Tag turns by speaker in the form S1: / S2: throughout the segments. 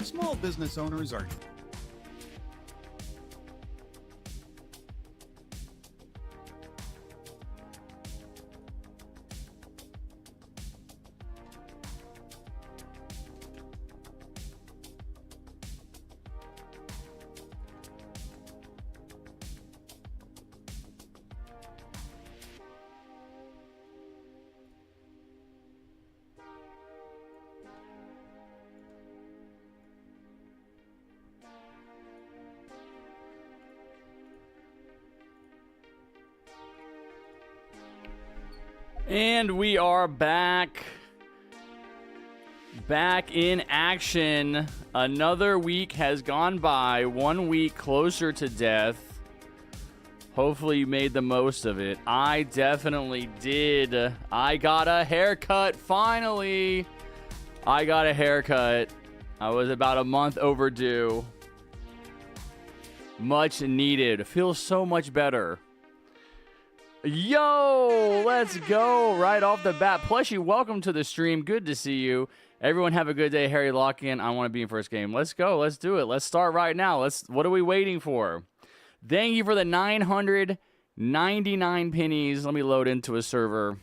S1: Small business owners are
S2: And we are back in action. Another week has gone by, 1 week closer to death. Hopefully you made the most of it. I definitely did. I got a haircut, finally. I got a haircut. I was about a month overdue. Much needed. Feels so much better. Yo, let's go right off the bat. Plushy, welcome to the stream. Good to see you. Everyone have a good day. Harry Lock-in. I want to be in first game. Let's go. Let's do it. Let's start right now. What are we waiting for? Thank you for the 999 pennies. Let me load into a server.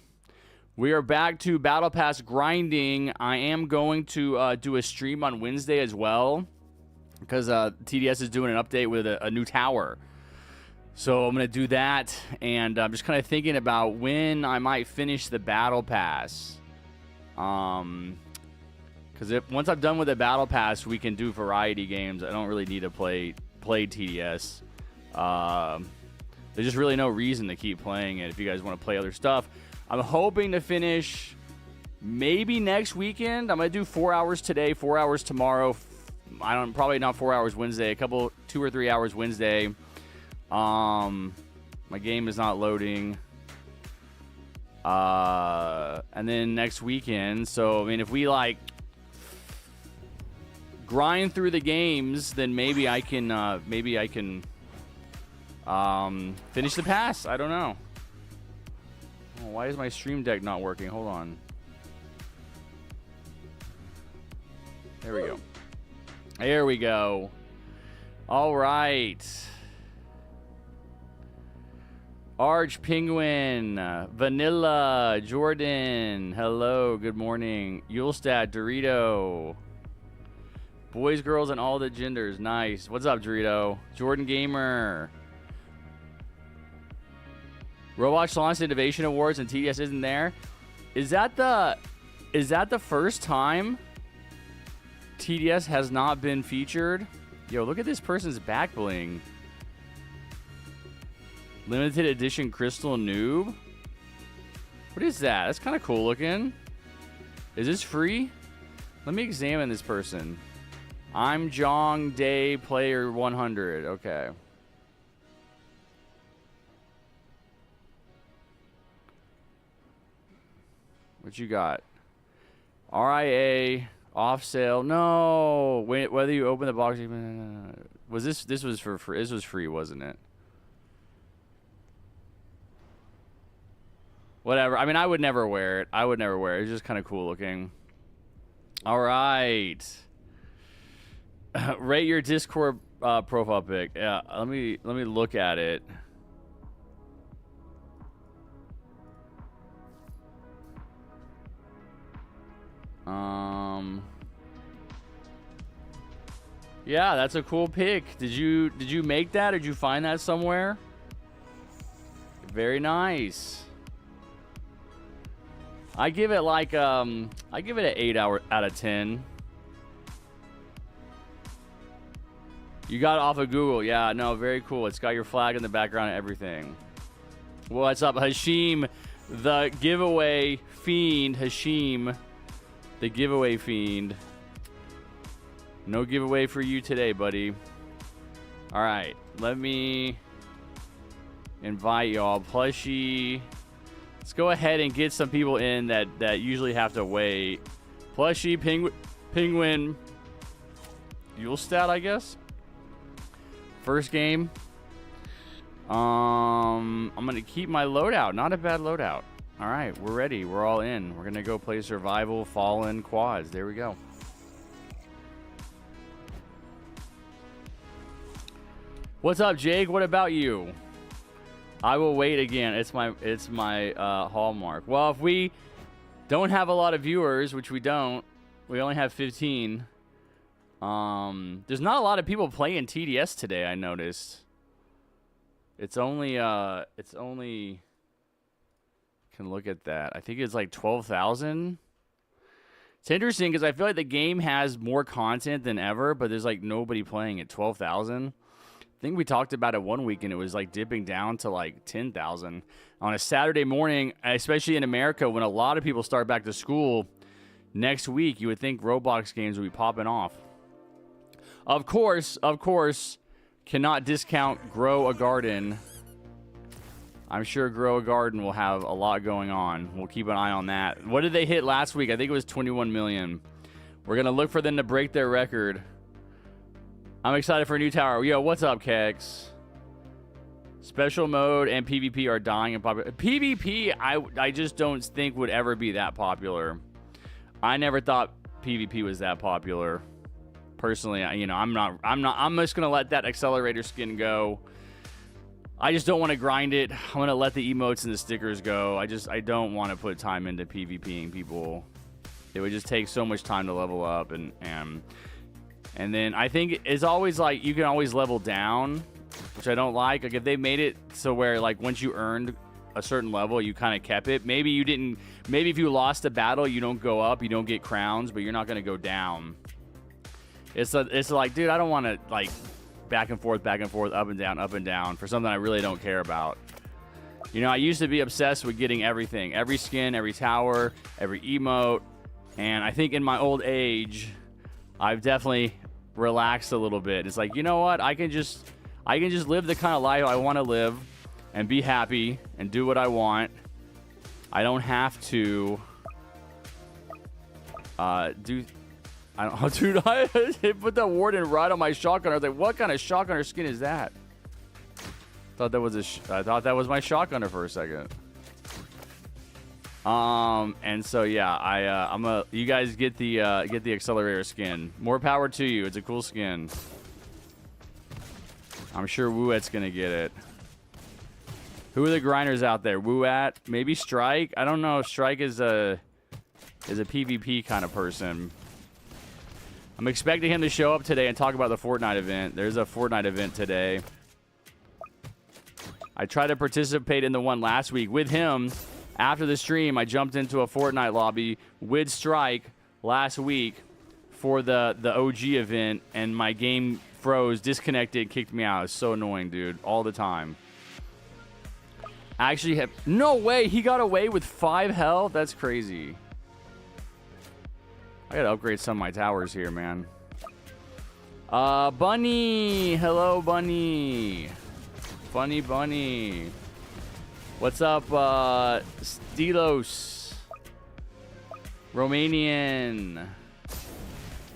S2: We are back to Battle Pass grinding. I am going to do a stream on Wednesday as well because TDS is doing an update with a new tower. So I'm going to do that, and I'm just kind of thinking about when I might finish the Battle Pass. Because once I'm done with the Battle Pass, we can do variety games. I don't really need to play TDS. There's just really no reason to keep playing it if you guys want to play other stuff. I'm hoping to finish maybe next weekend. I'm going to do 4 hours today, 4 hours tomorrow. Probably not 4 hours Wednesday, 2 or 3 hours Wednesday. My game is not loading. And then next weekend. So, I mean, if we like grind through the games, then maybe I can finish the pass. I don't know. Oh, why is my stream deck not working? Hold on. There we go. There we go. All right. Arch Penguin, Vanilla, Jordan, hello, good morning. Yulestad, Dorito, boys, girls, and all the genders, nice. What's up, Dorito? Jordan Gamer. Roblox launched Innovation Awards and TDS isn't there. Is that the first time TDS has not been featured? Yo, look at this person's back bling. Limited edition crystal noob. What is that? That's kind of cool looking. Is this free? Let me examine this person. I'm Jong Day Player 100. Okay. What you got? RIA off sale. No. Wait, whether you open the box. Was this was for free? This was free, wasn't it? Whatever. I mean, I would never wear it. It's just kind of cool looking. All right. Rate your Discord profile pic. Yeah, let me look at it. Yeah, that's a cool pic. Did you make that? Or did you find that somewhere? Very nice. I give it like I give it an 8 out of 10. You got it off of Google. Yeah, no, very cool. It's got your flag in the background and everything. What's up, Hashim, the giveaway fiend? Hashim, the giveaway fiend. No giveaway for you today, buddy. All right, let me invite y'all. Plushie. Let's go ahead and get some people in that usually have to wait. Plushie, Penguin, Yulestad, I guess. First game. I'm gonna keep my loadout. Not a bad loadout. All right, we're ready. We're all in. We're gonna go play survival, fallen, quads. There we go. What's up, Jake? What about you? I will wait again. It's my hallmark. Well, if we don't have a lot of viewers, which we don't, we only have 15. There's not a lot of people playing TDS today, I noticed. It's only can look at that. I think it's like 12,000. It's interesting because I feel like the game has more content than ever, but there's like nobody playing at 12,000. I think we talked about it one week and it was like dipping down to like 10,000 on a Saturday morning, especially in America when a lot of people start back to school next week. You would think Roblox games would be popping off. Of course, cannot discount Grow a Garden. I'm sure Grow a Garden will have a lot going on. We'll keep an eye on that. What did they hit last week? I think it was 21 million. We're going to look for them to break their record. I'm excited for a new tower. Yo, what's up, Kex? Special mode and PvP are dying in popular. PvP, I just don't think would ever be that popular. I never thought PvP was that popular. Personally, you know, I'm just going to let that accelerator skin go. I just don't want to grind it. I'm going to let the emotes and the stickers go. I don't want to put time into PvPing people. It would just take so much time to level up. And then I think it's always like you can always level down, which I don't like. Like if they made it so where like once you earned a certain level, you kind of kept it. Maybe you didn't. Maybe if you lost a battle, you don't go up. You don't get crowns, but you're not going to go down. It's like, dude, I don't want to like back and forth, up and down for something I really don't care about. You know, I used to be obsessed with getting everything, every skin, every tower, every emote, and I think in my old age, I've definitely relaxed a little bit. It's like, you know what? I can just live the kind of life I want to live and be happy and do what I want. I don't have to do. I don't know, dude. I put that warden right on my shotgun. I was like, what kind of shotgunner skin is that? I thought that was my shotgunner for a second. And so yeah, you guys get the accelerator skin. More power to you. It's a cool skin. I'm sure Wooat's gonna get it. Who are the grinders out there? Wooat, maybe Strike. I don't know if Strike is a PvP kind of person. I'm expecting him to show up today and talk about the Fortnite event. There's a Fortnite event today. I tried to participate in the one last week with him. After the stream, I jumped into a Fortnite lobby with Strike last week for the OG event, and my game froze, disconnected, kicked me out. It's so annoying, dude. All the time. I actually have... No way! He got away with 5 health? That's crazy. I gotta upgrade some of my towers here, man. Bunny! Hello, Bunny. Bunny. What's up, Stilos? Romanian. Man,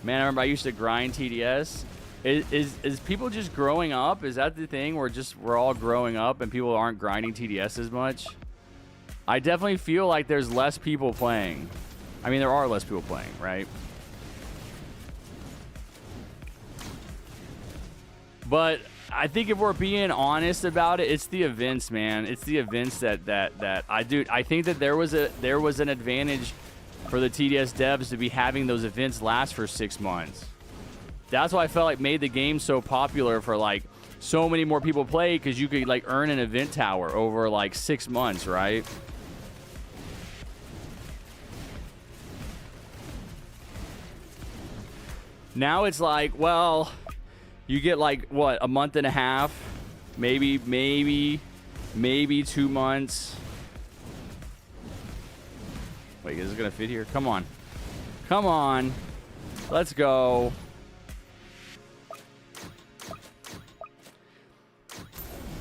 S2: I remember I used to grind TDS. Is people just growing up? Is that the thing? We're all growing up and people aren't grinding TDS as much? I definitely feel like there's less people playing. I mean, there are less people playing, right? But I think if we're being honest about it, it's the events, man. It's the events that I do. I think that there was an advantage for the TDS devs to be having those events last for 6 months. That's why I felt like made the game so popular for like so many more people play, because you could like earn an event tower over like 6 months, right? Now it's like, well, you get like what, a month and a half, maybe 2 months. Wait, is this gonna fit here? Come on, let's go.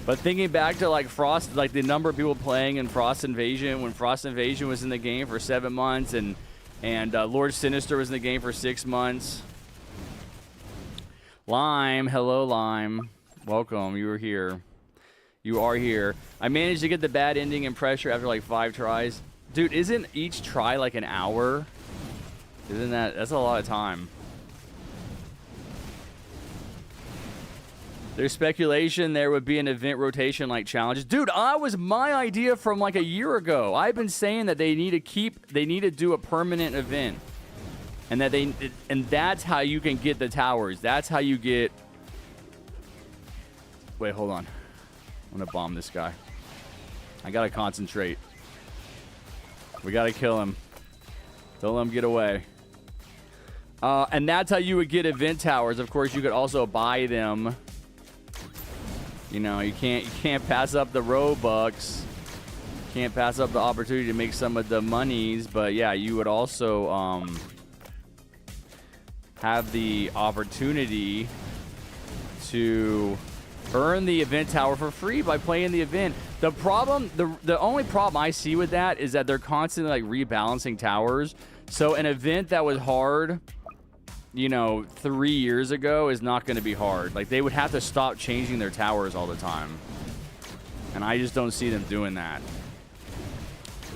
S2: But thinking back to like Frost, like the number of people playing in Frost Invasion, when Frost Invasion was in the game for 7 months, and Lord Sinister was in the game for 6 months. Lime, hello Lime, welcome. You are here. I managed to get the bad ending and pressure after like 5 tries. Dude, isn't each try like an hour? That's a lot of time. There's speculation there would be an event rotation like challenges. Dude, that was my idea from like a year ago. I've been saying that they need to do a permanent event. And that's how you can get the towers. That's how you get... Wait, hold on. I'm going to bomb this guy. I got to concentrate. We got to kill him. Don't let him get away. And that's how you would get event towers. Of course, you could also buy them. You know, you can't pass up the Robux. Can't pass up the opportunity to make some of the monies. But yeah, you would also have the opportunity to earn the event tower for free by playing the event. The problem, the only problem I see with that is that they're constantly like rebalancing towers. So an event that was hard, you know, 3 years ago is not going to be hard. Like, they would have to stop changing their towers all the time. And I just don't see them doing that.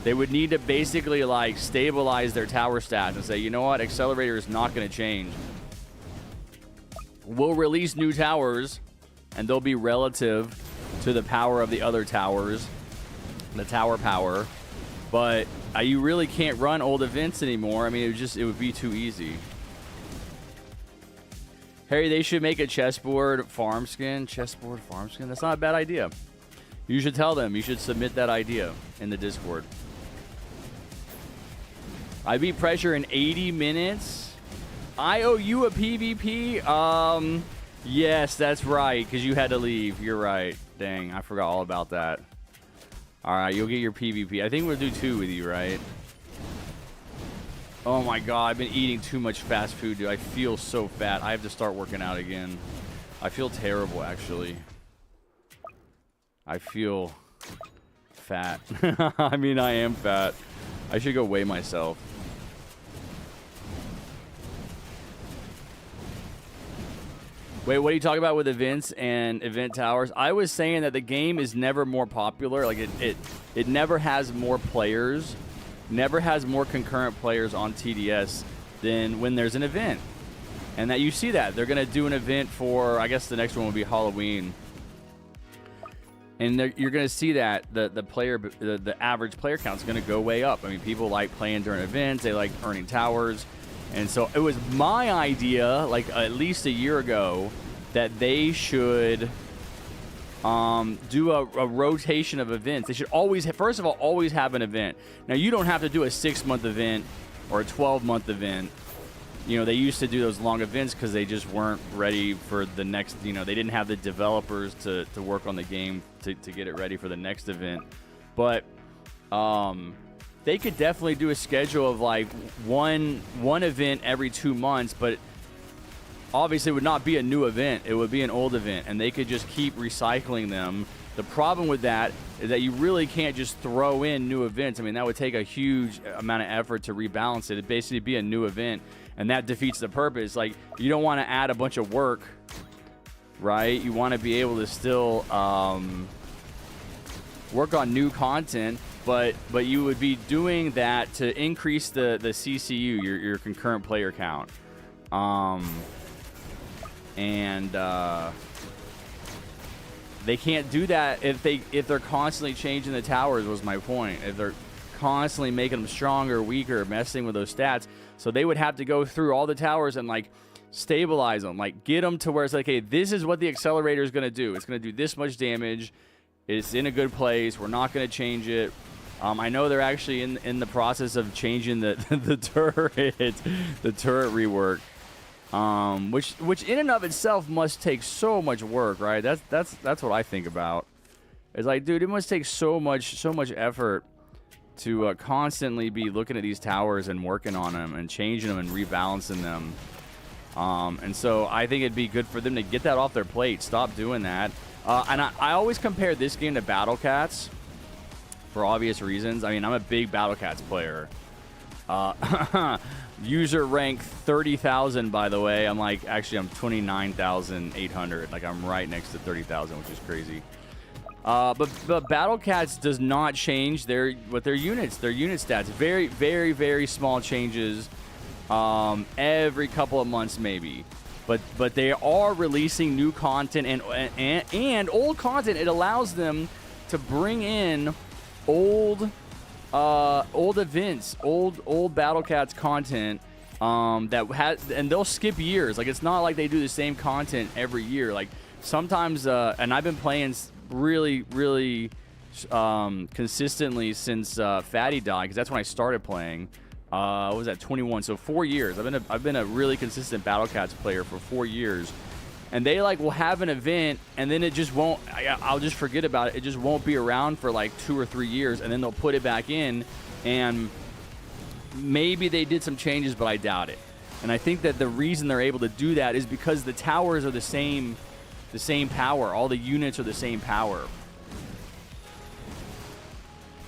S2: They would need to basically, like, stabilize their tower stats and say, you know what, Accelerator is not going to change. We'll release new towers, and they'll be relative to the power of the other towers, the tower power. But you really can't run old events anymore. I mean, it would be too easy. Harry, they should make a chessboard farm skin. Chessboard farm skin? That's not a bad idea. You should tell them. You should submit that idea in the Discord. I beat Pressure in 80 minutes. I owe you a PvP? Yes, that's right, because you had to leave. You're right. Dang, I forgot all about that. All right, you'll get your PvP. I think we'll do 2 with you, right? Oh my god, I've been eating too much fast food, dude. I feel so fat. I have to start working out again. I feel terrible, actually. I feel fat. I mean, I am fat. I should go weigh myself. Wait, what are you talking about with events and event towers? I was saying that the game is never more popular. Like, it never has more players. Never has more concurrent players on TDS than when there's an event. And that you see that. They're going to do an event for, I guess the next one will be Halloween. And you're going to see that the average player count is going to go way up. I mean, people like playing during events. They like earning towers. And so it was my idea, like at least a year ago, that they should do a rotation of events. They should always, first of all, always have an event. Now, you don't have to do a 6-month event or a 12-month event. You know, they used to do those long events because they just weren't ready for the next, you know, they didn't have the developers to work on the game to get it ready for the next event. But they could definitely do a schedule of like one event every 2 months, but obviously it would not be a new event. It would be an old event, and they could just keep recycling them. The problem with that is that you really can't just throw in new events. I mean, that would take a huge amount of effort to rebalance it. It'd basically be a new event, and that defeats the purpose. Like, you don't want to add a bunch of work, right? You want to be able to still work on new content, but you would be doing that to increase the CCU, your concurrent player count. They can't do that if they're constantly changing the towers, was my point. If they're constantly making them stronger, weaker, messing with those stats. So they would have to go through all the towers and like stabilize them, like get them to where it's like, hey, this is what the accelerator is going to do. It's going to do this much damage. It's in a good place. We're not going to change it. I know they're actually in the process of changing the turret, the turret rework. Which in and of itself must take so much work, right? That's what I think about. It's like, dude, it must take so much effort to constantly be looking at these towers and working on them and changing them and rebalancing them. And so I think it'd be good for them to get that off their plate. Stop doing that. And I always compare this game to Battle Cats for obvious reasons. I mean, I'm a big Battle Cats player. User rank 30,000, by the way. I'm 29,800. Like, I'm right next to 30,000, which is crazy. But Battle Cats does not change their unit stats. Very, very, very small changes every couple of months, maybe. but they are releasing new content and old content. It allows them to bring in old events, old Battle Cats content and they'll skip years. Like, it's not like they do the same content every year. Like, sometimes and I've been playing really consistently since Fatty died, because that's when I started playing. What was that, 21? So 4 years. I've been a really consistent Battle Cats player for 4 years. And they like will have an event, and then it just won't. I'll just forget about it. It just won't be around for like 2 or 3 years, and then they'll put it back in, and maybe they did some changes, but I doubt it. And I think that the reason they're able to do that is because the towers are the same power. All the units are the same power,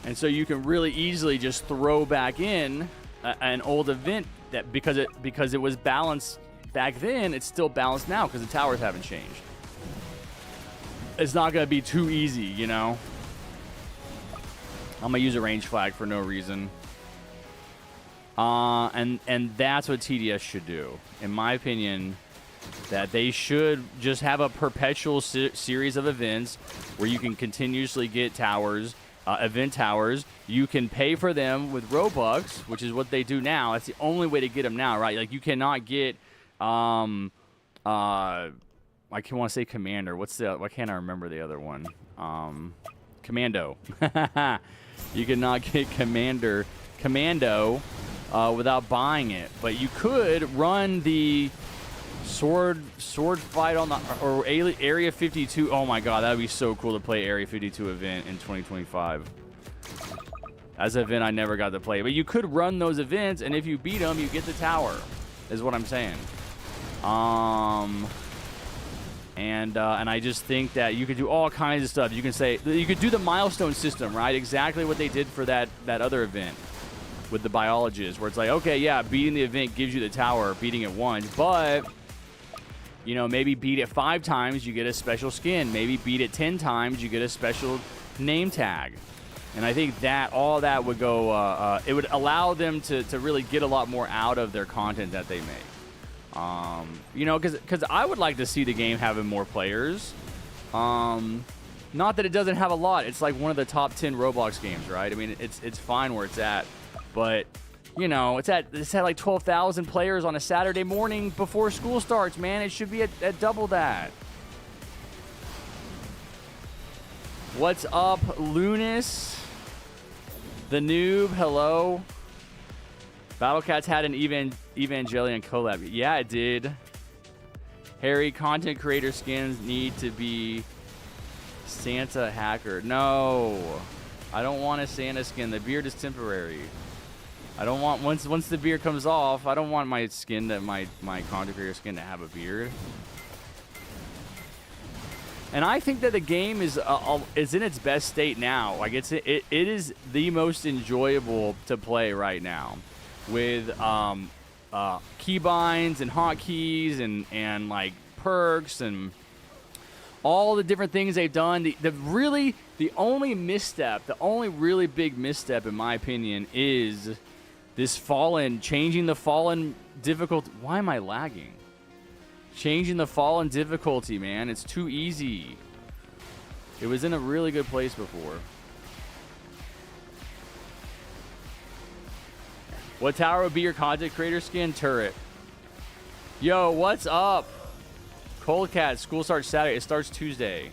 S2: and so you can really easily just throw back in an old event that because it was balanced back then, it's still balanced now because the towers haven't changed. It's not going to be too easy, you know? I'm going to use a range flag for no reason. And that's what TDS should do. In my opinion, that they should just have a perpetual series of events where you can continuously get towers, event towers. You can pay for them with Robux, which is what they do now. That's the only way to get them now, right? Like, you cannot get... I can want to say Commander. Why can't I remember the other one? Commando. You cannot get Commando without buying it, but you could run the sword fight on the or Area 52. Oh my god, that would be so cool to play Area 52 event in 2025. That's an event I never got to play, but you could run those events, and if you beat them, you get the tower. Is what I'm saying. And I just think that you could do all kinds of stuff. You can say you could do the milestone system, right? Exactly what they did for that other event with the biologists, where it's like, okay, yeah, beating the event gives you the tower, beating it once, but you know, maybe beat it 5 times, you get a special skin. Maybe beat it 10 times, you get a special name tag. And I think that all that would go, it would allow them to really get a lot more out of their content that they make. You know, because I would like to see the game having more players. Not that it doesn't have a lot. It's like one of the top 10 Roblox games, right? I mean, it's fine where it's at. But, you know, it's at like 12,000 players on a Saturday morning before school starts, man. It should be at double that. What's up, Lunas? The noob, hello. Battle Cats had an Evangelion collab. Yeah, it did. Harry, content creator skins need to be Santa hacker. No, I don't want a Santa skin. The beard is temporary. I don't want, once the beard comes off, I don't want my skin, my content creator skin to have a beard. And I think that the game is in its best state now. Like, it is the most enjoyable to play right now, with keybinds and hotkeys and like perks and all the different things they've done. The only misstep, the only really big misstep, in my opinion, is this changing the fallen difficulty. Why am I lagging? Changing the fallen difficulty, man. It's too easy. It was in a really good place before. What tower would be your content creator skin? Turret. Yo, what's up? Cold Cat, school starts Saturday. It starts Tuesday.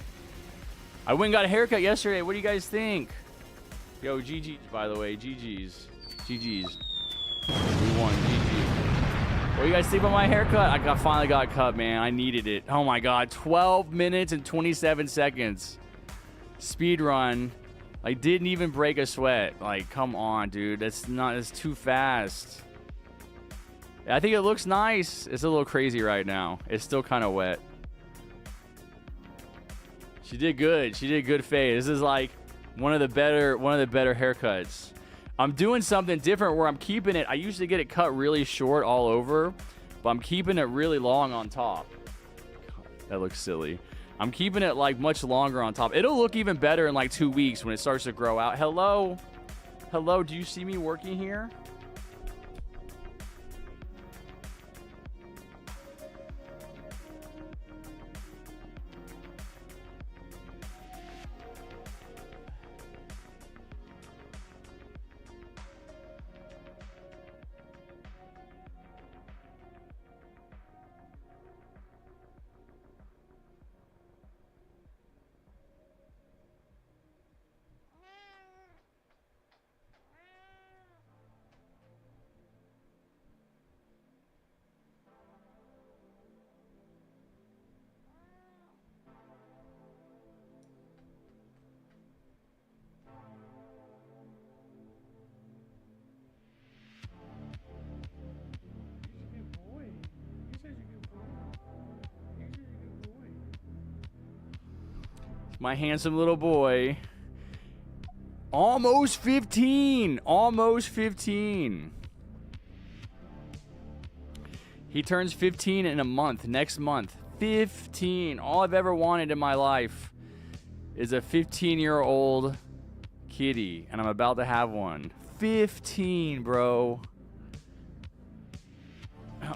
S2: I went and got a haircut yesterday. What do you guys think? Yo, GG's, by the way. GG's. GG's. We won. GG. What do you guys think about my haircut? I finally got cut, man. I needed it. Oh my god. 12 minutes and 27 seconds. Speed run. I didn't even break a sweat. Like, come on, dude. That's too fast. I think it looks nice. It's a little crazy right now. It's still kind of wet. She did good. She did good fade. This is like one of the better haircuts. I'm doing something different where I'm keeping it. I usually get it cut really short all over, but I'm keeping it really long on top. That looks silly. I'm keeping it like much longer on top. It'll look even better in like 2 weeks when it starts to grow out. Hello? Hello, do you see me working here? My handsome little boy. Almost 15. Almost 15. He turns 15 in a month. Next month. 15. All I've ever wanted in my life is a 15-year-old kitty. And I'm about to have one. 15, bro.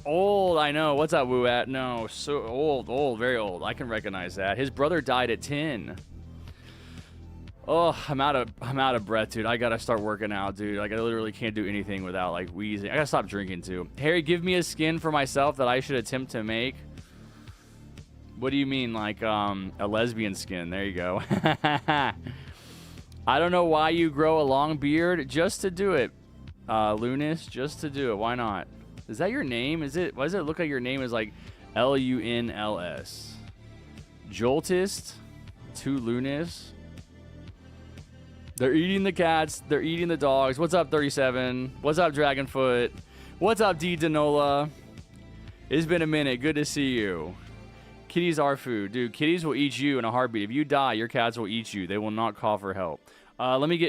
S2: Old, I know. What's up, Woo-At? No, so old, very old. I can recognize that. His brother died at 10. Oh, I'm out of breath, dude. I gotta start working out, dude. Like, I literally can't do anything without, like, wheezing. I gotta stop drinking, too. Harry, give me a skin for myself that I should attempt to make. What do you mean, like, a lesbian skin? There you go. I don't know why you grow a long beard. Just to do it, Lunas. Just to do it. Why not? Is that your name? Is it? Why does it look like your name is, like, Lunls? Joltist? 2 Lunas? They're eating the cats. They're eating the dogs. What's up, 37? What's up, Dragonfoot? What's up, D. Danola? It's been a minute. Good to see you. Kitties are food. Dude, kitties will eat you in a heartbeat. If you die, your cats will eat you. They will not call for help.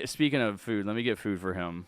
S2: Speaking of food, let me get food for him.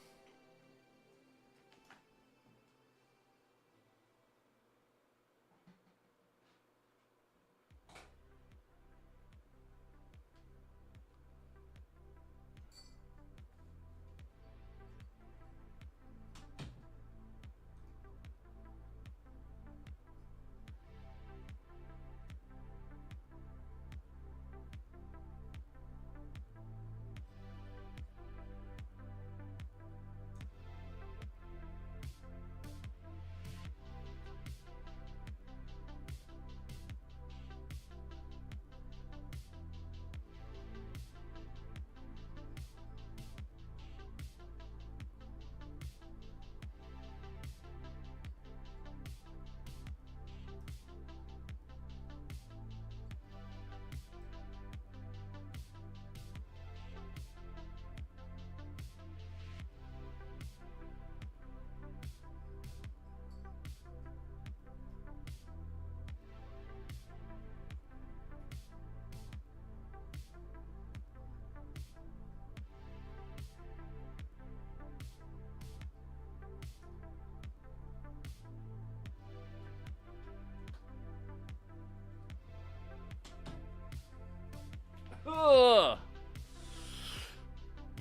S2: Ugh.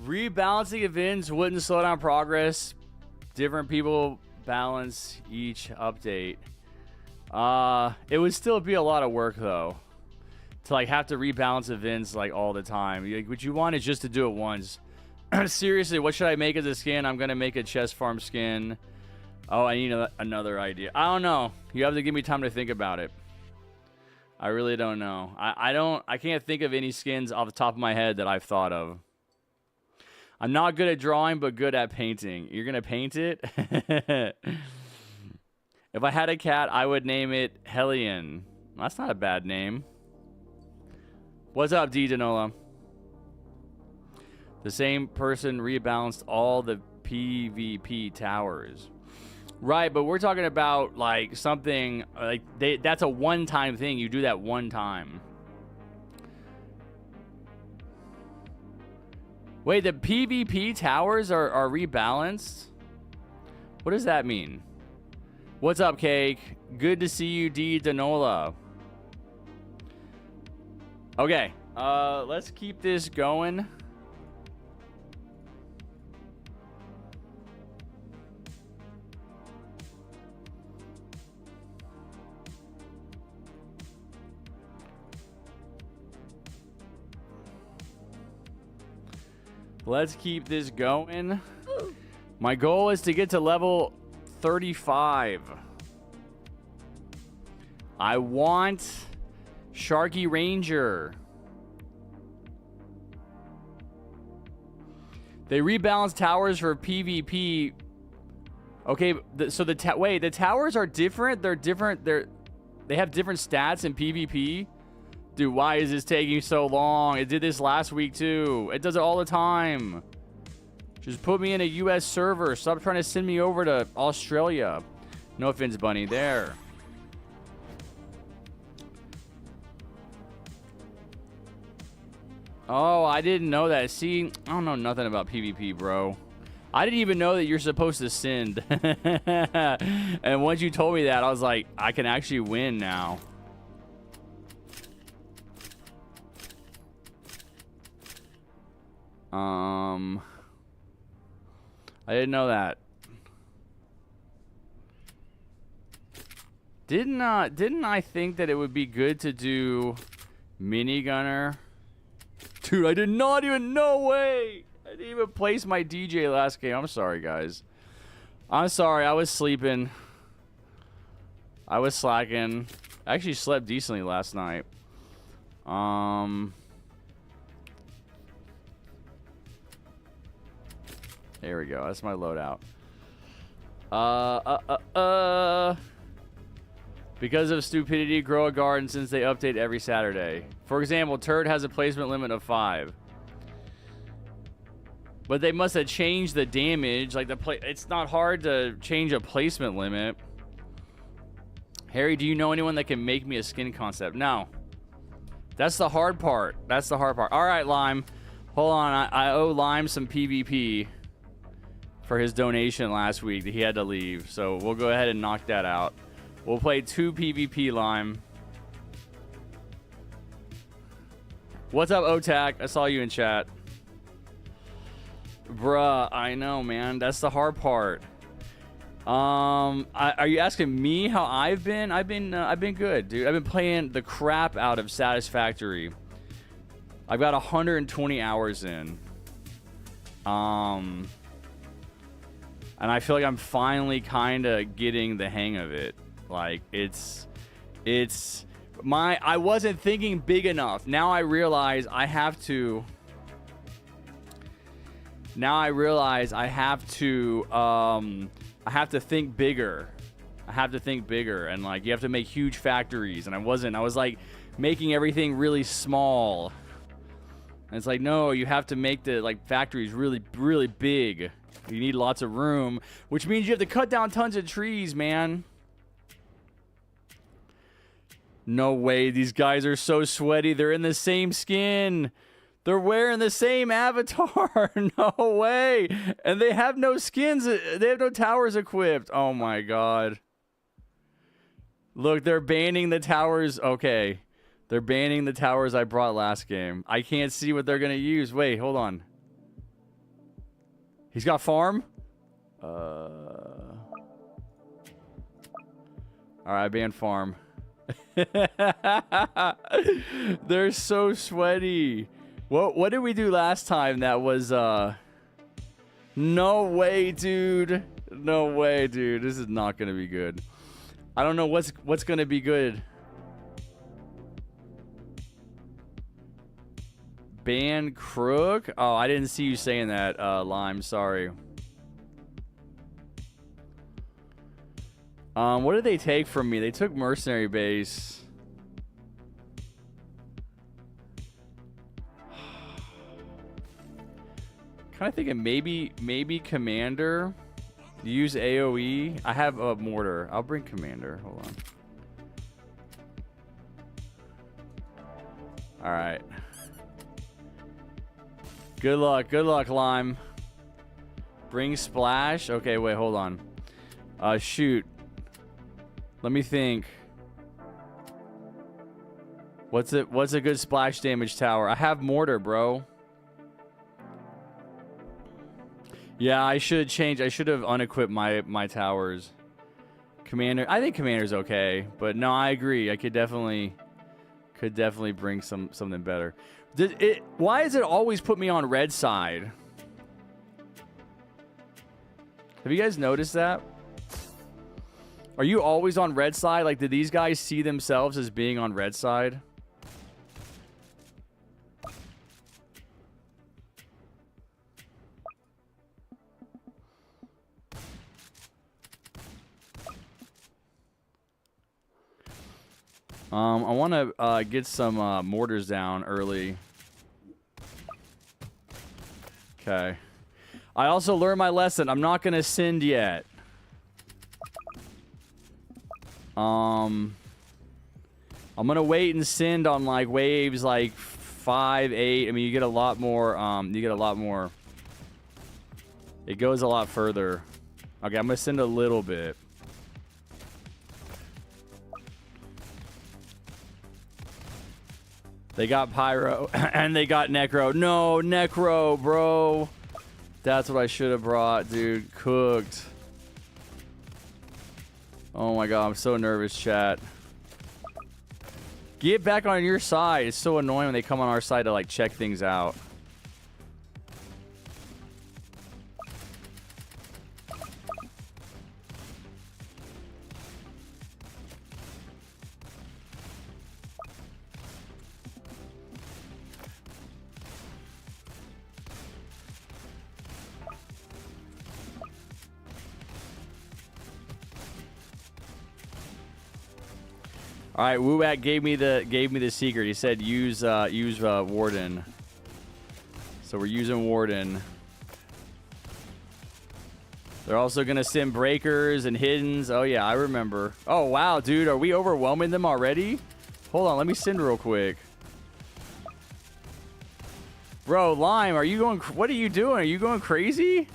S2: Rebalancing events wouldn't slow down progress. Different people balance each update. It would still be a lot of work though, to like have to rebalance events like all the time. Like, what you want is just to do it once. Seriously, what should I make as a skin? I'm gonna make a chest farm skin. Oh, I need another idea. I don't know. You have to give me time to think about it. I really don't know. I can't think of any skins off the top of my head that I've thought of. I'm not good at drawing, but good at painting. You're gonna paint it? If I had a cat, I would name it Hellion. That's not a bad name. What's up, D. Danola? The same person rebalanced all the PvP towers. Right, but we're talking about like something like that's a one-time thing. You do that one time. Wait, the PvP towers are rebalanced? What does that mean? What's up, Cake? Good to see you, D. Danola. Okay, let's keep this going. Let's keep this going. My goal is to get to level 35. I want Sharky Ranger. They rebalance towers for PvP. Okay, so the towers are different. They're different. They have different stats in PvP. Dude, why is this taking so long? It did this last week too. It does it all the time. Just put me in a US server. Stop trying to send me over to Australia. No offense, Bunny. There. Oh, I didn't know that. See, I don't know nothing about PvP, bro. I didn't even know that you're supposed to send. And once you told me that, I was like, I can actually win now. I didn't know that. Didn't I think that it would be good to do minigunner? Dude, I did not even, no way. I didn't even place my DJ last game. I'm sorry, guys. I'm sorry, I was sleeping. I was slacking. I actually slept decently last night. There we go. That's my loadout. Because of stupidity, grow a garden since they update every Saturday. For example, Turd has a placement limit of 5. But they must have changed the damage. Like it's not hard to change a placement limit. Harry, do you know anyone that can make me a skin concept? No. That's the hard part. That's the hard part. All right, Lime. Hold on. I owe Lime some PvP for his donation last week that he had to leave. So we'll go ahead and knock that out. We'll play 2 PvP, Lime. What's up, Otak? I saw you in chat. Bruh, I know, man. That's the hard part. Are you asking me how I've been? I've been good, dude. I've been playing the crap out of Satisfactory. I've got 120 hours in. And I feel like I'm finally kind of getting the hang of it. Like I wasn't thinking big enough. Now I realize I have to. I have to think bigger. I have to think bigger, and like you have to make huge factories, and I was like making everything really small. And it's like, no, you have to make the like factories really, really big. You need lots of room, which means you have to cut down tons of trees, man. No way, these guys are so sweaty. They're in the same skin. They're wearing the same avatar. No way. And they have no skins. They have no towers equipped. Oh my god. Look, they're banning the towers. Okay. They're banning the towers I brought last game. I can't see what they're going to use. Wait, hold on. He's got farm? Alright, I banned farm. They're so sweaty. What did we do last time that was no way, dude. No way, dude. This is not gonna be good. I don't know what's gonna be good. Ban Crook? Oh, I didn't see you saying that, Lime. Sorry. What did they take from me? They took Mercenary Base. Kind of thinking maybe Commander. Use AoE. I have a mortar. I'll bring Commander. Hold on. All right. Good luck, Lime. Bring Splash. Okay, wait, hold on. Shoot. Let me think. What's a good splash damage tower? I have mortar, bro. Yeah, I should change. I should have unequipped my towers. Commander. I think Commander's okay, but no, I agree. I could definitely bring something better. Why does it always put me on red side? Have you guys noticed that? Are you always on red side? Like, do these guys see themselves as being on red side? I want to get some mortars down early. Okay. I also learned my lesson. I'm not going to send yet. I'm going to wait and send on like waves like 5 5, 8. I mean, you get a lot more. You get a lot more. It goes a lot further. Okay, I'm gonna send a little bit. They got Pyro and they got Necro. No, Necro, bro. That's what I should have brought, dude. Cooked. Oh my god, I'm so nervous, chat. Get back on your side. It's so annoying when they come on our side to like check things out. All right, Wooat gave me the secret. He said use Warden. So we're using Warden. They're also gonna send breakers and hiddens. Oh yeah, I remember. Oh wow, dude, are we overwhelming them already? Hold on, let me send real quick. Bro, Lime, are you going? What are you doing? Are you going crazy?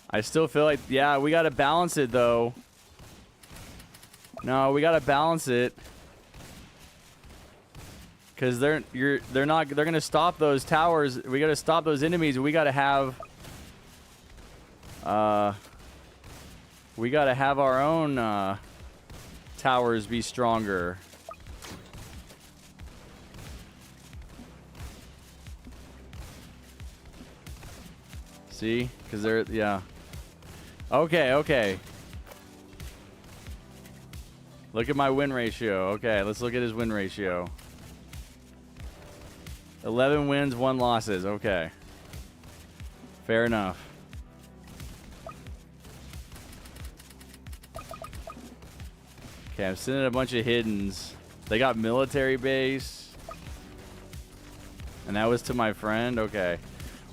S2: I still feel like, yeah, we got to balance it, though. No, we got to balance it. Because they're going to stop those towers. We got to stop those enemies. We got to have our own towers be stronger. See? Because they're, yeah. Okay, okay. Look at my win ratio. Okay, let's look at his win ratio. 11 wins, 1 losses. Okay. Fair enough. Okay, I'm sending a bunch of hiddens. They got military base. And that was to my friend? Okay.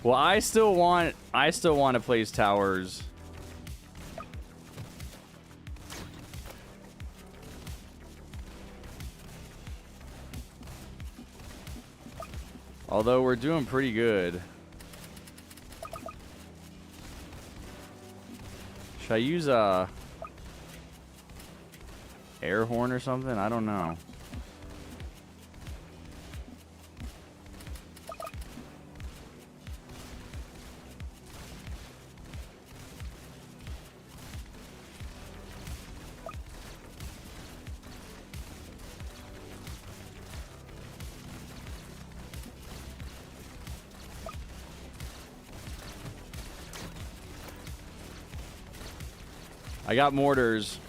S2: Well, I still want to place towers. Although we're doing pretty good. Should I use a air horn or something? I don't know. I got mortars.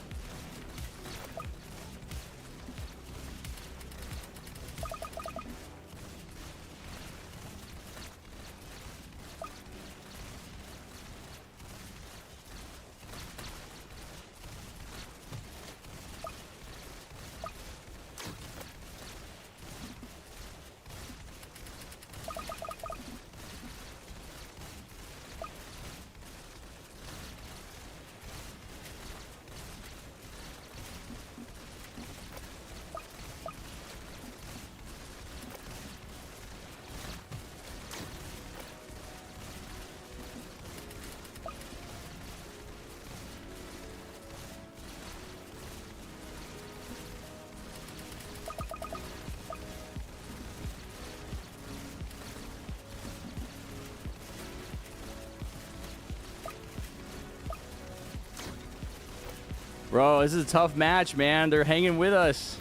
S2: Bro, this is a tough match, man. They're hanging with us.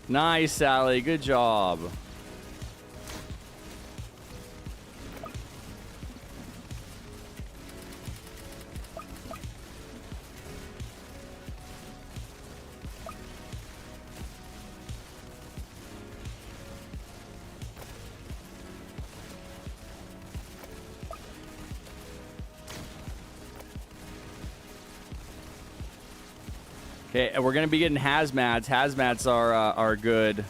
S2: Nice, Sally. Good job. Okay, and we're gonna be getting hazmats. Hazmats are good.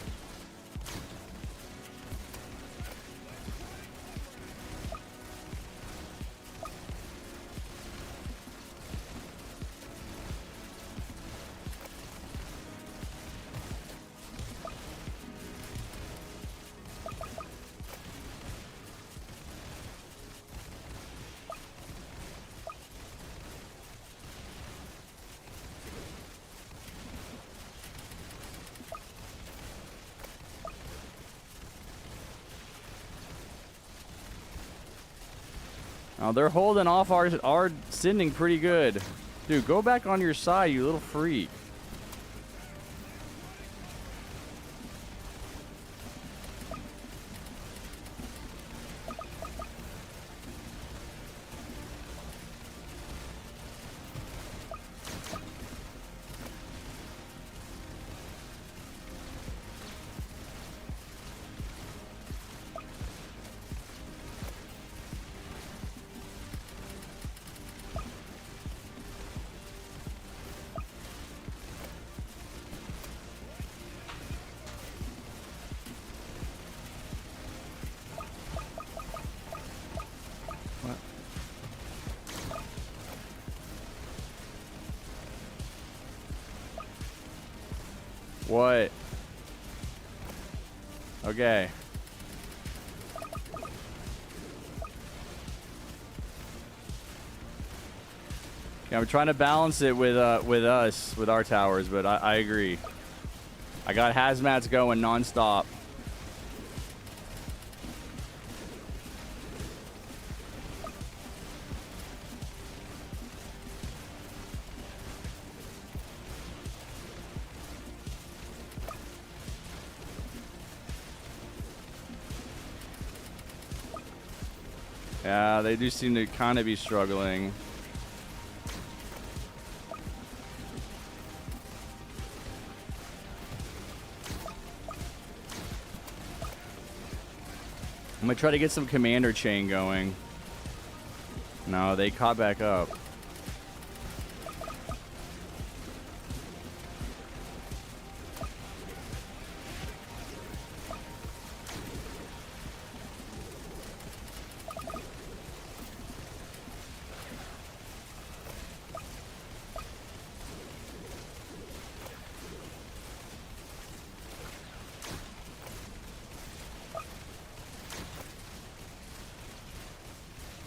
S2: Oh, they're holding off our sending pretty good. Dude, go back on your side, you little freak. What? Okay. Yeah, I'm trying to balance it with us, with our towers, but I agree. I got hazmats going nonstop. Yeah, they do seem to kind of be struggling. I'm gonna try to get some commander chain going. No, they caught back up.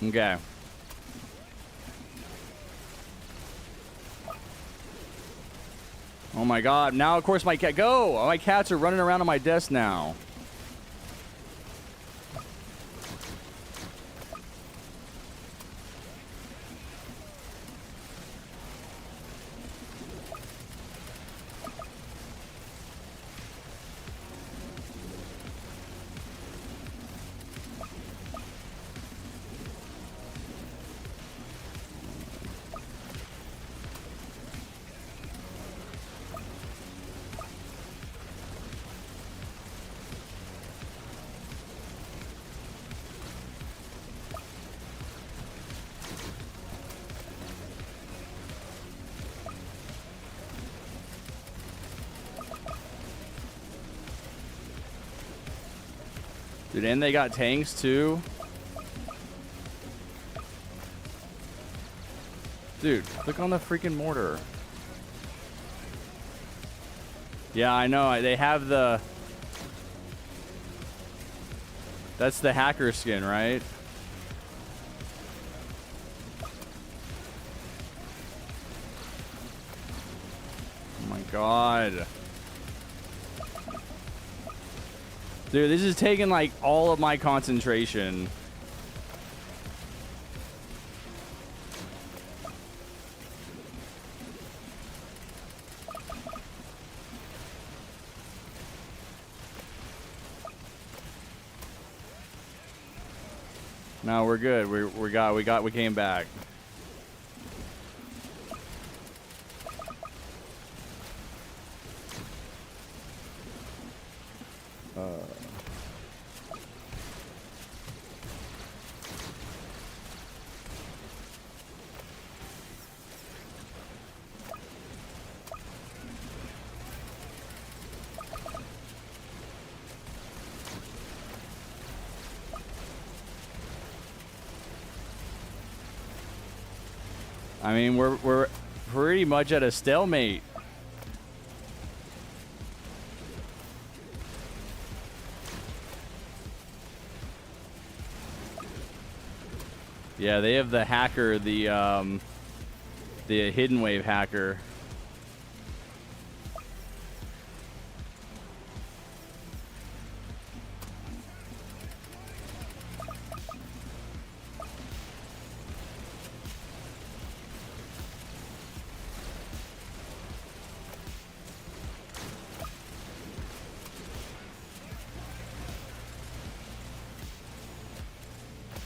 S2: Okay. Oh my god, now of course my cat go! Oh, my cats are running around on my desk now. Dude, and they got tanks too. Dude, click on the freaking mortar. Yeah, I know. They have the... That's the hacker skin, right? Oh my god. Dude, this is taking like all of my concentration. No, we're good. We came back. I mean, we're pretty much at a stalemate. Yeah, they have the hacker, the hidden wave hacker.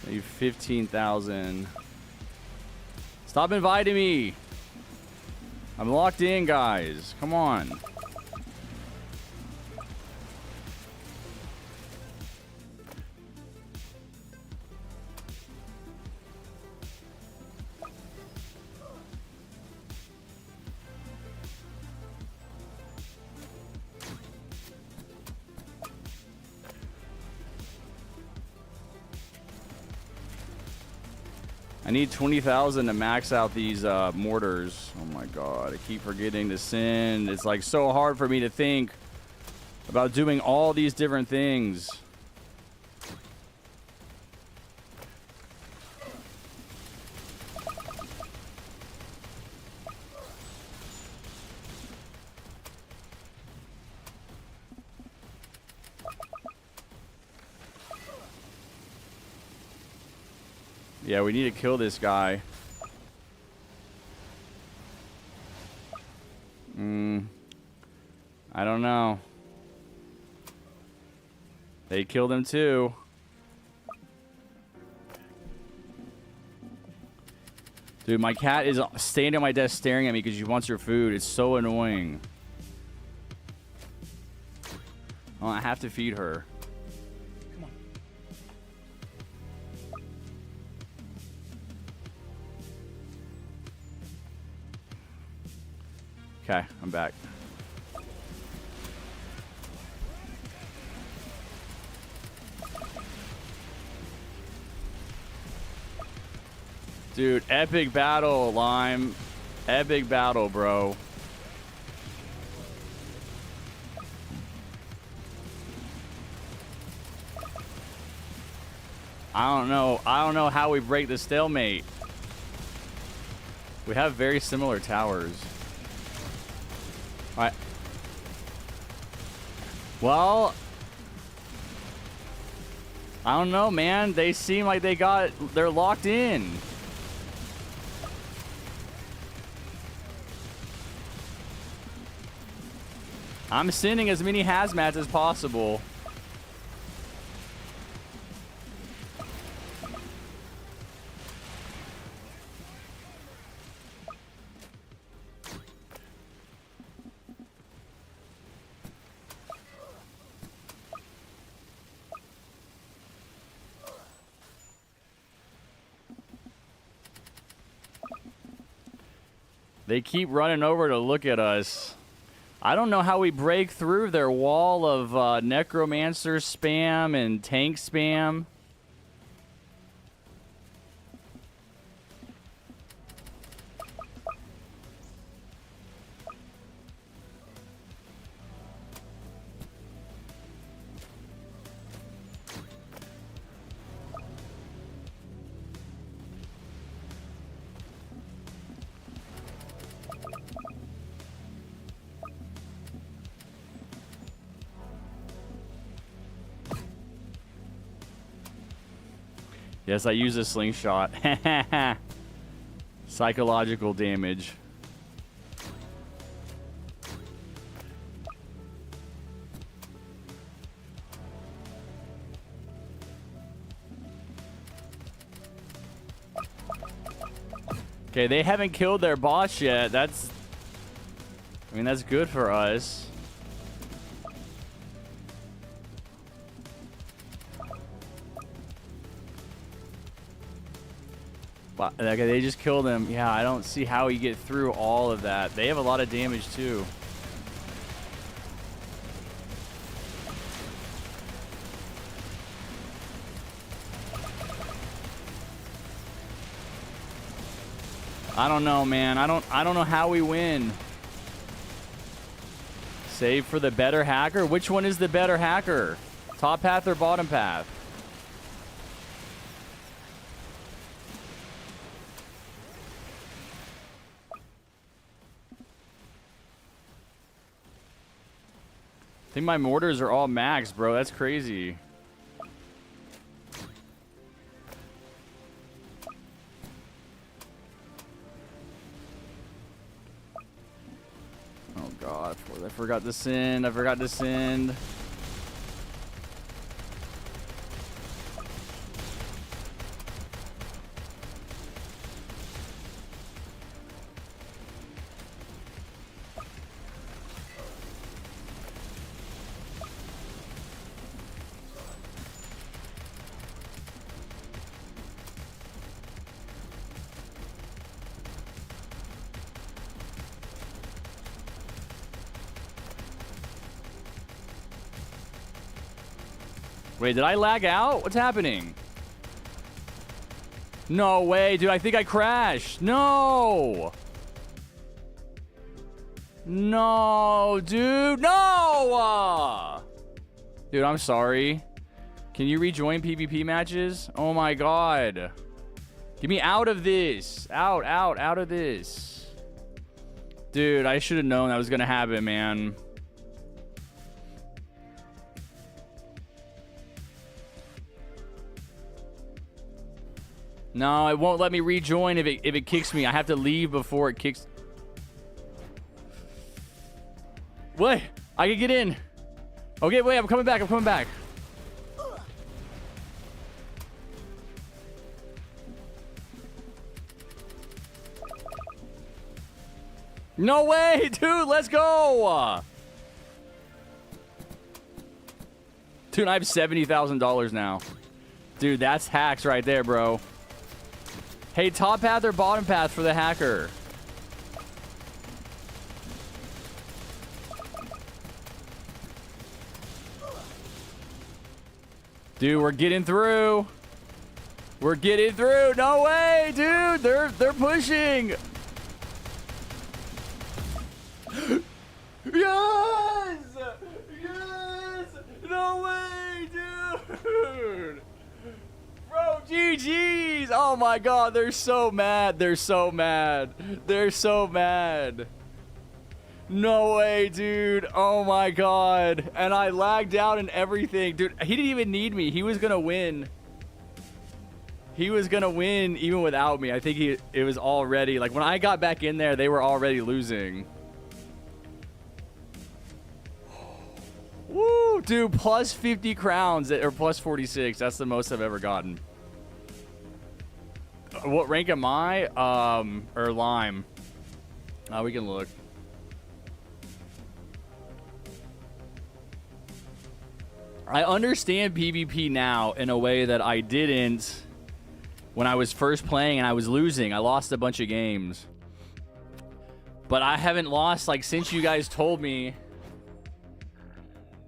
S2: Maybe 15,000. Stop inviting me. I'm locked in, guys. Come on. I need 20,000 to max out these mortars. Oh my god, I keep forgetting to send. It's like so hard for me to think about doing all these different things. Yeah, we need to kill this guy. I don't know. They killed him too. Dude, my cat is staying at my desk staring at me because she wants her food. It's so annoying. Oh, I have to feed her. Okay, I'm back. Dude, epic battle, Lime. Epic battle, bro. I don't know how we break the stalemate. We have very similar towers. All right. Well, I don't know, man. They seem like they're locked in. I'm sending as many hazmats as possible. They keep running over to look at us. I don't know how we break through their wall of necromancer spam and tank spam. Yes, I use a slingshot. Psychological damage. Okay, they haven't killed their boss yet. That's good for us. But okay, they just killed him. Yeah, I don't see how you get through all of that. They have a lot of damage too. I don't know, man. I don't know how we win. Save for the better hacker? Which one is the better hacker? Top path or bottom path? I think my mortars are all maxed, bro. That's crazy. Oh god, I forgot to send. I forgot to send. Wait, did I lag out? What's happening? No way, dude. I think I crashed. No. No, dude. No. Dude, I'm sorry. Can you rejoin PvP matches? Oh my god. Get me out of this. Out of this. Dude, I should have known that was going to happen, man. No, it won't let me rejoin if it kicks me. I have to leave before it kicks. What? I can get in. Okay, wait, I'm coming back. I'm coming back. No way, dude. Let's go. Dude, I have $70,000 now. Dude, that's hacks right there, bro. Hey, top path or bottom path for the hacker? Dude, we're getting through. We're getting through. No way, dude. They're pushing. Yes! Yes! No way, dude! Bro, GG's! Oh my god, they're so mad. They're so mad. They're so mad. No way, dude. Oh my god. And I lagged out and everything. Dude, he didn't even need me. He was gonna win. He was gonna win even without me. I think it was already, like, when I got back in there, they were already losing. Woo, dude, plus 50 crowns, or plus 46. That's the most I've ever gotten. What rank am I? Or lime? We can look. I understand PvP now in a way that I didn't when I was first playing and I was losing. I lost a bunch of games. But I haven't lost, like, since you guys told me.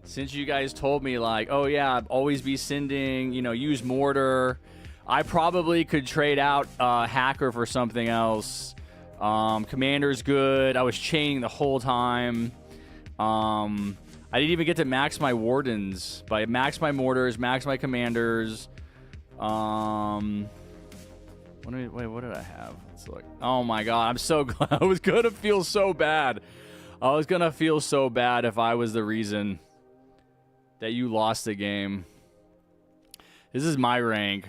S2: Since you guys told me, like, oh yeah, always be sending, you know, use mortar. I probably could trade out hacker for something else. Commander's good. I was chaining the whole time. I didn't even get to max my wardens, but I maxed my mortars, maxed my commanders. What did I have? Let's look. Oh my god, I'm so glad. I was gonna feel so bad. I was gonna feel so bad if I was the reason that you lost the game. This is my rank.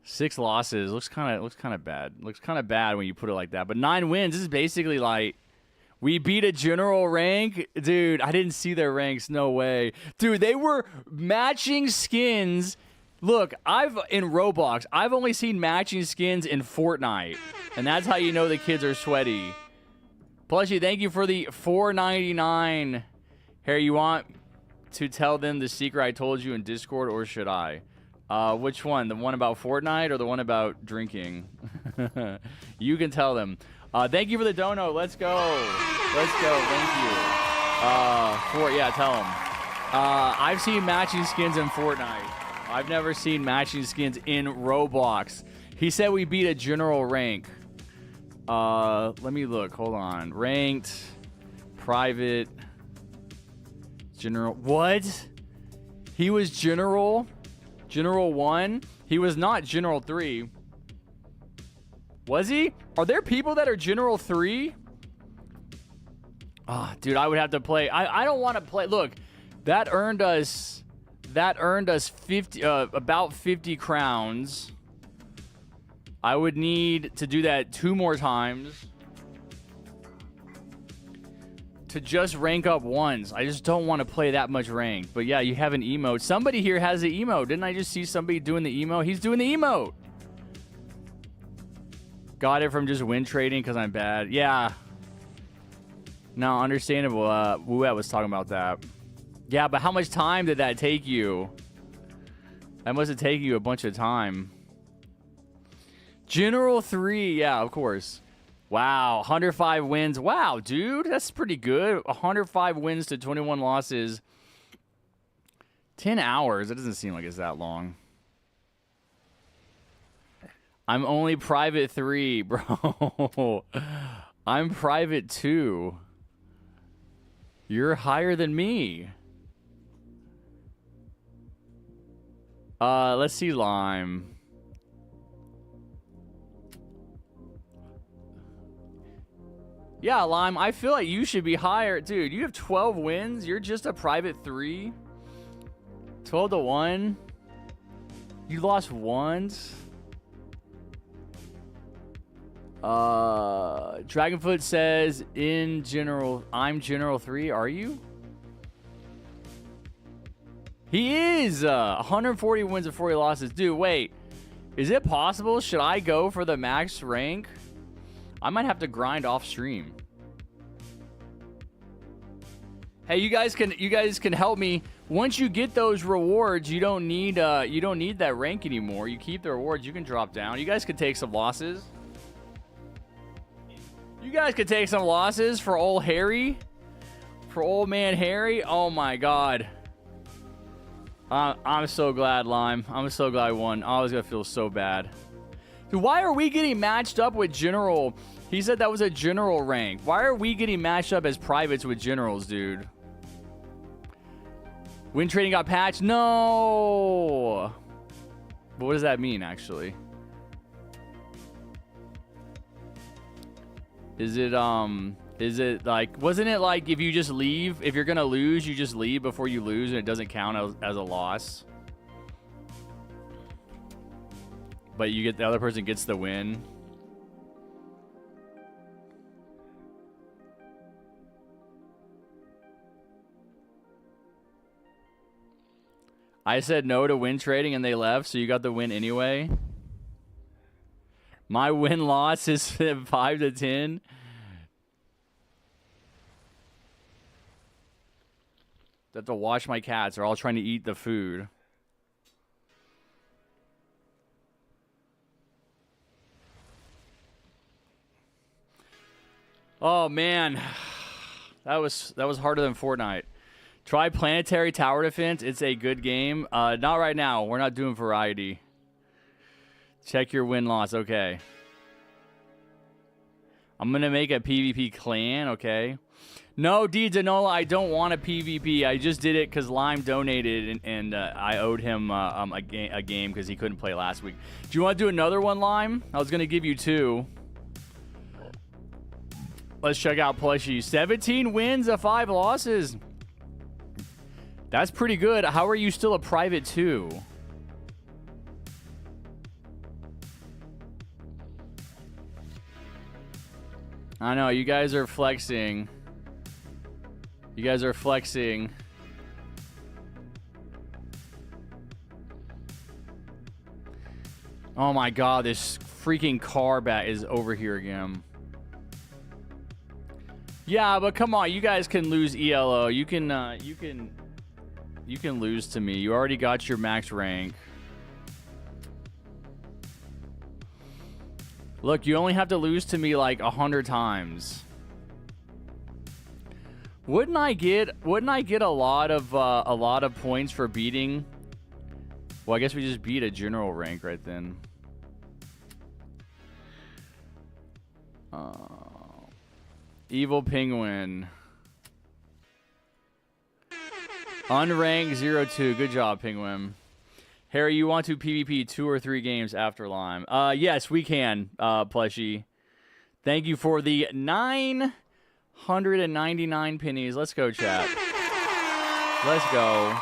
S2: 6 losses. Looks kind of bad. Looks kind of bad when you put it like that. But 9 wins. This is basically like we beat a general rank. Dude, I didn't see their ranks. No way. Dude, they were matching skins. Look, in Roblox, I've only seen matching skins in Fortnite. And that's how you know the kids are sweaty. Plushy, thank you for the $4.99. Harry, you want to tell them the secret I told you in Discord, or should I? Which one? The one about Fortnite or the one about drinking? You can tell them. Thank you for the dono. Let's go. Let's go. Thank you. Yeah, tell them. I've seen matching skins in Fortnite. I've never seen matching skins in Roblox. He said we beat a general rank. Let me look. Hold on. Ranked, private, general. What? He was general? General 1? He was not general 3. Was he? Are there people that are general 3? Ah, dude, I would have to play. I don't want to play. Look, that earned us 50 about 50 crowns. I would need to do that 2 more times to just rank up once. I just don't want to play that much rank. But yeah, you have an emote. Somebody here has the emote. Didn't I just see somebody doing the emote? He's doing the emote. Got it from just win trading because I'm bad. Yeah. No, understandable. Wuet was talking about that. Yeah, but how much time did that take you? That must have taken you a bunch of time. General 3. Yeah, of course. Wow, 105 wins. Wow, dude, that's pretty good. 105 wins to 21 losses. 10 hours. It doesn't seem like it's that long. I'm only private 3, bro. I'm private 2. You're higher than me. Let's see Lime. Yeah, Lime, I feel like you should be higher. Dude, you have 12 wins. You're just a private 3. 12 to 1. You lost once. Dragonfoot says in general, I'm general 3. Are you? He is 140 wins and 40 losses. Dude, wait. Is it possible? Should I go for the max rank? I might have to grind off stream. Hey, you guys can help me. Once you get those rewards, you don't need that rank anymore. You keep the rewards, you can drop down. You guys could take some losses. You guys could take some losses for old Harry. For old man Harry. Oh my god. I'm so glad, Lime. I'm so glad I won. I was gonna feel so bad. Dude, why are we getting matched up with general? He said that was a general rank. Why are we getting matched up as privates with generals, dude? Win trading got patched? No. But what does that mean, actually? Is it like, wasn't it like if you just leave, if you're gonna lose, you just leave before you lose and it doesn't count as a loss? But you get, the other person gets the win. I said no to win trading and they left, so you got the win anyway. My win-loss is 5 to 10. I have to wash my cats. They're all trying to eat the food. Oh man, that was harder than Fortnite. Try Planetary Tower Defense. It's a good game. Not right now. We're not doing variety. Check your win-loss. Okay. I'm going to make a PvP clan. Okay. No, D. Danola, I don't want a PvP. I just did it because Lime donated, and I owed him a game because he couldn't play last week. Do you want to do another one, Lime? I was going to give you 2. Let's check out Plushie. 17 wins of 5 losses. That's pretty good. How are you still a private 2? I know, you guys are flexing. You guys are flexing. Oh my god, this freaking car bat is over here again. Yeah, but come on, you guys can lose ELO. You can lose to me. You already got your max rank. Look, you only have to lose to me like 100 times. Wouldn't I get a lot of points for beating? Well, I guess we just beat a general rank right then. Evil Penguin. Unranked 0-2. Good job, Penguin. Harry, you want to PvP 2 or 3 games after Lime? Yes, we can, Plushie. Thank you for the 999 pennies. Let's go, chat. Let's go.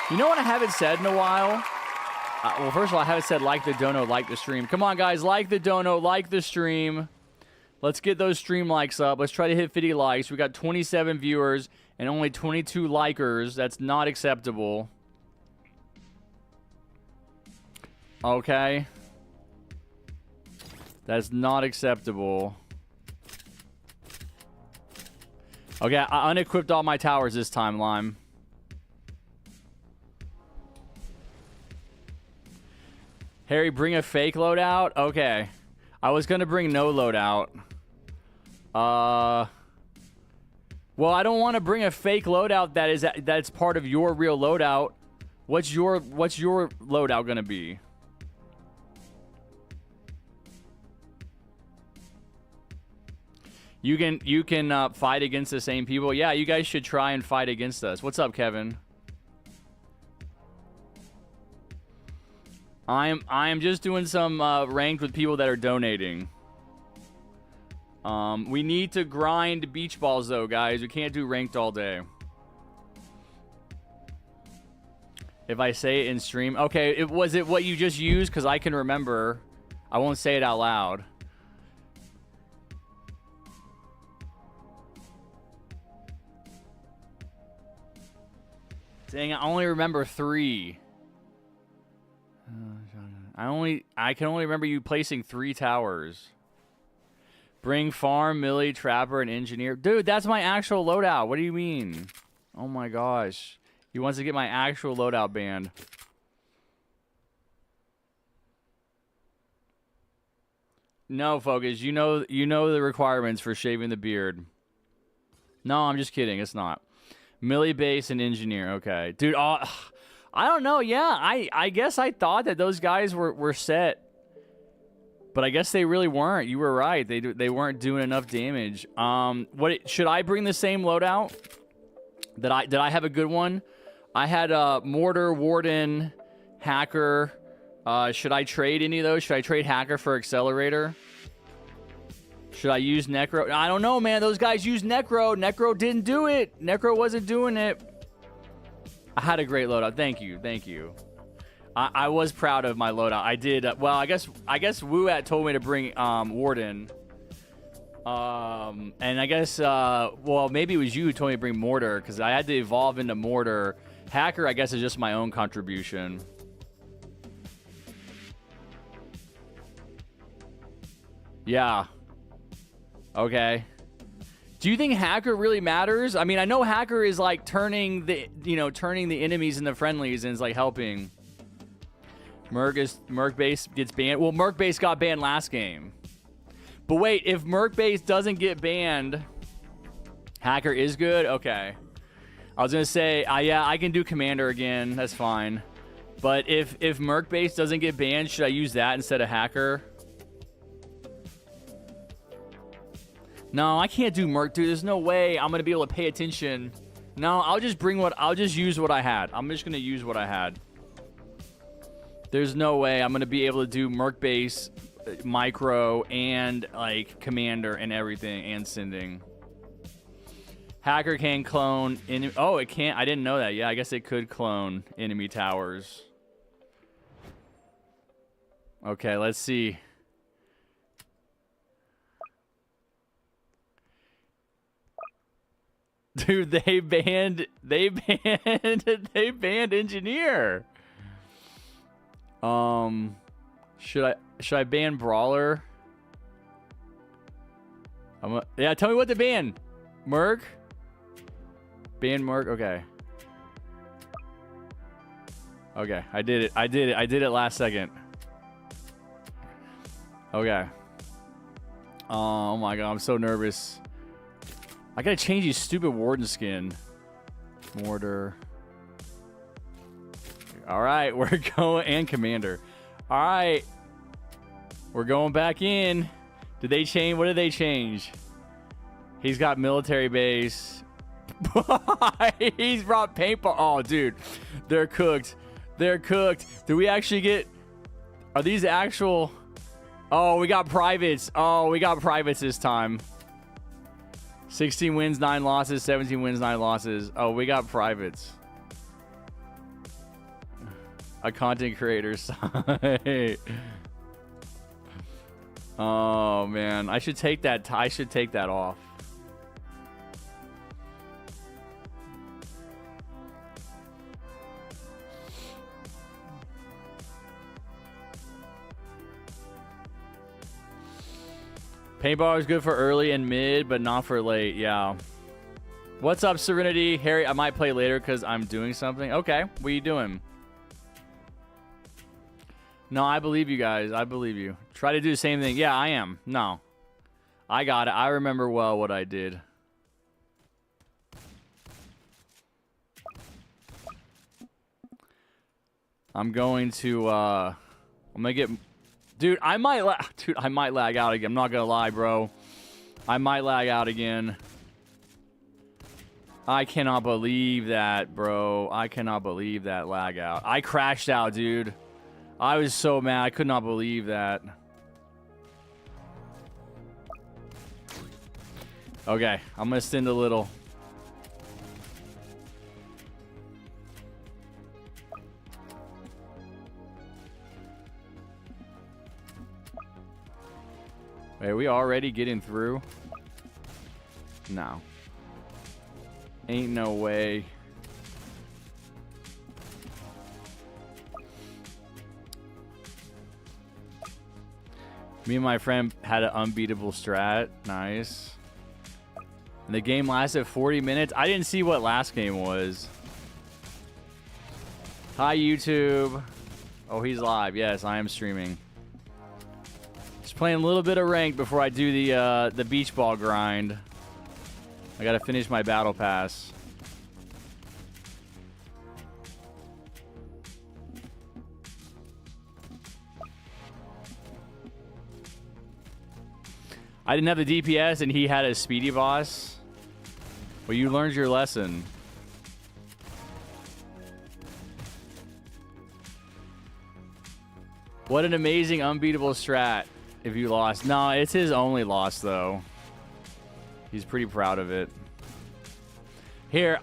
S2: You know what I haven't said in a while? Well, first of all, I haven't said like the dono, like the stream. Come on, guys. Like the dono, like the stream. Let's get those stream likes up. Let's try to hit 50 likes. We got 27 viewers and only 22 likers. That's not acceptable. Okay. That's not acceptable. Okay, I unequipped all my towers this time, Lime. Harry, bring a fake loadout? Okay. I was going to bring no loadout. Well, I don't want to bring a fake loadout that's part of your real loadout. What's your loadout going to be? You can fight against the same people. Yeah, you guys should try and fight against us. What's up, Kevin? I'm just doing some ranked with people that are donating. We need to grind beach balls though, guys. We can't do ranked all day. If I say it in stream, okay. Was it what you just used? Because I can remember. I won't say it out loud. Dang, I only remember 3. I can only remember you placing 3 towers. Bring farm, Millie, trapper, and engineer. Dude, that's my actual loadout. What do you mean? Oh my gosh. He wants to get my actual loadout banned. No, Focus. You know the requirements for shaving the beard. No, I'm just kidding. It's not. Millie base and engineer. Okay. Dude, I don't know. Yeah, I guess I thought that those guys were set. But I guess they really weren't. You were right. They weren't doing enough damage. Should I bring the same loadout? Did I have a good one? I had mortar, warden, hacker. Should I trade any of those? Should I trade hacker for accelerator? Should I use necro? I don't know, man. Those guys used necro. Necro didn't do it. Necro wasn't doing it. I had a great loadout. Thank you. Thank you. I was proud of my loadout. I did. Well, I guess Wooat told me to bring warden. And I guess well, maybe it was you who told me to bring mortar because I had to evolve into mortar. Hacker, I guess, is just my own contribution. Yeah. Okay. Do you think hacker really matters? I mean, I know hacker is like turning the enemies into friendlies and is like helping. Merc base gets banned. Well, Merc base got banned last game. But wait, if Merc base doesn't get banned, hacker is good? Okay. I was going to say, yeah, I can do commander again. That's fine. But if Merc base doesn't get banned, should I use that instead of hacker? No, I can't do Merc, dude. There's no way I'm going to be able to pay attention. No, I'll just use what I had. I'm just going to use what I had. There's no way I'm going to be able to do Merc base, micro, and like commander and everything, and sending. Hacker can clone enemy. Oh, it can't. I didn't know that. Yeah, I guess it could clone enemy towers. Okay, let's see. Dude, they banned engineer. Should I ban brawler? Yeah, tell me what to ban. Merc? Ban Merc? Okay. Okay, I did it. I did it last second. Okay. Oh my god, I'm so nervous. I gotta change these stupid warden skin. Mortar. Alright, we're going... And commander. Alright. We're going back in. Did they change? What did they change? He's got military base. He's brought paintball. Oh, dude. They're cooked. They're cooked. Do we actually get... Are these actual... Oh, we got privates. Oh, we got privates this time. 16 wins, 9 losses. 17 wins, 9 losses. Oh, we got privates. A content creator site. Oh, man. I should take that. I should take that off. Paintball is good for early and mid, but not for late. Yeah. What's up, Serenity? Harry, I might play later because I'm doing something. Okay. What are you doing? No, I believe you guys. I believe you. Try to do the same thing. Yeah, I am. No. I got it. I remember well what I did. I'm going to, I'm going to get... Dude, I might lag out again. I'm not going to lie, bro. I might lag out again. I cannot believe that, bro. I cannot believe that lag out. I crashed out, dude. I was so mad. I could not believe that. Okay, I'm going to send a little. Wait, are we already getting through? No. Ain't no way. Me and my friend had an unbeatable strat. Nice. And the game lasted 40 minutes. I didn't see what last game was. Hi, YouTube. Oh, he's live. Yes, I am streaming. Just playing a little bit of ranked before I do the beach ball grind. I gotta finish my battle pass. I didn't have the DPS and he had a speedy boss. Well, you learned your lesson. What an amazing unbeatable strat if you lost. No, it's his only loss though. He's pretty proud of it. Here.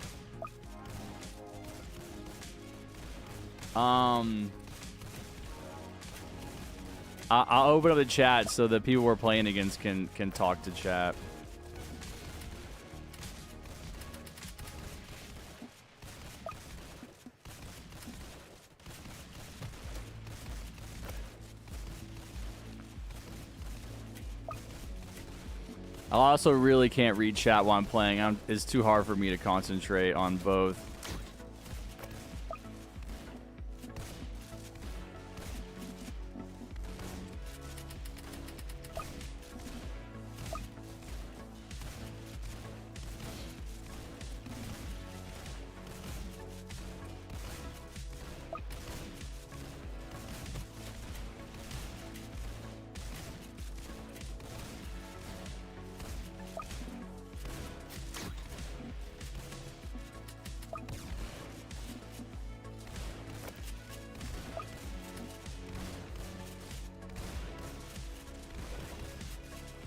S2: I'll open up the chat so the people we're playing against can talk to chat. I also really can't read chat while I'm playing. It's too hard for me to concentrate on both.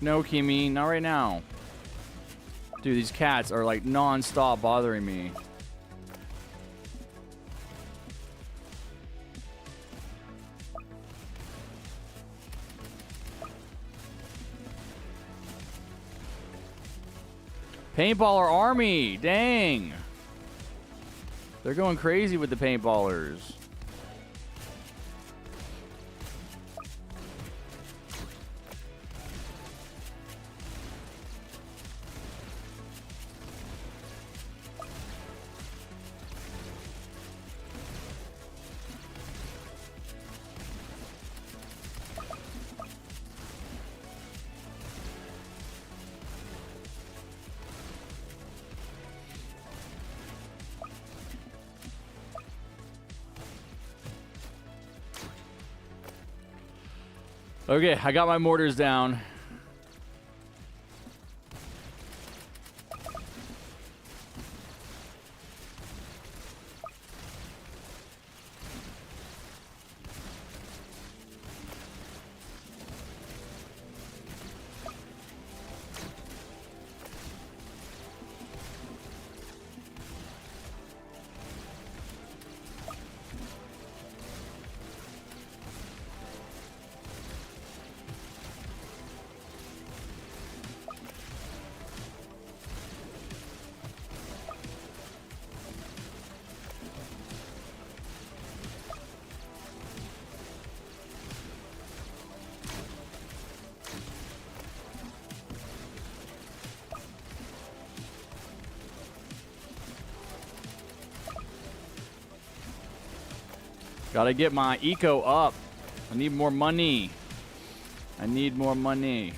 S2: No, Kimi, not right now. Dude, these cats are like non-stop bothering me. Paintballer army, dang. They're going crazy with the paintballers. Okay, I got my mortars down. Gotta get my eco up. I need more money. I need more money.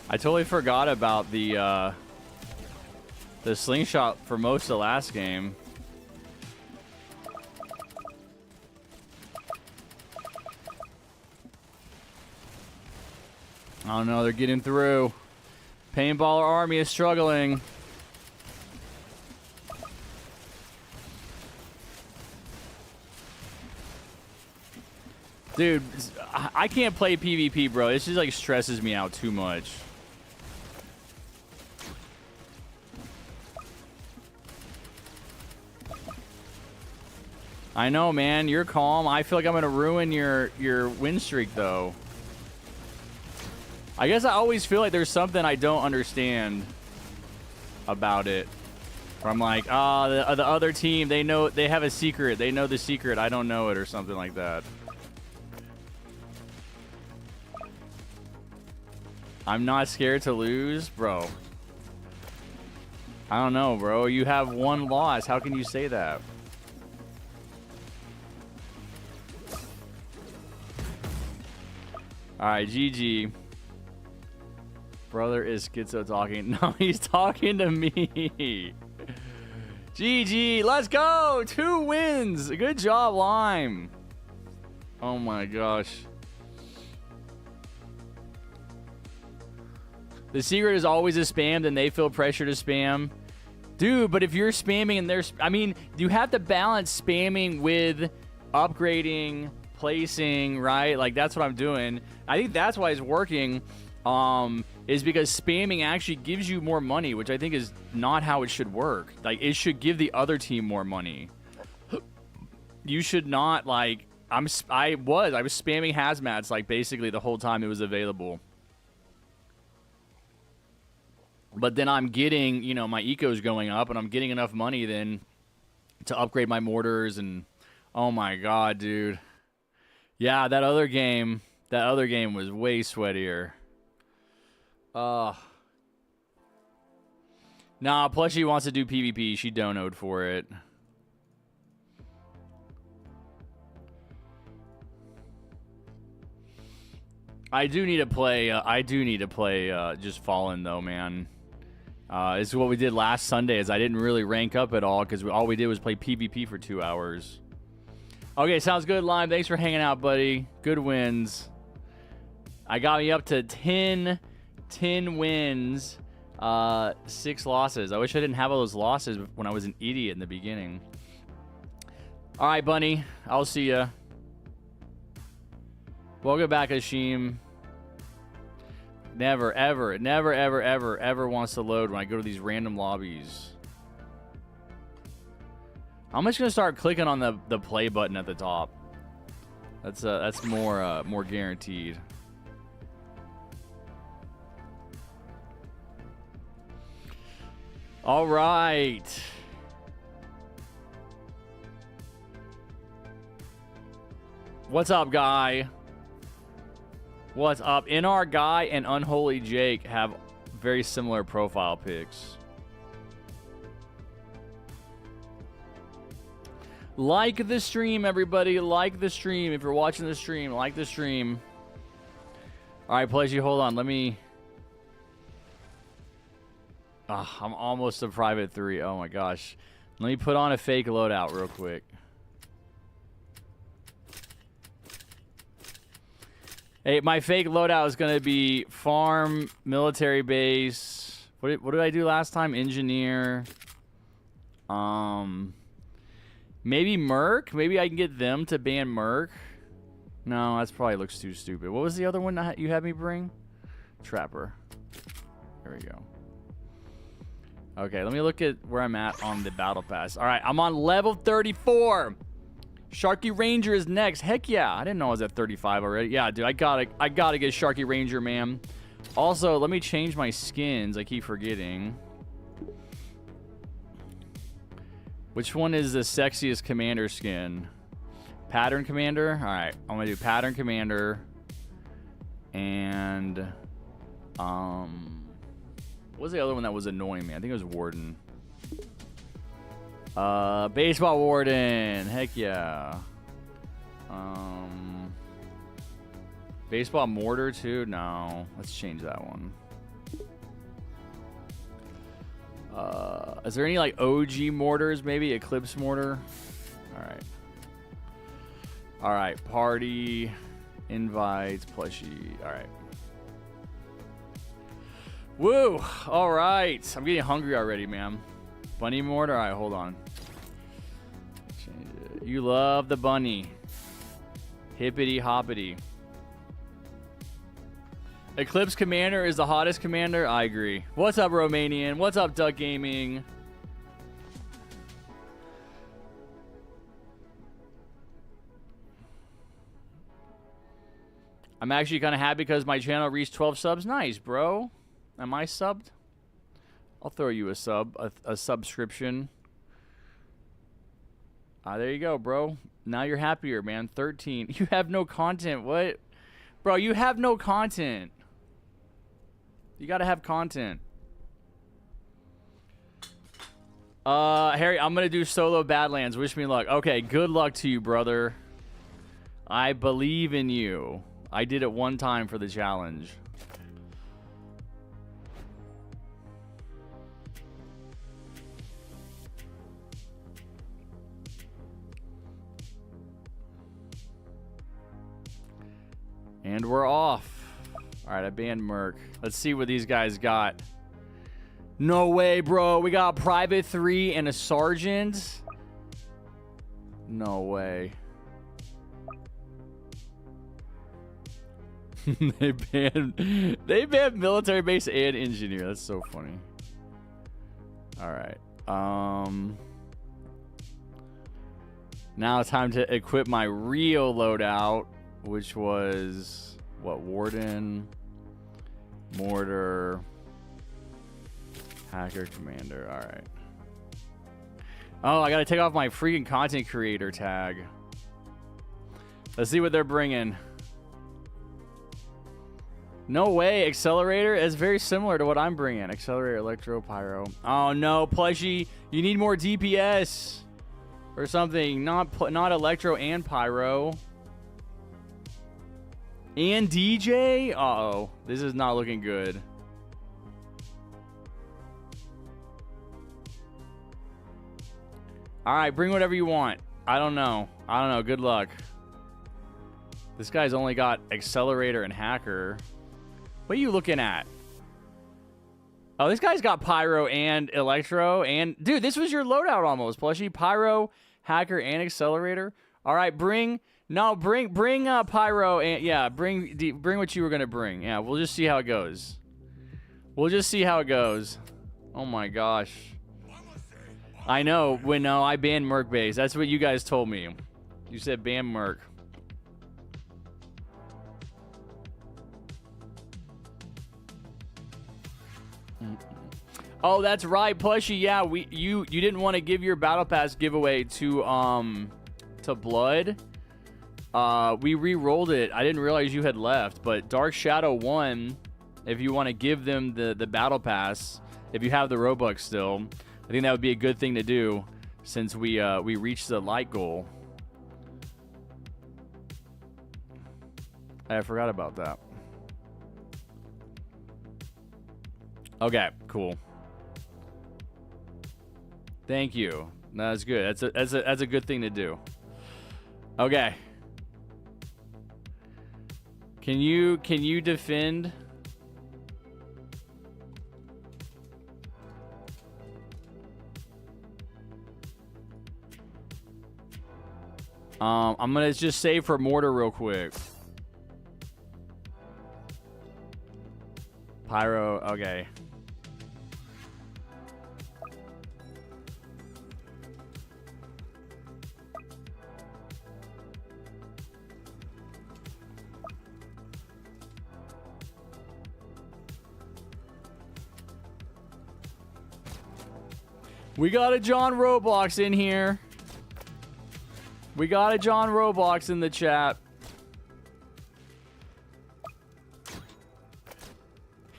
S2: I totally forgot about the slingshot for most of the last game. Oh no, they're getting through. Paintballer army is struggling. Dude, I can't play PvP, bro. This just like stresses me out too much. I know, man. You're calm. I feel like I'm gonna ruin your win streak, though. I guess I always feel like there's something I don't understand about it. Where I'm like, ah, the other team, they know, they have a secret. They know the secret. I don't know it, or something like that. I'm not scared to lose, bro. I don't know, bro. You have one loss. How can you say that? Alright, GG. Brother is schizo talking. No, he's talking to me. GG, let's go! 2 wins! Good job, Lime. Oh my gosh. The secret is always a spam, then they feel pressure to spam. Dude, but if you're spamming and there's... I mean, you have to balance spamming with upgrading, placing, right? Like, that's what I'm doing. I think that's why it's working, is because spamming actually gives you more money, which I think is not how it should work. Like, it should give the other team more money. You should not, like... I was spamming hazmats, like, basically the whole time it was available. But then I'm getting, you know, my eco's going up, and I'm getting enough money then to upgrade my mortars, and... Oh my god, dude. Yeah, that other game was way sweatier. Nah, Plushie wants to do PvP. She donoed for it. I do need to play just Fallen though, man. This is what we did last Sunday, is I didn't really rank up at all because all we did was play PvP for 2 hours. Okay, sounds good, Lime. Thanks for hanging out, buddy. Good wins. I got me up to 10 wins, 6 losses. I wish I didn't have all those losses when I was an idiot in the beginning. All right, Bunny. I'll see ya. Welcome back, Hashim. Never, ever wants to load when I go to these random lobbies. I'm just gonna start clicking on the play button at the top. That's more guaranteed. All right. What's up, guy? What's up? NR Guy and Unholy Jake have very similar profile pics. Like the stream, everybody. Like the stream. If you're watching the stream, like the stream. All right, Pleasure, hold on. Let me... I'm almost a private 3. Oh, my gosh. Let me put on a fake loadout real quick. Hey, my fake loadout is going to be farm, military base. What did I do last time? Engineer. Maybe Merc. Maybe I can get them to ban Merc. No, that's probably looks too stupid. What was the other one that you had me bring? Trapper. There we go. Okay, let me look at where I'm at on the battle pass. All right, I'm on level 34. Sharky Ranger is next. Heck yeah, I didn't know I was at 35 already. Yeah, dude, I gotta get Sharky Ranger, man. Also, let me change my skins. I keep forgetting. Which one is the sexiest commander skin? Pattern Commander? All right, I'm gonna do Pattern Commander. And, what was the other one that was annoying me? I think it was Warden. Baseball Warden. Heck yeah. Baseball Mortar too? No. Let's change that one. Is there any like OG mortars? Maybe Eclipse Mortar? Alright. Alright. Party. Invites. Plushie. Alright. Woo! Alright. I'm getting hungry already, man. Bunny Mortar? Alright, hold on. Change it. You love the bunny. Hippity hoppity. Eclipse Commander is the hottest commander? I agree. What's up, Romanian? What's up, Duck Gaming? I'm actually kind of happy because my channel reached 12 subs. Nice, bro. Am I subbed? I'll throw you a sub, a subscription. There you go, bro. Now you're happier, man. 13. You have no content. What? Bro, you have no content. You gotta have content. Harry, I'm gonna do solo Badlands. Wish me luck. Okay, good luck to you, brother. I believe in you. I did it one time for the challenge. And we're off. All right, I banned Merc. Let's see what these guys got. No way, bro. We got Private 3 and a Sergeant. No way. They banned military base and engineer. That's so funny. All right. Now it's time to equip my real loadout, which was what? Warden, Mortar, Hacker Commander. All right. Oh, I gotta take off my freaking content creator tag. Let's see what they're bringing. No way, Accelerator is very similar to what I'm bringing. Accelerator, Electro, Pyro. Oh no, Plushie, you need more DPS or something. Not Electro and Pyro. And DJ? Uh-oh, this is not looking good. All right, bring whatever you want. I don't know. Good luck. This guy's only got Accelerator and Hacker. What are you looking at? Oh, this guy's got Pyro and Electro. And, dude, this was your loadout almost, Plushie. Pyro, Hacker, and Accelerator. All right, bring Pyro. And, yeah, bring what you were going to bring. Yeah, we'll just see how it goes. Oh, my gosh. I know. No, I banned Merc base. That's what you guys told me. You said ban Merc. Oh, that's right, Plushie. Yeah, you didn't want to give your battle pass giveaway to Blood. We re-rolled it. I didn't realize you had left, but Dark Shadow won. If you want to give them the battle pass, if you have the Robux still, I think that would be a good thing to do since we reached the light goal. I forgot about that. Okay, cool. Thank you. No, that's good. That's a good thing to do. Okay. Can you defend? I'm gonna just save for mortar real quick. Pyro, okay. We got a John Roblox in here. We got a John Roblox in the chat.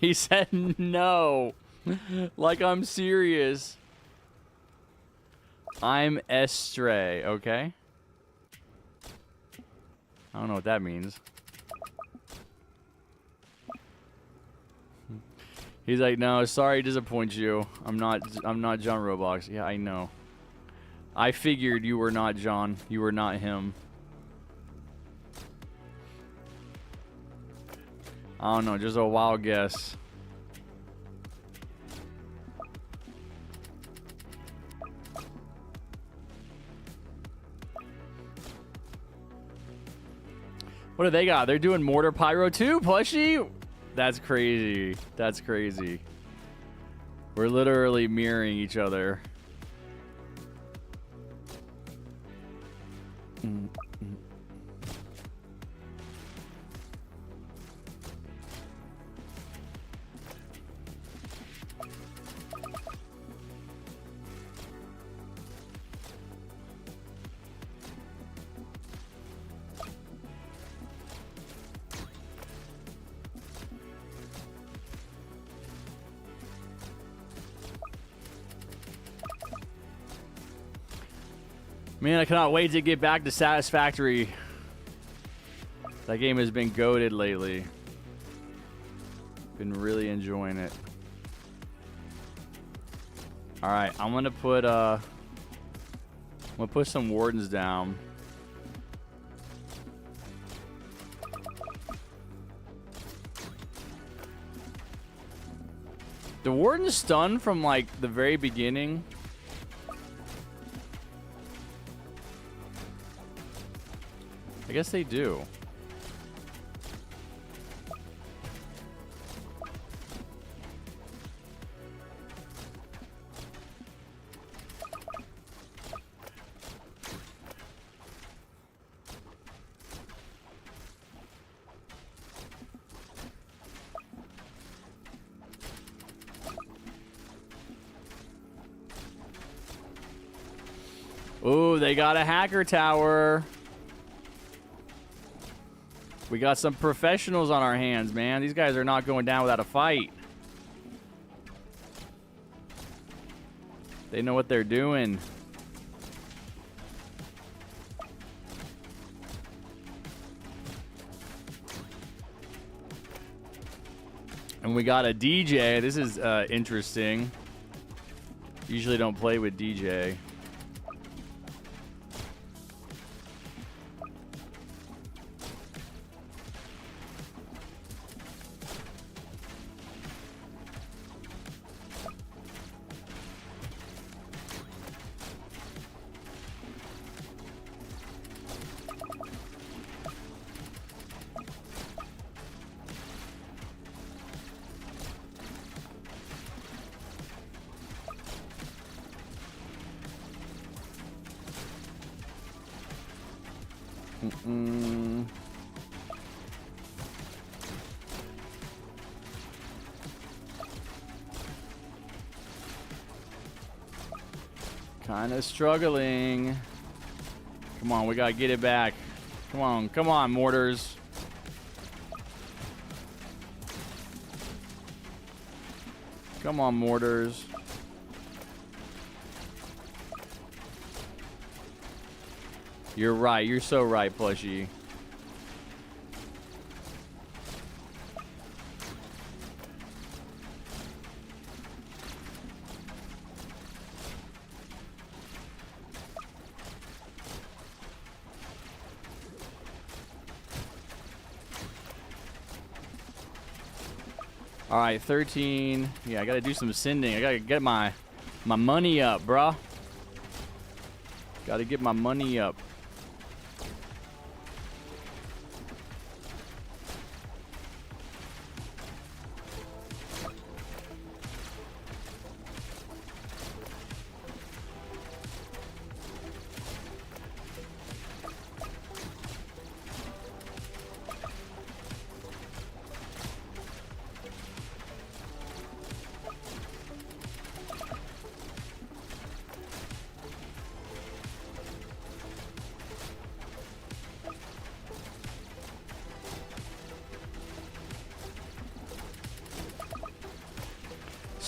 S2: He said no. Like I'm serious. I'm Estray, okay? I don't know what that means. He's like, no, sorry to disappoint you. I'm not John Roblox. Yeah, I know. I figured you were not John. You were not him. I don't know, just a wild guess. What do they got? They're doing Mortar Pyro too, plushie? That's crazy. That's crazy. We're literally mirroring each other. Man, I cannot wait to get back to Satisfactory. That game has been goated lately. Been really enjoying it. All right, I'm gonna put some wardens down. The warden's stunned from like the very beginning. I guess they do. Ooh, they got a hacker tower. We got some professionals on our hands, man. These guys are not going down without a fight. They know what they're doing. And we got a DJ. This is interesting. Usually don't play with DJ. Kind of struggling. Come on, we gotta get it back. Come on, mortars. Come on, mortars. You're right. You're so right, plushie. All right, 13. Yeah, I gotta do some sending. I gotta get my money up, bruh. Gotta get my money up.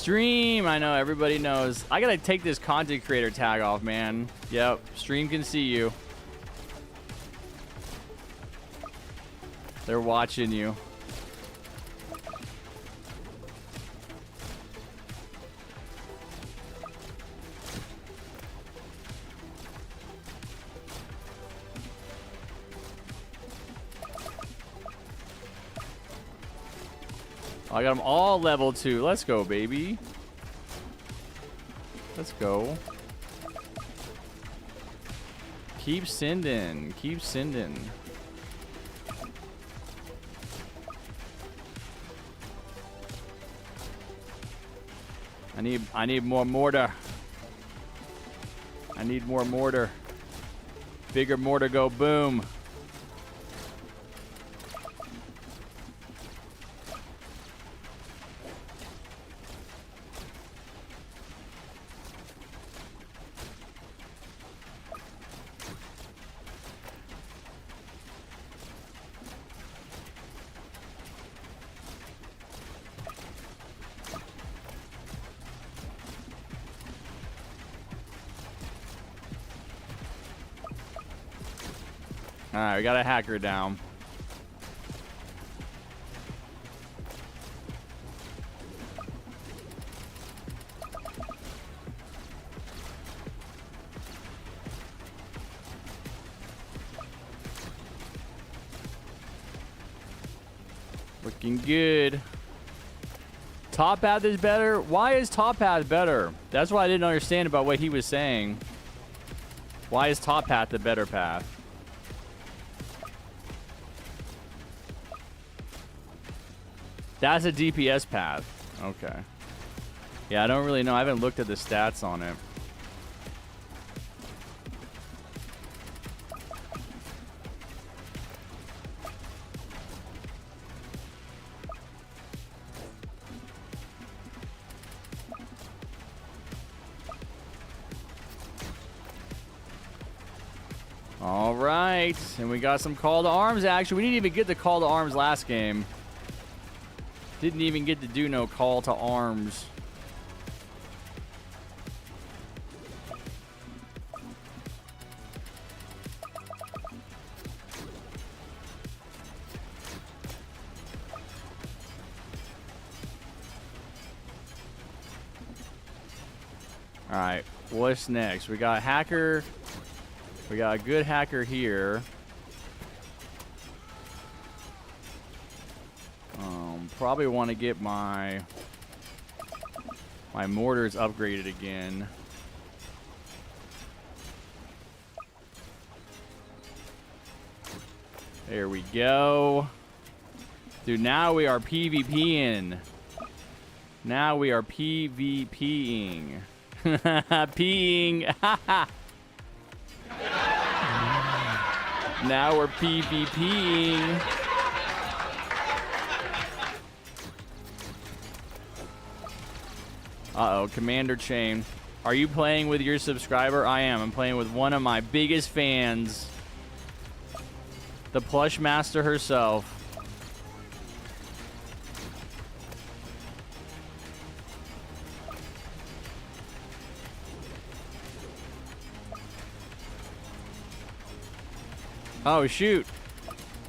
S2: Stream, I know, everybody knows. I gotta take this content creator tag off, man. Yep, stream can see you. They're watching you. I got them all level 2. Let's go, baby. Let's go. Keep sending. Keep sending. I need more mortar. I need more mortar. Bigger mortar go boom. Alright, we got a hacker down. Looking good. Top path is better? Why is top path better? That's what I didn't understand about what he was saying. Why is top path the better path? That's a DPS path. Okay. Yeah, I don't really know. I haven't looked at the stats on it. All right. And we got some call to arms action. We didn't even get the call to arms last game. Didn't even get to do no call to arms. All right, what's next? We got hacker. We got a good hacker here. Probably want to get my mortars upgraded again. There we go. Dude, now we are PvPing. Now we are PvPing. Peeing. Now we're PvPing. Uh-oh, Commander Chain. Are you playing with your subscriber? I am. I'm playing with one of my biggest fans. The plush master herself. Oh, shoot.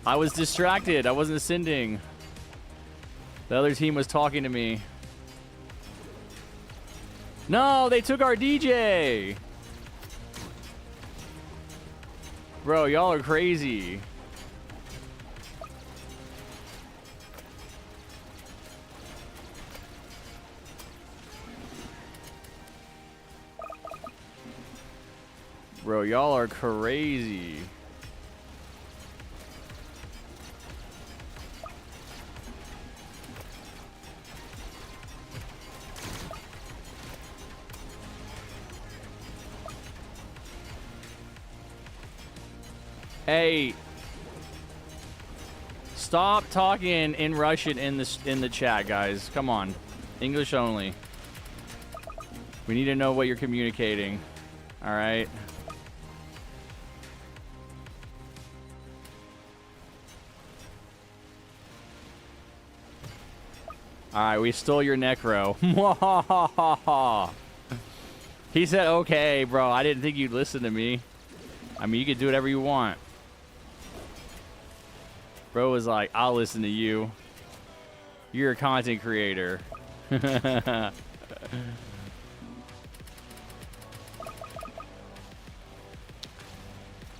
S2: I was distracted. I wasn't sending. The other team was talking to me. No, they took our DJ. Bro, y'all are crazy. Bro, y'all are crazy. Hey, stop talking in Russian in the chat, guys. Come on, English only. We need to know what you're communicating. All right. Alright, we stole your necro. He said, okay, bro. I didn't think you'd listen to me. I mean, you could do whatever you want. Bro was like, I'll listen to you. You're a content creator.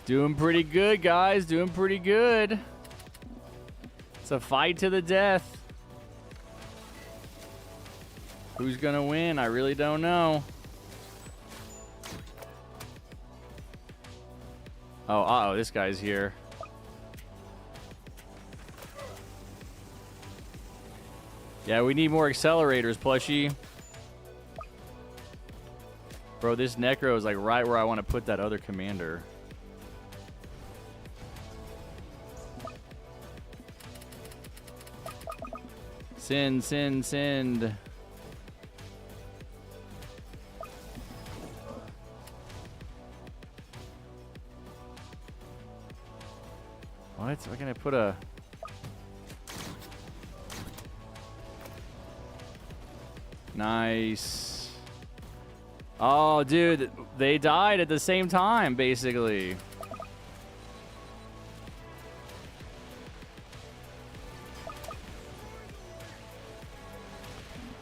S2: Doing pretty good, guys. Doing pretty good. It's a fight to the death. Who's gonna win? I really don't know. Oh, uh-oh, this guy's here. Yeah, we need more accelerators, plushie. Bro, this necro is like right where I want to put that other commander. Send, send, send. What? Why can't I put a... Nice. Oh, dude, they died at the same time, basically.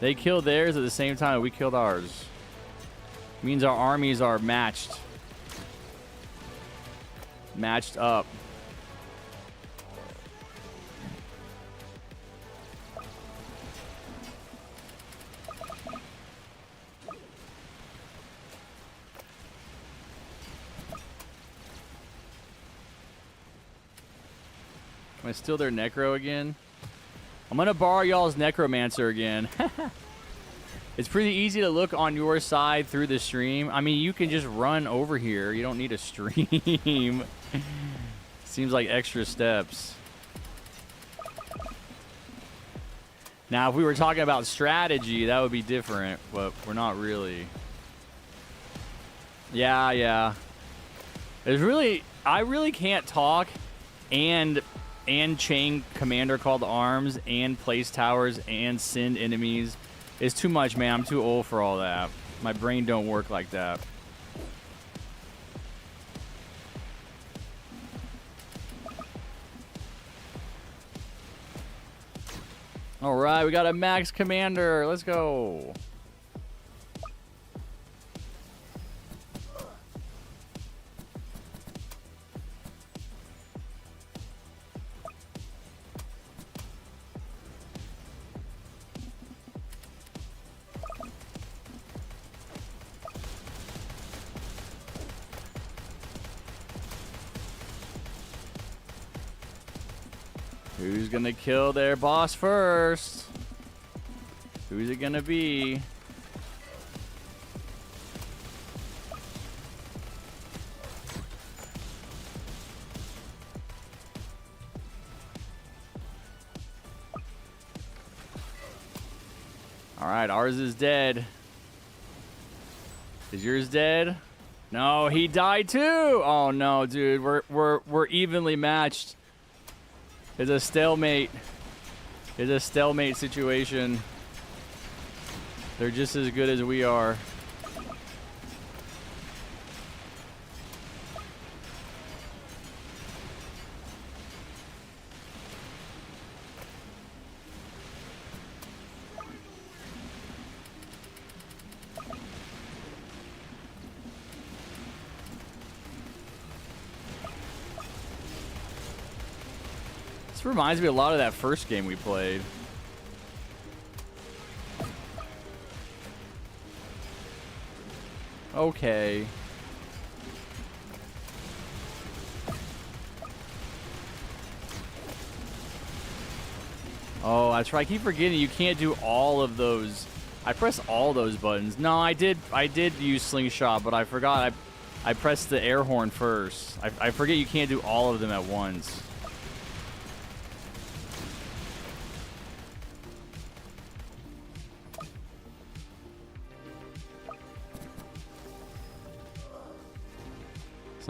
S2: They killed theirs at the same time we killed ours. Means our armies are matched. Matched up. Am I still their necro again? I'm gonna borrow y'all's necromancer again. It's pretty easy to look on your side through the stream. I mean, you can just run over here. You don't need a stream. Seems like extra steps. Now, if we were talking about strategy, that would be different, but we're not really. Yeah, yeah. There's really, I really can't talk and chain commander called arms and place towers and send enemies. It's too much, man. I'm too old for all that. My brain don't work like that. All right, we got a max commander. Let's go. Who's gonna kill their boss first? Who's it gonna be? All right, ours is dead. Is yours dead? No, he died too. Oh no, dude, we're evenly matched. It's a stalemate. It's a stalemate situation. They're just as good as we are. This reminds me a lot of that first game we played. Okay. Oh, that's right. I keep forgetting you can't do all of those. I pressed all those buttons. No, I did use slingshot, but I forgot I pressed the air horn first. I forget you can't do all of them at once.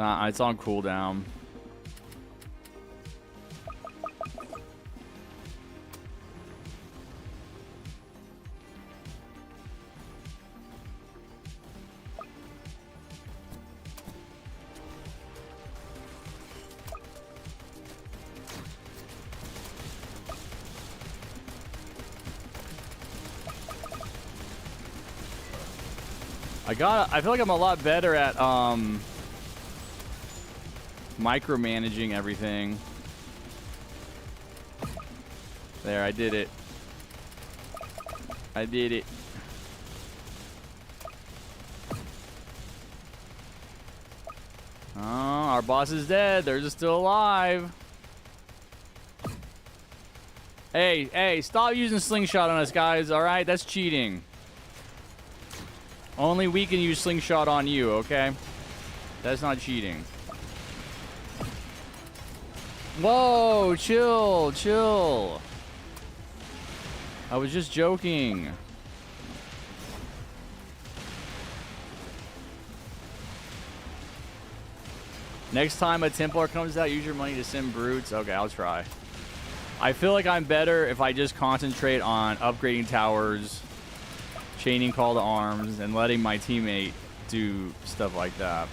S2: It's on cooldown. I feel like I'm a lot better at micromanaging everything. There, I did it. I did it. Oh, our boss is dead. They're just still alive. Hey, stop using slingshot on us, guys, alright? That's cheating. Only we can use slingshot on you, okay? That's not cheating. Whoa, chill, chill. I was just joking. Next time a Templar comes out, use your money to send brutes. Okay, I'll try. I feel like I'm better if I just concentrate on upgrading towers, chaining call to arms, and letting my teammate do stuff like that.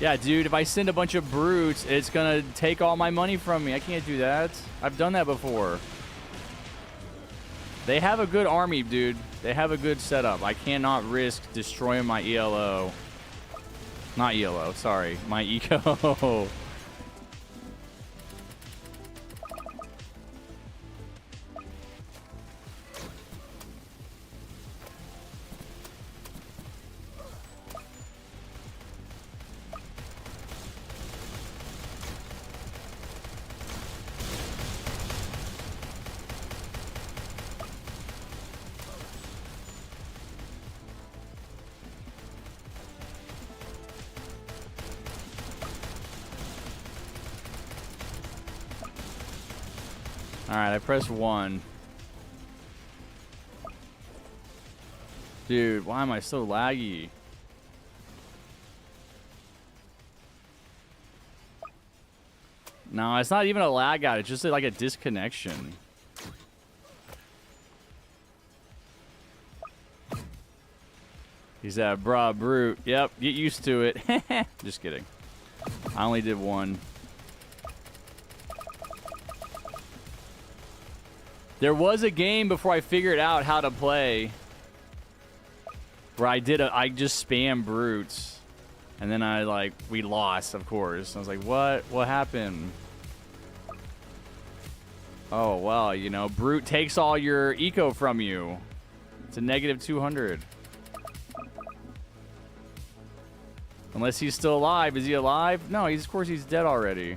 S2: Yeah, dude, if I send a bunch of brutes, it's gonna take all my money from me. I can't do that. I've done that before. They have a good army, dude. They have a good setup. I cannot risk destroying my ELO. Not ELO, sorry. My eco. Alright, I pressed 1. Dude, why am I so laggy? No, it's not even a lag out. It's just like a disconnection. He said, bruh, brute. Yep, get used to it. Just kidding. I only did 1. There was a game before I figured out how to play where I just spam brutes, and then we lost, of course. I was like, what happened? Oh, well, you know, brute takes all your eco from you. It's a negative 200. Unless he's still alive. Is he alive? No, of course he's dead already.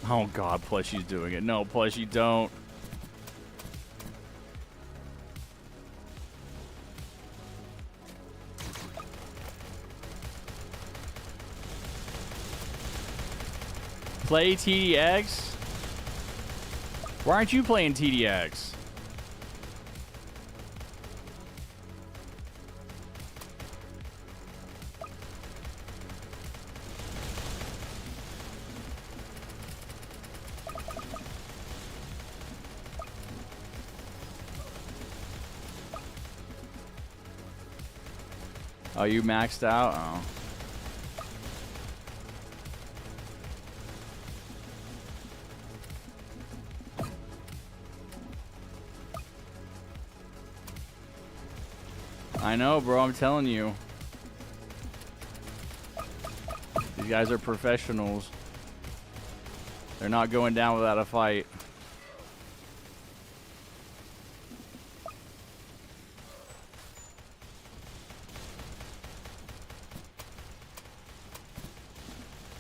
S2: Oh god, Plushie's doing it. No, Plushie, don't. Play TDX? Why aren't you playing TDX? Oh, you maxed out? Oh. I know, bro. I'm telling you. These guys are professionals. They're not going down without a fight.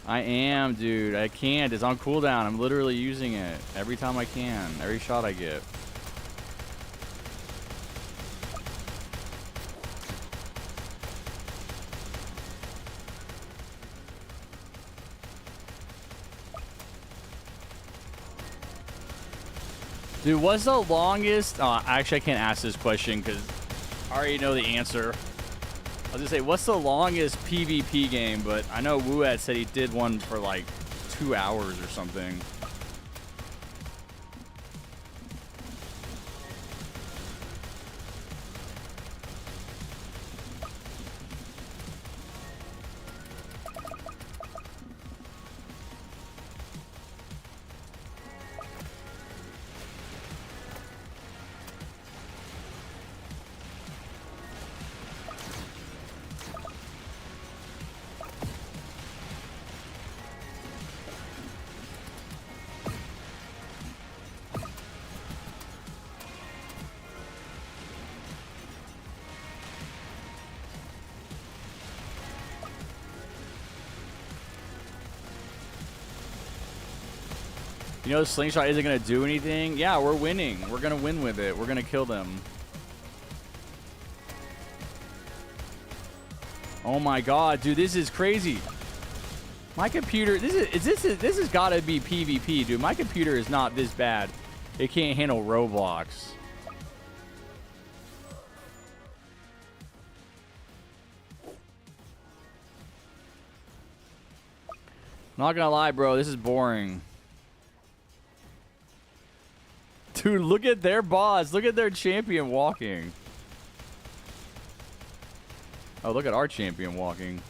S2: I am, dude. I can't. It's on cooldown. I'm literally using it every time I can. Every shot I get. Dude, what's the longest... Oh, actually, I can't ask this question because I already know the answer. I was going to say, what's the longest PvP game? But I know Wuat said he did one for like 2 hours or something. You know, slingshot isn't gonna do anything. Yeah, we're winning. We're gonna win with it. We're gonna kill them. Oh my god, dude, this is crazy. My computer, this has got to be PvP, dude. My computer is not this bad. It can't handle Roblox. Not gonna lie, bro, this is boring. Dude, look at their boss. Look at their champion walking. Oh, look at our champion walking.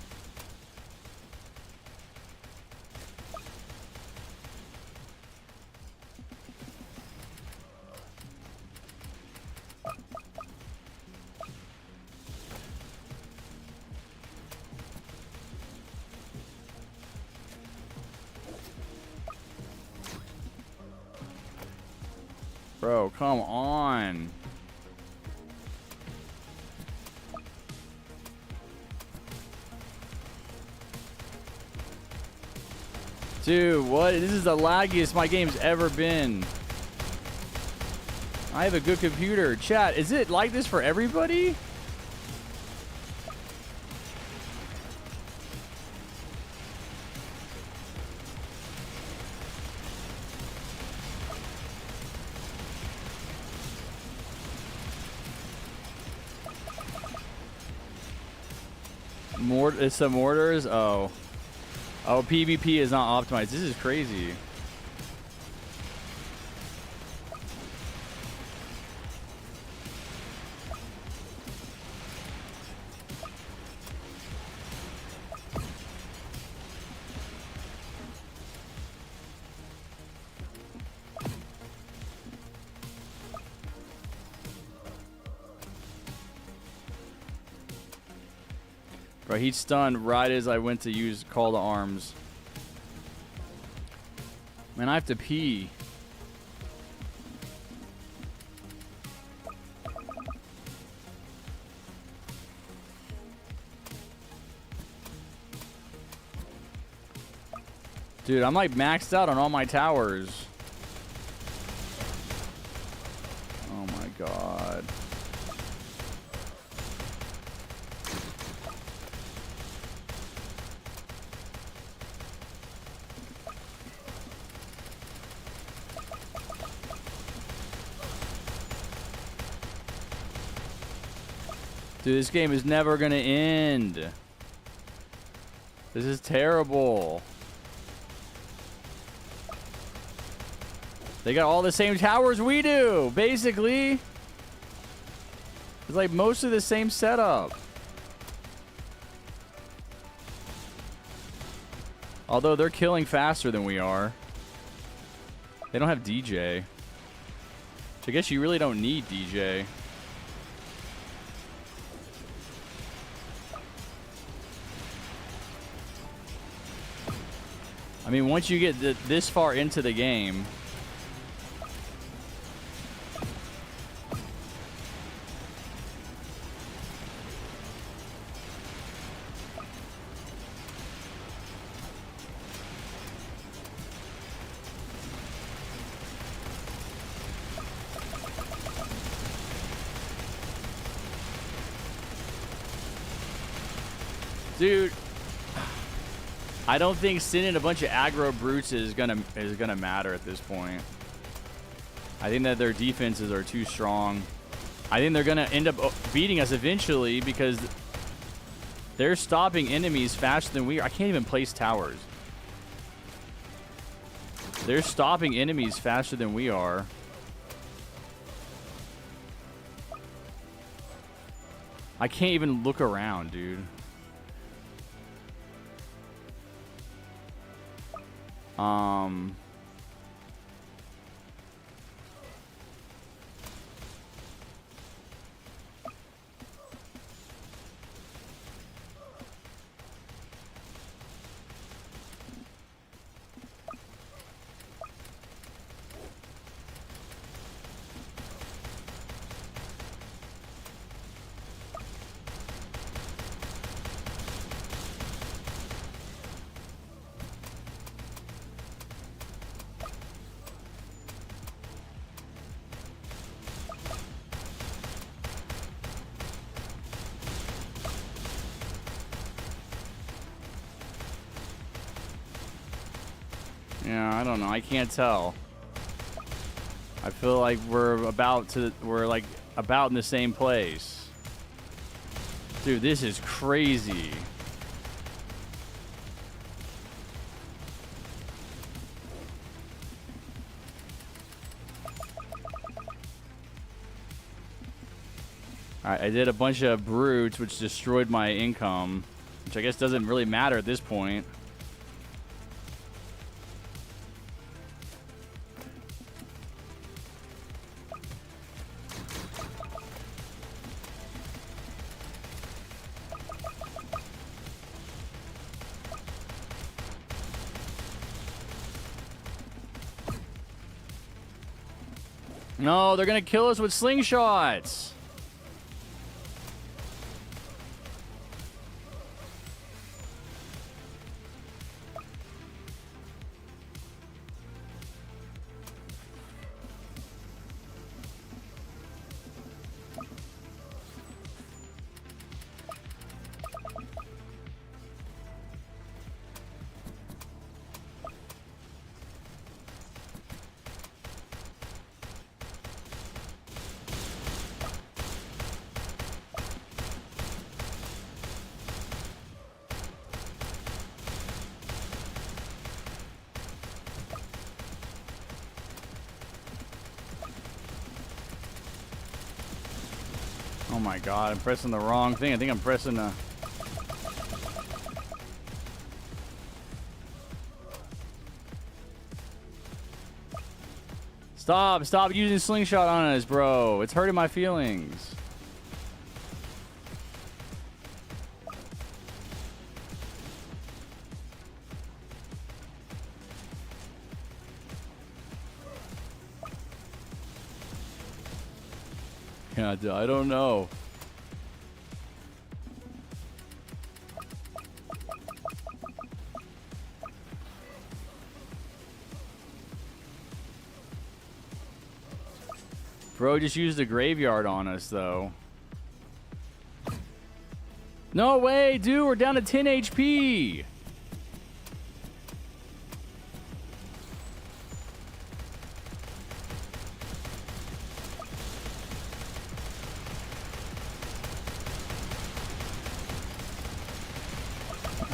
S2: Bro, come on. Dude, what? This is the laggiest my game's ever been. I have a good computer. Chat, is it like this for everybody? It's some mortars? Oh. Oh, PvP is not optimized. This is crazy. Bro, he's stunned right as I went to use call to arms. Man, I have to pee. Dude, I'm like maxed out on all my towers. Oh my god. Dude, this game is never gonna end. This is terrible. They got all the same towers we do, basically. It's like mostly the same setup. Although they're killing faster than we are. They don't have DJ. So I guess you really don't need DJ. I mean, once you get this far into the game, dude, I don't think sending a bunch of aggro brutes is gonna matter at this point. I think that their defenses are too strong. I think they're gonna end up beating us eventually because they're stopping enemies faster than we are. I can't even place towers. They're stopping enemies faster than we are. I can't even look around, dude. Yeah, I don't know. I can't tell. I feel like we're like about in the same place. Dude, this is crazy. Alright, I did a bunch of brutes, which destroyed my income, which I guess doesn't really matter at this point. No, they're gonna kill us with slingshots. Oh my god, I'm pressing the wrong thing. I think I'm pressing the... Stop using slingshot on us, bro. It's hurting my feelings. Yeah, I don't know. Bro just used a graveyard on us, though. No way, dude. We're down to 10 HP.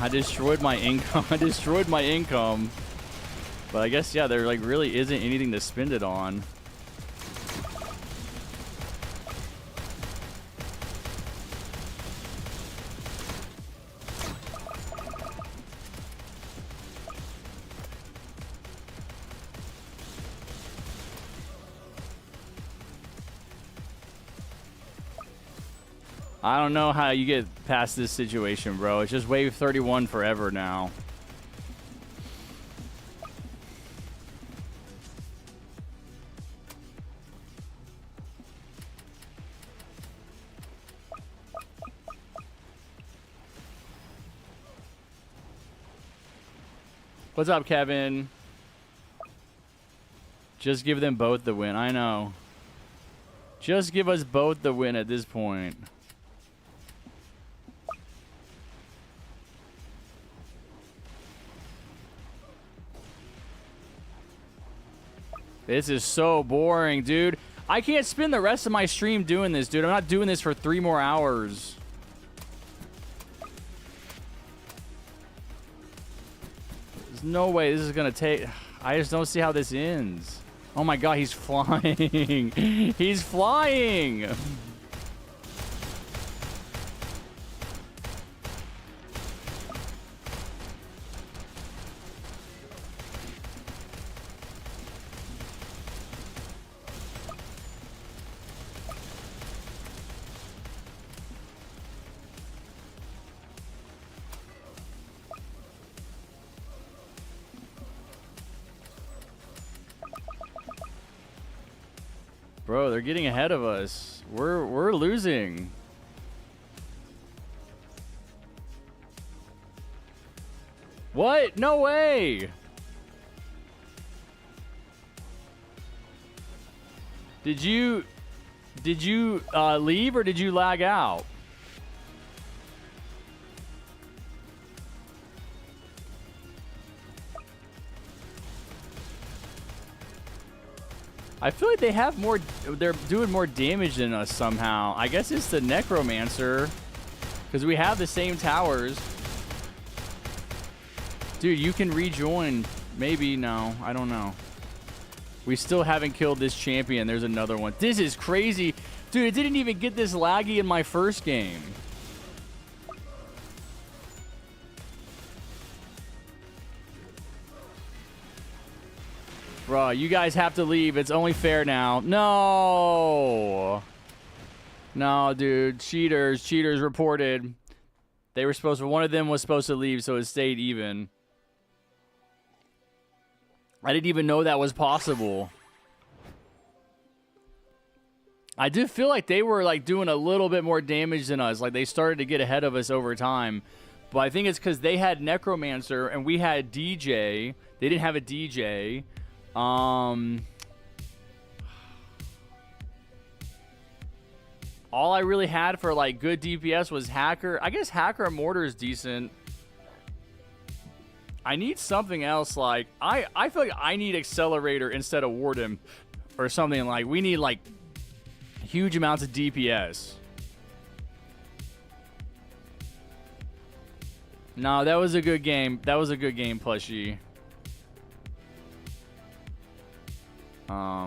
S2: I destroyed my income. I destroyed my income. But I guess, yeah, there like really isn't anything to spend it on. I don't know how you get past this situation, bro. It's just wave 31 forever now. What's up, Kevin? Just give them both the win. I know. Just give us both the win at this point. This is so boring, dude. I can't spend the rest of my stream doing this, dude. I'm not doing this for 3 more hours. There's no way this is gonna take... I just don't see how this ends. Oh my god, he's flying. He's flying. Bro, they're getting ahead of us. We're losing. What? No way. Did you leave or did you lag out? I feel like they have more. They're doing more damage than us somehow. I guess it's the Necromancer, because we have the same towers. Dude, you can rejoin. Maybe no. I don't know. We still haven't killed this champion. There's another one. This is crazy, dude. It didn't even get this laggy in my first game. Bro, you guys have to leave. It's only fair now. No. No, dude. Cheaters. Cheaters reported. They were supposed to... One of them was supposed to leave, so it stayed even. I didn't even know that was possible. I do feel like they were, like, doing a little bit more damage than us. Like, they started to get ahead of us over time. But I think it's because they had Necromancer and we had DJ. They didn't have a DJ. All I really had for like good DPS was Hacker. I guess Hacker and Mortar is decent. I need something else. Like I feel like I need Accelerator instead of Warden or something. Like we need like huge amounts of DPS. No, that was a good game. That was a good game, plushie.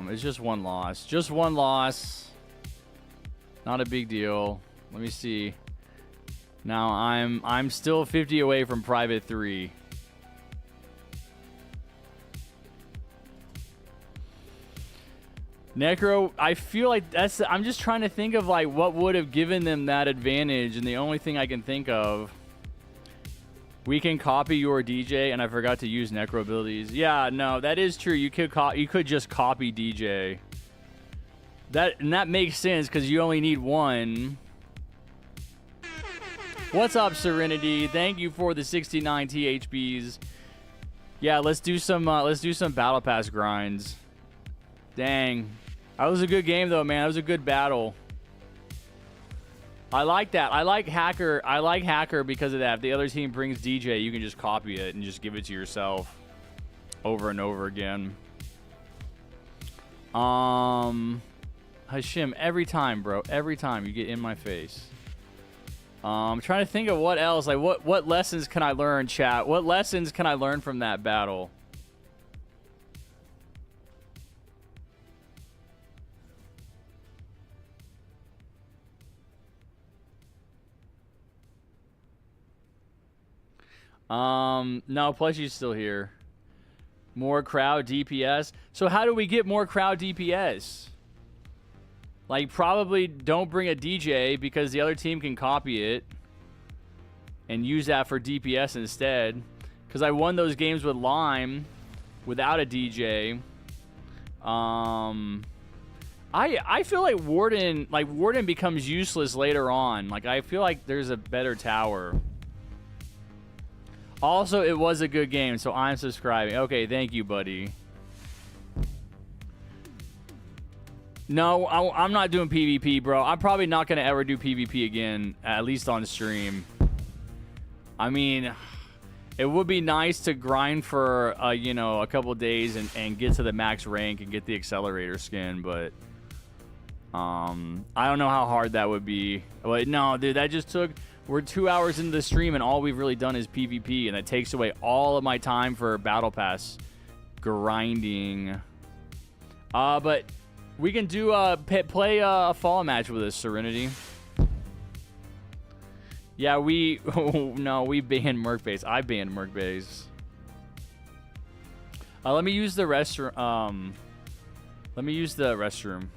S2: It's just one loss. Just one loss. Not a big deal. Let me see. Now I'm still 50 away from Private 3. Necro, I feel like that's... I'm just trying to think of like what would have given them that advantage, and the only thing I can think of... We can copy your DJ, and I forgot to use Necro abilities. Yeah, no, that is true. You could just copy DJ. And that makes sense because you only need one. What's up, Serenity? Thank you for the 69 THBs. Yeah, let's do some battle pass grinds. Dang, that was a good game though, man. That was a good battle. I like that. I like Hacker. I like Hacker because of that. If the other team brings DJ, you can just copy it and just give it to yourself over and over again. Hashim, every time, bro. Every time you get in my face. I'm trying to think of what else. Like, what lessons can I learn, chat? What lessons can I learn from that battle? No, Plushie's still here. More crowd DPS. So how do we get more crowd DPS? Like, probably don't bring a DJ because the other team can copy it and use that for DPS instead. Because I won those games with Lime without a DJ. I feel like Warden becomes useless later on. Like, I feel like there's a better tower. Also, it was a good game, so I'm subscribing. Okay, thank you, buddy. No, I'm not doing PvP, bro. I'm probably not going to ever do PvP again, at least on stream. I mean, it would be nice to grind for, you know, a couple days and get to the max rank and get the Accelerator skin, but I don't know how hard that would be. But no, dude, that just took... We're 2 hours into the stream, and all we've really done is PvP, and that takes away all of my time for Battle Pass grinding. But we can do play a fall match with us, Serenity. Yeah, we... Oh, no, we banned Merc-Base. I banned Merc-Base. Let me use the restroom. Let me use the restroom.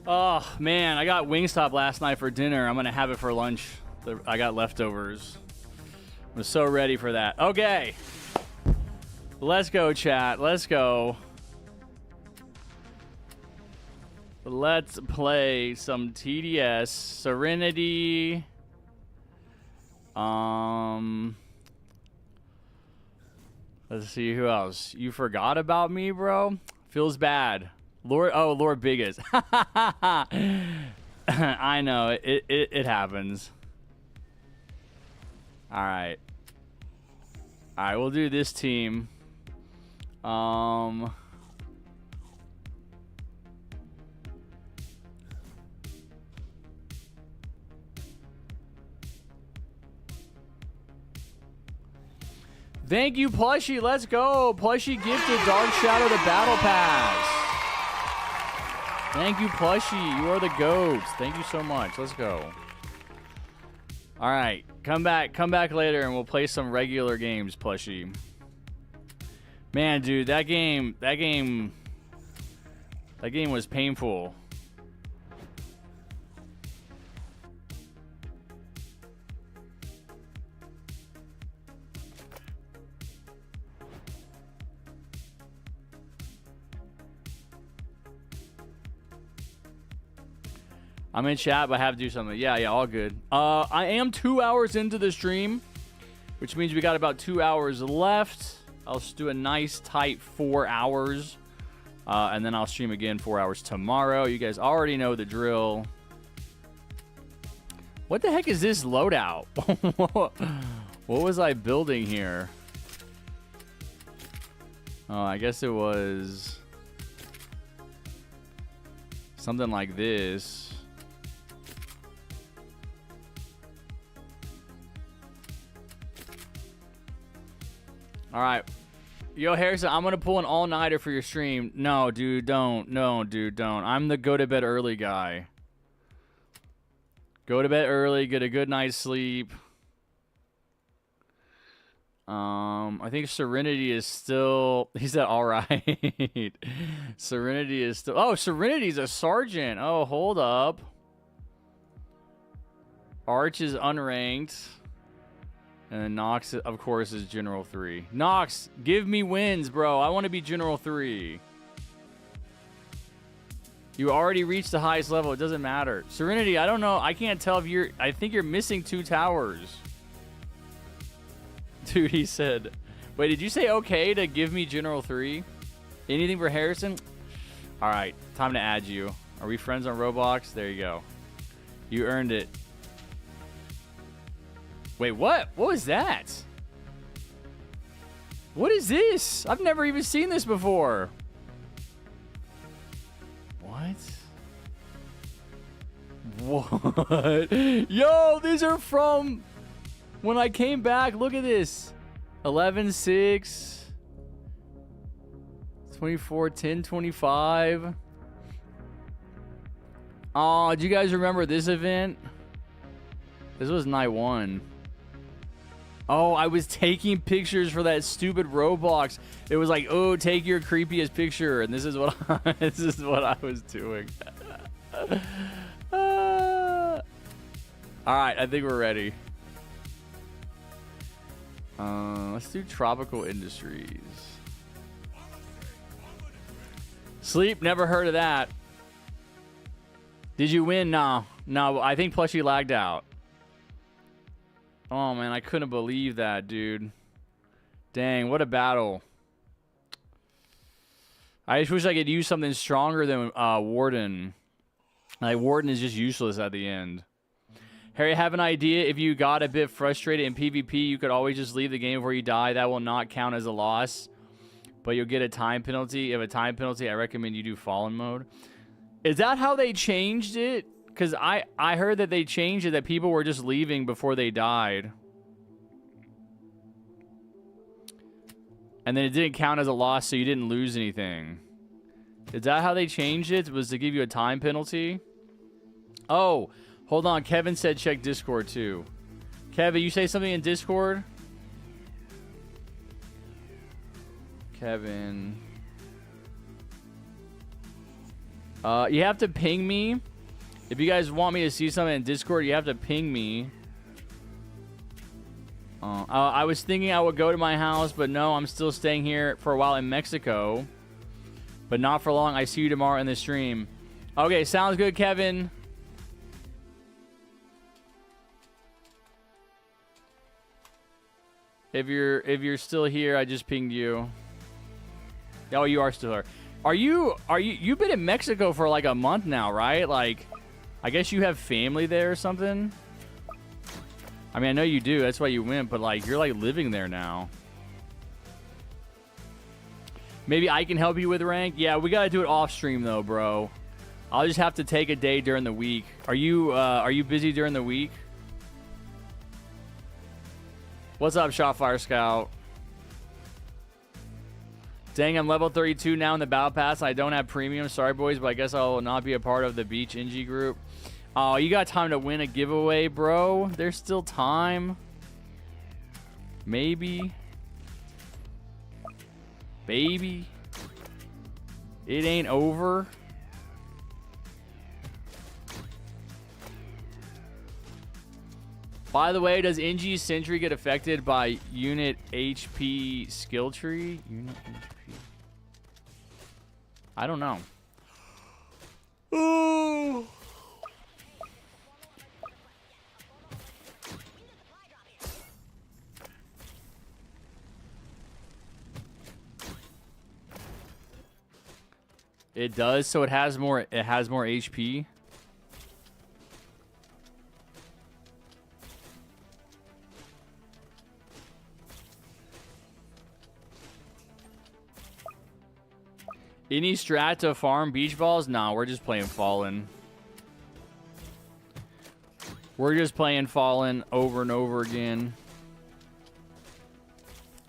S2: Oh, man. I got Wingstop last night for dinner. I'm going to have it for lunch. I got leftovers. I'm so ready for that. Okay. Let's go, chat. Let's go. Let's play some TDS. Serenity. Let's see who else. You forgot about me, bro? Feels bad. Lord Biggest. I know. It happens. All right. All right, we'll do this team. Thank you, Plushie. Let's go. Plushie gifted Dark Shadow to Battle Pass. Thank you, Plushie. You are the GOAT. Thank you so much. Let's go. All right. Come back later and we'll play some regular games, Plushie. Man, dude, that game was painful. I'm in chat, but I have to do something. Yeah, all good. I am 2 hours into the stream, which means we got about 2 hours left. I'll just do a nice tight 4 hours, and then I'll stream again 4 hours tomorrow. You guys already know the drill. What the heck is this loadout? What was I building here? Oh, I guess it was something like this. All right. Yo, Harrison, I'm going to pull an all-nighter for your stream. No, dude, don't. No, dude, don't. I'm the go-to-bed early guy. Go to bed early, get a good night's sleep. I think Serenity is still... He said, all right. Serenity is still... Oh, Serenity's a sergeant. Oh, hold up. Arch is unranked. And then Nox, of course, is General 3. Nox, give me wins, bro. I want to be General 3. You already reached the highest level. It doesn't matter. Serenity, I don't know. I can't tell if you're... I think you're missing 2 towers. Dude, he said... Wait, did you say okay to give me General 3? Anything for Harrison? All right, time to add you. Are we friends on Roblox? There you go. You earned it. Wait, what? What was that? What is this? I've never even seen this before. What? What? Yo, these are from when I came back. Look at this. 11/6. 24/10/25. Oh, do you guys remember this event? This was night 1. Oh, I was taking pictures for that stupid Roblox. It was like, oh, take your creepiest picture, and this is what this is what I was doing. All right, I think we're ready. Let's do tropical industries. Sleep, never heard of that. Did you win? No, I think Plushie lagged out. Oh, man, I couldn't believe that, dude. Dang, what a battle. I just wish I could use something stronger than Warden. Like, Warden is just useless at the end. Harry, I have an idea. If you got a bit frustrated in PvP, you could always just leave the game before you die. That will not count as a loss, but you'll get a time penalty. If a time penalty, I recommend you do Fallen mode. Is that how they changed it? Because I heard that they changed it, that people were just leaving before they died. And then it didn't count as a loss, so you didn't lose anything. Is that how they changed it? Was to give you a time penalty? Oh, hold on. Kevin said check Discord, too. Kevin, you say something in Discord? Kevin. You have to ping me. If you guys want me to see something in Discord, you have to ping me. I was thinking I would go to my house, but no, I'm still staying here for a while in Mexico. But not for long. I see you tomorrow in the stream. Okay, sounds good, Kevin. If you're still here, I just pinged you. Oh, you are still here. You've been in Mexico for like a month now, right? Like, I guess you have family there or something? I mean, I know you do. That's why you went, but like, you're like living there now. Maybe I can help you with rank? Yeah, we gotta do it off stream though, bro. I'll just have to take a day during the week. Are you busy during the week? What's up, Shotfire Scout? Dang, I'm level 32 now in the Battle Pass. I don't have premium. Sorry, boys, but I guess I'll not be a part of the Beach NG group. Oh, you got time to win a giveaway, bro. There's still time. Maybe. Baby. It ain't over. By the way, does NG Sentry get affected by unit HP skill tree? Unit HP. I don't know. Ooh. It does, so it has more HP. Any strat to farm beach balls? Nah, we're just playing Fallen. We're just playing Fallen over and over again.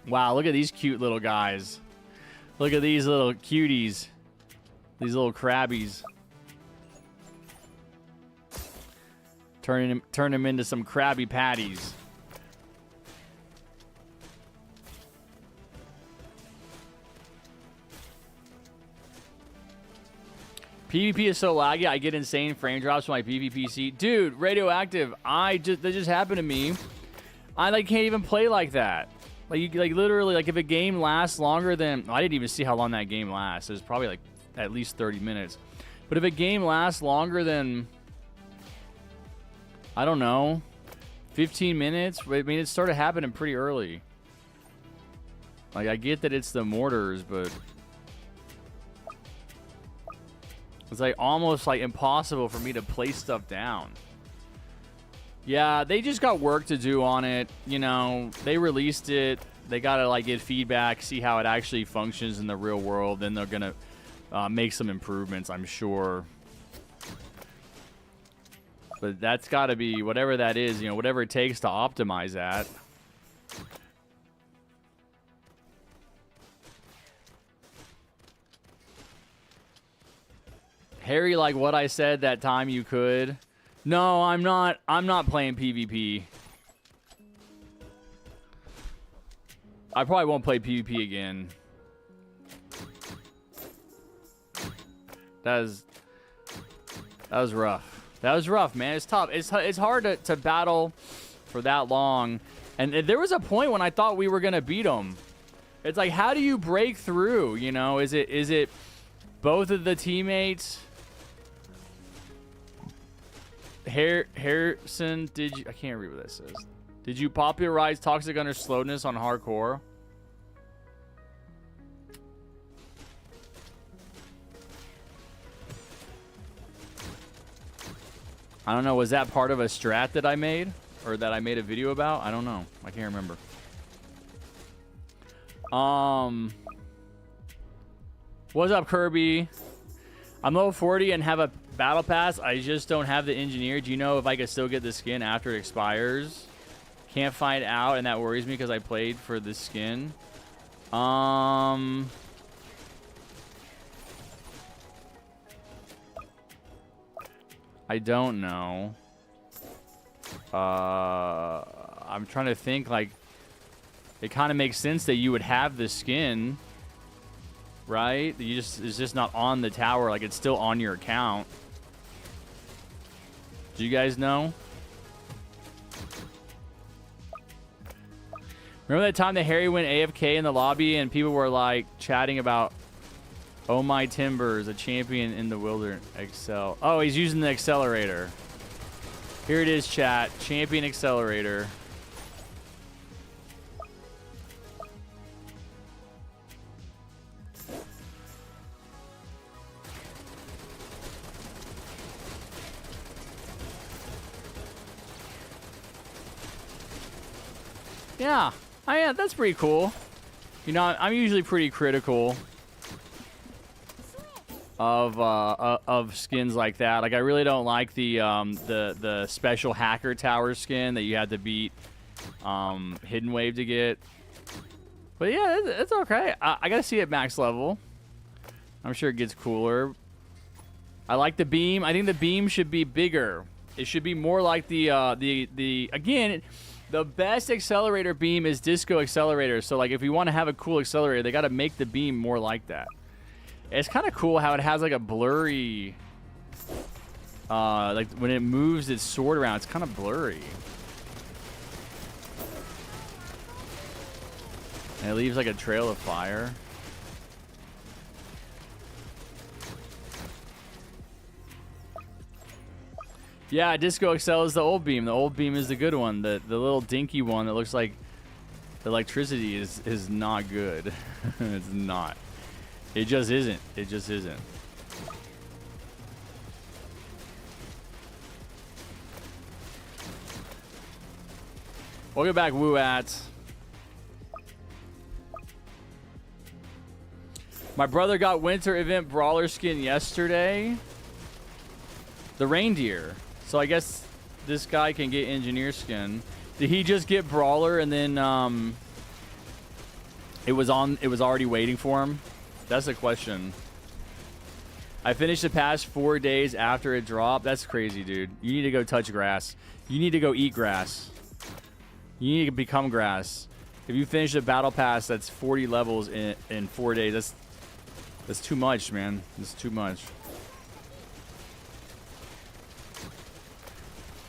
S2: Wow, look at these cute little guys. Look at these little cuties. These little crabbies. Turn them into some Krabby Patties. PvP is so laggy, I get insane frame drops with my PvPC. Dude, Radioactive, that just happened to me. I like can't even play like that. Like literally, like if a game lasts longer than, I didn't even see how long that game lasts. It was probably like at least 30 minutes. But if a game lasts longer than, I don't know, 15 minutes, I mean, it started happening pretty early. Like, I get that it's the mortars, but it's like almost like impossible for me to place stuff down. Yeah, they just got work to do on it. You know, they released it. They got to like get feedback, see how it actually functions in the real world. Then they're going to make some improvements, I'm sure. But that's got to be whatever that is, you know, whatever it takes to optimize that. Harry, like what I said that time you could. No, I'm not playing PvP. I probably won't play PvP again. That was rough. That was rough, man. It's tough. It's hard to battle for that long. And there was a point when I thought we were gonna beat them. It's like, how do you break through? You know, is it both of the teammates? Harrison, did you? I can't read what that says. Did you popularize toxic under slowness on hardcore? I don't know. Was that part of a strat that I made? Or that I made a video about? I don't know. I can't remember. What's up, Kirby? I'm level 40 and have a battle pass. I just don't have the engineer. Do you know if I could still get the skin after it expires? Can't find out, and that worries me because I played for this skin. I don't know. I'm trying to think, like, it kind of makes sense that you would have the skin. right? It's just not on the tower. Like, it's still on your account. Do you guys know? Remember that time that Harry went AFK in the lobby and people were like chatting about, oh my timbers, a champion in the wilderness. Excel. Oh, he's using the accelerator. Here it is, chat. Champion accelerator. Yeah. Oh, yeah, that's pretty cool. You know, I'm usually pretty critical of skins like that. Like, I really don't like the special hacker tower skin that you had to beat Hidden Wave to get. But yeah, it's okay. I gotta see it max level. I'm sure it gets cooler. I like the beam. I think the beam should be bigger. It should be more like the again. The best accelerator beam is disco accelerator. So, like, if you want to have a cool accelerator, they got to make the beam more like that. It's kind of cool how it has, like, a blurry... like, when it moves its sword around, it's kind of blurry. And it leaves, like, a trail of fire. Yeah, Disco Excel is the old beam. The old beam is the good one. The little dinky one that looks like the electricity is not good. It's not. It just isn't. It just isn't. Welcome back, Woo-Ats. My brother got winter event brawler skin yesterday. The reindeer. So I guess this guy can get engineer skin. Did he just get brawler and then it was already waiting for him? That's the question. I finished the past 4 days after it dropped. That's crazy, dude. You need to go touch grass. You need to go eat grass. You need to become grass. If you finish a battle pass that's 40 levels in 4 days, that's too much, man. That's too much.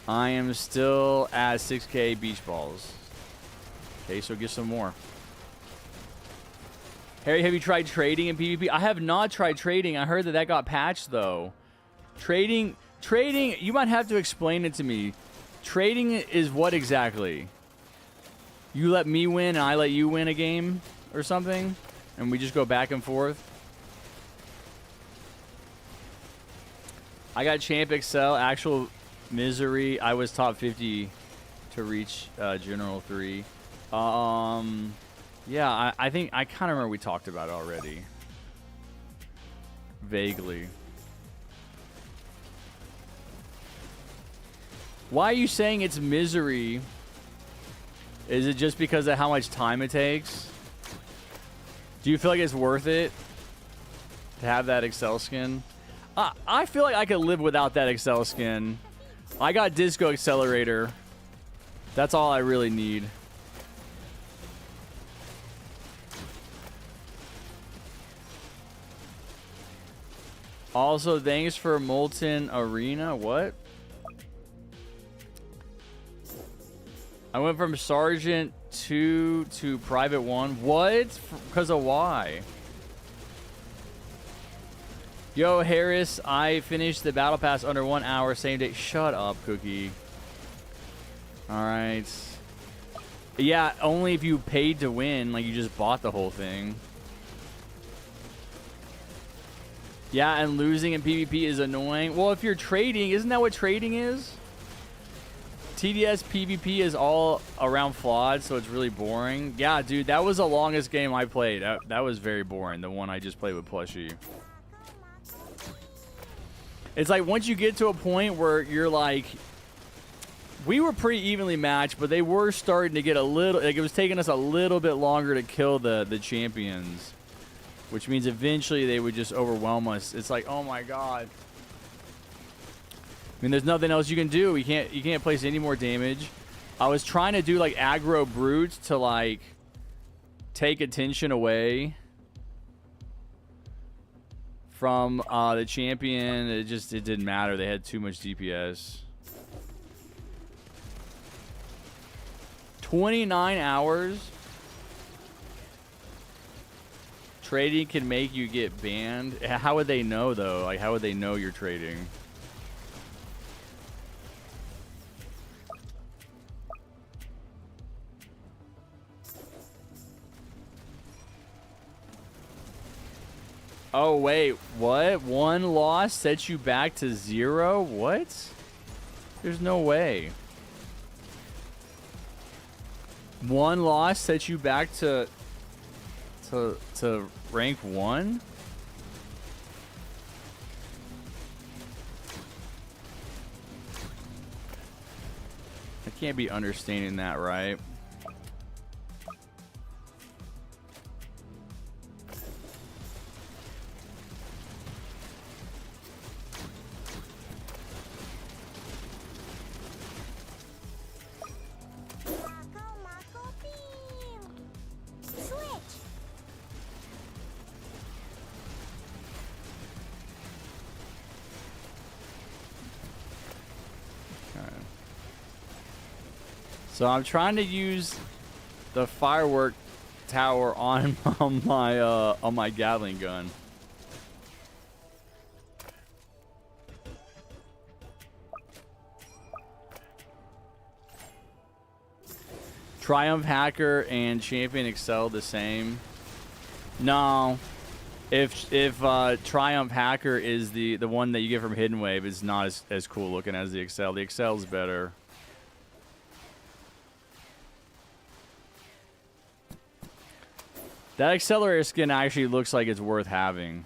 S2: I am still at 6K beach balls. Okay, so get some more. Harry, have you tried trading in PvP? I have not tried trading. I heard that got patched, though. Trading, you might have to explain it to me. Trading is what exactly? You let me win and I let you win a game or something? And we just go back and forth? I got Champ Excel, actual misery. I was top 50 to reach General 3. Yeah, I think I kind of remember we talked about it already. Vaguely. Why are you saying it's misery? Is it just because of how much time it takes? Do you feel like it's worth it to have that Excel skin? I feel like I could live without that Excel skin. I got Disco Accelerator. That's all I really need. Also, thanks for Molten Arena. What? I went from Sergeant 2 to Private 1. What? Because of why? Yo, Harris, I finished the Battle Pass under 1 hour, same day. Shut up, Cookie. Alright. Yeah, only if you paid to win, like you just bought the whole thing. Yeah, and losing in PvP is annoying. Well, if you're trading, isn't that what trading is? TDS PvP is all around flawed, so it's really boring. Yeah, dude, that was the longest game I played. That was very boring, the one I just played with Plushie. It's like once you get to a point where you're like, we were pretty evenly matched, but they were starting to get a little, like it was taking us a little bit longer to kill the champions, which means eventually they would just overwhelm us. It's like, oh my god. I mean, there's nothing else you can do. You can't place any more damage. I was trying to do like aggro brutes to like take attention away. from the champion. It didn't matter. They had too much DPS. 29 hours. Trading can make you get banned. How would they know though? Like, how would they know you're trading? Oh, wait, what? One loss sets you back to 0? What? There's no way. One loss sets you back to rank 1? I can't be understanding that, right? So I'm trying to use the firework tower on my Gatling gun. Triumph Hacker and Champion Excel the same? No. If Triumph Hacker is the one that you get from Hidden Wave, is not as cool looking as the Excel. The Excel's better. That accelerator skin actually looks like it's worth having.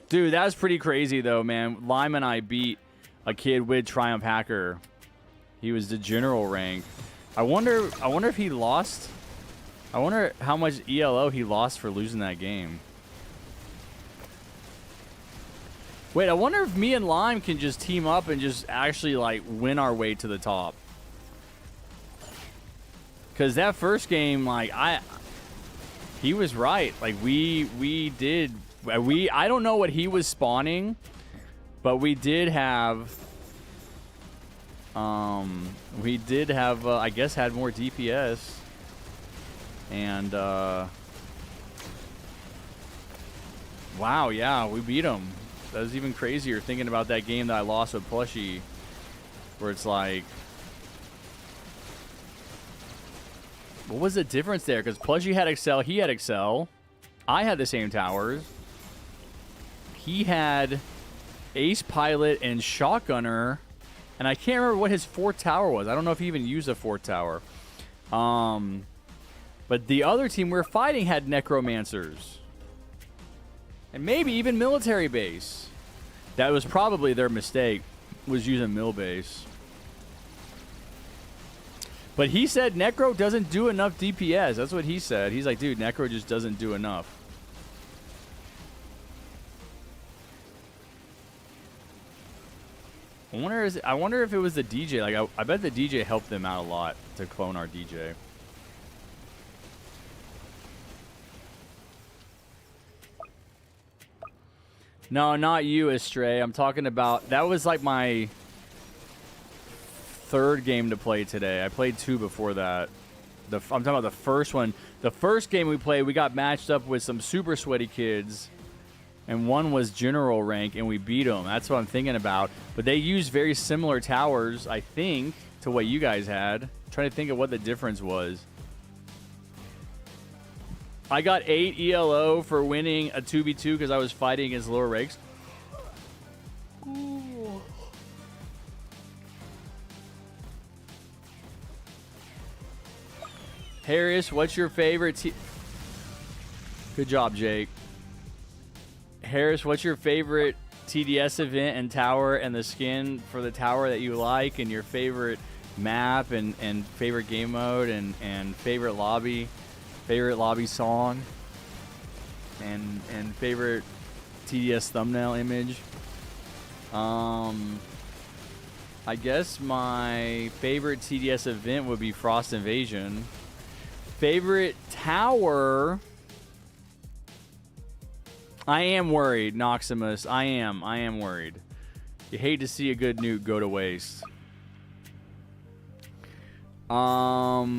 S2: Dude, that was pretty crazy though, man. Lime and I beat a kid with Triumph Hacker. He was the general rank. I wonder if he lost. I wonder how much ELO he lost for losing that game. Wait, I wonder if me and Lime can just team up and just actually like win our way to the top. Cause that first game, like he was right. Like we did. I don't know what he was spawning, but we did have. I guess had more DPS, and wow, yeah, we beat him. That was even crazier thinking about that game that I lost with Plushie, where it's like. What was the difference there? Because Plushie had Excel, he had Excel. I had the same towers. He had Ace Pilot and Shotgunner. And I can't remember what his 4th tower was. I don't know if he even used a 4th tower. But the other team we were fighting had Necromancers. And maybe even Military Base. That was probably their mistake, was using Mill Base. But he said Necro doesn't do enough DPS. That's what he said. He's like, dude, Necro just doesn't do enough. I wonder if it was the DJ. Like, I bet the DJ helped them out a lot to clone our DJ. No, not you, Astray. I'm talking about... That was like my... 3rd game to play today. I played 2 before that. I'm talking about the first one. The first game we played, we got matched up with some super sweaty kids, and one was general rank, and we beat them. That's what I'm thinking about. But they used very similar towers, I think, to what you guys had. I'm trying to think of what the difference was. I got 8 ELO for winning a 2v2 because I was fighting against lower ranks. Ooh. Harris, what's your favorite Good job, Jake. Harris, what's your favorite TDS event and tower, and the skin for the tower that you like, and your favorite map and favorite game mode and favorite lobby song and favorite TDS thumbnail image? I guess my favorite TDS event would be Frost Invasion. Favorite tower, I am worried, Noximus. I am worried. You hate to see a good nuke go to waste. Oh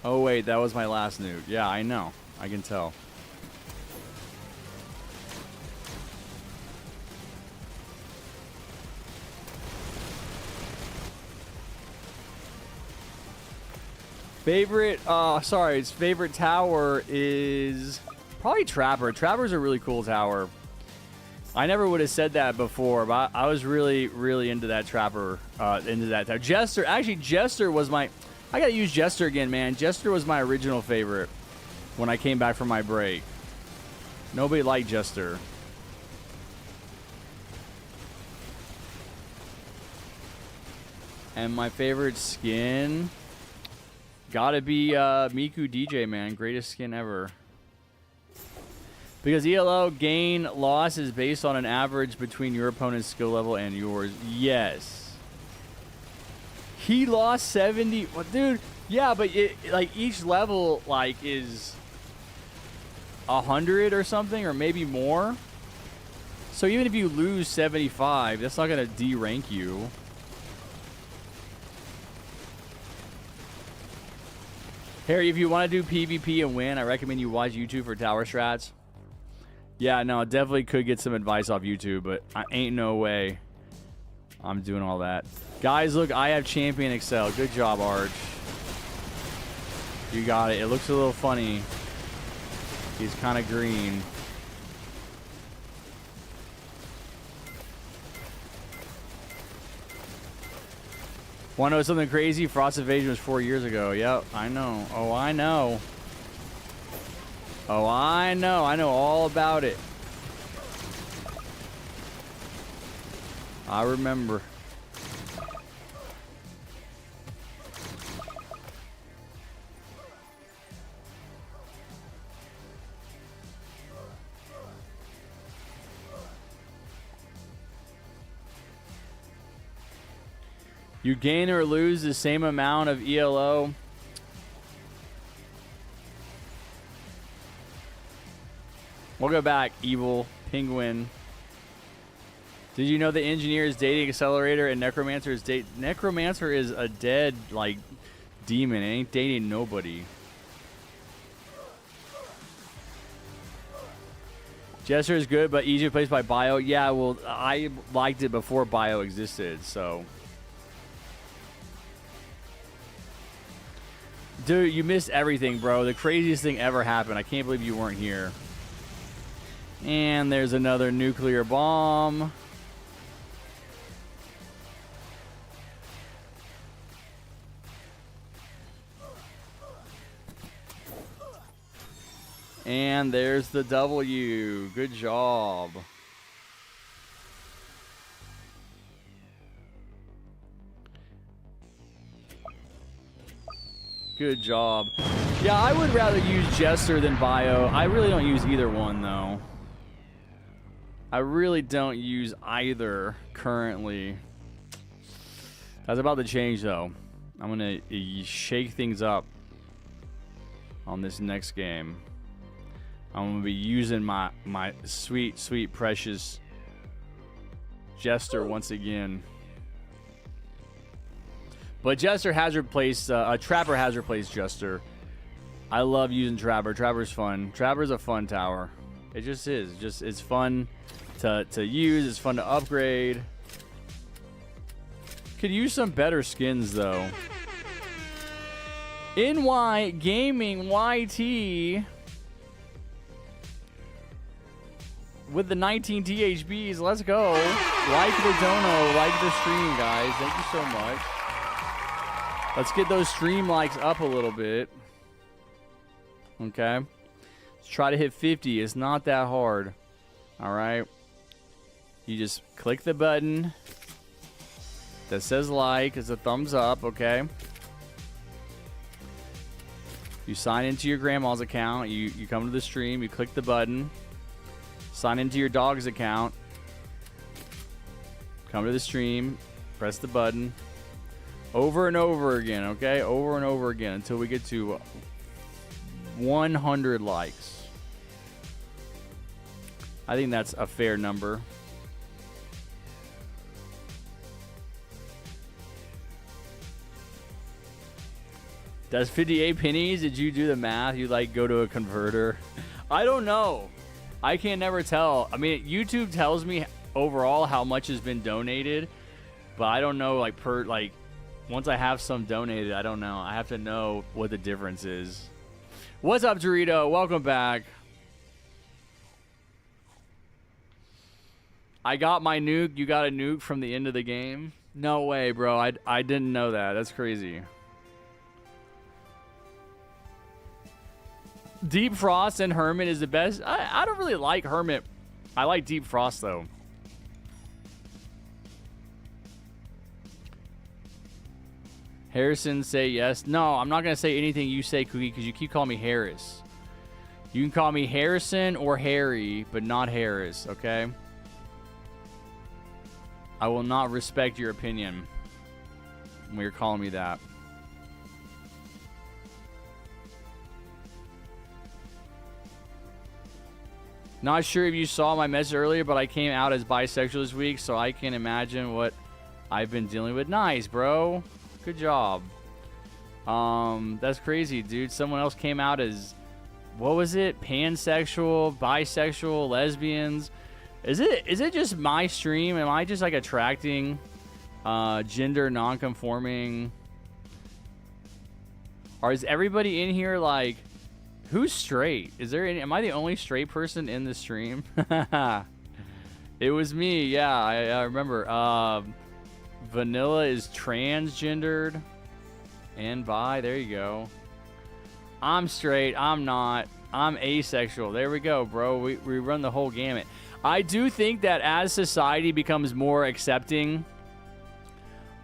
S2: wait, that was my last nuke. Yeah, I know. I can tell. Favorite, his favorite tower is probably Trapper. Trapper's a really cool tower. I never would have said that before, but I was really, really into that Trapper, into that tower. Jester, actually, Jester was my, I gotta use Jester again, man. Jester was my original favorite when I came back from my break. Nobody liked Jester. And my favorite skin... gotta be Miku DJ, man. Greatest skin ever. Because ELO gain loss is based on an average between your opponent's skill level and yours. Yes. He lost 70. Well, dude, yeah, but like each level like is 100 or something, or maybe more. So even if you lose 75, that's not gonna D-rank you. Harry, if you want to do PvP and win, I recommend you watch YouTube for tower strats. Yeah, no, definitely could get some advice off YouTube, but I ain't no way I'm doing all that. Guys, look, I have Champion Excel. Good job, Arch. You got it. It looks a little funny. He's kind of green. Want to know something crazy? Frost Invasion was 4 years ago. Yep, I know. Oh, I know. Oh, I know. I know all about it. I remember. You gain or lose the same amount of ELO. We'll go back. Evil Penguin. Did you know the engineer is dating Accelerator and Necromancer is Necromancer is a dead like demon. It ain't dating nobody. Jester is good, but easier placed by Bio. Yeah, well, I liked it before Bio existed, so. Dude, you missed everything, bro. The craziest thing ever happened. I can't believe you weren't here. And there's another nuclear bomb. And there's the W. Good job. Good job. Yeah, I would rather use Jester than Bio. I really don't use either one, though. I really don't use either currently. That's about to change, though. I'm going to shake things up on this next game. I'm going to be using my sweet, sweet, precious Jester once again. But Jester has replaced, Trapper has replaced Jester. I love using Trapper. Trapper's fun. Trapper's a fun tower. It just is. It's fun to use. It's fun to upgrade. Could use some better skins, though. NY Gaming YT with the 19 THBs. Let's go. Like the dono. Like the stream, guys. Thank you so much. Let's get those stream likes up a little bit. Okay. Let's try to hit 50. It's not that hard. All right. You just click the button that says like. It's a thumbs up. Okay. You sign into your grandma's account. You come to the stream. You click the button. Sign into your dog's account. Come to the stream. Press the button. Over and over again, okay? Over and over again until we get to 100 likes. I think that's a fair number. Does 58 pennies? Did you do the math? You like go to a converter? I don't know. I can never tell. I mean, YouTube tells me overall how much has been donated, but I don't know like per like once I have some donated, I don't know. I have to know what the difference is. What's up, Dorito? Welcome back. I got my nuke. You got a nuke from the end of the game? No way, bro. I didn't know that. That's crazy. Deep Frost and Hermit is the best. I don't really like Hermit. I like Deep Frost, though. Harrison, say yes. No, I'm not going to say anything you say, Cookie, because you keep calling me Harris. You can call me Harrison or Harry, but not Harris, okay? I will not respect your opinion when you're calling me that. Not sure if you saw my message earlier, but I came out as bisexual this week, so I can imagine what I've been dealing with. Nice, bro. Good job. That's crazy, dude. Someone else came out as, what was it? Pansexual, bisexual, lesbians. Is it just my stream? Am I just like attracting gender non-conforming? Or is everybody in here like, who's straight? Is there any, am I the only straight person in the stream? It was me. Yeah, I remember. Vanilla is transgendered and bi. There you go. I'm straight. I'm not. I'm asexual. There we go, bro. We run the whole gamut. I do think that as society becomes more accepting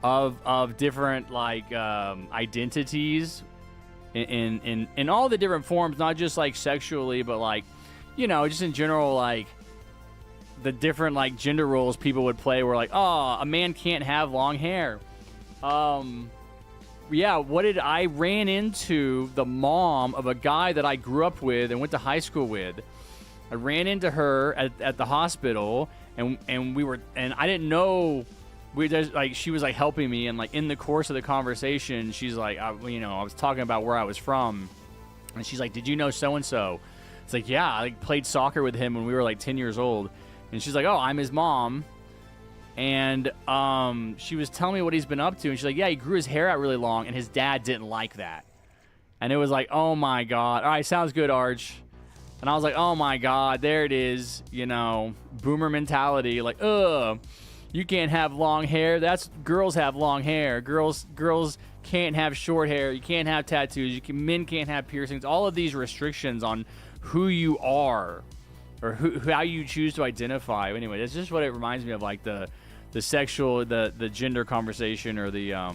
S2: of different like identities in all the different forms, not just like sexually, but like, you know, just in general, like the different like gender roles people would play were like, oh, a man can't have long hair. Yeah, I ran into the mom of a guy that I grew up with and went to high school with. I ran into her at the hospital, and I didn't know. She was like helping me, and like in the course of the conversation, she's like, I was talking about where I was from, and she's like, did you know so and so? It's like, yeah, I like played soccer with him when we were like 10 years old, and she's like, oh, I'm his mom, and she was telling me what he's been up to, and she's like, yeah, he grew his hair out really long, and his dad didn't like that, and it was like, oh my god, all right, sounds good, Arch. And I was like, oh my god, there it is, you know, boomer mentality, like, ugh. You can't have long hair. That's girls have long hair. Girls can't have short hair. You can't have tattoos. Men can't have piercings. All of these restrictions on who you are or how you choose to identify. Anyway, that's just what it reminds me of, like the sexual, the gender conversation or the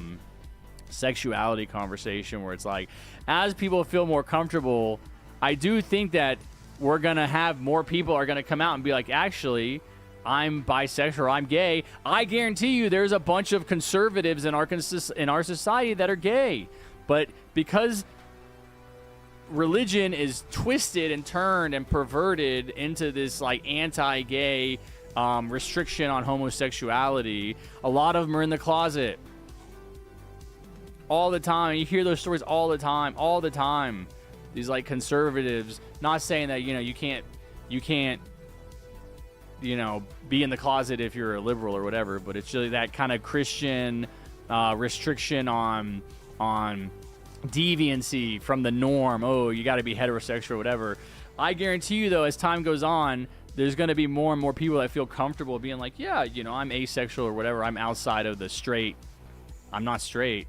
S2: sexuality conversation, where it's like, as people feel more comfortable, I do think that we're gonna have more people are gonna come out and be like, actually, I'm bisexual, or I'm gay. I guarantee you there's a bunch of conservatives in our society that are gay. But because religion is twisted and turned and perverted into this like anti-gay restriction on homosexuality, a lot of them are in the closet all the time. You hear those stories all the time. These like conservatives, not saying that, you know, you can't you know, be in the closet if you're a liberal or whatever, but it's really that kind of Christian restriction on deviancy from the norm. Oh, you got to be heterosexual or whatever. I guarantee you, though, as time goes on, there's going to be more and more people that feel comfortable being like, yeah, you know, I'm asexual or whatever. I'm outside of the straight. I'm not straight.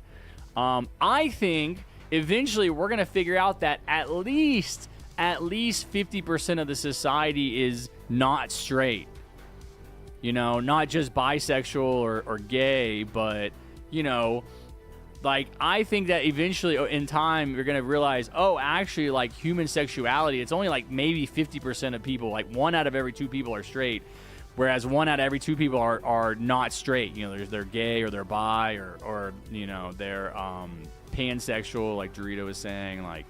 S2: I think eventually we're going to figure out that at least 50% of the society is not straight. You know, not just bisexual or gay, but, you know, like, I think that eventually in time you're going to realize, oh, actually, like, human sexuality, it's only like maybe 50% of people, like 1 out of every 2 people are straight. Whereas 1 out of every 2 people are not straight. You know, they're gay or they're bi or you know, they're pansexual, like Dorito was saying. Like,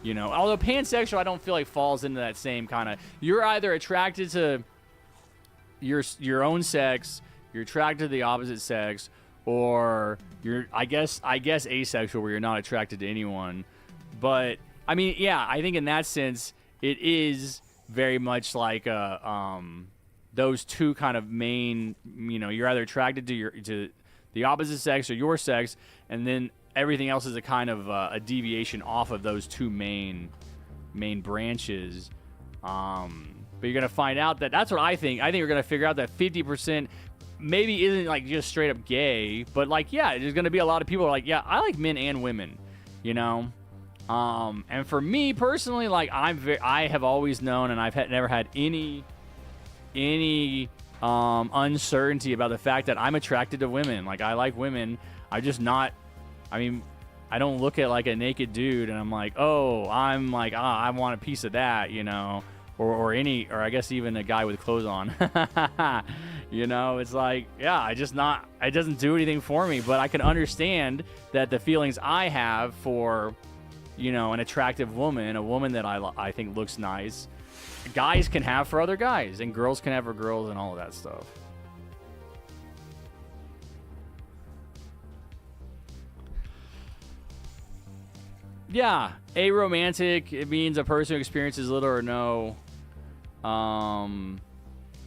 S2: you know, although pansexual I don't feel like falls into that same kind of, you're either attracted to your own sex, you're attracted to the opposite sex, or you're I guess asexual, where you're not attracted to anyone. But I mean, yeah, I think in that sense it is very much like those two kind of main, you know, you're either attracted to the opposite sex or your sex, and then everything else is a kind of a deviation off of those two main branches. But you're gonna find out that's what I think. I think we're gonna figure out that 50% maybe isn't like just straight up gay, but like, yeah, there's gonna be a lot of people who are like, yeah, I like men and women, you know. And for me personally, like I have always known, and I've never had any uncertainty about the fact that I'm attracted to women. Like, I like women. I'm just not. I mean, I don't look at like a naked dude and I'm like, oh, I'm like, I want a piece of that, you know, or I guess even a guy with clothes on. You know, it's like, yeah, it doesn't do anything for me. But I can understand that the feelings I have for, you know, an attractive woman, a woman that I think looks nice, guys can have for other guys, and girls can have for girls, and all of that stuff. Yeah, aromantic, it means a person who experiences little or no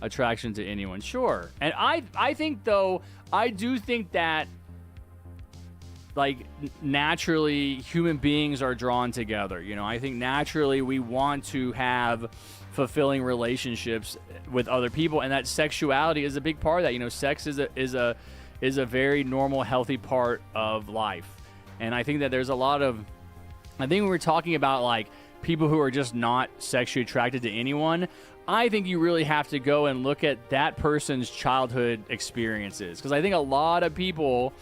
S2: attraction to anyone. Sure. And I think, though, I do think that, like, naturally human beings are drawn together. You know, I think naturally we want to have fulfilling relationships with other people, and that sexuality is a big part of that. You know, sex is a very normal, healthy part of life. And I think that there's a lot of, I think when we're talking about like people who are just not sexually attracted to anyone, I think you really have to go and look at that person's childhood experiences, because I think a lot of people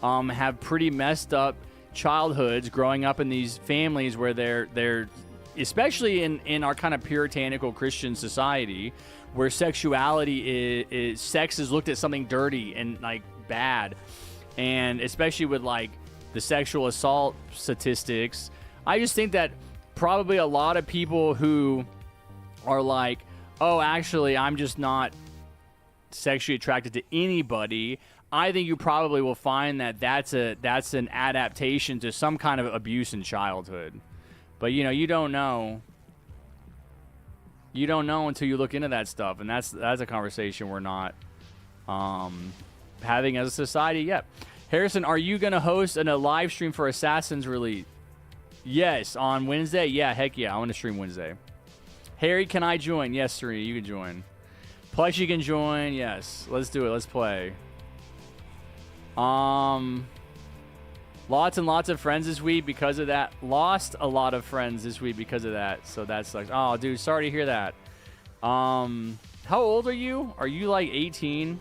S2: have pretty messed up childhoods growing up in these families where they're especially in our kind of puritanical Christian society, where sexuality is sex is looked at something dirty and like bad, and especially with like the sexual assault statistics, I just think that probably a lot of people who are like, oh, actually, I'm just not sexually attracted to anybody, I think you probably will find that that's an adaptation to some kind of abuse in childhood. But, you know, you don't know. You don't know until you look into that stuff, and that's a conversation we're not having as a society yet. Harrison, are you going to host a live stream for Assassin's release? Yes, on Wednesday? Yeah, heck yeah, I want to stream Wednesday. Harry, can I join? Yes, Serena, you can join. Plus, you can join. Yes, let's do it. Let's play. Lots and lots of friends this week because of that. Lost a lot of friends this week because of that. So that sucks. Oh, dude, sorry to hear that. How old are you? Are you like 18?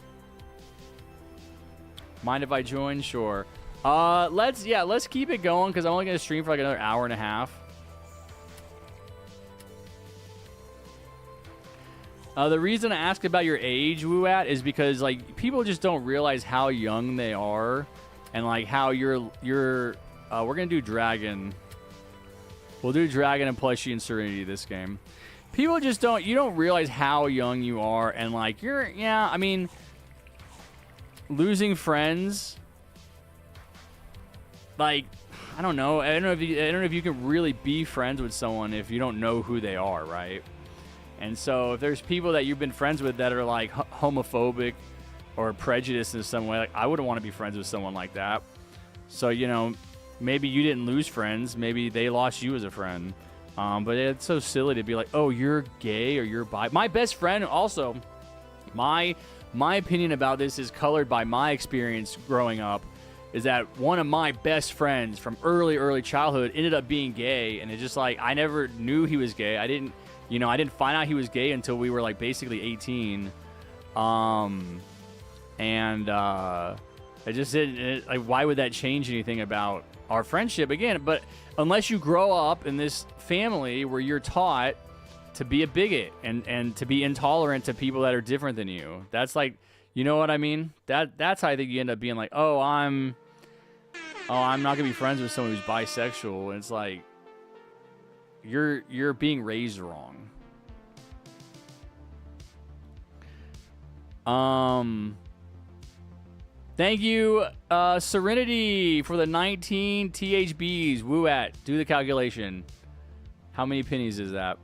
S2: Mind if I join? Sure. Let's keep it going because I'm only gonna stream for like another hour and a half. The reason I ask about your age, Wooat, is because like people just don't realize how young they are, and like how you're. We're gonna do dragon. We'll do dragon and plushie and serenity this game. People just don't. You don't realize how young you are, and like you're. Yeah, I mean, losing friends. Like, I don't know. I don't know if you can really be friends with someone if you don't know who they are, right? And so if there's people that you've been friends with that are like homophobic or prejudiced in some way, like I wouldn't want to be friends with someone like that. So, you know, maybe you didn't lose friends. Maybe they lost you as a friend. But it's so silly to be like, oh, you're gay or you're bi. My best friend also, my opinion about this is colored by my experience growing up, is that one of my best friends from early childhood ended up being gay. And it's just like, I never knew he was gay. I didn't find out he was gay until we were like basically 18. It just didn't, like, why would that change anything about our friendship again? But unless you grow up in this family where you're taught to be a bigot and to be intolerant to people that are different than you. That's like, you know what I mean? That's how I think you end up being like, oh, I'm not gonna be friends with someone who's bisexual. And it's like, you're being raised wrong. Thank you, Serenity, for the 19 THBs. Woo at. Do the calculation. How many pennies is that?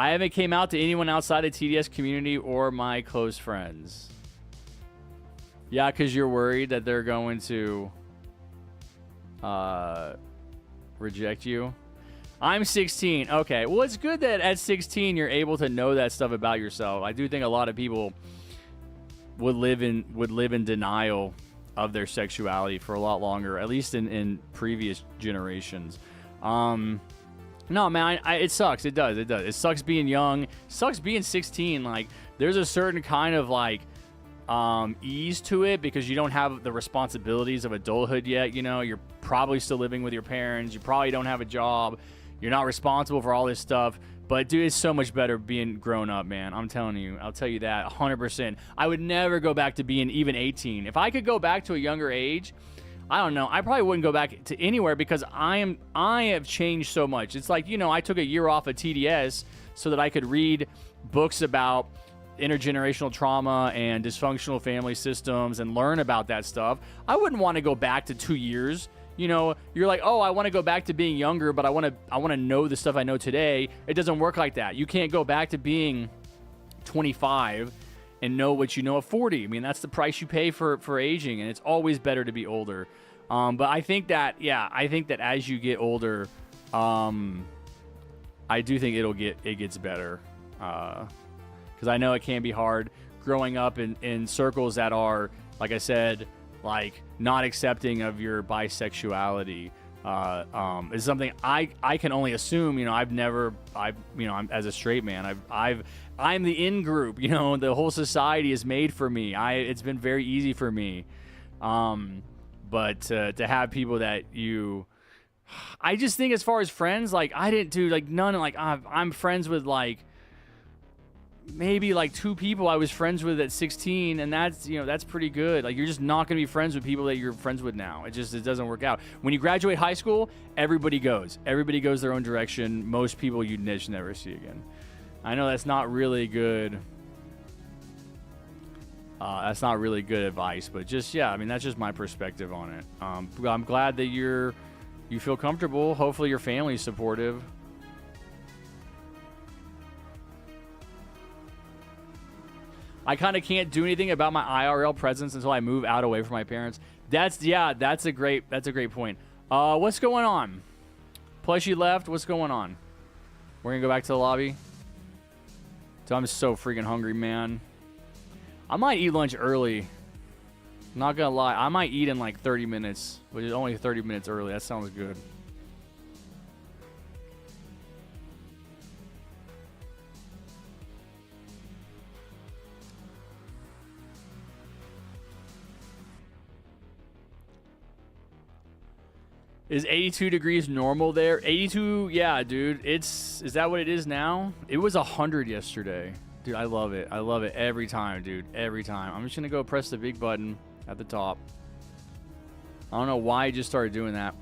S2: I haven't came out to anyone outside the TDS community or my close friends. Yeah, because you're worried that they're going to reject you. I'm 16. Okay. Well, it's good that at 16 you're able to know that stuff about yourself. I do think a lot of people would live in denial of their sexuality for a lot longer, at least in previous generations. No, man, it sucks. It does. It sucks being young. It sucks being 16. Like, there's a certain kind of like ease to it because you don't have the responsibilities of adulthood yet. You know, you're probably still living with your parents. You probably don't have a job. You're not responsible for all this stuff. But, dude, it's so much better being grown up, man. I'm telling you. I'll tell you that 100%. I would never go back to being even 18. If I could go back to a younger age, I don't know. I probably wouldn't go back to anywhere because I have changed so much. It's like, you know, I took a year off of TDS so that I could read books about intergenerational trauma and dysfunctional family systems and learn about that stuff. I wouldn't want to go back to 2 years. You know, you're like, oh, I want to go back to being younger, but I want to know the stuff I know today. It doesn't work like that. You can't go back to being 25 and know what you know at 40. I mean, that's the price you pay for aging, and it's always better to be older. But I think that as you get older, I do think it gets better. Because I know it can be hard growing up in circles that are, like I said, like not accepting of your bisexuality. Is something I can only assume. You know, I'm as a straight man. I'm the in group. You know, the whole society is made for me. It's been very easy for me. But to have people that I just think as far as friends, like I didn't do like none. Like I'm friends with like maybe like 2 people I was friends with at 16, and that's pretty good. Like, you're just not gonna be friends with people that you're friends with now. It doesn't work out. When you graduate high school, everybody goes their own direction. Most people you never see again. I know that's not really good. That's not really good advice, but just, yeah, I mean, that's just my perspective on it. I'm glad that you feel comfortable. Hopefully your family's supportive. I kind of can't do anything about my IRL presence until I move out away from my parents. That's a great point. What's going on? Plushy left. What's going on? We're gonna go back to the lobby. Dude, I'm so freaking hungry, man. I might eat lunch early. Not gonna lie, I might eat in like 30 minutes, which is only 30 minutes early. That sounds good. Is 82 degrees normal there? 82, yeah, dude. Is that what it is now? It was 100 yesterday. Dude, I love it. I love it every time, dude. Every time. I'm just going to go press the big button at the top. I don't know why I just started doing that.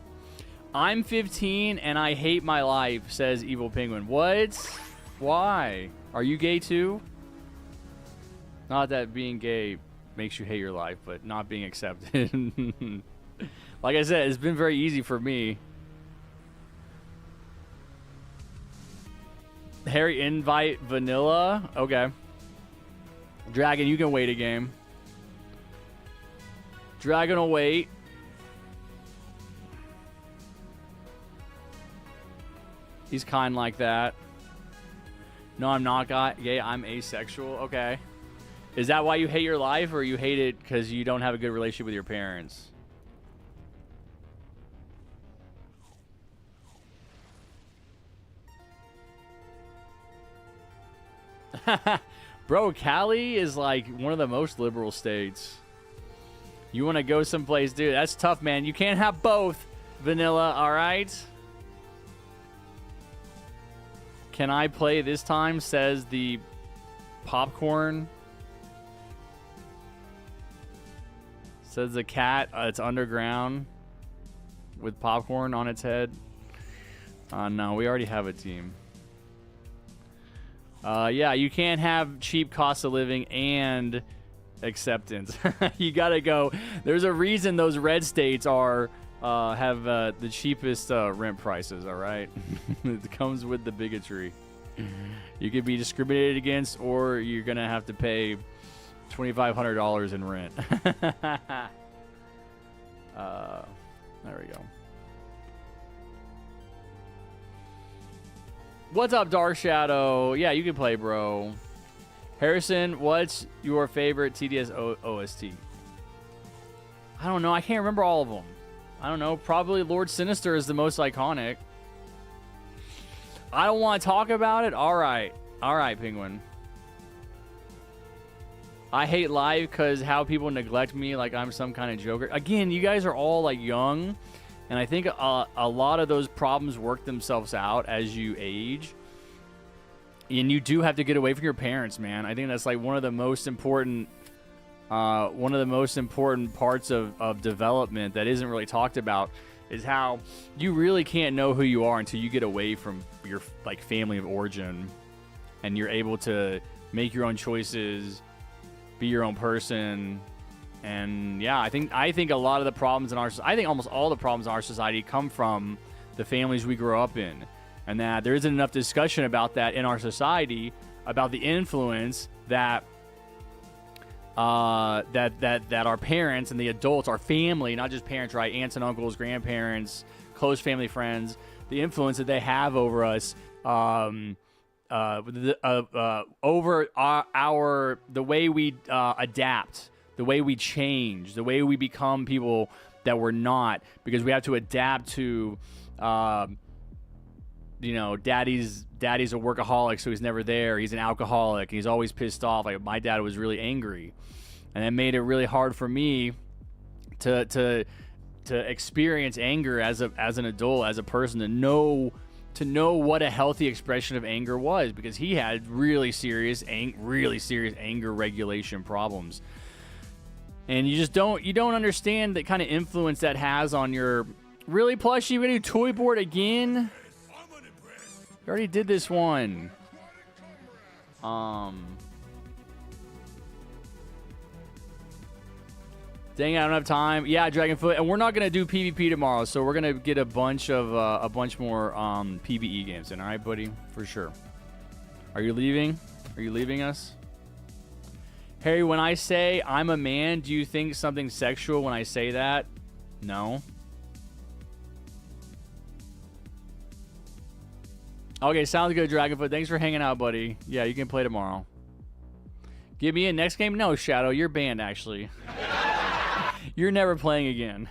S2: I'm 15 and I hate my life, says Evil Penguin. What? Why? Are you gay too? Not that being gay makes you hate your life, but not being accepted. Like I said, it's been very easy for me. Harry invite vanilla. Okay. Dragon, you can wait a game. Dragon will wait. He's kind like that. No, I'm not gay. I'm asexual. Okay. Is that why you hate your life, or you hate it because you don't have a good relationship with your parents? Bro, Cali is like one of the most liberal states. You want to go someplace, dude? That's tough, man. You can't have both, vanilla, all right? Can I play this time? Says the popcorn. Says the cat. It's underground with popcorn on its head. No, we already have a team. Yeah, you can't have cheap cost of living and acceptance. You gotta go. There's a reason those red states are have the cheapest rent prices. All right, it comes with the bigotry. You could be discriminated against, or you're gonna have to pay $2,500 in rent. There we go. What's up, Dark Shadow? Yeah, you can play, bro. Harrison, what's your favorite TDS OST? I don't know. I can't remember all of them. I don't know. Probably Lord Sinister is the most iconic. I don't want to talk about it? All right. All right, Penguin. I hate live because how people neglect me like I'm some kind of joker. Again, you guys are all like young. And I think a lot of those problems work themselves out as you age. And you do have to get away from your parents, man. I think that's like one of the most important parts of development that isn't really talked about is how you really can't know who you are until you get away from your like family of origin and you're able to make your own choices, be your own person. And yeah, I think a lot of the problems in I think almost all the problems in our society come from the families we grew up in, and that there isn't enough discussion about that in our society, about the influence that that our parents and the adults, our family, not just parents, right, aunts and uncles, grandparents, close family friends, the influence that they have over us, over the way we adapt. The way we change, the way we become people that we're not, because we have to adapt to, daddy's a workaholic, so he's never there. He's an alcoholic. He's always pissed off. Like my dad was really angry, and that made it really hard for me to experience anger as an adult, as a person, to know what a healthy expression of anger was, because he had really serious anger regulation problems. And you don't understand the kind of influence that has on your... Really, Plushie? You gonna do toy board again? You already did this one. Dang it, I don't have time. Yeah, Dragonfoot. And we're not gonna do PvP tomorrow, so we're gonna get a bunch more PvE games in. All right, buddy? For sure. Are you leaving? Are you leaving us? Harry, when I say I'm a man, do you think something sexual when I say that? No. Okay, sounds good, Dragonfoot. Thanks for hanging out, buddy. Yeah, you can play tomorrow. Give me a next game? No, Shadow. You're banned, actually. You're never playing again.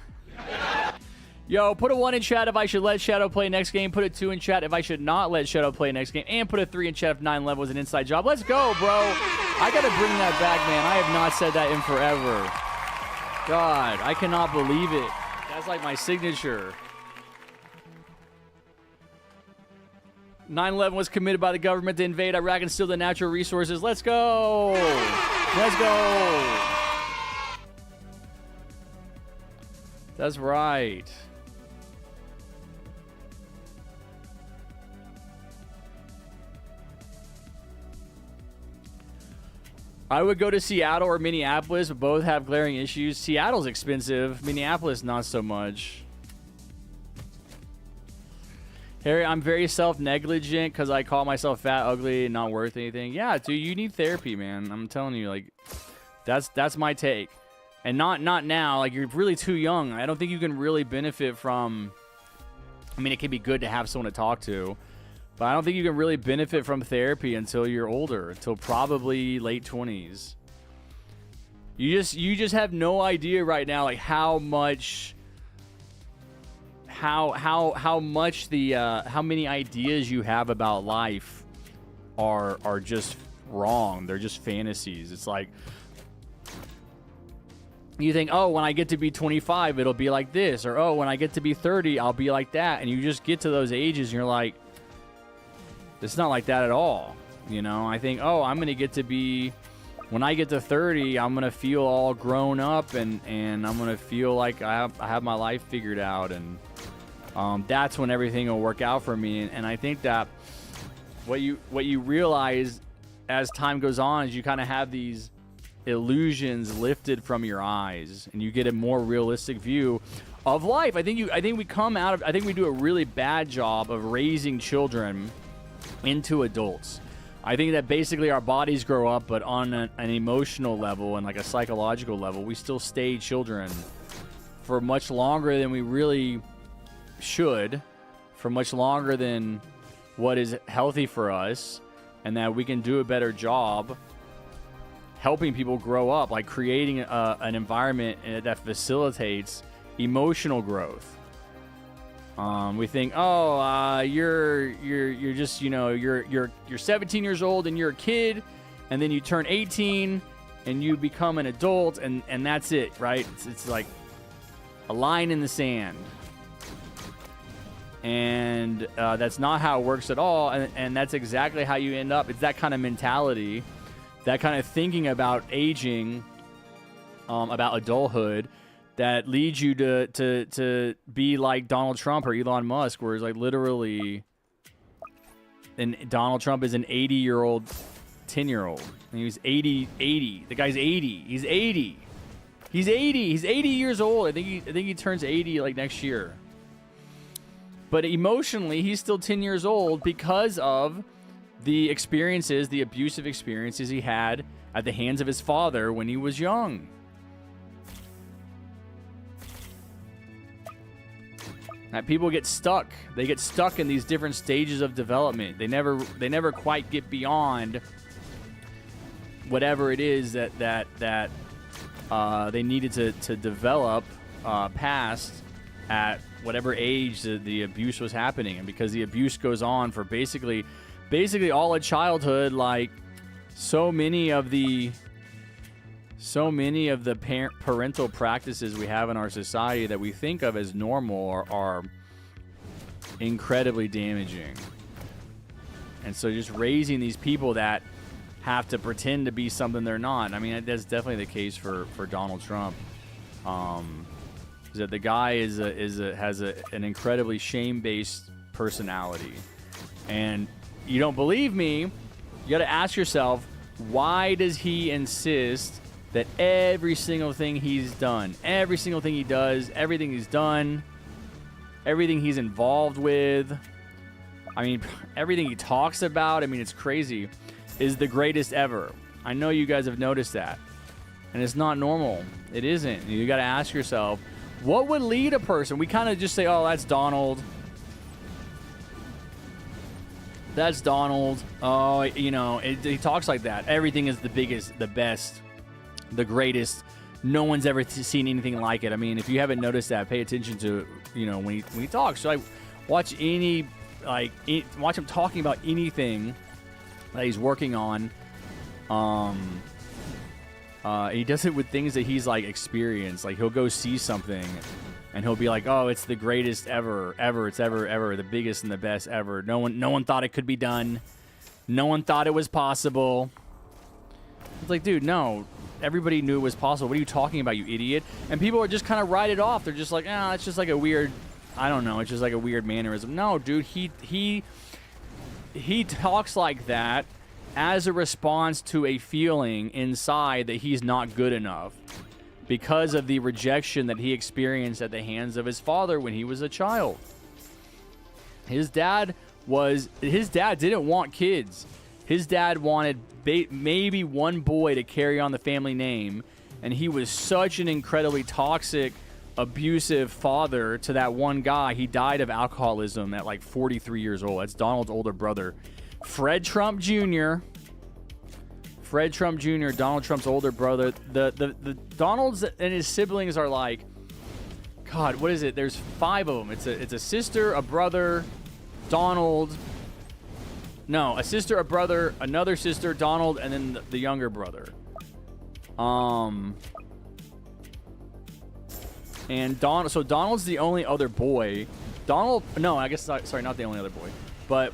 S2: Yo, put a 1 in chat if I should let Shadow play next game. Put a 2 in chat if I should not let Shadow play next game. And put a 3 in chat if 9 level is an inside job. Let's go, bro. I got to bring that back, man. I have not said that in forever. God, I cannot believe it. That's like my signature. 9/11 was committed by the government to invade Iraq and steal the natural resources. Let's go. Let's go. That's right. I would go to Seattle or Minneapolis, but both have glaring issues. Seattle's expensive. Minneapolis, not so much. Harry, I'm very self-negligent because I call myself fat, ugly, and not worth anything. Yeah, dude, you need therapy, man. I'm telling you, like, that's my take. And not now. Like, you're really too young. I don't think you can really benefit from... I mean, it can be good to have someone to talk to. But I don't think you can really benefit from therapy until you're older, until probably late 20s. You just have no idea right now, like how much how many ideas you have about life are just wrong. They're just fantasies. It's like you think, oh, when I get to be 25, it'll be like this, or oh, when I get to be 30, I'll be like that, and you just get to those ages and you're like, It's not like that at all. You know, I think, oh, I'm going to get to be, when I get to 30, I'm going to feel all grown up and I'm going to feel like I have my life figured out. And that's when everything will work out for me. And I think that what you realize as time goes on is you kind of have these illusions lifted from your eyes and you get a more realistic view of life. I think we do a really bad job of raising children into adults. I think that basically our bodies grow up, but on an emotional level and like a psychological level, we still stay children for much longer than we really should, for much longer than what is healthy for us, and that we can do a better job helping people grow up, like creating an environment that facilitates emotional growth. We think, oh, you're just, you know, you're 17 years old and you're a kid, and then you turn 18 and you become an adult, and that's it, right? It's like a line in the sand. And that's not how it works at all, and that's exactly how you end up. It's that kind of mentality, that kind of thinking about aging, about adulthood, that leads you to be like Donald Trump or Elon Musk, where it's like literally, and Donald Trump is an 80-year-old 10-year-old. And he was 80. The guy's 80. He's 80. He's 80. He's 80 years old. I think he turns 80 like next year. But emotionally, he's still 10 years old because of the experiences, the abusive experiences he had at the hands of his father when he was young. And people get stuck. They get stuck in these different stages of development. They never quite get beyond whatever it is that they needed to develop past at whatever age the abuse was happening. And because the abuse goes on for basically all of childhood, like so many of the parental practices we have in our society that we think of as normal are incredibly damaging. And so just raising these people that have to pretend to be something they're not. I mean, that's definitely the case for Donald Trump. Is that the guy has an incredibly shame-based personality. And you don't believe me, you got to ask yourself, why does he insist that every single thing he's done, every single thing he does, everything he's done, everything he's involved with, I mean, everything he talks about, I mean, it's crazy, is the greatest ever. I know you guys have noticed that. And it's not normal. It isn't. You got to ask yourself, what would lead a person? We kind of just say, oh, that's Donald. That's Donald. Oh, you know, he talks like that. Everything is the biggest, the best, the greatest. No one's ever seen anything like it. I mean, if you haven't noticed that, pay attention to, you know, when he talks. So watch him talking about anything that he's working on. He does it with things that he's like experienced. Like he'll go see something and he'll be like, oh, it's the greatest ever, it's ever, the biggest and the best ever. No one thought it could be done. No one thought it was possible. It's like, dude, no. Everybody knew it was possible. What are you talking about, you idiot? And people are just kind of write it off. They're just like, it's just like a weird, I don't know, it's just like a weird mannerism. No, dude, he talks like that as a response to a feeling inside that he's not good enough because of the rejection that he experienced at the hands of his father when he was a child. His dad didn't want kids. His dad wanted maybe one boy to carry on the family name, and he was such an incredibly toxic, abusive father to that one guy. He died of alcoholism at like 43 years old. That's Donald's older brother. Fred Trump Jr., Donald Trump's older brother. The Donalds and his siblings are like, God, what is it? There's 5 of them. It's a sister, a brother, Donald. No, a sister, a brother, another sister, Donald, and then the younger brother. And so Donald's the only other boy. Sorry, not the only other boy. But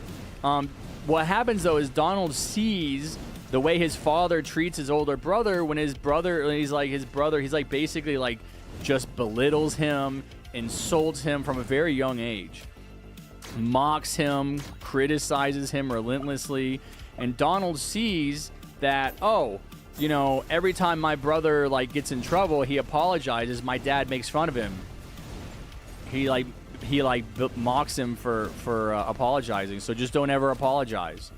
S2: what happens though is Donald sees the way his father treats his older brother when his brother, he's like basically like just belittles him, insults him from a very young age, mocks him, criticizes him relentlessly. And Donald sees that, oh, you know, every time my brother like gets in trouble, he apologizes. My dad makes fun of him. He mocks him for apologizing. So just don't ever apologize.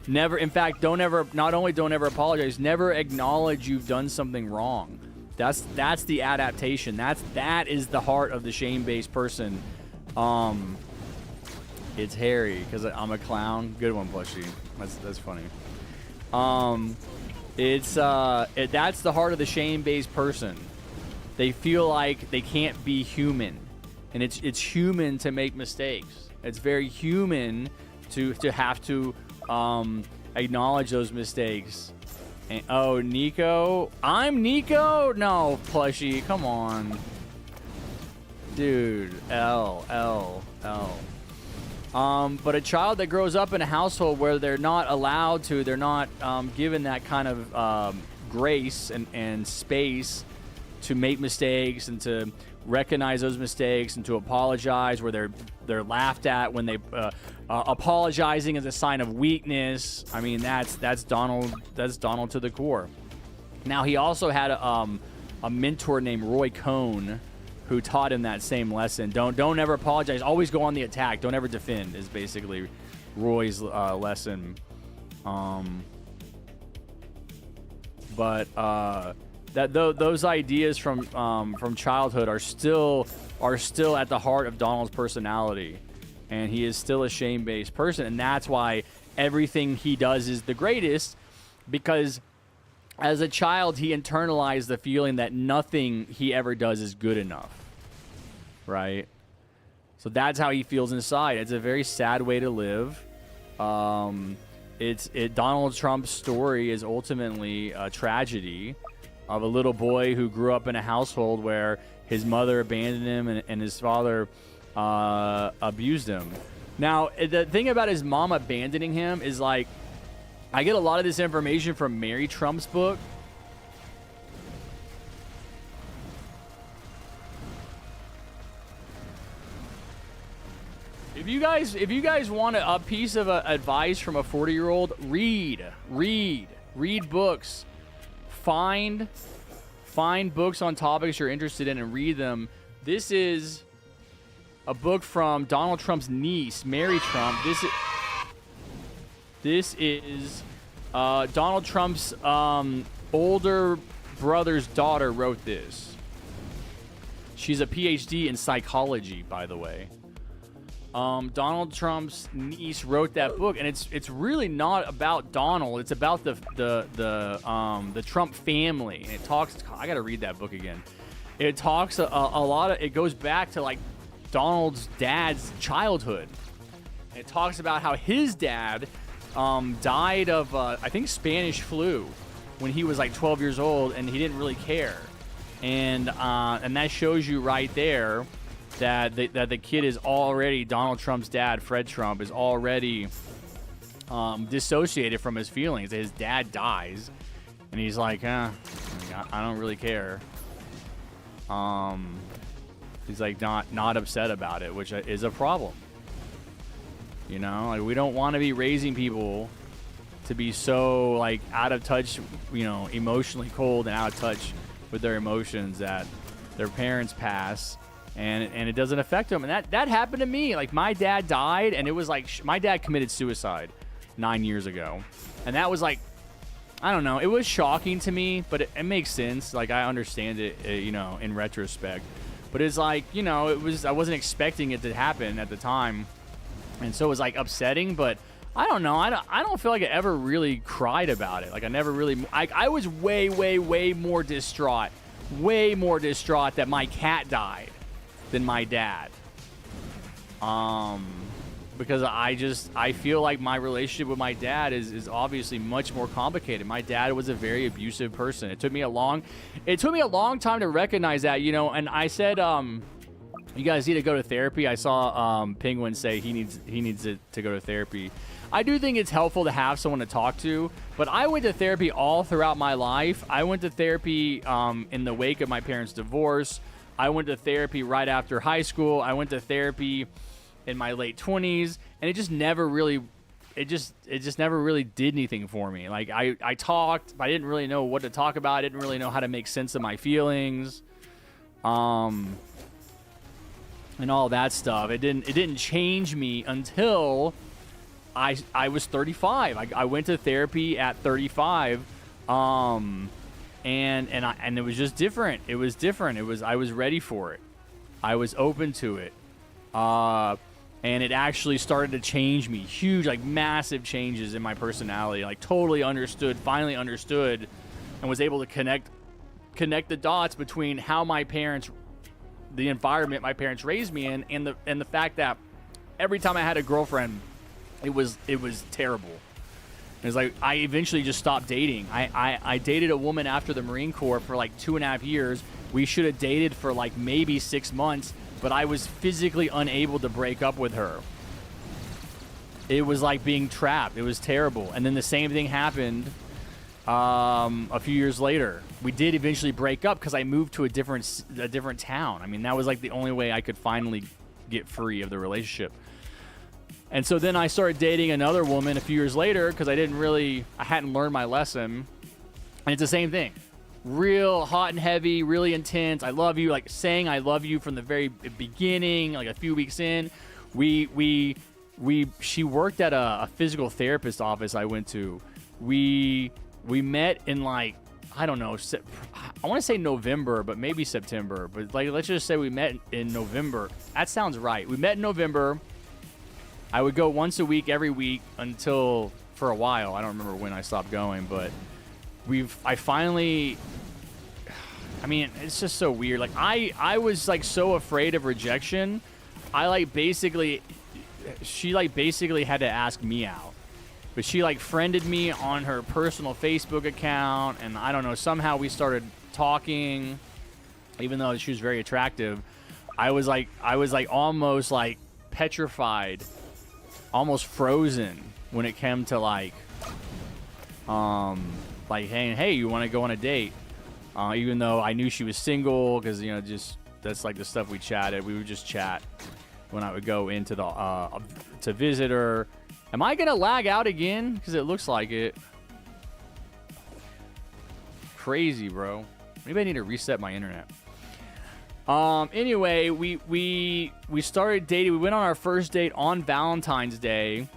S2: Never, in fact, don't ever apologize. Never acknowledge you've done something wrong. That's the adaptation. That is the heart of the shame-based person. It's Harry because I'm a clown. Good one, Plushie. That's funny. That's the heart of the shame-based person. They feel like they can't be human, and it's human to make mistakes. It's very human to have to acknowledge those mistakes. And, oh, Nico, I'm Nico. No, Plushie, come on, dude. L. But a child that grows up in a household where they're not allowed to, they're not given that kind of grace and space to make mistakes and to recognize those mistakes and to apologize, where they're laughed at when they apologizing is a sign of weakness. I mean, that's Donald. That's Donald to the core. Now, he also had a mentor named Roy Cohn, who taught him that same lesson. Don't ever apologize. Always go on the attack. Don't ever defend. Is basically Roy's lesson. Those ideas from childhood are still at the heart of Donald's personality, and he is still a shame-based person, and that's why everything he does is the greatest, because as a child he internalized the feeling that nothing he ever does is good enough, right? So that's how he feels inside. It's a very sad way to live. Donald Trump's story is ultimately a tragedy of a little boy who grew up in a household where his mother abandoned him and his father abused him. Now, the thing about his mom abandoning him is, like, I get a lot of this information from Mary Trump's book. If you guys want a piece of advice from a 40-year-old, read books. Find books on topics you're interested in and read them. This is a book from Donald Trump's niece, Mary Trump. This is Donald Trump's older brother's daughter wrote this. She's a PhD in psychology, by the way. Donald Trump's niece wrote that book, and it's really not about Donald. It's about the Trump family. And it talks. I got to read that book again. It talks a lot of. It goes back to like Donald's dad's childhood. It talks about how his dad died of I think Spanish flu when he was like 12 years old, and he didn't really care. And that shows you right there that the kid is already, Donald Trump's dad, Fred Trump, is already dissociated from his feelings. His dad dies, and he's like, I don't really care. He's like not upset about it, which is a problem. You know, like, we don't want to be raising people to be so like out of touch, you know, emotionally cold and out of touch with their emotions that their parents pass. And it doesn't affect them. And that happened to me. Like, my dad died, and it was like my dad committed suicide 9 years ago. And that was like, I don't know. It was shocking to me, but it makes sense. Like, I understand it, you know, in retrospect. But it's like, you know, I wasn't expecting it to happen at the time. And so it was like upsetting, but I don't know. I don't feel like I ever really cried about it. Like, I never really, I was way more distraught. Way more distraught that my cat died than my dad, because I feel like my relationship with my dad is obviously much more complicated. My dad was a very abusive person. It took me a long time to recognize that, you know. And I said, you guys need to go to therapy. I saw Penguin say he needs to go to therapy. I do think it's helpful to have someone to talk to, but I went to therapy all throughout my life. I went to therapy in the wake of my parents' divorce. I went to therapy right after high school. I went to therapy in my late 20s, and it just never really did anything for me. Like I talked, but I didn't really know what to talk about. I didn't really know how to make sense of my feelings. And all that stuff. It didn't change me until I was 35. I went to therapy at 35. And it was just different. It was different. I was ready for it. I was open to it. And it actually started to change me. Huge, like massive changes in my personality. Like finally understood, and was able to connect the dots between how the environment my parents raised me in, and the fact that every time I had a girlfriend, it was terrible. It was like I eventually just stopped dating. I dated a woman after the Marine Corps for like 2.5 years. We should have dated for like maybe 6 months, but I was physically unable to break up with her. It was like being trapped. It was terrible. And then the same thing happened a few years later. We did eventually break up because I moved to a different town. I mean, that was like the only way I could finally get free of the relationship. And so then I started dating another woman a few years later because I hadn't learned my lesson. And it's the same thing. Real hot and heavy, really intense. I love you, like saying I love you from the very beginning, like a few weeks in. She worked at a physical therapist office I went to. We met in like, I don't know, I want to say November, but maybe September. But like, let's just say we met in November. That sounds right. We met in November. I would go once a week, every week until for a while. I don't remember when I stopped going, but I mean, it's just so weird. Like I was like so afraid of rejection. She basically had to ask me out. But she like friended me on her personal Facebook account, and I don't know, somehow we started talking, even though she was very attractive. I was like almost like petrified, almost frozen when it came to like hey, you want to go on a date? Even though I knew she was single, because just that's like the stuff we chatted. We would just chat when I would go into to visit her. Am I gonna lag out again? Because it looks like it. Crazy, bro. Maybe I need to reset my internet. Anyway, we started dating. We went on our first date on Valentine's Day,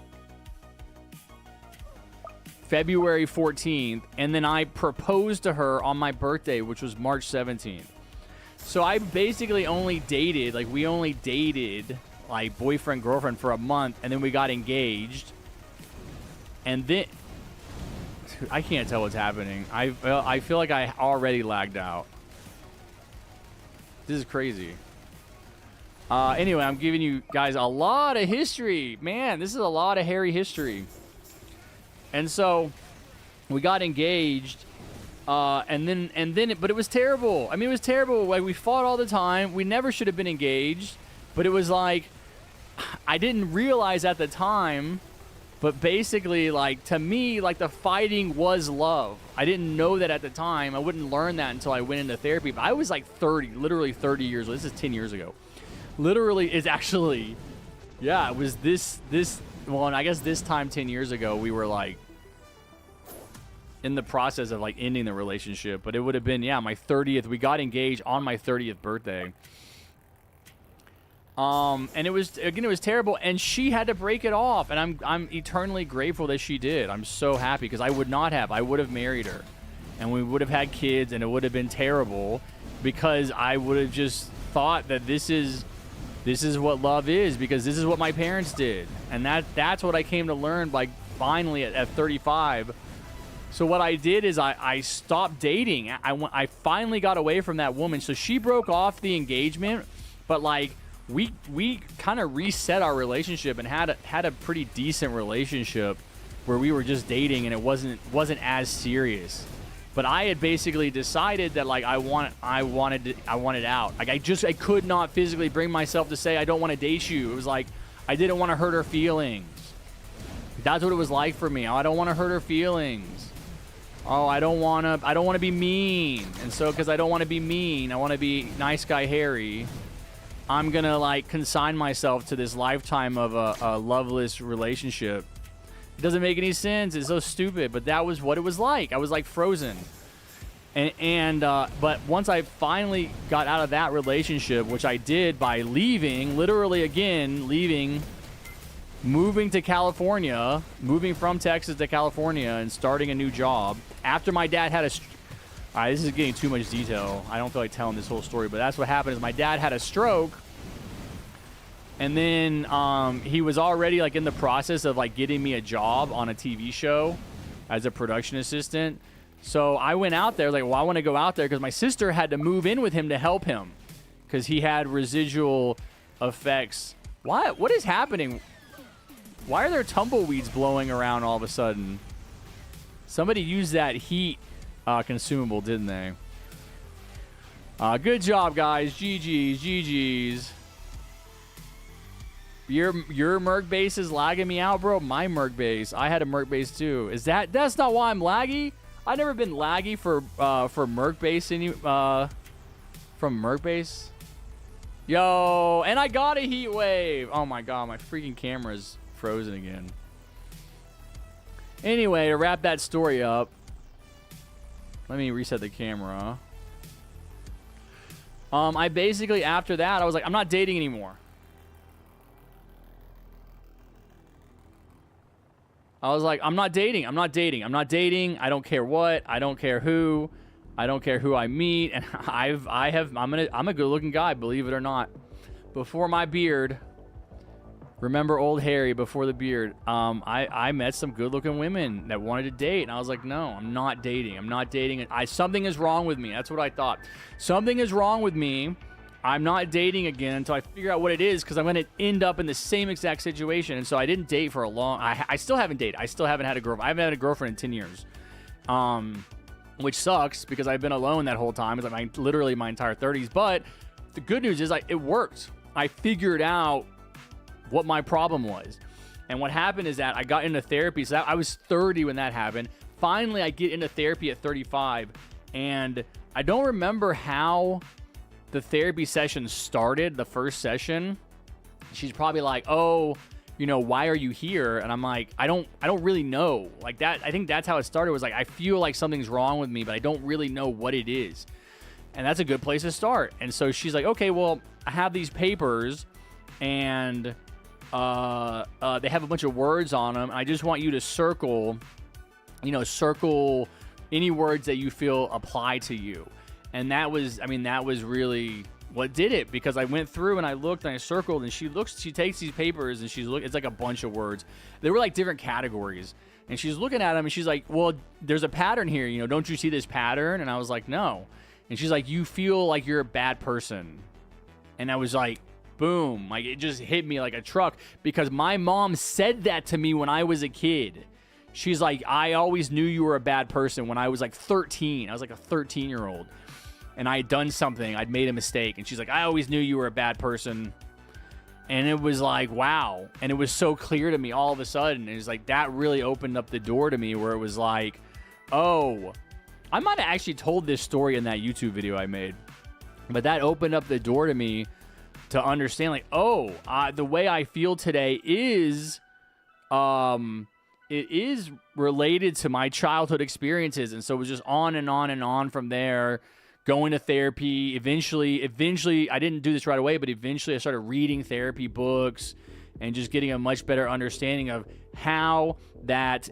S2: February 14th, and then I proposed to her on my birthday, which was March 17th. So I basically only dated, like boyfriend, girlfriend for a month, and then we got engaged. And then I can't tell what's happening. I feel like I already lagged out. This is crazy. Anyway, I'm giving you guys a lot of history. Man, this is a lot of hairy history. And so we got engaged, but it was terrible. I mean, it was terrible. Like, we fought all the time. We never should have been engaged, but it was like, I didn't realize at the time, but basically, like, to me, like, the fighting was love. I didn't know that at the time. I wouldn't learn that until I went into therapy. But I was like 30, literally 30 years old. This is 10 years ago. Literally, it's actually, yeah, it was well, and I guess this time 10 years ago, we were like in the process of like ending the relationship. But it would have been, yeah, my 30th. We got engaged on my 30th birthday. And it was terrible, and she had to break it off, and I'm eternally grateful that she did. I'm so happy, because I would have married her, and we would have had kids, and it would have been terrible, because I would have just thought that this is what love is, because this is what my parents did, and that's what I came to learn, like, finally at 35. So what I did is I stopped dating. I finally got away from that woman. So she broke off the engagement, but like, we kind of reset our relationship and had a pretty decent relationship where we were just dating, and it wasn't as serious. But I had basically decided that like I wanted out. Like I could not physically bring myself to say I don't want to date you. It was like I didn't want to hurt her feelings. That's what it was like for me. Oh, I don't want to hurt her feelings. Oh, I don't want to be mean. And so, because I don't want to be mean, I want to be nice guy Harry. I'm going to, like, consign myself to this lifetime of a loveless relationship. It doesn't make any sense. It's so stupid. But that was what it was like. I was, like, frozen. But once I finally got out of that relationship, which I did by leaving, literally again, leaving, moving to California, moving from Texas to California and starting a new job after my dad had a... All right, this is getting too much detail. I don't feel like telling this whole story, but that's what happened is my dad had a stroke, and then he was already, like, in the process of, like, getting me a job on a TV show as a production assistant. So I went out there, like, well, I want to go out there because my sister had to move in with him to help him because he had residual effects. What is happening? Why are there tumbleweeds blowing around all of a sudden? Somebody used that heat consumable, didn't they? Good job, guys. GG's. Your Merc base is lagging me out, bro. My Merc base. I had a Merc base too. That's not why I'm laggy? I've never been laggy for Merc base from Merc base. Yo, and I got a heat wave. Oh my god, my freaking camera's frozen again. Anyway, to wrap that story up, let me reset the camera. I basically, after that, I was like, I'm not dating anymore. I was like, I'm not dating. I don't care what. I don't care who. I don't care who I meet. And I'm a good-looking guy, believe it or not. Before my beard, remember old Harry before the beard, I met some good-looking women that wanted to date, and I was like, no, I'm not dating. Something is wrong with me. That's what I thought. Something is wrong with me. I'm not dating again until I figure out what it is, because I'm going to end up in the same exact situation. And so I didn't date for a long... I still haven't dated. I still haven't had a girlfriend. I haven't had a girlfriend in 10 years. Which sucks, because I've been alone that whole time. It's like literally my entire 30s. But the good news is it worked. I figured out what my problem was. And what happened is that I got into therapy. So I was 30 when that happened. Finally, I get into therapy at 35. And I don't remember how the therapy session started, the first session. She's probably like, oh, why are you here? And I'm like, I don't really know. Like that, I think that's how it started, was like, I feel like something's wrong with me, but I don't really know what it is. And that's a good place to start. And so she's like, okay, well, I have these papers, and they have a bunch of words on them. And I just want you to circle any words that you feel apply to you. And that was really what did it, because I went through and I looked and I circled, and she takes these papers and it's like a bunch of words. They were like different categories. And she's looking at them and she's like, well, there's a pattern here. Don't you see this pattern? And I was like, no. And she's like, you feel like you're a bad person. And I was like, boom. Like, it just hit me like a truck, because my mom said that to me when I was a kid. She's like, I always knew you were a bad person when I was like 13. I was like a 13-year-old. And I had done something. I'd made a mistake. And she's like, I always knew you were a bad person. And it was like, wow. And it was so clear to me all of a sudden. It was like, that really opened up the door to me, where it was like, oh, I might have actually told this story in that YouTube video I made. But that opened up the door to me to understand, like, oh, the way I feel today is, it is related to my childhood experiences. And so it was just on and on and on from there. Going to therapy, eventually, I didn't do this right away, but eventually I started reading therapy books and just getting a much better understanding of how that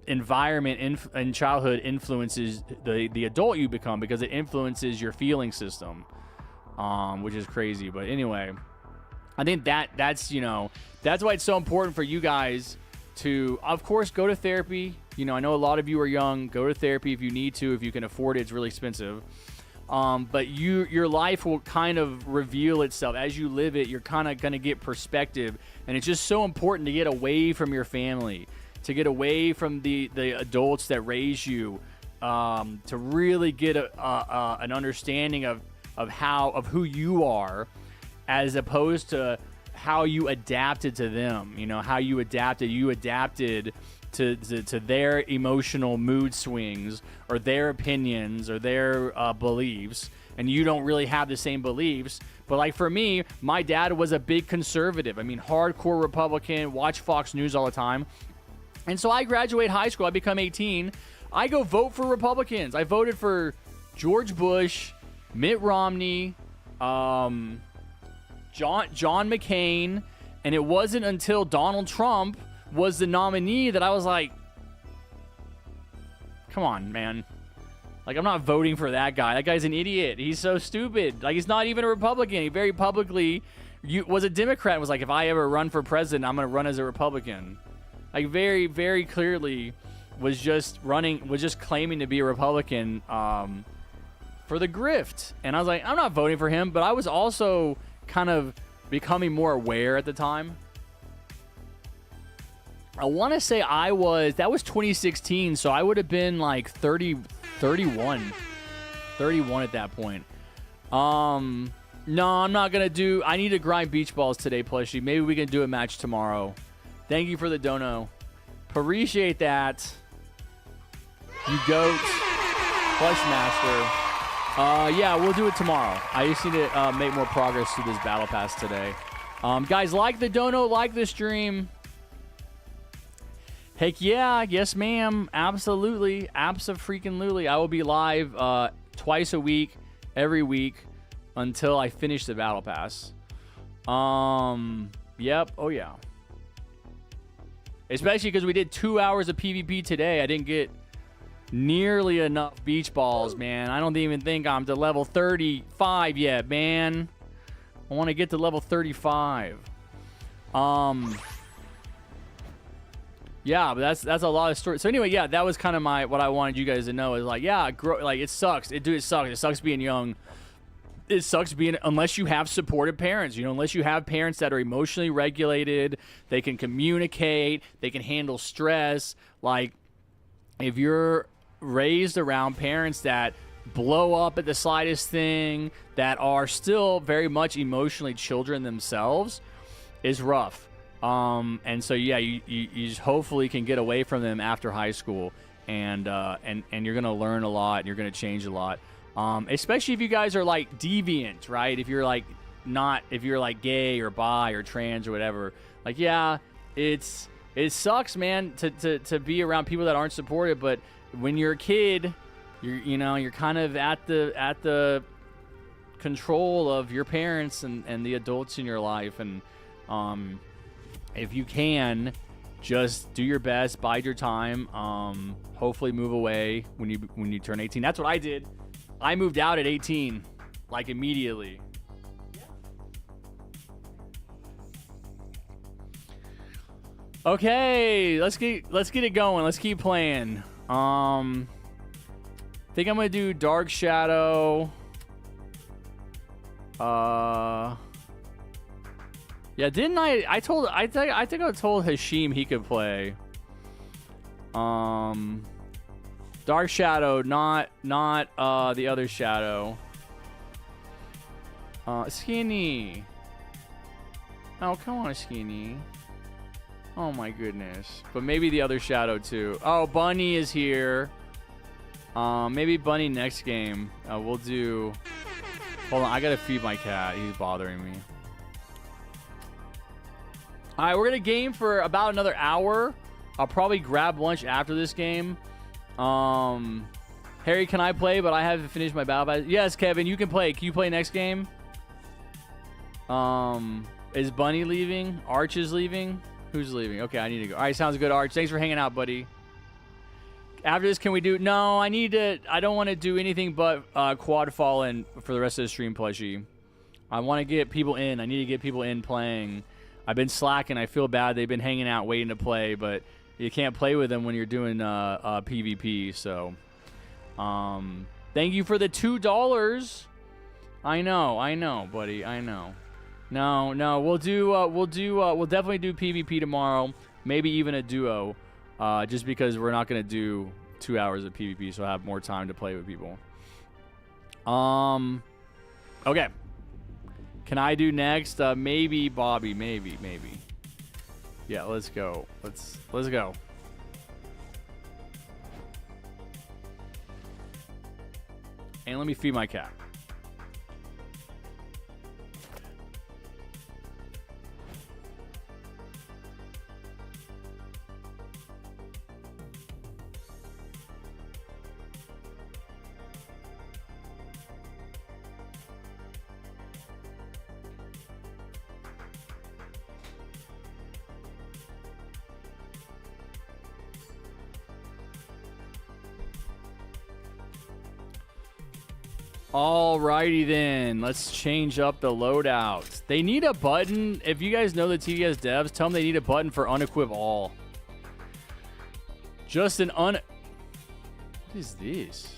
S2: environment in childhood influences the adult you become, because it influences your feeling system, which is crazy. But anyway, I think that's why it's so important for you guys to, of course, go to therapy. I know a lot of you are young. Go to therapy if you need to, if you can afford it. It's really expensive. But your life will kind of reveal itself. As you live it, you're kind of going to get perspective. And it's just so important to get away from your family, to get away from the adults that raise you, to really get an understanding of who you are, as opposed to how you adapted to them. You know, how you adapted. You adapted to their emotional mood swings or their opinions or their beliefs, and you don't really have the same beliefs. But like for me, my dad was a big conservative. I mean, hardcore Republican, watch Fox News all the time. And so I graduate high school, I become 18, I go vote for Republicans. I voted for George Bush, Mitt Romney, John McCain, and it wasn't until Donald Trump was the nominee that I was like, come on, man. Like, I'm not voting for that guy. That guy's an idiot. He's so stupid. Like, he's not even a Republican. He very publicly was a Democrat and was like, if I ever run for president, I'm going to run as a Republican. Like, very, very clearly was just claiming to be a Republican for the grift. And I was like, I'm not voting for him. But I was also kind of becoming more aware at the time. I want to say that was 2016, so I would have been like 31 at that point. No, I'm not going to do... I need to grind beach balls today, plushie. Maybe we can do a match tomorrow. Thank you for the dono. Appreciate that. You goat. Plush master. Yeah, we'll do it tomorrow. I just need to make more progress through this battle pass today. Guys, like the dono, like the stream. Heck yeah, yes ma'am, absolutely, abso-freaking-lutely. I will be live twice a week, every week, until I finish the battle pass. Yep, oh yeah. Especially because we did 2 hours of PvP today. I didn't get nearly enough beach balls, man. I don't even think I'm to level 35 yet, man. I want to get to level 35. Yeah, but that's a lot of stories. So anyway, yeah, that was kind of what I wanted you guys to know is like, yeah, like it sucks. It sucks. It sucks being young. It sucks being unless you have supportive parents. You know, unless you have parents that are emotionally regulated, they can communicate, they can handle stress. Like if you're raised around parents that blow up at the slightest thing, that are still very much emotionally children themselves, is rough. And so yeah, you just hopefully can get away from them after high school, and you're gonna learn a lot, and you're gonna change a lot. Especially if you guys are like deviant, right? If you're like gay or bi or trans or whatever, like yeah, it sucks, man, to be around people that aren't supportive. But when you're a kid, you're kind of at the control of your parents and the adults in your life, and if you can, just do your best, bide your time. Hopefully move away when you turn 18. That's what I did. I moved out at 18, like immediately. Okay, let's get it going. Let's keep playing. I think I'm gonna do Dark Shadow. Yeah, didn't I? I think I told Hashim he could play. Dark Shadow, not the other Shadow. Skinny. Oh, come on, Skinny. Oh my goodness. But maybe the other Shadow too. Oh, Bunny is here. Maybe Bunny next game. We'll do. Hold on, I gotta feed my cat. He's bothering me. All right, we're going to game for about another hour. I'll probably grab lunch after this game. Harry, can I play? But I haven't finished my battle pass. Yes, Kevin, you can play. Can you play next game? Is Bunny leaving? Arch is leaving? Who's leaving? Okay, I need to go. All right, sounds good, Arch. Thanks for hanging out, buddy. After this, can we do... No, I don't want to do anything but quad fallen for the rest of the stream, plushie. I want to get people in. I need to get people in playing. I've been slacking. I feel bad. They've been hanging out waiting to play, but you can't play with them when you're doing PvP. So, thank you for the $2. I know, buddy. I know. No, we'll definitely do PvP tomorrow. Maybe even a duo, just because we're not gonna do 2 hours of PvP, so I have more time to play with people. Okay. Can I do next? Maybe, Bobby. Maybe. Yeah, let's go. Let's go. And let me feed my cat. Alrighty then, let's change up the loadouts. They need a button. If you guys know the TDS devs, tell them they need a button for unequip all. Just an What is this?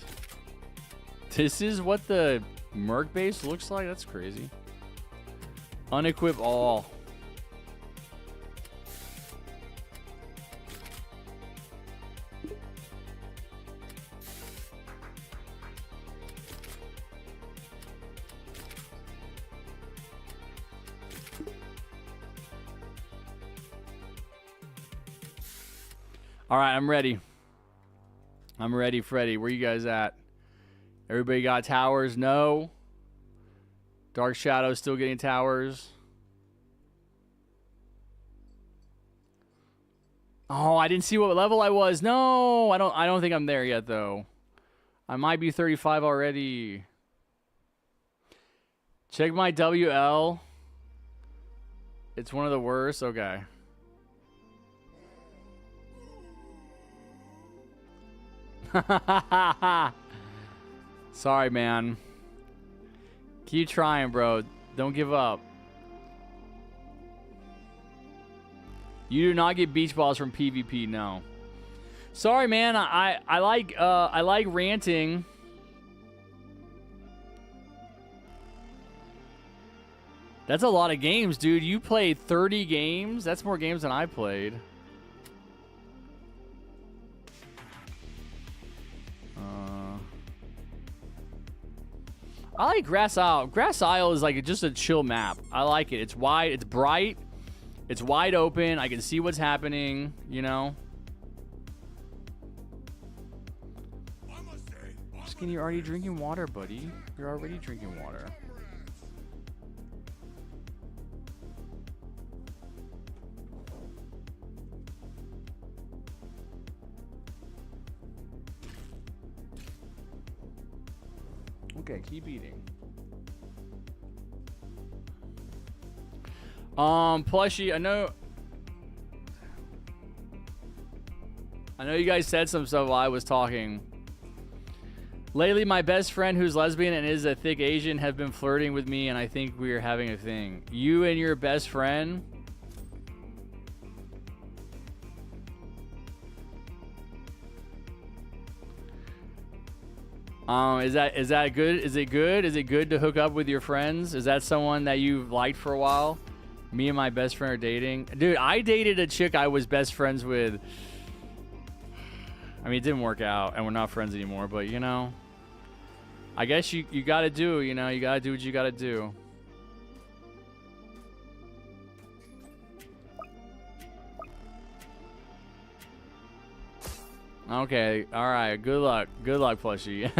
S2: This is what the Merc base looks like? That's crazy. Unequip all. All right, I'm ready. I'm ready, Freddy. Where you guys at? Everybody got towers? No. Dark Shadow still getting towers. Oh, I didn't see what level I was. No, I don't think I'm there yet though. I might be 35 already. Check my WL. It's one of the worst. Okay. Sorry, man. Keep trying, bro. Don't give up. You do not get beach balls from PvP, no. Sorry, man. I like ranting. That's a lot of games, dude. You played 30 games? That's more games than I played. I like Grass Isle. Grass Isle is like just a chill map. I like it. It's wide. It's bright. It's wide open. I can see what's happening, you know. Skinny, you're already drinking water, buddy. You're already drinking water. Okay, keep eating. Plushie, I know you guys said some stuff while I was talking. Lately, my best friend who's lesbian and is a thick Asian have been flirting with me, and I think we are having a thing. You and your best friend? Is that good? Is it good? Is it good to hook up with your friends? Is that someone that you've liked for a while? Me and my best friend are dating. Dude, I dated a chick I was best friends with. I mean, it didn't work out, and we're not friends anymore, but, you know, I guess you gotta do, you know, you gotta do what you gotta do. Okay, alright, good luck. Good luck, Plushie.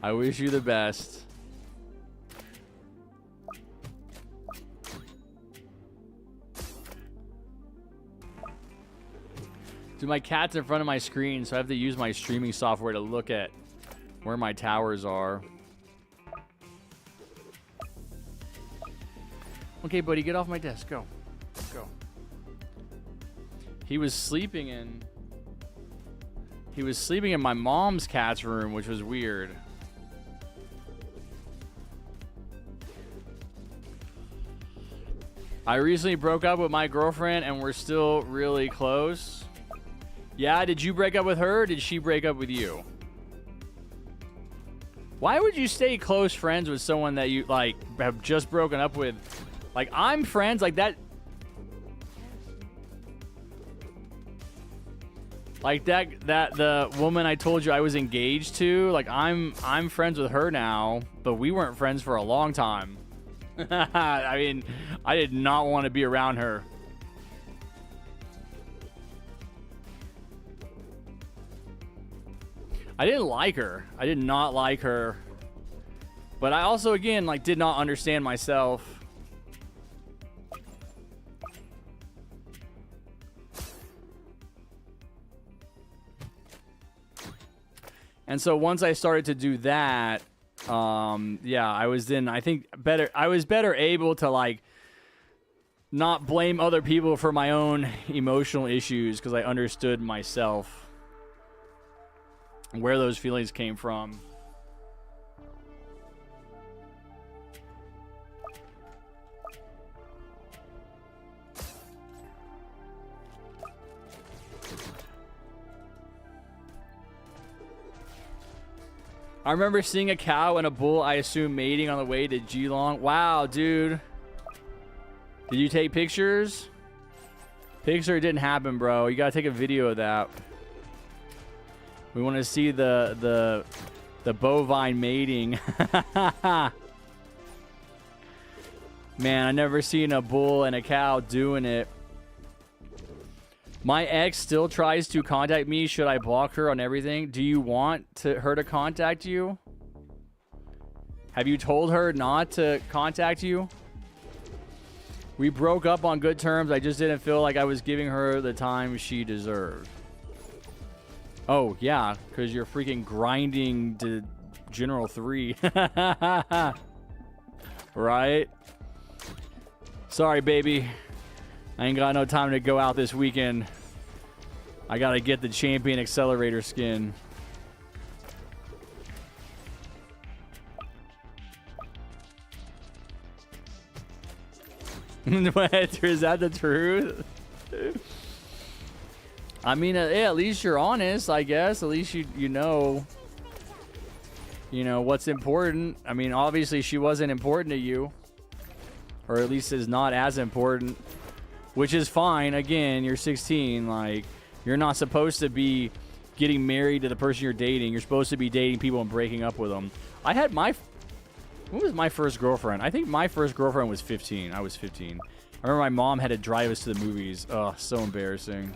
S2: I wish you the best. Dude, my cat's in front of my screen, so I have to use my streaming software to look at where my towers are. Okay, buddy, get off my desk. Go. Go. He was sleeping in my mom's cat's room, which was weird. I recently broke up with my girlfriend and we're still really close. Yeah, did you break up with her or did she break up with you? Why would you stay close friends with someone that you, like, have just broken up with? Like, I'm friends, like that. Like that the woman I told you I was engaged to, like I'm friends with her now, but we weren't friends for a long time. I mean, I did not want to be around her. I didn't like her. I did not like her. But I also, again, like, did not understand myself. And so once I started to do that, yeah, I was then, I think, I was better able to, like, not blame other people for my own emotional issues because I understood myself. Where those feelings came from. I remember seeing a cow and a bull, I assume mating on the way to Geelong. Wow, dude. Did you take pictures? Picture, it didn't happen, bro. You gotta take a video of that. We want to see the bovine mating. Man, I never seen a bull and a cow doing it. My ex still tries to contact me. Should I block her on everything? Do you want her to contact you? Have you told her not to contact you? We broke up on good terms. I just didn't feel like I was giving her the time she deserved. Oh, yeah, because you're freaking grinding to General 3. Right? Sorry, baby. I ain't got no time to go out this weekend. I gotta get the champion accelerator skin. What? Is that the truth? I mean, yeah, at least you're honest, I guess. At least you know what's important. I mean, obviously she wasn't important to you, or at least is not as important, which is fine. Again, you're 16. Like, you're not supposed to be getting married to the person you're dating. You're supposed to be dating people and breaking up with them. I had when was my first girlfriend? I think my first girlfriend was 15. I was 15. I remember my mom had to drive us to the movies. Oh, so embarrassing.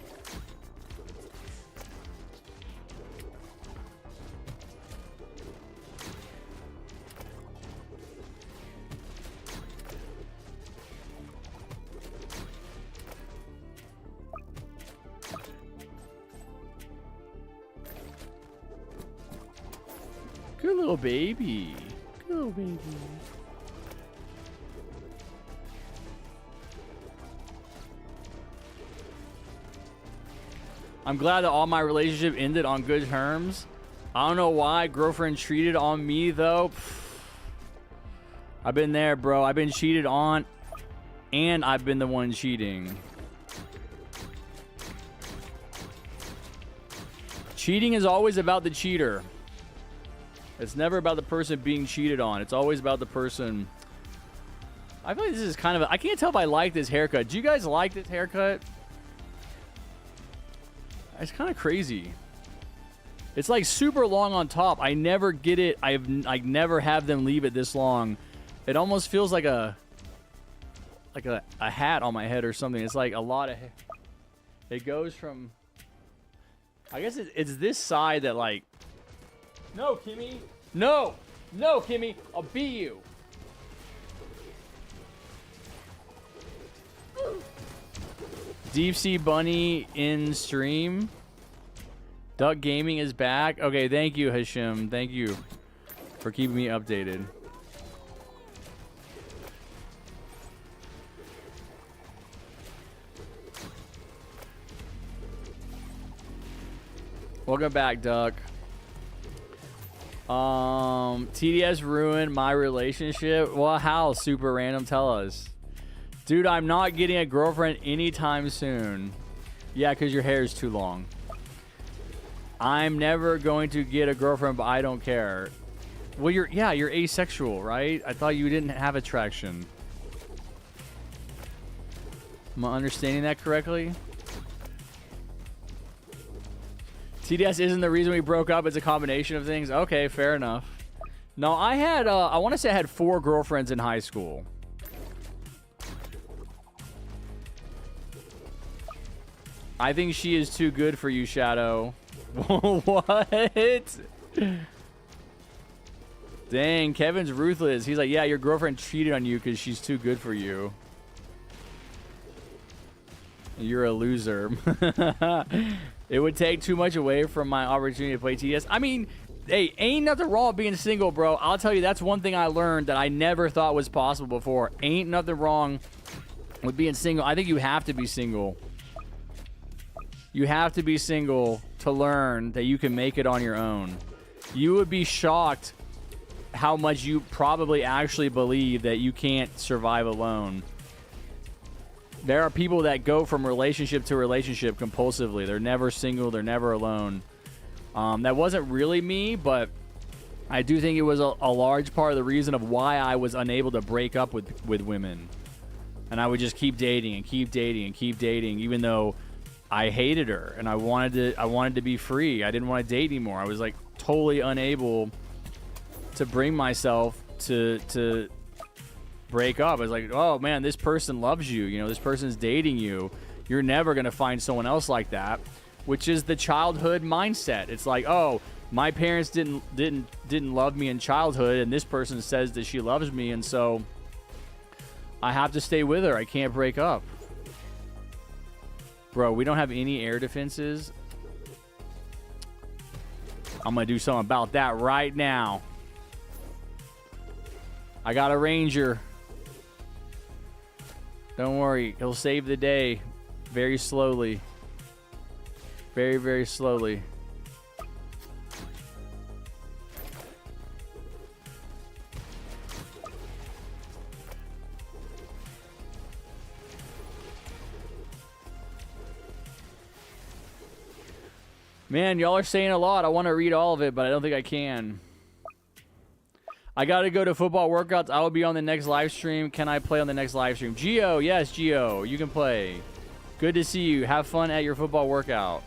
S2: Good little baby. Good little baby. I'm glad that all my relationship ended on good terms. I don't know why girlfriend cheated on me, though. I've been there, bro. I've been cheated on, and I've been the one cheating. Cheating is always about the cheater. It's never about the person being cheated on. It's always about the person. I feel like this is kind of I can't tell if I like this haircut. Do you guys like this haircut? It's kind of crazy. It's like super long on top. I never get it. I never have them leave it this long. It almost feels like a hat on my head or something. It's like a lot of hair. It goes from, I guess it's this side that, like, no, Kimmy. No, Kimmy. I'll beat you. Deep Sea Bunny in stream. Duck Gaming is back. Okay, thank you, Hashim. Thank you for keeping me updated. Welcome back, Duck. TDS ruined my relationship. Well, how? Super random. Tell us. Dude, I'm not getting a girlfriend anytime soon. Yeah, because your hair is too long. I'm never going to get a girlfriend, but I don't care. Well, you're asexual, right? I thought you didn't have attraction. Am I understanding that correctly? TDS isn't the reason we broke up. It's a combination of things. Okay, fair enough. No, I had, I want to say I had 4 girlfriends in high school. I think she is too good for you, Shadow. What? Dang, Kevin's ruthless. He's like, yeah, your girlfriend cheated on you because she's too good for you. You're a loser. It would take too much away from my opportunity to play TDS. I mean, hey, ain't nothing wrong with being single, bro. I'll tell you, that's one thing I learned that I never thought was possible before. Ain't nothing wrong with being single. I think you have to be single. You have to be single to learn that you can make it on your own. You would be shocked how much you probably actually believe that you can't survive alone. There are people that go from relationship to relationship compulsively. They're never single. They're never alone. That wasn't really me, but I do think it was a large part of the reason of why I was unable to break up with women. And I would just keep dating and keep dating and keep dating, even though I hated her and I wanted to be free. I didn't want to date anymore. I was like totally unable to bring myself to break up. I was like, oh man, this person loves you. You know, this person's dating you. You're never gonna find someone else like that, which is the childhood mindset. It's like, oh, my parents didn't love me in childhood, and this person says that she loves me, and so I have to stay with her. I can't break up. Bro, we don't have any air defenses. I'm gonna do something about that right now. I got a ranger. Don't worry, he'll save the day very slowly. Very, very slowly. Man, y'all are saying a lot. I want to read all of it, but I don't think I can. I got to go to football workouts. I will be on the next live stream. Can I play on the next live stream? Gio, yes, Gio. You can play. Good to see you. Have fun at your football workout.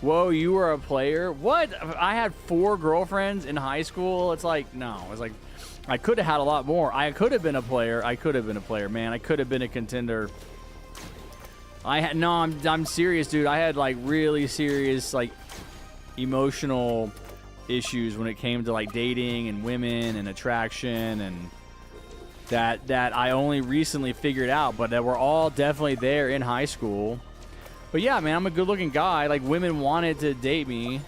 S2: Whoa, you were a player? What? I had 4 girlfriends in high school. It's like, no. It's like, I could have had a lot more. I could have been a player. I could have been a player, man. I could have been a contender. I'm serious, dude. I had like really serious like emotional issues when it came to like dating and women and attraction, and that I only recently figured out, but that were all definitely there in high school. But yeah, man, I'm a good-looking guy. Like, women wanted to date me.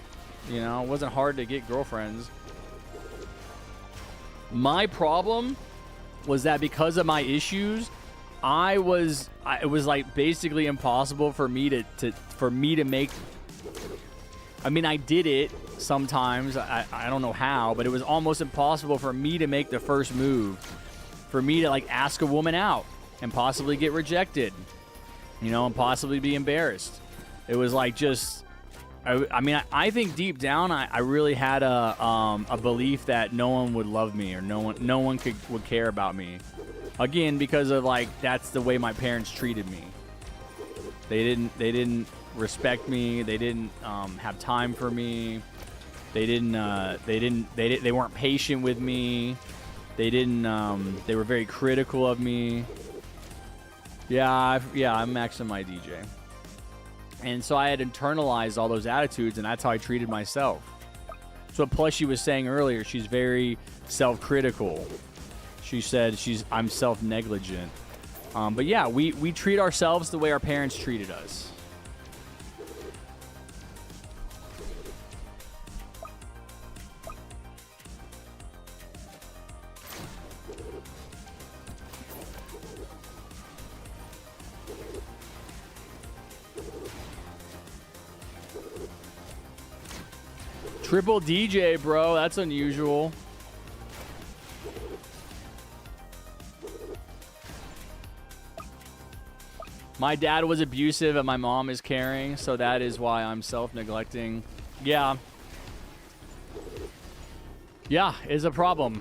S2: You know, it wasn't hard to get girlfriends. My problem was that because of my issues, it was like basically impossible for me to make. I mean, I did it sometimes. I don't know how, but it was almost impossible for me to make the first move, for me to like ask a woman out and possibly get rejected, you know, and possibly be embarrassed. It was like just, I mean, I think deep down, I really had a belief that no one would love me, or no one would care about me. Again, because of like, that's the way my parents treated me. They didn't respect me. They didn't have time for me. They weren't patient with me. They were very critical of me. Yeah, I'm maxing my DJ. And so I had internalized all those attitudes, and that's how I treated myself. So plus she was saying earlier, she's very self-critical. She said I'm self-negligent. But yeah, we treat ourselves the way our parents treated us. Triple DJ, bro. That's unusual. My dad was abusive and my mom is caring, so that is why I'm self-neglecting. Yeah. Yeah, is a problem.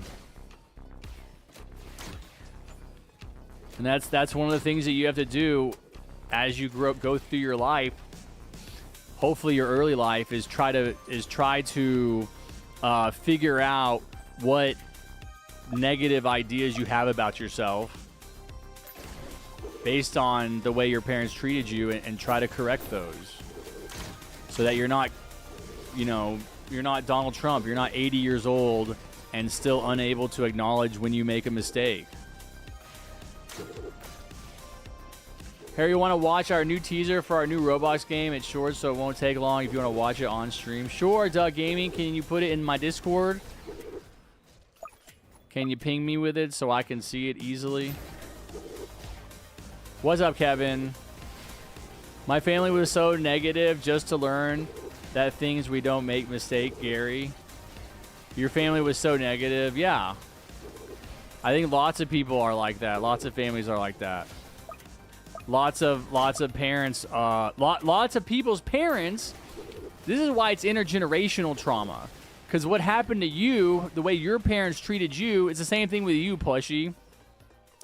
S2: And that's one of the things that you have to do as you go through your life. hopefully your early life is try to figure out what negative ideas you have about yourself based on the way your parents treated you, and try to correct those so that you're not, you know, you're not Donald Trump. You're not 80 years old and still unable to acknowledge when you make a mistake. Harry, you want to watch our new teaser for our new Roblox game? It's short, so it won't take long if you want to watch it on stream. Sure, Doug Gaming. Can you put it in my Discord? Can you ping me with it so I can see it easily? What's up, Kevin? My family was so negative just to learn that things we don't make mistake, Gary. Your family was so negative. Yeah. I think lots of people are like that. Lots of families are like that. Lots of parents, lots of people's parents. This is why it's intergenerational trauma. Because what happened to you, the way your parents treated you, it's the same thing with you, Plushie.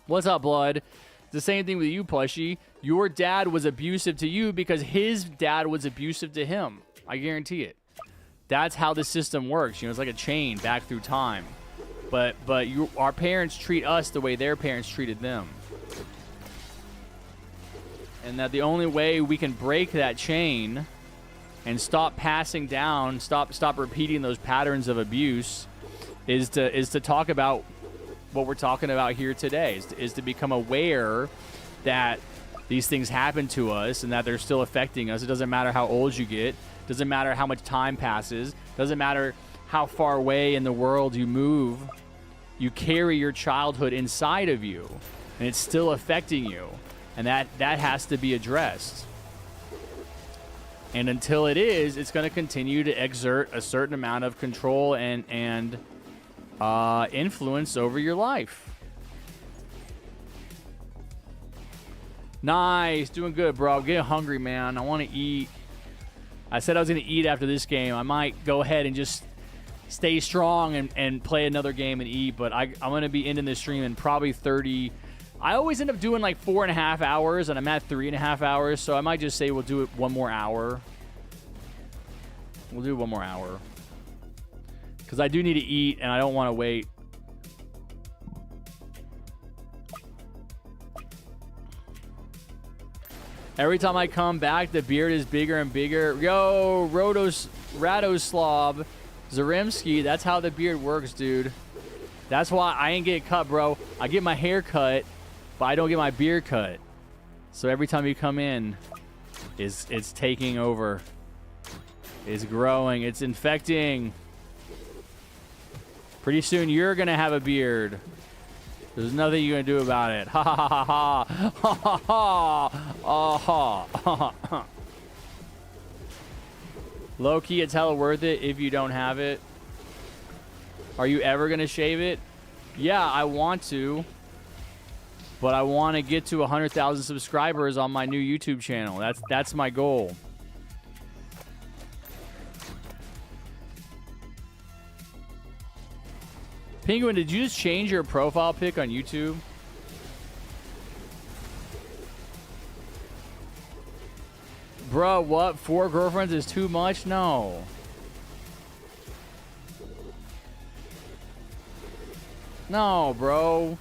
S2: What's up, Blood? It's the same thing with you, Plushie. Your dad was abusive to you because his dad was abusive to him. I guarantee it. That's how the system works. You know, it's like a chain back through time. But our parents treat us the way their parents treated them. And that the only way we can break that chain and stop passing down, stop repeating those patterns of abuse is to talk about what we're talking about here today, is to become aware that these things happen to us and that they're still affecting us. It doesn't matter how old you get. Doesn't matter how much time passes. Doesn't matter how far away in the world you move. You carry your childhood inside of you, and it's still affecting you. And that has to be addressed. And until it is, it's going to continue to exert a certain amount of control and influence over your life. Nice. Doing good, bro. Getting hungry, man. I want to eat. I said I was going to eat after this game. I might go ahead and just stay strong and play another game and eat. But I'm going to be ending this stream in probably 30. I always end up doing like 4.5 hours, and I'm at 3.5 hours. So I might just say we'll do it one more hour. We'll do one more hour. Because I do need to eat, and I don't want to wait. Every time I come back, the beard is bigger and bigger. Yo, Radoslav Zaremski, that's how the beard works, dude. That's why I ain't get cut, bro. I get my hair cut, but I don't get my beard cut. So every time you come in, it's taking over. It's growing. It's infecting. Pretty soon, you're going to have a beard. There's nothing you're going to do about it. Ha ha ha ha ha ha ha ha ha. Low key, it's hella worth it if you don't have it. Are you ever going to shave it? Yeah, I want to. But I want to get to 100,000 subscribers on my new YouTube channel. That's my goal. Penguin, did you just change your profile pic on YouTube? Bruh, what? 4 girlfriends is too much? No. No, bro.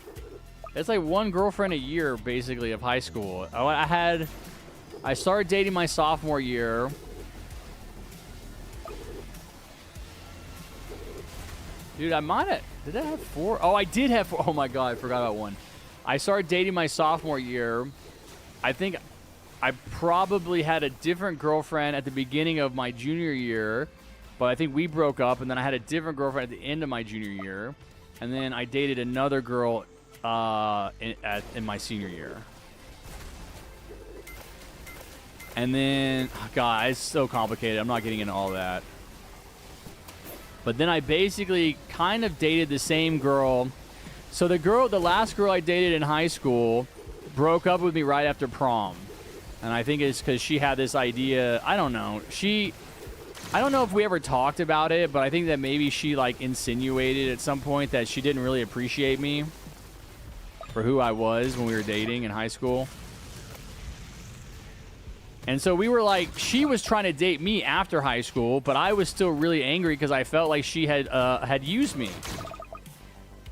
S2: It's like 1 girlfriend a year, basically, of high school. I started dating my sophomore year. Dude, I might have... Did I have 4? Oh, I did have 4. Oh, my God. I forgot about 1. I started dating my sophomore year. I think I probably had a different girlfriend at the beginning of my junior year. But I think we broke up, and then I had a different girlfriend at the end of my junior year. And then I dated another girl in my senior year. And then... Oh, God, it's so complicated. I'm not getting into all that. But then I basically kind of dated the same girl. So the last girl I dated in high school broke up with me right after prom. And I think it's because she had this idea. I don't know. I don't know if we ever talked about it, but I think that maybe she like insinuated at some point that she didn't really appreciate me for who I was when we were dating in high school. And so we were like, she was trying to date me after high school, but I was still really angry because I felt like she had used me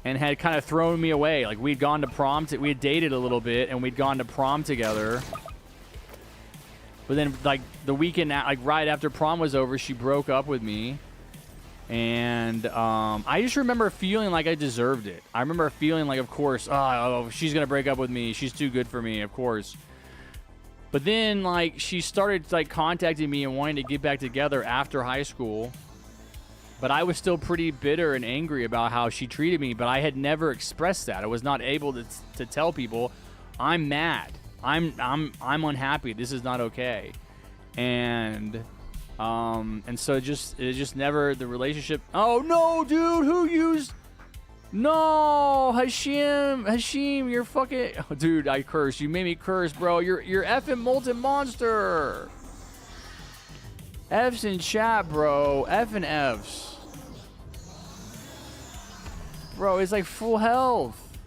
S2: and had kind of thrown me away. Like we'd gone to prom, we had dated a little bit, and we'd gone to prom together. But then, like the weekend, like right after prom was over, she broke up with me, and I just remember feeling like I deserved it. I remember feeling like, of course, oh, she's gonna break up with me. She's too good for me, of course. But then, like, she started, like, contacting me and wanting to get back together after high school. But I was still pretty bitter and angry about how she treated me. But I had never expressed that. I was not able to tell people, I'm mad. I'm unhappy. This is not okay. And so it just never, the relationship. Oh, no, dude. Who used... No, Hashim, you're fucking... Oh, dude, I cursed. You made me curse, bro. You're effing molten monster. F's in chat, bro. F and F's. Bro, it's like full health.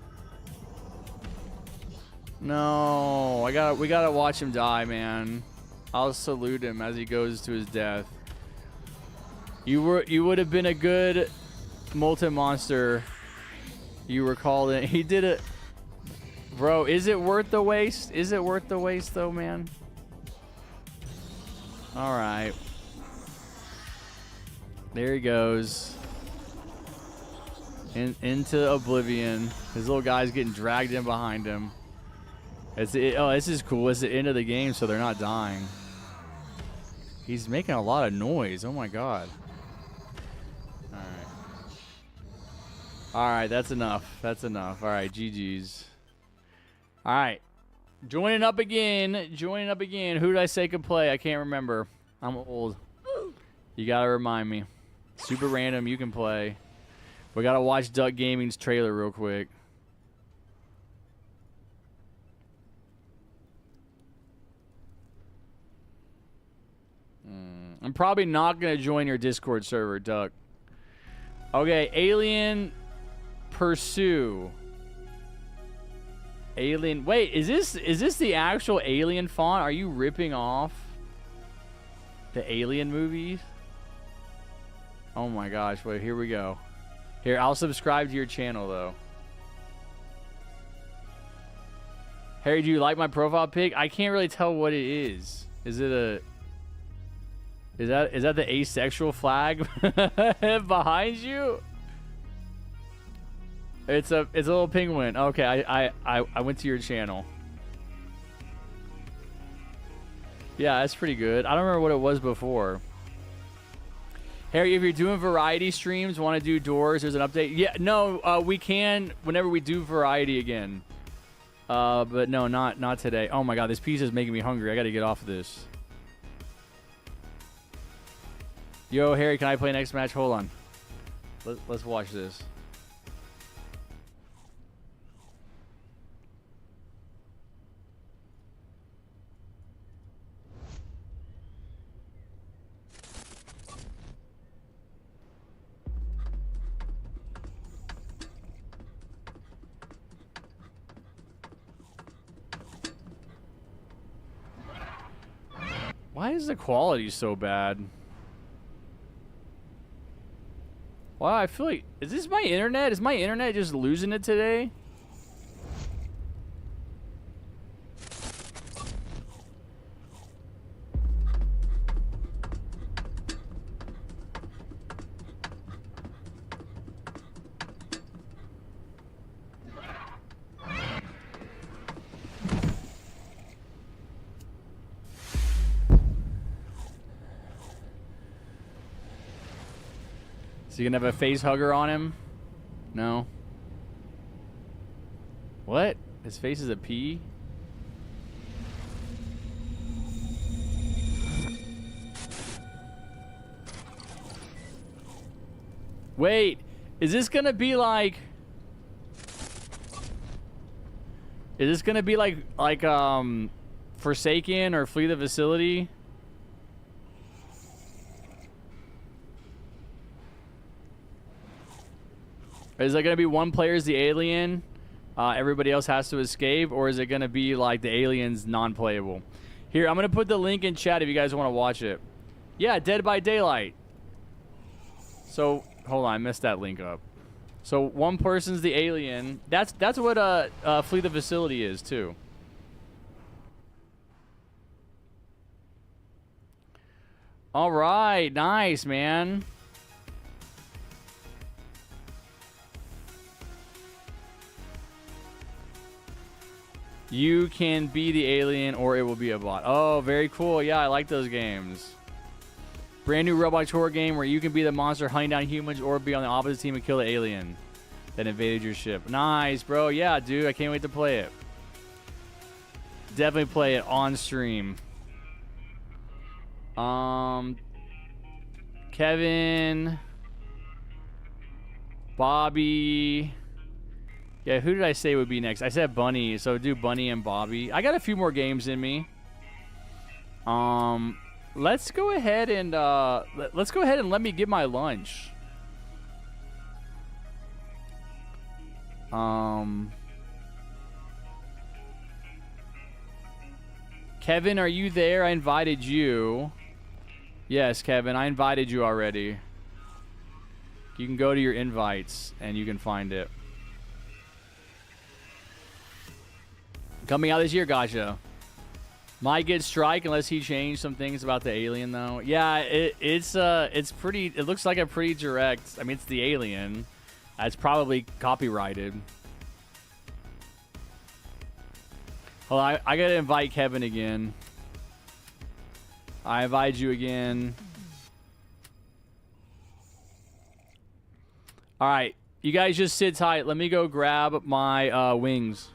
S2: No, we gotta watch him die, man. I'll salute him as he goes to his death. You would have been a good molten monster. You were called in. He did it. Bro, is it worth the waste? Is it worth the waste, though, man? All right. There he goes. Into oblivion. His little guy's getting dragged in behind him. Oh, this is cool. It's the end of the game, so they're not dying. He's making a lot of noise. Oh, my God. All right, that's enough. That's enough. All right, GG's. All right. Joining up again. Who did I say could play? I can't remember. I'm old. You got to remind me. Super random. You can play. We got to watch Duck Gaming's trailer real quick. I'm probably not going to join your Discord server, Duck. Okay, Alien... Pursue. Alien. Wait, is this the actual Alien font? Are you ripping off the Alien movies? Oh my gosh. Wait, here we go. Here, I'll subscribe to your channel though. Harry, do you like my profile pic? I can't really tell what it is. Is it a... Is that the asexual flag behind you? It's a little penguin. Okay, I went to your channel. Yeah, that's pretty good. I don't remember what it was before. Harry, if you're doing variety streams, want to do doors, there's an update. Yeah, no, we can whenever we do variety again. But no, not today. Oh my God, this pizza is making me hungry. I got to get off of this. Yo, Harry, can I play next match? Hold on. Let's watch this. Why is the quality so bad? Wow, I feel like... Is this my internet? Is my internet just losing it today? Is he gonna have a face hugger on him? No. What? His face is a P? Wait, is this gonna be like... Is this gonna be like Forsaken or Flee the Facility? Is it going to be one player's the alien, everybody else has to escape, or is it going to be like the alien's non-playable? Here, I'm going to put the link in chat if you guys want to watch it. Yeah, Dead by Daylight. So, hold on, I messed that link up. So, one person's the alien. That's what Flee the Facility is, too. All right, nice, man. You can be the alien or it will be a bot. Oh, very cool. Yeah, I like those games. Brand new robot tour game where you can be the monster hunting down humans or be on the opposite team and kill the alien that invaded your ship. Nice, bro. Yeah, dude. I can't wait to play it. Definitely play it on stream. Kevin. Bobby. Yeah, who did I say would be next? I said Bunny, so do Bunny and Bobby. I got a few more games in me. Let's go ahead and let me get my lunch. Kevin, are you there? I invited you. Yes, Kevin, I invited you already. You can go to your invites and you can find it. Coming out this year, gotcha. Might get strike unless he changed some things about the alien, though. Yeah, it's pretty. It looks like a pretty direct. I mean, it's the alien. It's probably copyrighted. Hold on, I gotta invite Kevin again. I invite you again. All right, you guys just sit tight. Let me go grab my wings.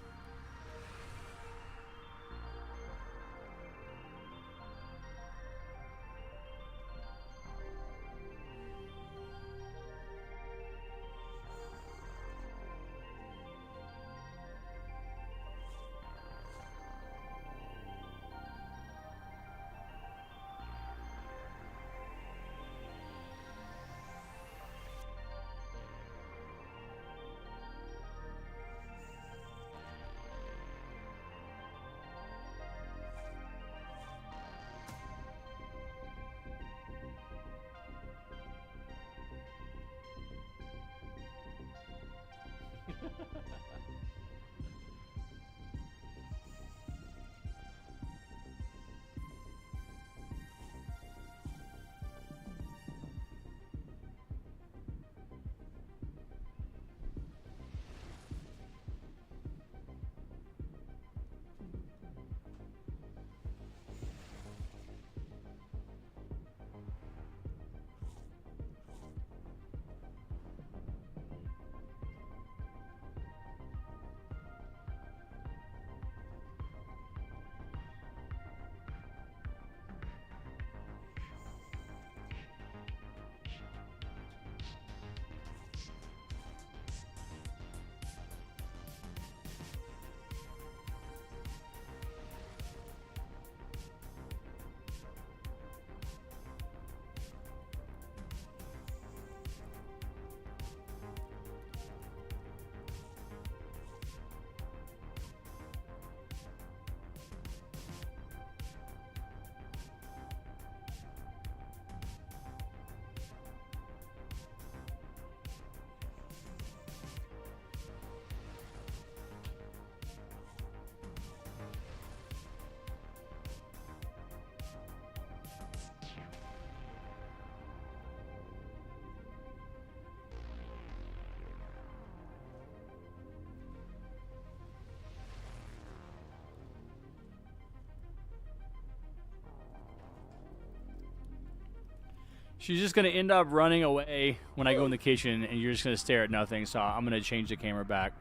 S2: She's just going to end up running away when I go in the kitchen, and you're just going to stare at nothing, so I'm going to change the camera back.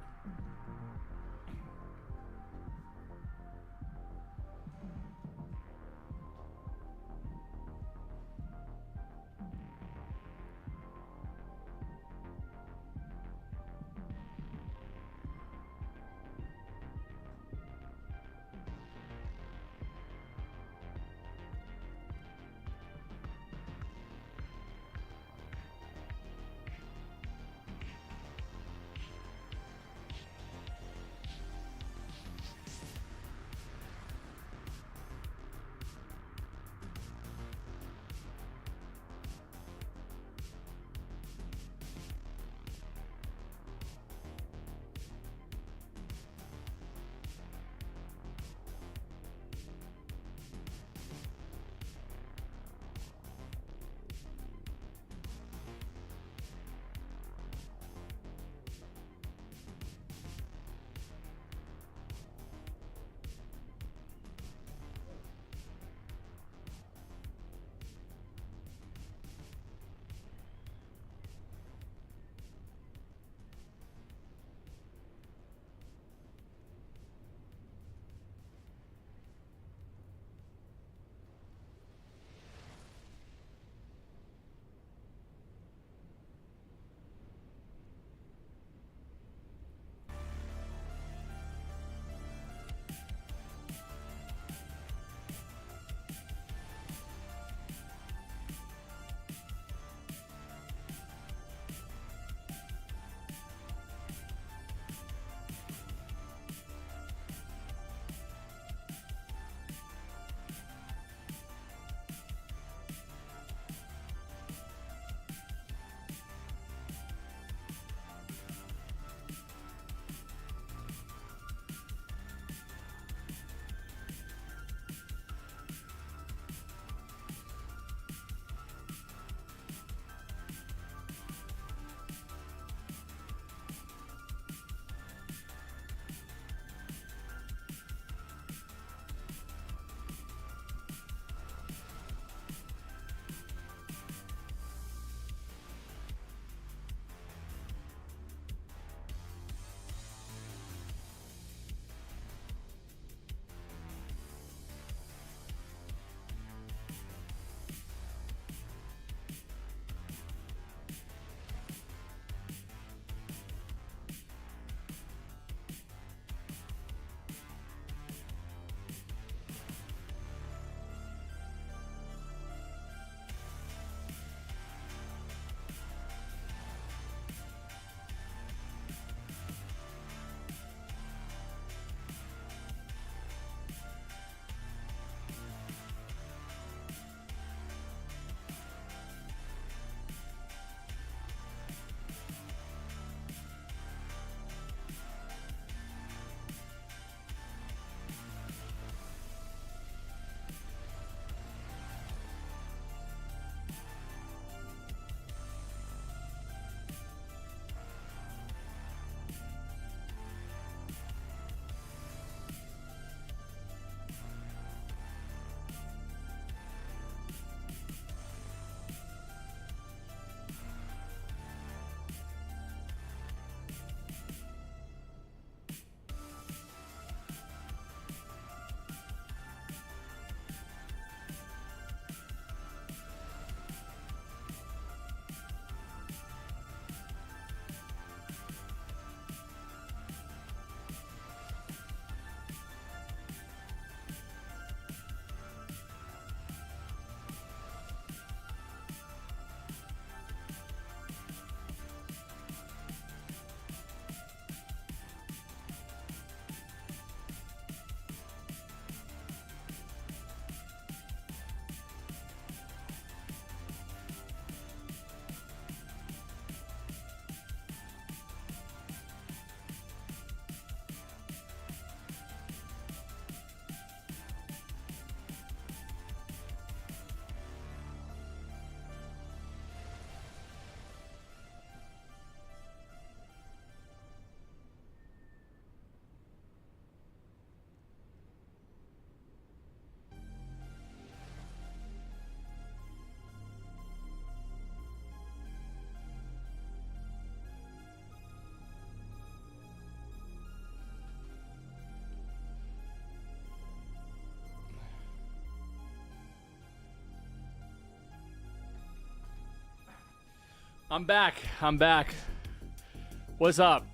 S2: I'm back. I'm back. What's up?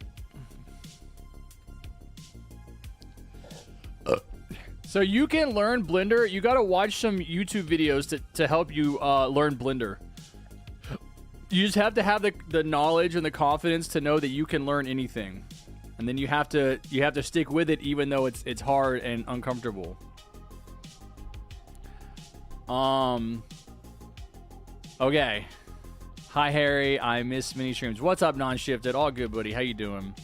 S2: So you can learn Blender. You got to watch some YouTube videos to help you learn Blender. You just have to have the knowledge and the confidence to know that you can learn anything. And then you have to stick with it even though it's hard and uncomfortable. Okay. Hi Harry, I miss mini streams. What's up, non-shifted? All good, buddy. How you doing?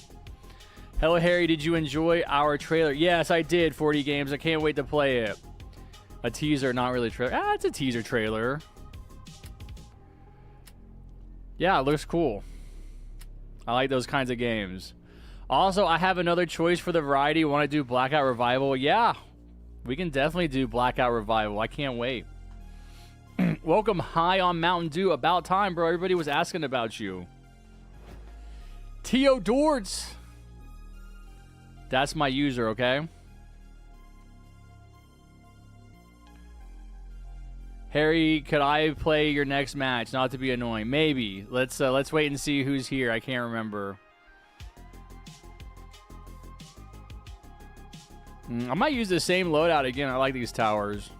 S2: Hello, Harry. Did you enjoy our trailer? Yes, I did. 40 games. I can't wait to play it. A teaser, not really a trailer. Ah, it's a teaser trailer. Yeah, it looks cool. I like those kinds of games. Also, I have another choice for the variety. Want to do Blackout Revival? Yeah, we can definitely do Blackout Revival. I can't wait. Welcome high on Mountain Dew. About time, bro. Everybody was asking about you. T.O. Dords. That's my user, okay? Harry, could I play your next match? Not to be annoying. Maybe. Let's wait and see who's here. I can't remember. I might use the same loadout again. I like these towers.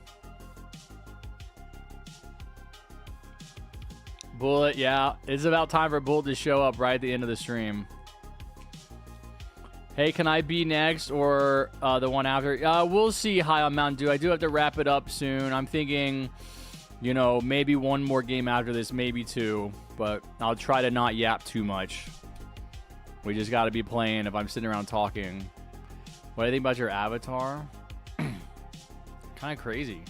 S2: Bullet, yeah. It's about time for Bullet to show up right at the end of the stream. Hey, can I be next or the one after? We'll see. High on Mountain Dew. I do have to wrap it up soon. I'm thinking, you know, maybe one more game after this, maybe two. But I'll try to not yap too much. We just got to be playing if I'm sitting around talking. What do you think about your avatar? Kind of crazy.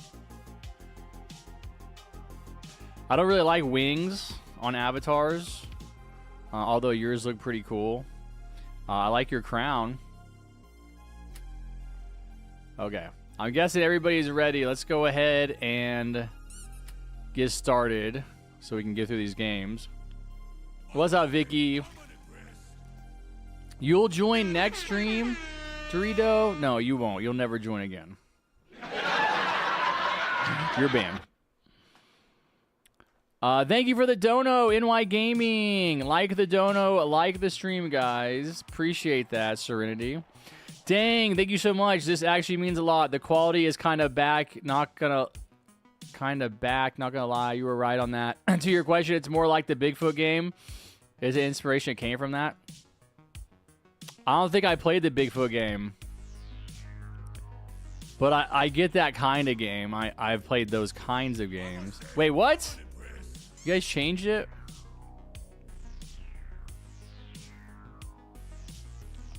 S2: I don't really like wings on avatars. Although yours look pretty cool. I like your crown. Okay. I'm guessing everybody's ready. Let's go ahead and get started so we can get through these games. What's up, Vicky? You'll join next stream, Dorito? No, you won't. You'll never join again. You're banned. Thank you for the dono, NY Gaming. Like the dono, like the stream, guys. Appreciate that, Serenity. Dang, thank you so much. This actually means a lot. The quality is kind of back. Not gonna lie. You were right on that. To your question, it's more like the Bigfoot game. Is it inspiration that came from that? I don't think I played the Bigfoot game. But I get that kind of game. I've played those kinds of games. Wait, what? You guys changed it?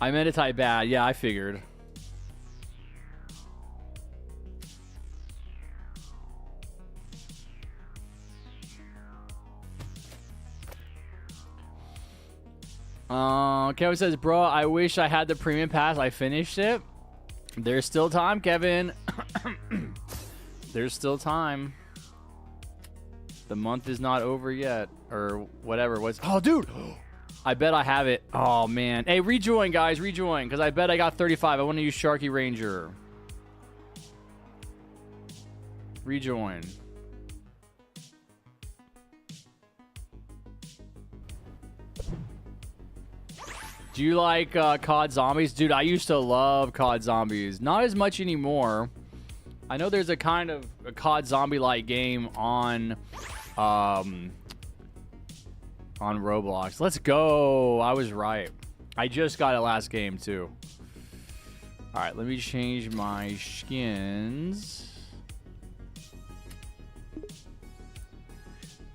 S2: I meant to type bad. Yeah, I figured. Kevin says, bro, I wish I had the premium pass. I finished it. There's still time, Kevin. There's still time. The month is not over yet. Or whatever. Oh, dude. I bet I have it. Oh, man. Hey, rejoin, guys. Rejoin. Because I bet I got 35. I want to use Sharky Ranger. Rejoin. Do you like COD Zombies? Dude, I used to love COD Zombies. Not as much anymore. I know there's a kind of a COD Zombie-like game on Roblox. Let's go. I was right. I just got it last game, too. All right, let me change my skins.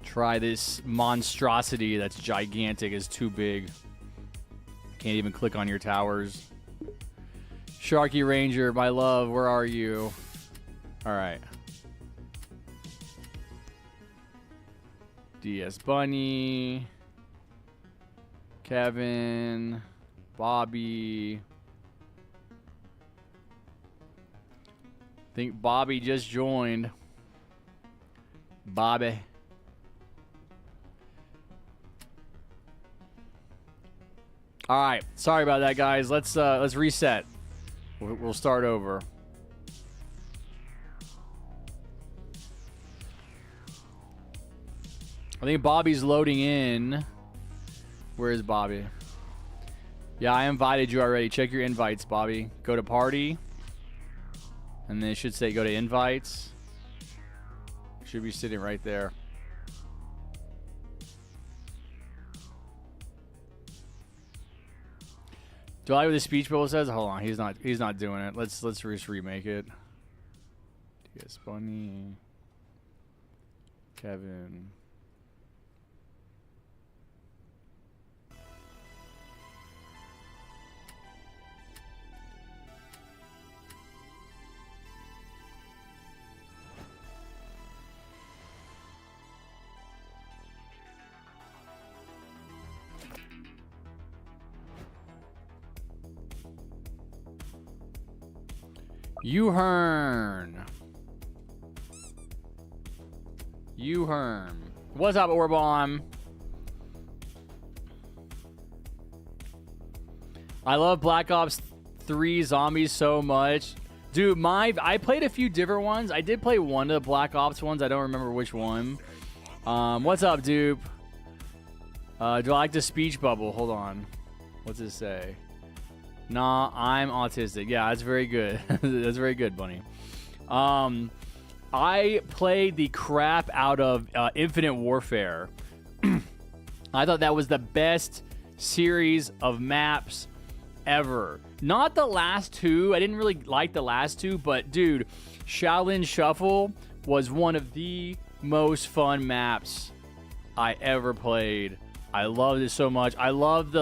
S2: Try this monstrosity that's gigantic. It's too big. Can't even click on your towers. Sharky Ranger, my love, where are you? All right. DS Bunny. Kevin. Bobby. I think Bobby just joined. Bobby. All right, sorry about that, guys. Let's reset. We'll start over. I think Bobby's loading in. Where is Bobby? Yeah, I invited you already. Check your invites, Bobby. Go to party. And then it should say go to invites. Should be sitting right there. Do I like what the speech bubble says? Hold on, he's not doing it. Let's just remake it. Yes, Bunny. Kevin. Uhern. What's up, Orbon? I love Black Ops 3 Zombies so much. Dude, I played a few different ones. I did play one of the Black Ops ones. I don't remember which one. What's up, dude? Do I like the speech bubble? Hold on. What's it say? Nah, I'm autistic. Yeah, that's very good. That's very good, Bunny. I played the crap out of Infinite Warfare. I thought that was the best series of maps ever. Not the last two. I didn't really like the last two, but dude, Shaolin Shuffle was one of the most fun maps I ever played. I loved it so much. I love the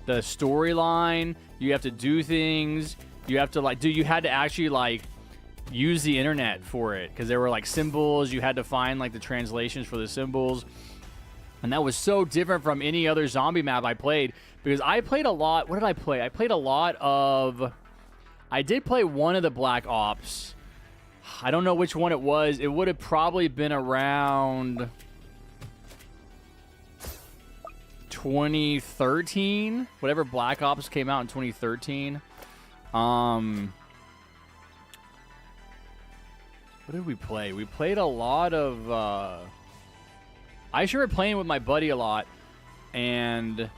S2: storyline. You have to do things. You have to you had to actually use the internet for it because there were symbols. You had to find the translations for the symbols. And that was so different from any other zombie map I played because I played a lot. What did I play? I played a lot of... I did play one of the Black Ops. I don't know which one it was. It would have probably been around 2013. Whatever Black Ops came out in 2013. What did we play? We played a lot of... I started playing with my buddy a lot, and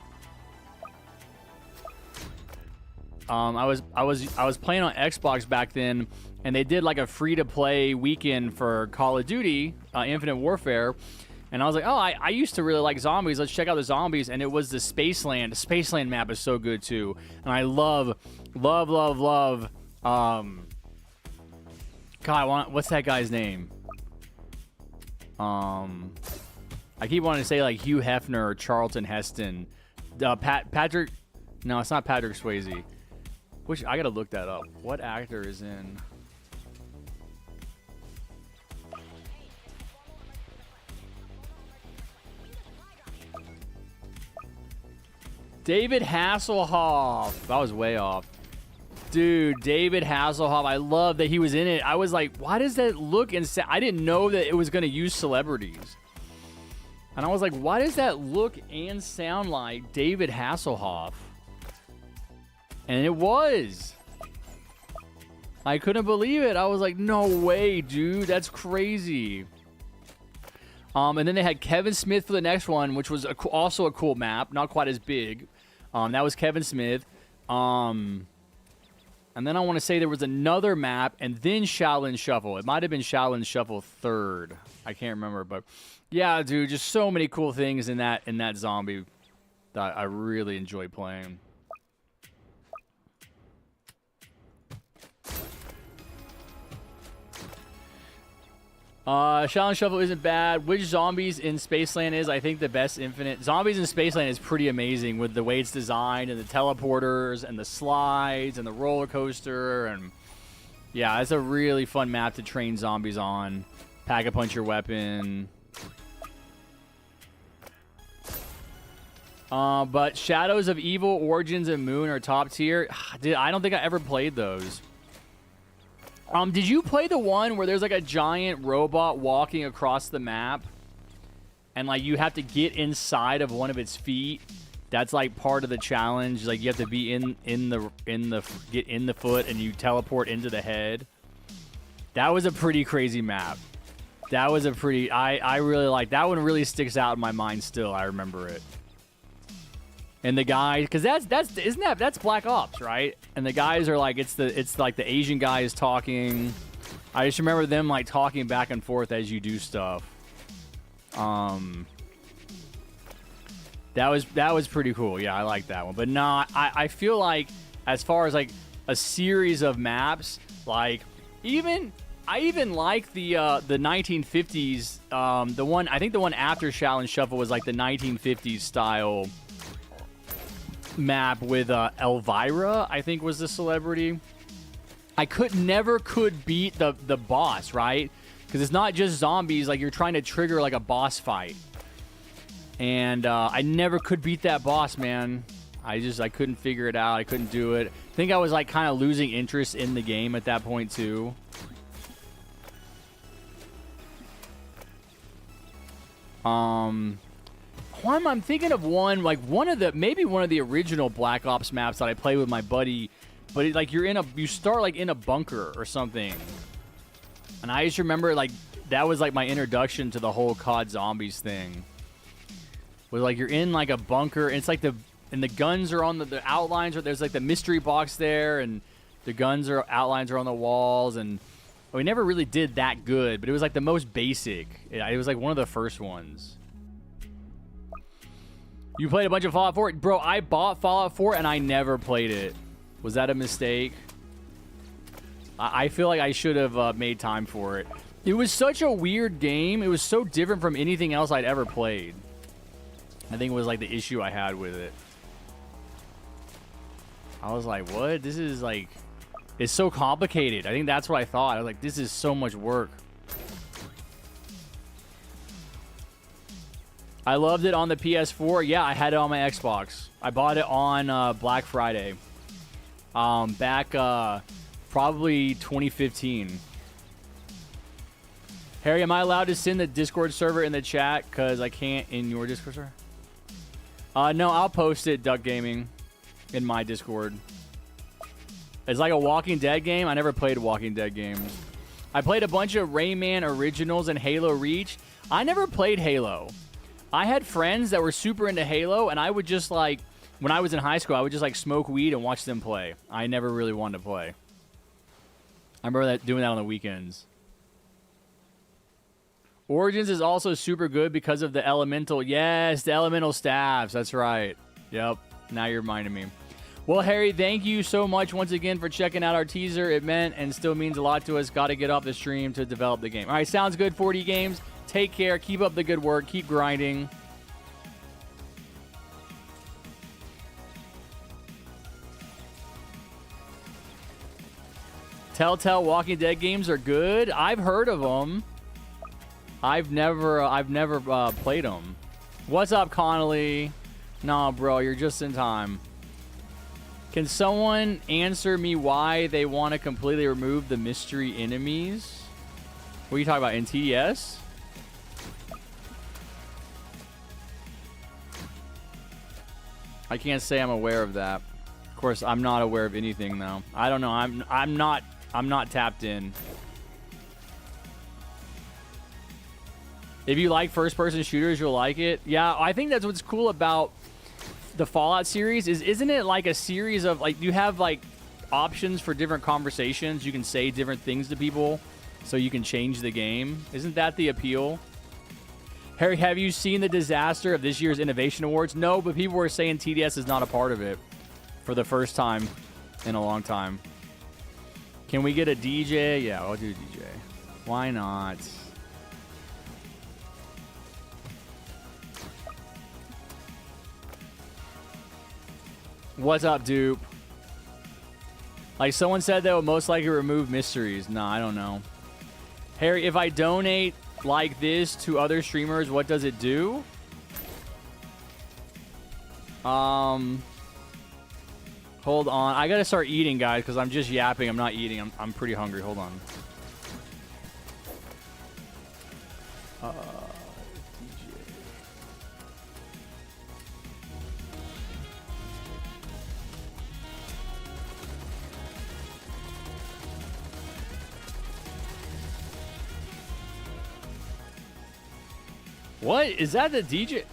S2: I was playing on Xbox back then, and they did a free-to-play weekend for Call of Duty, Infinite Warfare, and I was like, oh, I used to really like zombies. Let's check out the zombies, and it was the Spaceland. The Spaceland map is so good too, and I love. God, what's that guy's name? I keep wanting to say Hugh Hefner or Charlton Heston. Patrick... No, it's not Patrick Swayze. I gotta look that up. What actor is in... David Hasselhoff. That was way off. Dude, David Hasselhoff. I love that he was in it. I was like, why does that look and sound... I didn't know that it was going to use celebrities. And I was like, why does that look and sound like David Hasselhoff? And it was. I couldn't believe it. I was like, no way, dude. That's crazy. And then they had Kevin Smith for the next one, which was also a cool map. Not quite as big. That was Kevin Smith. And then I want to say there was another map, and then Shaolin Shuffle. It might have been Shaolin Shuffle 3rd. I can't remember, but yeah, dude, just so many cool things in that zombie that I really enjoy playing. Shaolin Shuffle isn't bad. Which Zombies in Spaceland is, I think, the best Infinite. Zombies in Spaceland is pretty amazing with the way it's designed and the teleporters and the slides and the roller coaster. And yeah, it's a really fun map to train zombies on. Pack-a-punch your weapon. But Shadows of Evil, Origins, and Moon are top tier. Dude, I don't think I ever played those. Did you play the one where there's a giant robot walking across the map, and you have to get inside of one of its feet? That's part of the challenge. You have to be get in the foot, and you teleport into the head. That was a pretty crazy map. That was a pretty... I really like... That one really sticks out in my mind still. I remember it. And the guy... Because that's Black Ops, right? And the guys are like... It's like the Asian guy is talking. I just remember them like talking back and forth as you do stuff. That was pretty cool. Yeah, I like that one. But nah, I feel like as far as like a series of maps, like I even like the 1950s. The one I think the one after Shaolin Shuffle was like the 1950s style map with Elvira, I think was the celebrity. I never could beat the boss, right? Because it's not just zombies. Like you're trying to trigger like a boss fight, and I never could beat that boss, man. I couldn't figure it out. I couldn't do it. I think I was like kind of losing interest in the game at that point too. I'm thinking of one of the original Black Ops maps that I played with my buddy, but you start like in a bunker or something. And I just remember like that was like my introduction to the whole COD Zombies thing. Was like you're in like a bunker, and it's like the guns are on the outlines, or there's like the mystery box there, and the outlines are on the walls, and we never really did that good, but it was like the most basic. It was like one of the first ones. You played a bunch of Fallout 4? Bro, I bought Fallout 4 and I never played it. Was that a mistake? I feel like I should have made time for it. It was such a weird game. It was so different from anything else I'd ever played. I think it was like the issue I had with it. I was like, what? This is like... It's so complicated. I think that's what I thought. I was like, this is so much work. I loved it on the PS4. Yeah, I had it on my Xbox. I bought it on Black Friday. Back probably 2015. Harry, am I allowed to send the Discord server in the chat? Because I can't in your Discord server? No, I'll post it, Duck Gaming, in my Discord. It's like a Walking Dead game. I never played Walking Dead games. I played a bunch of Rayman originals and Halo Reach. I never played Halo. I had friends that were super into Halo, and I would just like, when I was in high school, I would just like smoke weed and watch them play. I never really wanted to play. I remember doing that on the weekends. Origins is also super good because of the elemental. Yes, the elemental staffs. That's right. Yep. Now you're reminding me. Well, Harry, thank you so much once again for checking out our teaser. It meant and still means a lot to us. Got to get off the stream to develop the game. All right, sounds good, 40 Games. Take care. Keep up the good work. Keep grinding. Telltale Walking Dead games are good. I've heard of them. I've never played them. What's up, Connolly? Nah, bro, you're just in time. Can someone answer me why they want to completely remove the mystery enemies? What are you talking about, in TDS? I can't say I'm aware of that. Of course, I'm not aware of anything though. I don't know. I'm not tapped in. If you like first-person shooters, you'll like it. Yeah, I think that's what's cool about the Fallout series isn't it like a series of like you have like options for different conversations. You can say different things to people so you can change the game. Isn't that the appeal? Harry, have you seen the disaster of this year's Innovation Awards? No, but people were saying TDS is not a part of it for the first time in a long time. Can we get a DJ? Yeah, I'll do a DJ. Why not? What's up, dupe? Like someone said that would most likely remove mysteries. No, I don't know. Harry, if I donate like this to other streamers, what does it do? Hold on. I gotta start eating, guys, because I'm just yapping. I'm not eating. I'm pretty hungry. Hold on. What? Is that the DJ?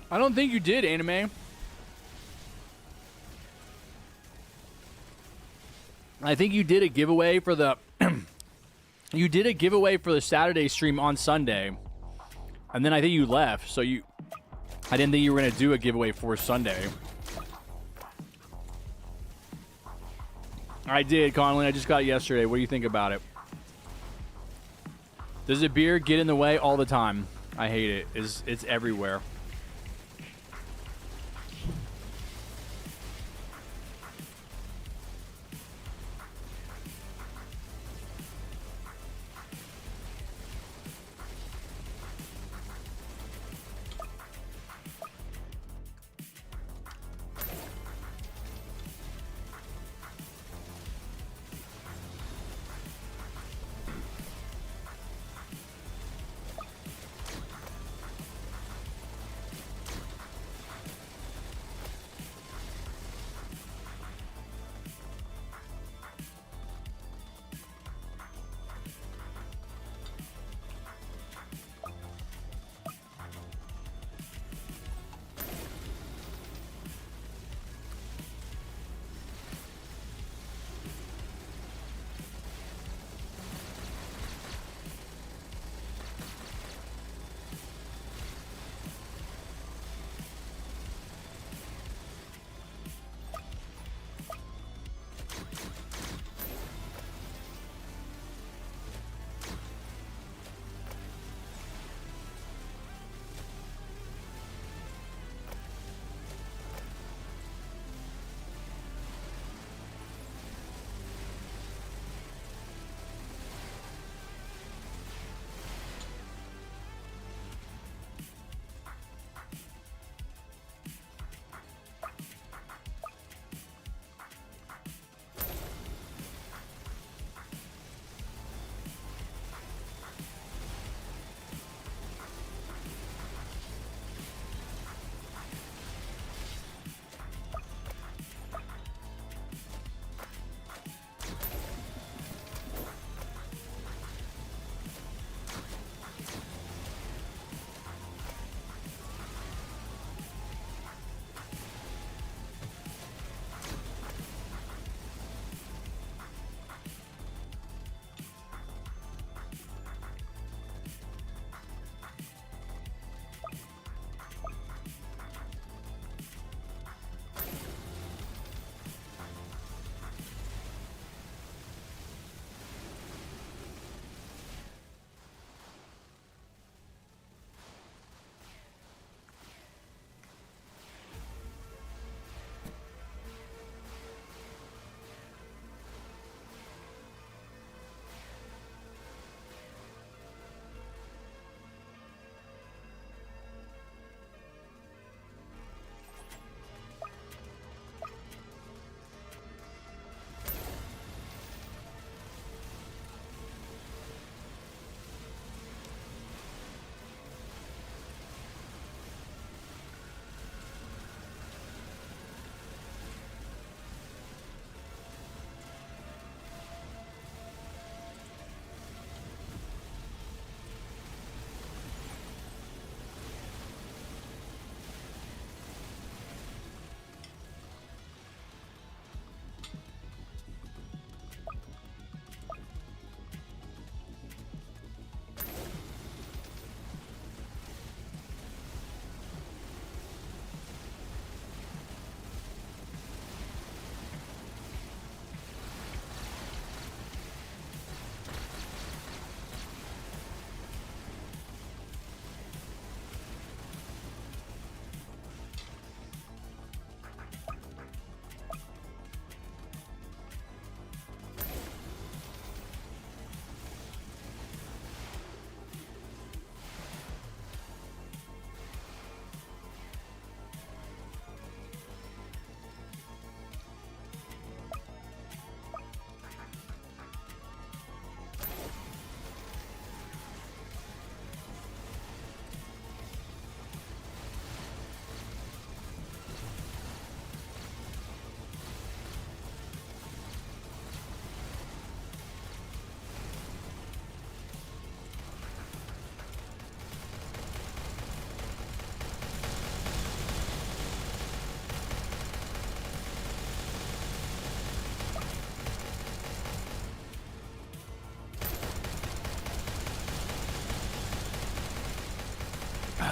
S2: I don't think you did, Anime. I think you did a giveaway for the you did a giveaway for the Saturday stream on Sunday. And then I think you left, so I didn't think you were going to do a giveaway for Sunday. I did, Conley. I just got it yesterday. What do you think about it? Does a beer get in the way all the time? I hate it. It's everywhere.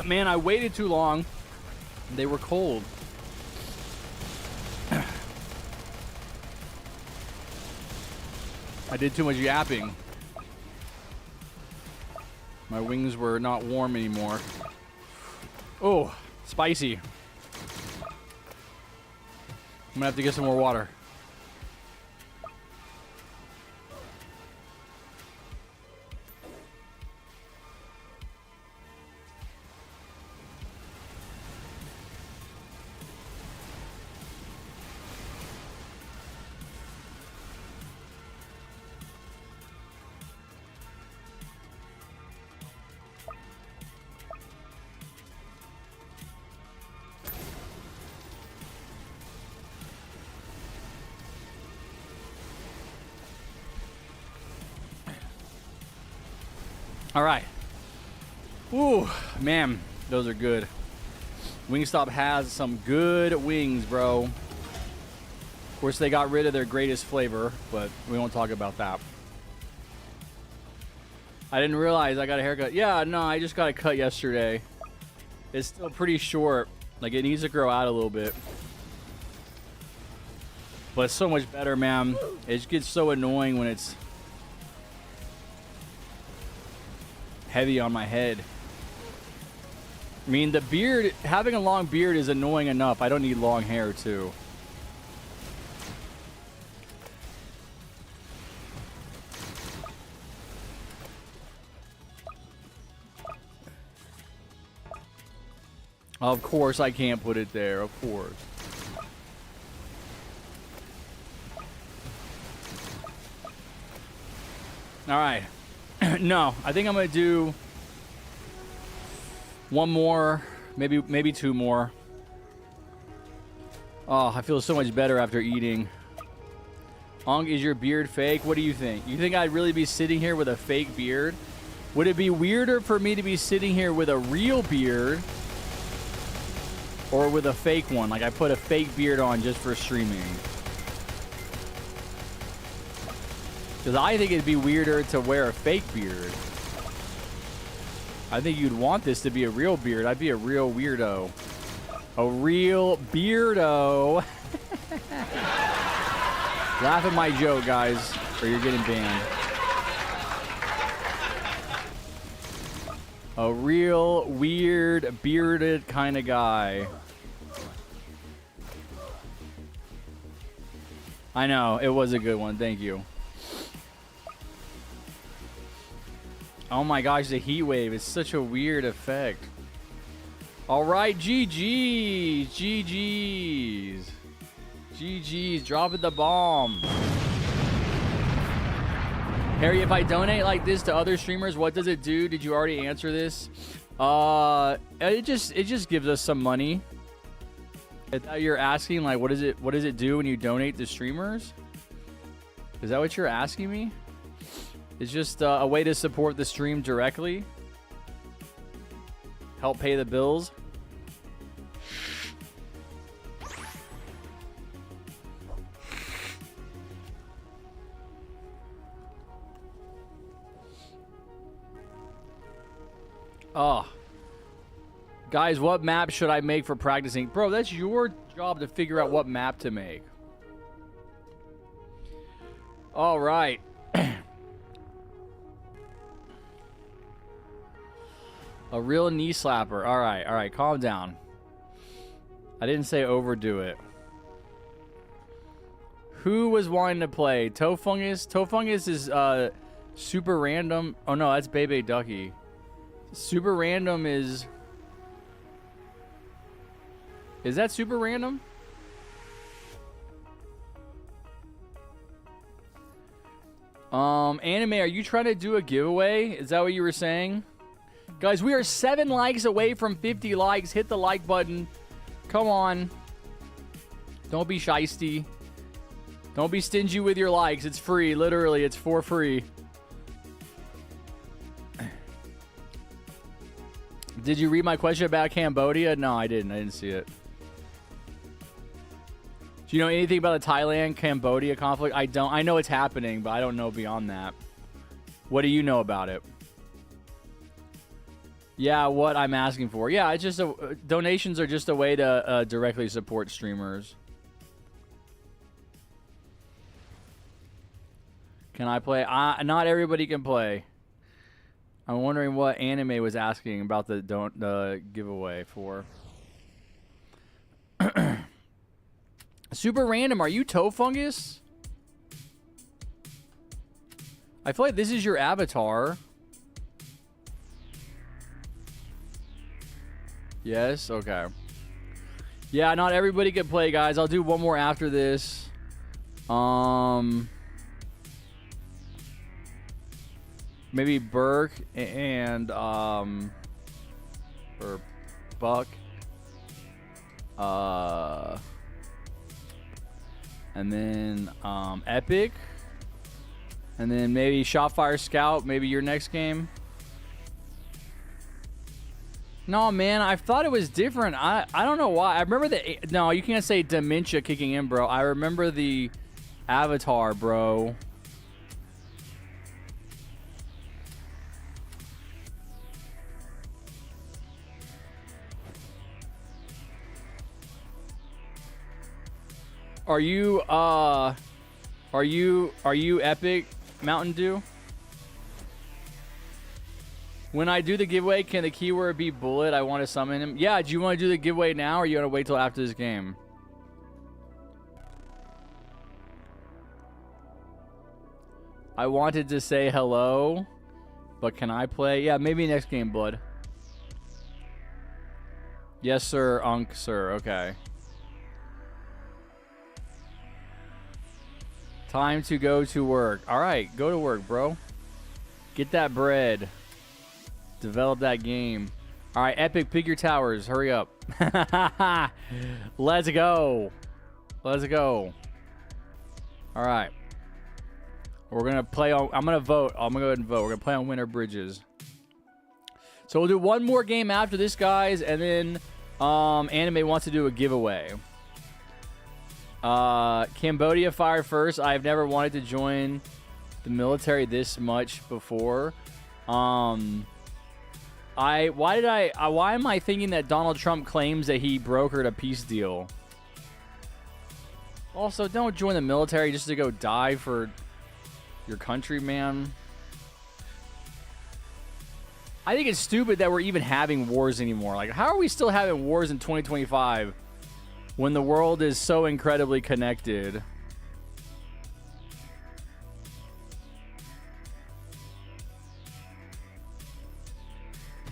S2: Man, I waited too long. They were cold. I did too much yapping. My wings were not warm anymore. Oh, spicy. I'm gonna have to get some more water. All right. Ooh, man, those are good. Wingstop has some good wings, bro. Of course, they got rid of their greatest flavor, but we won't talk about that. I didn't realize I got a haircut. Yeah, no, I just got a cut yesterday. It's still pretty short. Like, it needs to grow out a little bit. But it's so much better, man. It just gets so annoying when it's heavy on my head. I mean, the beard, having a long beard is annoying enough. I don't need long hair, too. Of course, I can't put it there. Of course. All right. No, I think I'm gonna do one more, maybe two more. Oh, I feel so much better after eating. Ong, is your beard fake? What do you think? You think I'd really be sitting here with a fake beard? Would it be weirder for me to be sitting here with a real beard or with a fake one? Like I put a fake beard on just for streaming. Because I think it'd be weirder to wear a fake beard. I think you'd want this to be a real beard. I'd be a real weirdo. A real beardo. Laugh at my joke, guys, or you're getting banned. A real weird, bearded kind of guy. I know, it was a good one. Thank you. Oh my gosh, the heat wave is such a weird effect. All right, GG's. GG's. GG's. Dropping the bomb. Harry, if I donate like this to other streamers, what does it do? Did you already answer this? It just gives us some money. You're asking, like, what does it do when you donate to streamers? Is that what you're asking me? It's just a way to support the stream directly. Help pay the bills. Oh. Guys, what map should I make for practicing? Bro, that's your job to figure out what map to make. All right. A real knee slapper. All right, calm down. I didn't say overdo it. Who was wanting to play? Tofungus? Tofungus is super random. Oh no, that's Bebe Ducky. Super random is... Is that super random? Anime, are you trying to do a giveaway? Is that what you were saying? Guys, we are 7 likes away from 50 likes. Hit the like button. Come on. Don't be shysty. Don't be stingy with your likes. It's free. Literally, it's for free. Did you read my question about Cambodia? No, I didn't. I didn't see it. Do you know anything about the Thailand-Cambodia conflict? I don't. I know it's happening, but I don't know beyond that. What do you know about it? Yeah, what I'm asking for. Yeah, it's just donations are just a way to directly support streamers. Can I play? Not everybody can play. I'm wondering what Anime was asking about the giveaway for. Super random. Are you toe fungus? I feel like this is your avatar. Yes? Okay. Yeah, not everybody can play, guys. I'll do one more after this. Maybe Burke and or Buck. And then Epic. And then maybe Shotfire Scout, maybe your next game. No, man, I thought it was different. I don't know why. I remember the... No, you can't say dementia kicking in, bro. I remember the avatar, bro. Are you Epic Mountain Dew? When I do the giveaway, can the keyword be bullet? I want to summon him. Yeah, do you want to do the giveaway now, or you want to wait till after this game? I wanted to say hello, but can I play? Yeah, maybe next game, bud. Yes, sir, Unk, sir. Okay. Time to go to work. All right, go to work, bro. Get that bread. Develop that game. All right, Epic, pick your towers. Hurry up. Let's go. Let's go. All right. We're going to play on... I'm going to vote. I'm going to go ahead and vote. We're going to play on Winter Bridges. So we'll do one more game after this, guys, and then Anime wants to do a giveaway. Cambodia fire first. I've never wanted to join the military this much before. Why am I thinking that Donald Trump claims that he brokered a peace deal? Also, don't join the military just to go die for your country, man. I think it's stupid that we're even having wars anymore. Like, how are we still having wars in 2025 when the world is so incredibly connected?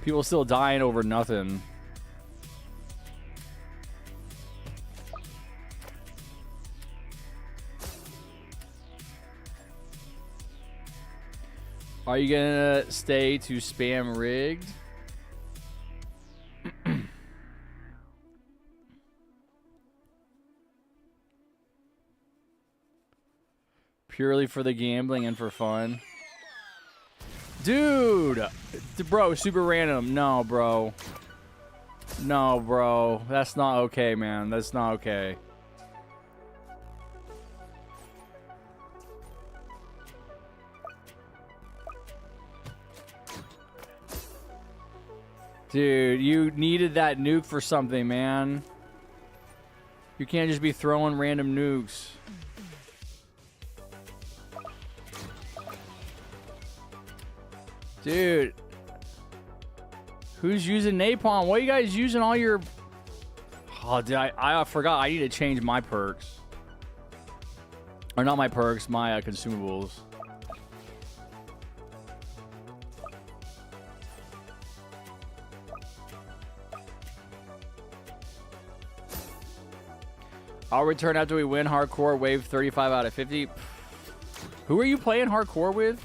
S2: People still dying over nothing. Are you gonna stay to spam rigged? Purely for the gambling and for fun? Dude! Bro, super random. No, bro. No, bro. That's not okay, man. That's not okay. Dude, you needed that nuke for something, man. You can't just be throwing random nukes. Dude. Who's using napalm? What are you guys using all your... Oh, dude, I forgot. I need to change my perks. Or not my perks, my consumables. I'll return after we win hardcore wave 35 out of 50. Who are you playing hardcore with?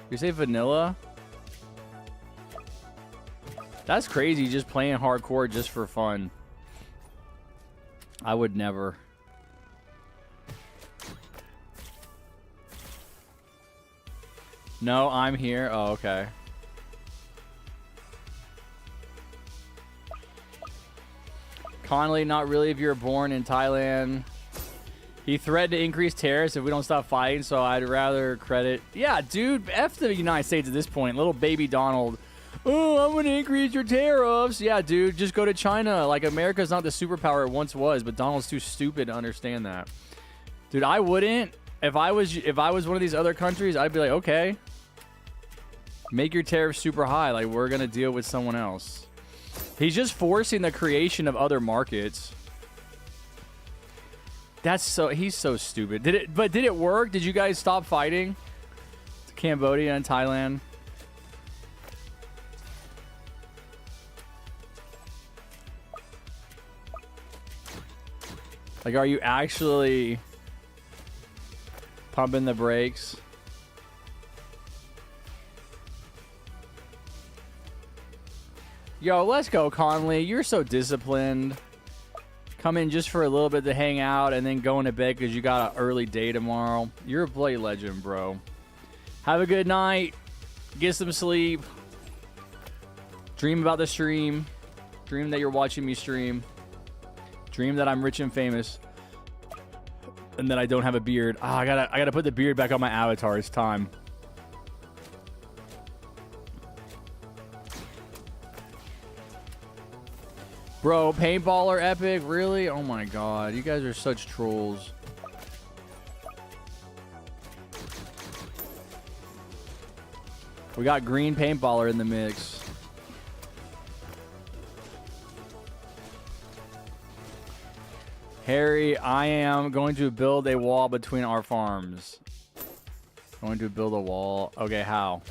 S2: You say vanilla? That's crazy, just playing hardcore just for fun. I would never. No, I'm here. Oh, okay. Connolly, not really if you're born in Thailand. He threatened to increase tariffs if we don't stop fighting, so I'd rather credit... Yeah, dude, F the United States at this point. Little baby Donald Oh, I'm gonna increase your tariffs. Yeah, dude, just go to China. Like, America's not the superpower it once was, but Donald's too stupid to understand that. Dude, I wouldn't. If I was one of these other countries, I'd be like, okay, make your tariffs super high. Like, we're gonna deal with someone else. He's just forcing the creation of other markets. He's so stupid. Did it work? Did you guys stop fighting? Cambodia and Thailand. Like, are you actually pumping the brakes? Yo, let's go, Conley. You're so disciplined. Come in just for a little bit to hang out and then going to bed because you got an early day tomorrow. You're a play legend, bro. Have a good night. Get some sleep. Dream about the stream. Dream that you're watching me stream. Dream that I'm rich and famous. And that I don't have a beard. Oh, I gotta put the beard back on my avatar. It's time. Bro, paintballer epic? Really? Oh my god. You guys are such trolls. We got green paintballer in the mix. Harry, I am going to build a wall between our farms. Going to build a wall. Okay, how?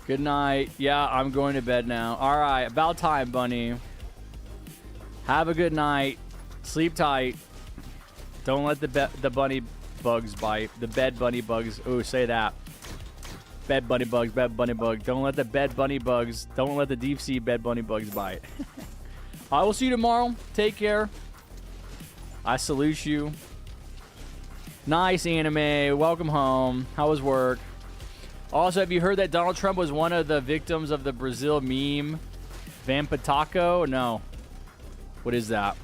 S2: Good night. Yeah, I'm going to bed now. All right, about time, Bunny. Have a good night. Sleep tight. Don't let the bunny bugs bite. The bed bunny bugs. Ooh, say that. Bed bunny bugs, bed bunny bug. Don't let the bed bunny bugs, don't let the deep sea bed bunny bugs bite. I will see you tomorrow. Take care. I salute you. Nice anime. Welcome home. How was work? Also, have you heard that Donald Trump was one of the victims of the Brazil meme Vampataco? No. What is that?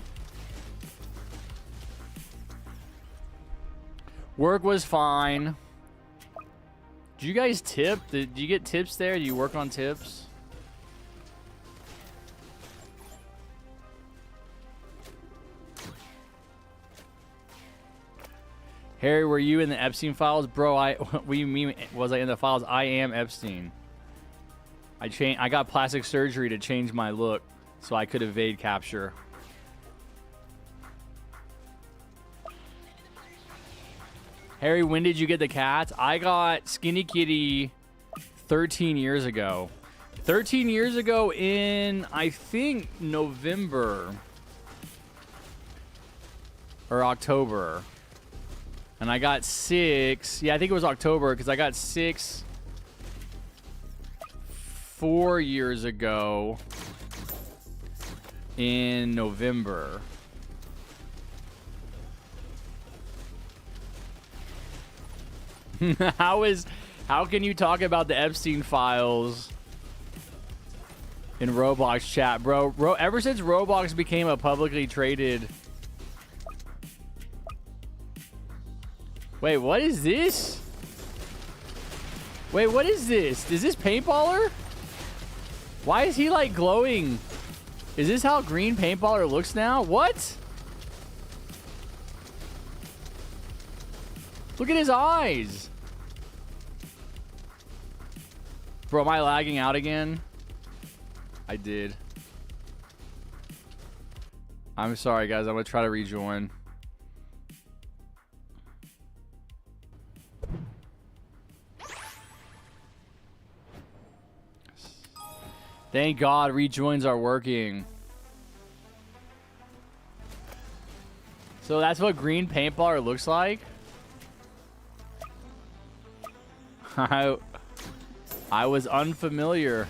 S2: Work was fine. Did you guys tip? Did you get tips there? Do you work on tips? Harry, were you in the Epstein files? Bro, what do you mean was I in the files? I am Epstein. I got plastic surgery to change my look so I could evade capture. Harry, when did you get the cats? I got Skinny Kitty 13 years ago. 13 years ago in, I think, November or October. And I got 6. Yeah, I think it was October because I got 6 4 years ago in November. How can you talk about the Epstein files in Roblox chat, bro? Ever since Roblox became a publicly traded... Wait, what is this? Wait, what is this? Is this paintballer? Why is he like glowing? Is this how green paintballer looks now? What? Look at his eyes. Bro, am I lagging out again? I did. I'm sorry, guys. I'm going to try to rejoin. Thank God rejoins are working. So that's what green paintballer looks like? I was unfamiliar.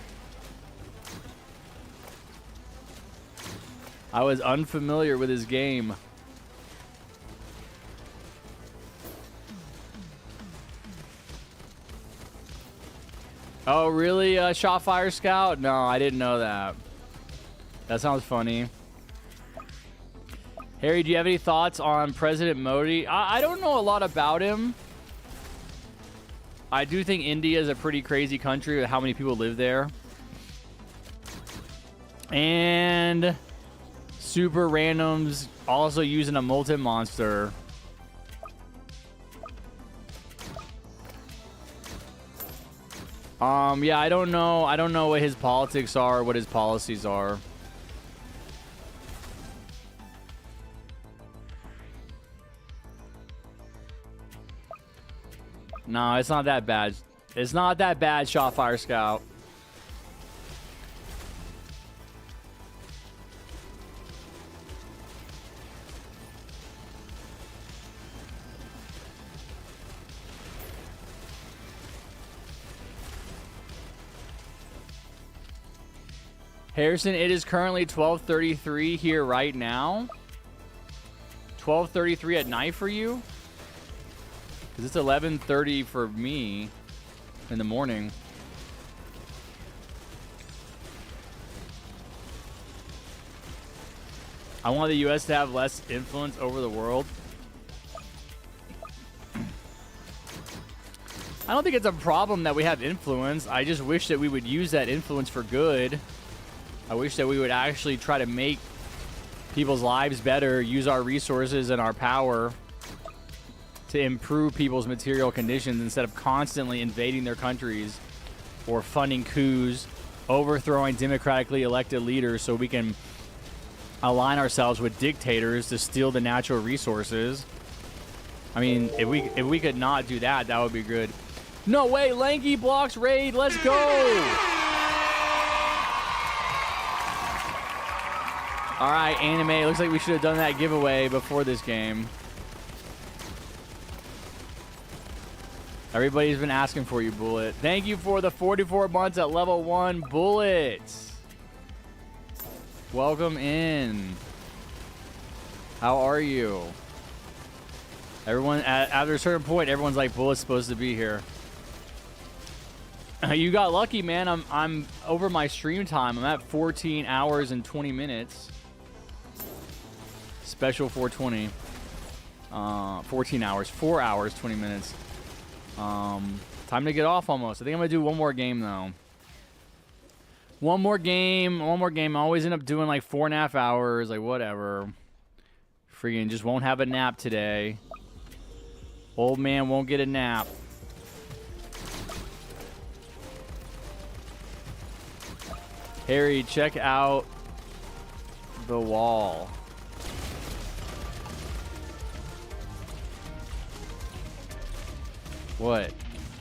S2: I was unfamiliar with his game. Oh, really? Shot Fire Scout? No, I didn't know that. That sounds funny. Harry, do you have any thoughts on President Modi? I don't know a lot about him. I do think India is a pretty crazy country with how many people live there. And super randoms also using a molten monster. Yeah, I don't know. I don't know what his politics are, what his policies are. No, it's not that bad. It's not that bad, Shot Fire Scout. Harrison, it is currently 12:33 here right now. 12:33 at night for you? Because it's 11:30 for me in the morning. I want the U.S. to have less influence over the world. I don't think it's a problem that we have influence. I just wish that we would use that influence for good. I wish that we would actually try to make people's lives better, use our resources and our power to improve people's material conditions instead of constantly invading their countries or funding coups, overthrowing democratically elected leaders so we can align ourselves with dictators to steal the natural resources. I mean, if we could not do that, that would be good. No way, Lanky Blocks raid, let's go! All right, Anime, it looks like we should have done that giveaway before this game. Everybody's been asking for you, Bullet. Thank you for the 44 months at level 1, Bullet. Welcome in. How are you? Everyone, after a certain point, everyone's like, Bullet's supposed to be here. You got lucky, man. I'm over my stream time. I'm at 14 hours and 20 minutes. Special 420. 14 hours. 4 hours, 20 minutes. Time to get off almost. I think I'm going to do one more game, though. One more game. I always end up doing like 4.5 hours. Like, whatever. Freaking just won't have a nap today. Old man won't get a nap. Harry, check out the wall. What?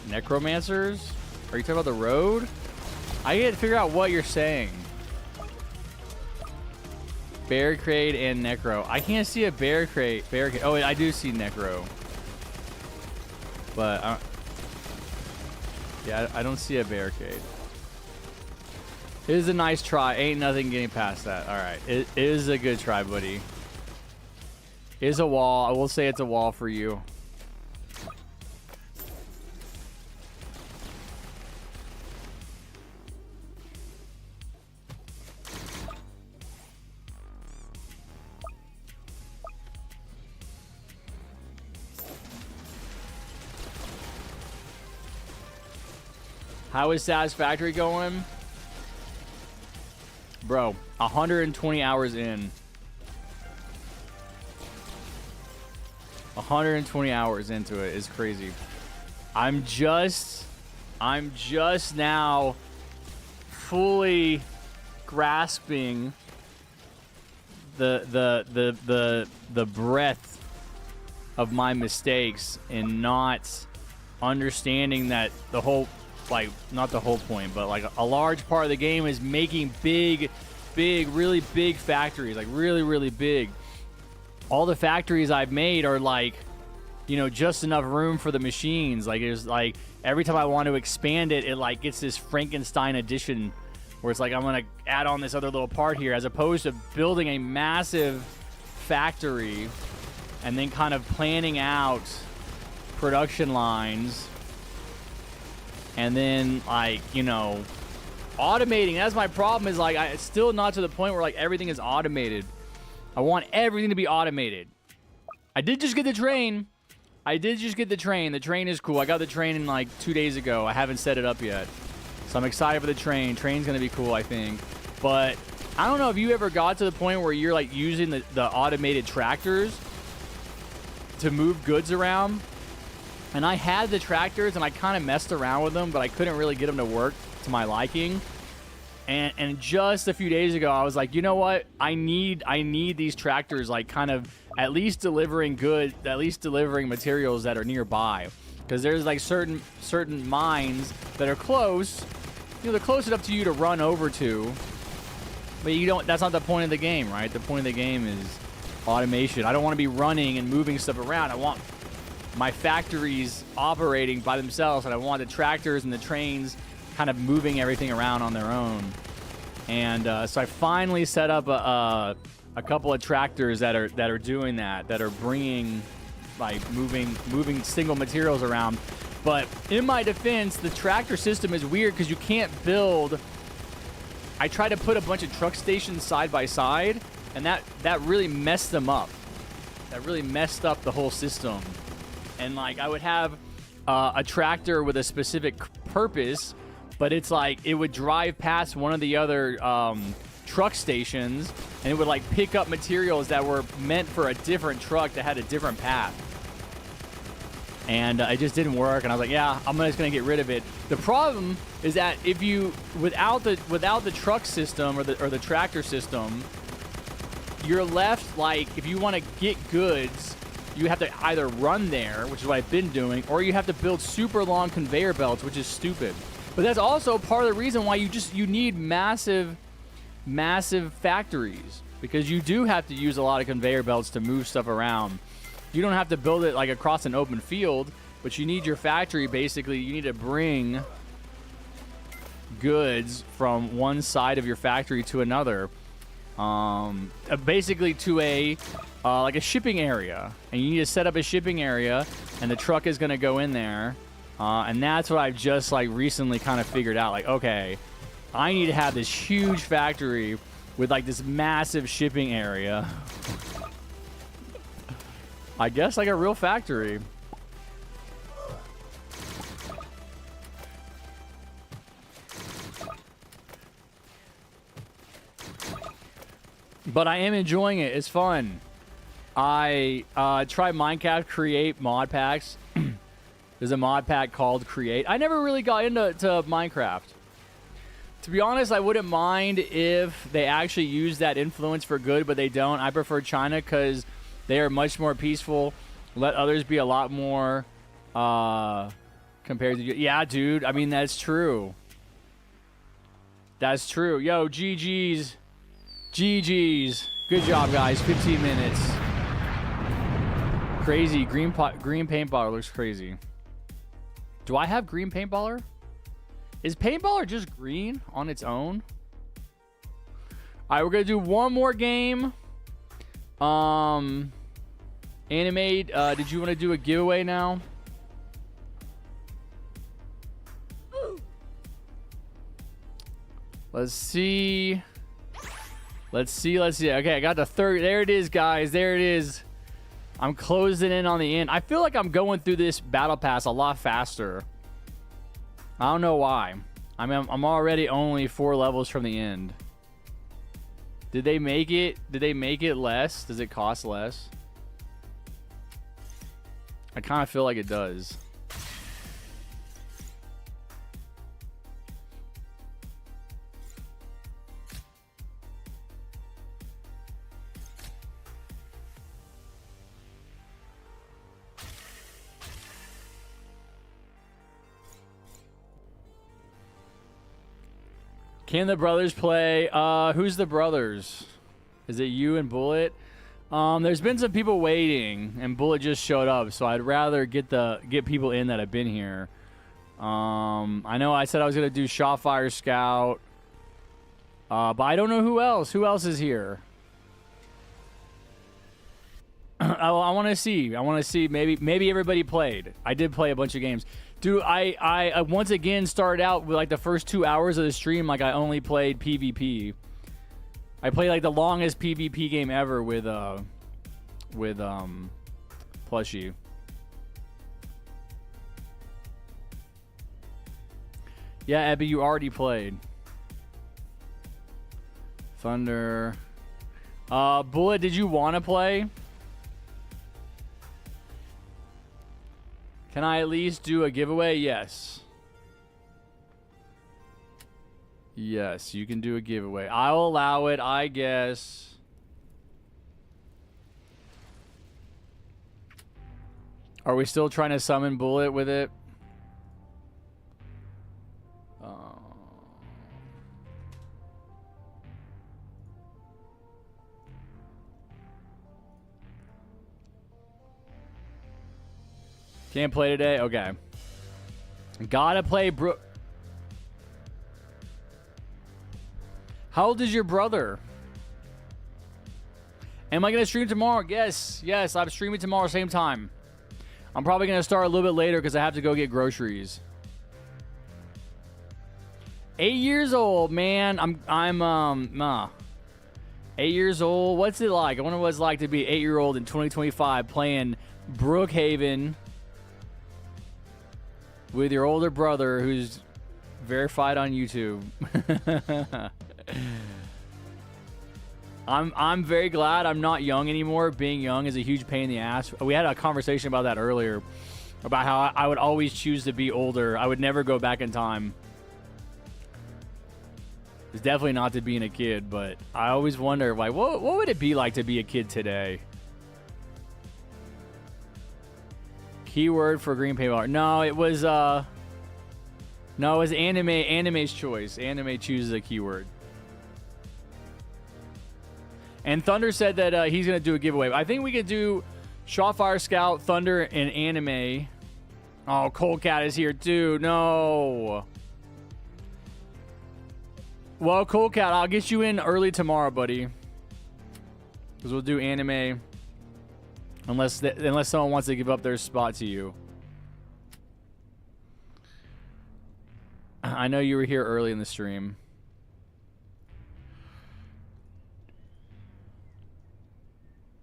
S2: Necromancers? Are you talking about the road? I get to figure out what you're saying. Barricade and Necro. I can't see a barricade. Oh, wait, I do see Necro. But, yeah, I don't see a barricade. It is a nice try. Ain't nothing getting past that. All right. It is a good try, buddy. It is a wall. I will say it's a wall for you. How is Satisfactory going? Bro, 120 hours in. 120 hours into it is crazy. I'm just now fully grasping the breadth of my mistakes and not understanding that the whole, like, not the whole point, but like a large part of the game is making big, really big factories, like really big. All the factories I've made are like, you know, just enough room for the machines. Like, it's like every time I want to expand it, it like gets this Frankenstein edition where it's like, I'm going to add on this other little part here, as opposed to building a massive factory and then kind of planning out production lines And then, like, you know, automating. That's my problem, is like, it's still not to the point where like everything is automated. I want everything to be automated. I did just get the train. The train is cool. I got the train in like 2 days ago. I haven't set it up yet. So I'm excited for the train. Train's going to be cool, I think. But I don't know if you ever got to the point where you're like using the automated tractors to move goods around. And I had the tractors and I kind of messed around with them, but I couldn't really get them to work to my liking. And just a few days ago, I was like, you know what? I need these tractors, like, kind of at least delivering materials that are nearby, because there's like certain mines that are close. You know, they're close enough to you to run over to, but you don't. That's not the point of the game, right? The point of the game is automation. I don't want to be running and moving stuff around. I want my factories operating by themselves, and I want the tractors and the trains kind of moving everything around on their own. And so I finally set up a couple of tractors that are doing that are bringing, like, moving single materials around. But in my defense, the tractor system is weird because you can't build. I tried to put a bunch of truck stations side by side, and that really messed them up. That really messed up the whole system. And like, I would have a tractor with a specific purpose, but it's like it would drive past one of the other truck stations, and it would like pick up materials that were meant for a different truck that had a different path. And it just didn't work, and I was like, yeah, I'm just gonna get rid of it. The problem is that if you without the truck system or the tractor system, you're left, like, if you want to get goods, you have to either run there, which is what I've been doing, or you have to build super long conveyor belts, which is stupid. But that's also part of the reason why you need massive factories, because you do have to use a lot of conveyor belts to move stuff around. You don't have to build it like across an open field, but you need your factory. Basically, you need to bring goods from one side of your factory to another, basically to a like a shipping area, and you need to set up a shipping area, and the truck is going to go in there. And that's what I've just like recently kind of figured out. Like, okay, I need to have this huge factory with like this massive shipping area. I guess like a real factory. But I am enjoying it. It's fun. I tried Minecraft Create mod packs. There's a mod pack called Create. I never really got into Minecraft. To be honest, I wouldn't mind if they actually use that influence for good, but they don't. I prefer China because they are much more peaceful. Let others be a lot more compared to you. Yeah, dude. I mean, that's true. That's true. Yo, GG's. GG's. Good job, guys. 15 minutes. Crazy. Green paintballer looks crazy. Do I have green paintballer? Is paintballer just green on its own? All right, we're going to do one more game. Animate, did you want to do a giveaway now? Let's see. Okay, I got the third. There it is, guys. There it is. I'm closing in on the end. I feel like I'm going through this battle pass a lot faster. I don't know why. I'm already only 4 levels from the end. Did they make it? Did they make it less? Does it cost less? I kind of feel like it does. Can the brothers play? Who's the brothers? Is it you and Bullet? There's been some people waiting, and Bullet just showed up, so I'd rather get people in that have been here. I know I said I was gonna do Shotfire Scout, but I don't know who else. Who else is here? I want to see. I want to see. Maybe everybody played. I did play a bunch of games. Dude, I once again started out with like the first 2 hours of the stream like I only played PvP. I played like the longest PvP game ever with Plushie. Yeah, Ebby, you already played. Thunder. Bullet, did you want to play? Can I at least do a giveaway? Yes. Yes, you can do a giveaway. I'll allow it, I guess. Are we still trying to summon Bullet with it? Can't play today? Okay. Gotta play How old is your brother? Am I going to stream tomorrow? Yes. Yes, I'm streaming tomorrow same time. I'm probably going to start a little bit later because I have to go get groceries. 8 years old, man. I'm 8 years old. What's it like? I wonder what it's like to be 8-year-old in 2025 playing Brookhaven with your older brother who's verified on YouTube. I'm very glad I'm not young anymore. Being young is a huge pain in the ass. We had a conversation about that earlier, about how I would always choose to be older. I would never go back in time. It's definitely not to being a kid, but I always wonder, like, what would it be like to be a kid today? Keyword for green paper. No, it was anime. Anime's choice. Anime chooses a keyword. And Thunder said that he's going to do a giveaway. I think we could do Shotfire Scout, Thunder, and Anime. Oh, Cold Cat is here too. No. Well, Cold Cat, I'll get you in early tomorrow, buddy. Because we'll do Anime. Unless someone wants to give up their spot to you. I know you were here early in the stream.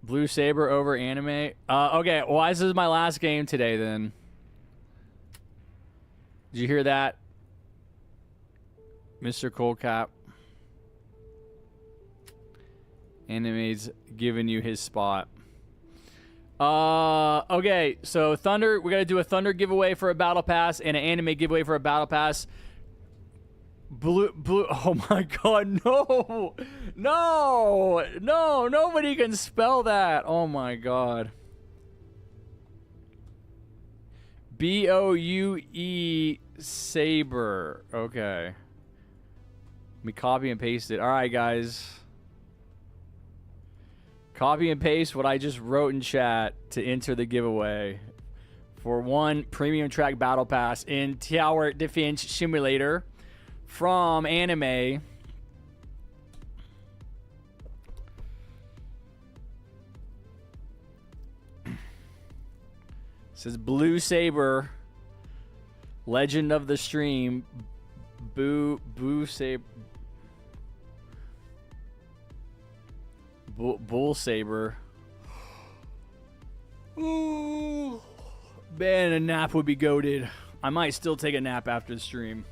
S2: Blue Saber over Anime. Okay, well, this is my last game today then. Did you hear that? Mr. Coldcap. Anime's giving you his spot. Okay, so Thunder, we're gonna do a Thunder giveaway for a battle pass and an Anime giveaway for a battle pass. Blue, oh my god, no, nobody can spell that. Oh my god. B-O-U-E Saber. Okay. Let me copy and paste it. All right, guys. Copy and paste what I just wrote in chat to enter the giveaway for one premium track battle pass in Tower Defense Simulator from Anime. It says Blue Saber, Legend of the Stream, Boo Saber. Bull Saber. Ooh. Man, a nap would be goated. I might still take a nap after the stream.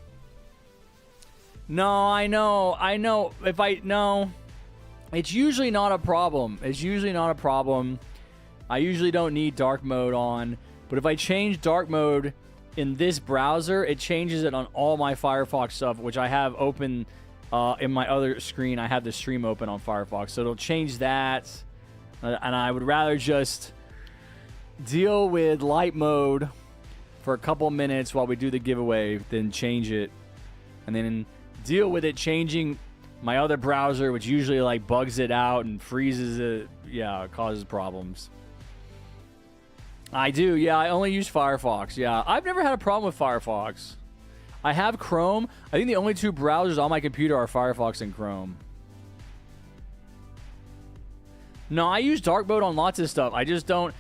S2: No, I know. No. It's usually not a problem. I usually don't need dark mode on. But if I change dark mode in this browser, it changes it on all my Firefox stuff, which I have open. In my other screen, I have the stream open on Firefox, so it'll change that. And I would rather just deal with light mode for a couple minutes while we do the giveaway than change it. And then deal with it changing my other browser, which usually like bugs it out and freezes it. Yeah, it causes problems. I do, yeah, I only use Firefox. Yeah, I've never had a problem with Firefox. I have Chrome. I think the only two browsers on my computer are Firefox and Chrome. No, I use dark mode on lots of stuff. I just don't.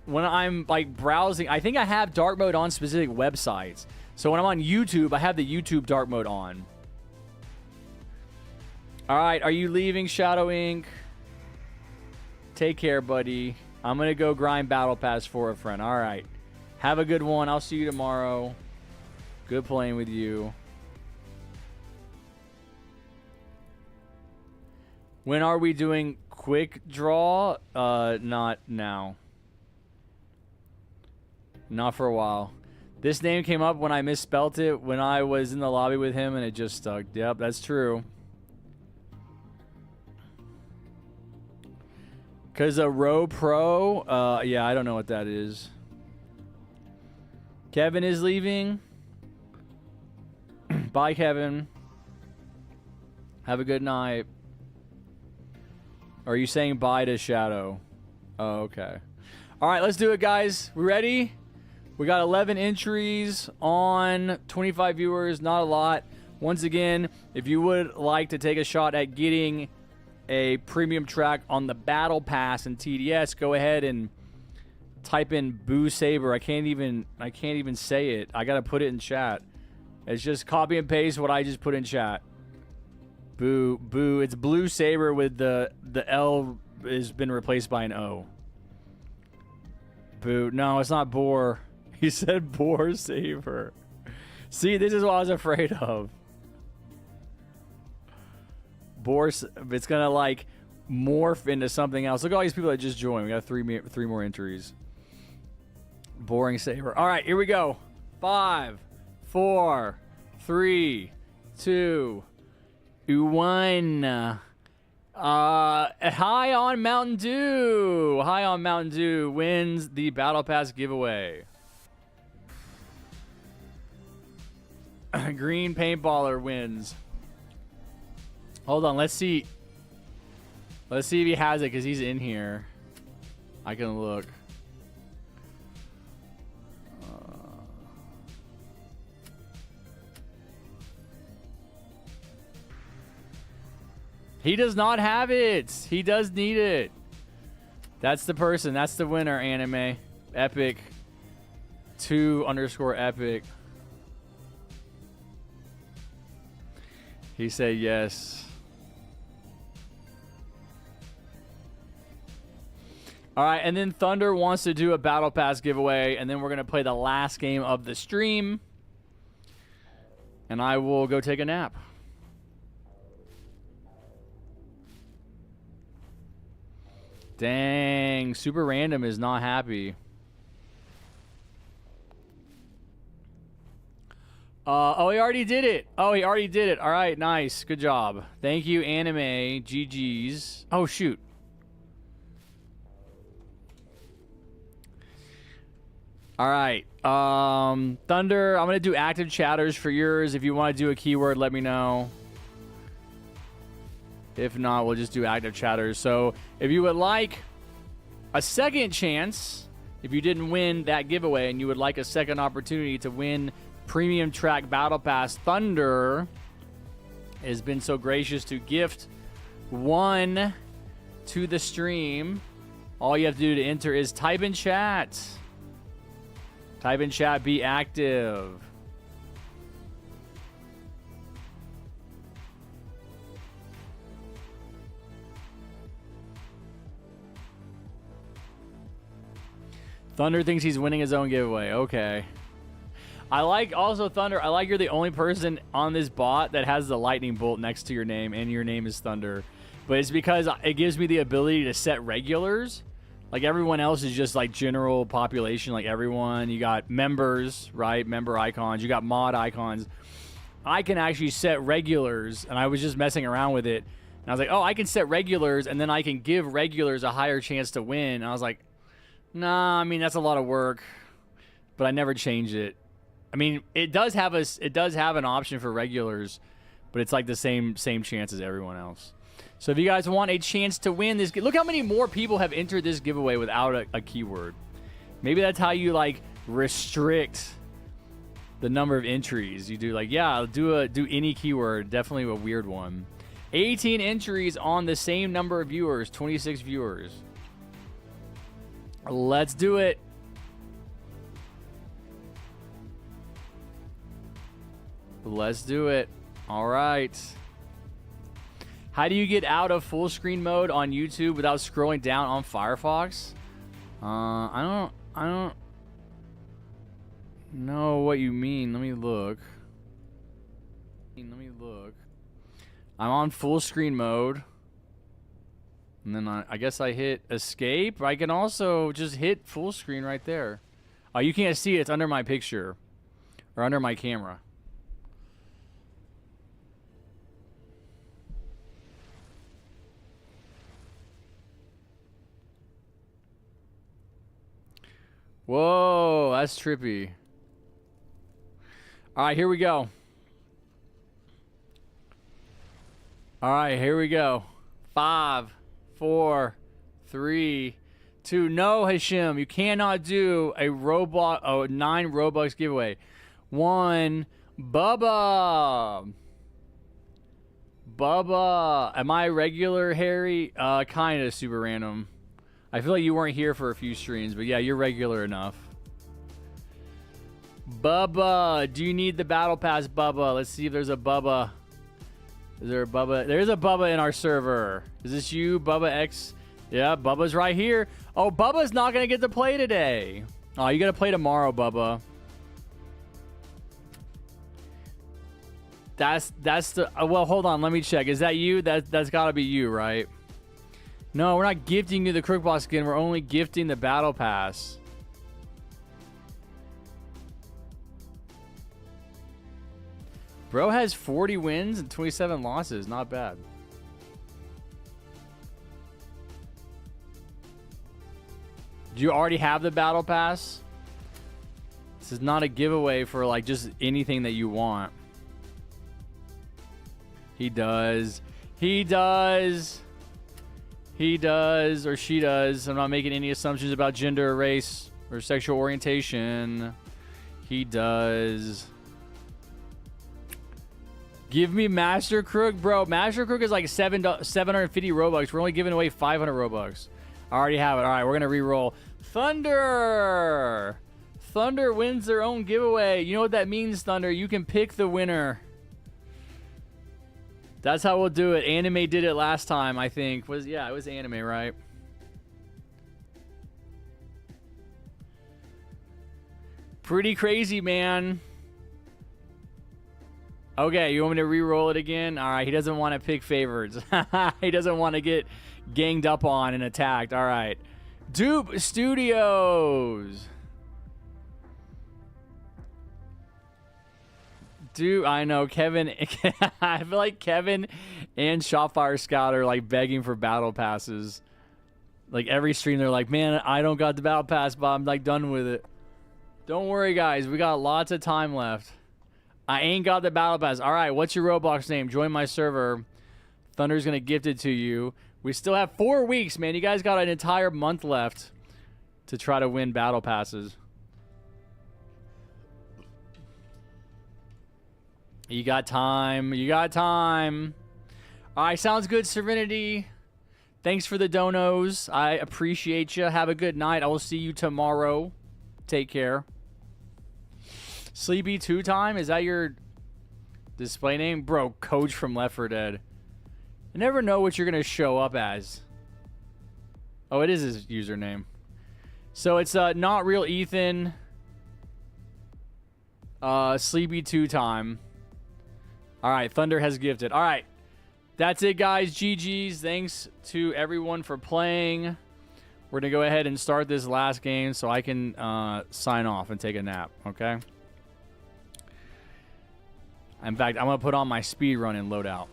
S2: When I'm like browsing, I think I have dark mode on specific websites. So when I'm on YouTube, I have the YouTube dark mode on. All right, are you leaving, Shadow Inc? Take care, buddy. I'm going to go grind Battle Pass for a friend. All right. Have a good one. I'll see you tomorrow. Good playing with you. When are we doing quick draw? Not now. Not for a while. This name came up when I misspelt it when I was in the lobby with him, and it just stuck. Yep, that's true. Because a Row Pro, yeah, I don't know what that is. Kevin is leaving. Bye, Kevin. Have a good night. Or are you saying bye to Shadow? Oh, okay. All right, let's do it, guys. We ready? We got 11 entries on 25 viewers. Not a lot. Once again, if you would like to take a shot at getting a premium track on the Battle Pass in TDS, go ahead and type in Boo Saber. I can't even say it. I gotta put it in chat. It's just copy and paste what I just put in chat. Boo, boo. It's Blue Saber with the L has been replaced by an O. Boo. No, it's not Boar. He said Boar Saber. See, this is what I was afraid of. Boar. It's gonna like morph into something else. Look at all these people that just joined. We got three more entries. Boring Saber. All right, here we go. 5, 4, 3, 2, 1. High on Mountain Dew. High on Mountain Dew wins the Battle Pass giveaway. Green Paintballer wins. Hold on, let's see. Let's see if he has it because he's in here. I can look. He does not have it. He does need it. That's the person. That's the winner, anime. Epic. 2_epic. He said yes. All right, and then Thunder wants to do a Battle Pass giveaway, and then we're going to play the last game of the stream. And I will go take a nap. Dang, Super Random is not happy. Oh, he already did it. Oh, he already did it. All right, nice. Good job. Thank you, Anime. GG's. Oh, shoot. All right. Thunder, I'm going to do active chatters for yours. If you want to do a keyword, let me know. If not, we'll just do active chatters. So if you would like a second chance, if you didn't win that giveaway and you would like a second opportunity to win Premium Track Battle Pass, Thunder has been so gracious to gift one to the stream. All you have to do to enter is type in chat. Type in chat, be active. Thunder thinks he's winning his own giveaway. Okay. I like also Thunder. I like you're the only person on this bot that has the lightning bolt next to your name, and your name is Thunder. But it's because it gives me the ability to set regulars. Like everyone else is just like general population, like everyone. You got members, right? Member icons. You got mod icons. I can actually set regulars, and I was just messing around with it. And I was like, oh, I can set regulars, and then I can give regulars a higher chance to win. And I was like, nah, I mean, that's a lot of work. But I never changed it. I mean, it does have an option for regulars, but it's like the same chance as everyone else. So if you guys want a chance to win this, look how many more people have entered this giveaway without a keyword. Maybe that's how you like restrict the number of entries. You do like, yeah, do any keyword, definitely a weird one. 18 entries on the same number of viewers, 26 viewers. Let's do it. Let's do it. All right. How do you get out of full screen mode on YouTube without scrolling down on Firefox? I don't know what you mean. Let me look. I'm on full screen mode. And then I guess I hit escape. I can also just hit full screen right there. Oh, you can't see it. It's under my picture. Or under my camera. Whoa, that's trippy. All right, here we go. All right, here we go. 5, 4, 3, 2. No, Hashim, you cannot do a Roblox, 9 Robux giveaway. 1, Bubba. Am I regular, Harry? Kind of super random. I feel like you weren't here for a few streams, but yeah, you're regular enough. Bubba, do you need the battle pass, Bubba? Let's see if there's a Bubba. Is there a Bubba? There's a Bubba in our server. Is this you, Bubba X? Yeah, Bubba's right here. Oh, Bubba's not going to get to play today. Oh, you got to play tomorrow, Bubba. That's the... well, hold on. Let me check. Is that you? That's got to be you, right? No, we're not gifting you the Crookbox skin. We're only gifting the battle pass. Bro has 40 wins and 27 losses. Not bad. Do you already have the battle pass? This is not a giveaway for like just anything that you want. He does. He does. He does, or she does. I'm not making any assumptions about gender or race or sexual orientation. He does. Give me Master Crook, bro. Master Crook is like 750 Robux. We're only giving away 500 Robux. I already have it. All right, we're going to re-roll. Thunder! Thunder wins their own giveaway. You know what that means, Thunder? You can pick the winner. That's how we'll do it. Anime did it last time, I think. Yeah, it was Anime, right? Pretty crazy, man. Okay, you want me to re-roll it again? All right, he doesn't want to pick favorites. He doesn't want to get ganged up on and attacked. All right. Dupe Studios. Dude, I know Kevin. I feel like Kevin and Shotfire Scout are like begging for battle passes. Like every stream, they're like, "Man, I don't got the battle pass, but I'm like done with it." Don't worry, guys. We got lots of time left. I ain't got the battle pass. All right, what's your Roblox name? Join my server. Thunder's gonna gift it to you. We still have 4 weeks, man. You guys got an entire month left to try to win battle passes. You got time. You got time. All right, sounds good, Serenity. Thanks for the donos. I appreciate you. Have a good night. I will see you tomorrow. Take care. Sleepy 2 time? Is that your display name? Bro, Coach from Left 4 Dead. You never know what you're going to show up as. Oh, it is his username. So it's Not Real Ethan. Sleepy 2 time. All right, Thunder has gifted. All right, that's it, guys. GG's. Thanks to everyone for playing. We're going to go ahead and start this last game so I can sign off and take a nap, okay? In fact, I'm going to put on my speed run in Loadout.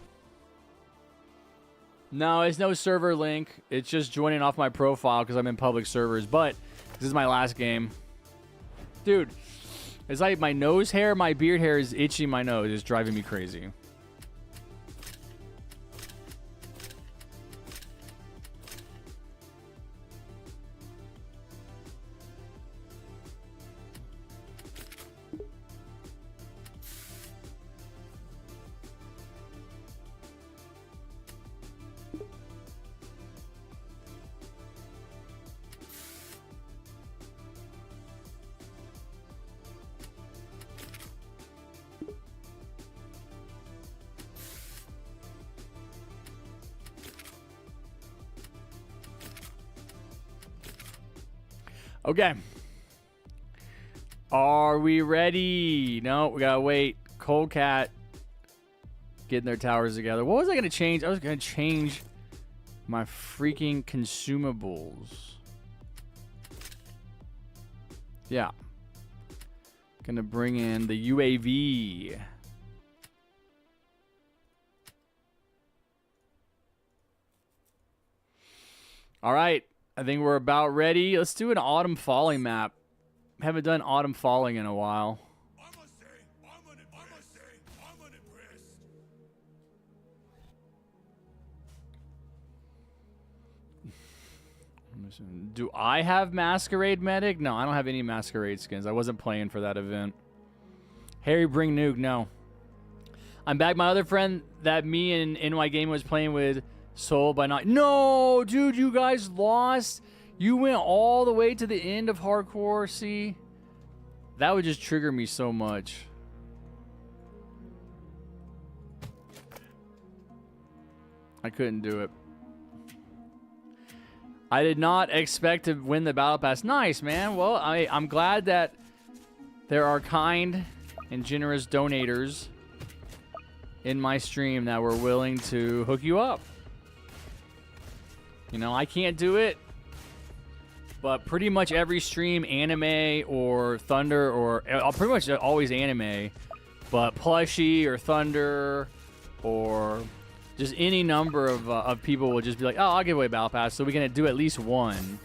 S2: No, it's no server link. It's just joining off my profile because I'm in public servers. But this is my last game. Dude. It's like my nose hair, my beard hair is itching my nose. It's driving me crazy. Okay. Are we ready? No, we gotta wait. Cold Cat getting their towers together. What was I gonna change? I was gonna change my freaking consumables. Yeah. Gonna bring in the UAV. All right. I think we're about ready. Let's do an autumn falling map. Haven't done autumn falling in a while. Do I have Masquerade Medic? No, I don't have any Masquerade skins. I wasn't playing for that event. Harry, bring nuke. No. I'm back. My other friend that me and NY Game was playing with sold by not. No, dude, you guys lost. You went all the way to the end of hardcore. See? That would just trigger me so much. I couldn't do it. I did not expect to win the Battle Pass. Nice, man. Well, I'm glad that there are kind and generous donators in my stream that were willing to hook you up. You know, I can't do it, but pretty much every stream, anime or Thunder, or pretty much always anime, but Plushie or Thunder or just any number of people will just be like, oh, I'll give away Battle Pass, so we're going to do at least one.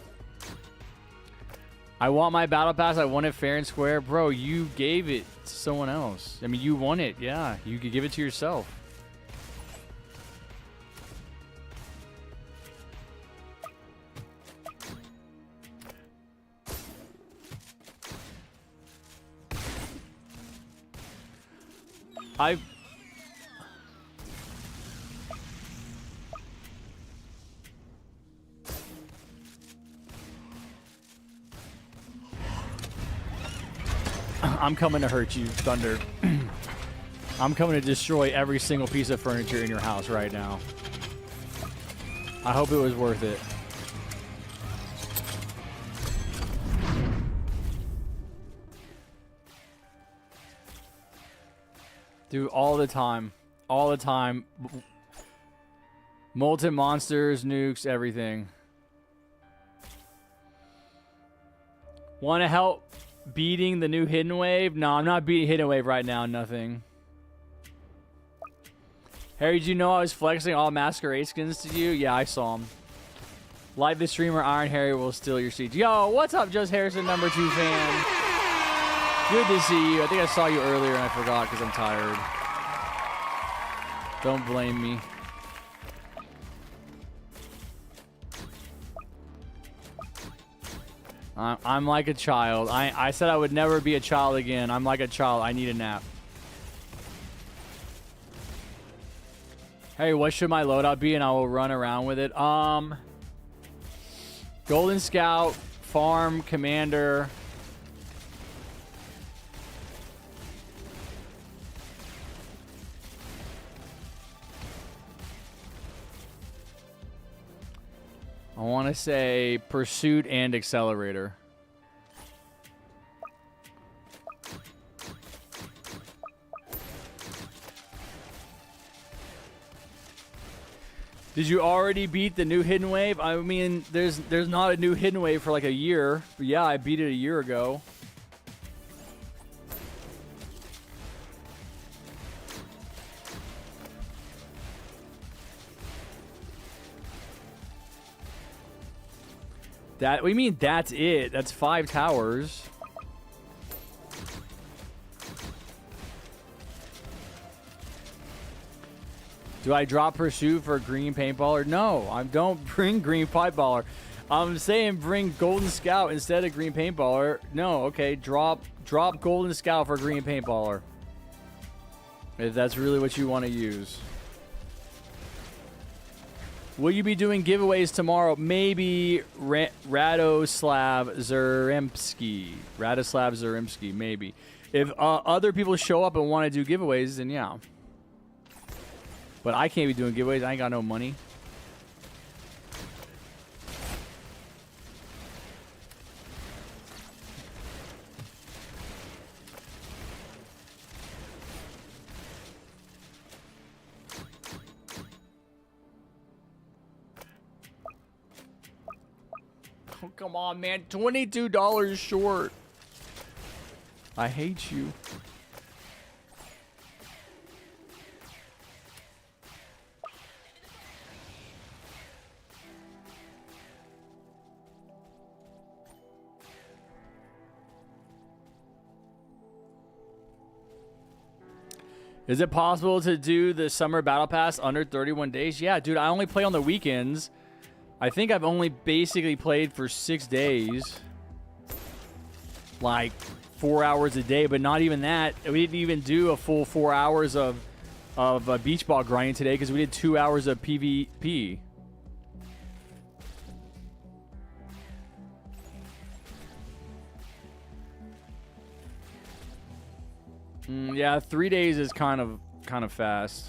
S2: I want my Battle Pass. I want it fair and square. Bro, you gave it to someone else. I mean, you won it. Yeah, you could give it to yourself. I'm coming to hurt you, Thunder. I'm coming to destroy every single piece of furniture in your house right now. I hope it was worth it. Dude, all the time. All the time. Molten monsters, nukes, everything. Want to help beating the new Hidden Wave? No, I'm not beating Hidden Wave right now. Nothing. Harry, did you know I was flexing all Masquerade skins to you? Yeah, I saw him. Like the streamer, Iron Harry will steal your seats. Yo, what's up, JustHarrison #2 fan? Good to see you. I think I saw you earlier and I forgot because I'm tired. Don't blame me. I'm like a child. I said I would never be a child again. I'm like a child. I need a nap. Hey, what should my loadout be? And I will run around with it. Golden Scout, Farm, Commander. I want to say Pursuit and Accelerator. Did you already beat the new Hidden Wave? I mean, there's not a new Hidden Wave for like a year. But yeah, I beat it a year ago. What do you mean that's it? That's 5 towers. Do I drop Pursuit for green paintballer? No, I don't bring green paintballer. I'm saying bring Golden Scout instead of green paintballer. No, okay, drop Golden Scout for green paintballer. If that's really what you want to use. Will you be doing giveaways tomorrow? Maybe Radoslav Zaremski, maybe. If other people show up and want to do giveaways, then yeah. But I can't be doing giveaways. I ain't got no money. Oh, come on, man. $22 short. I hate you. Is it possible to do the summer battle pass under 31 days? Yeah, dude, I only play on the weekends. I think I've only basically played for 6 days. Like 4 hours a day, but not even that. We didn't even do a full 4 hours of beach ball grinding today because we did 2 hours of PvP. Yeah, 3 days is kind of fast.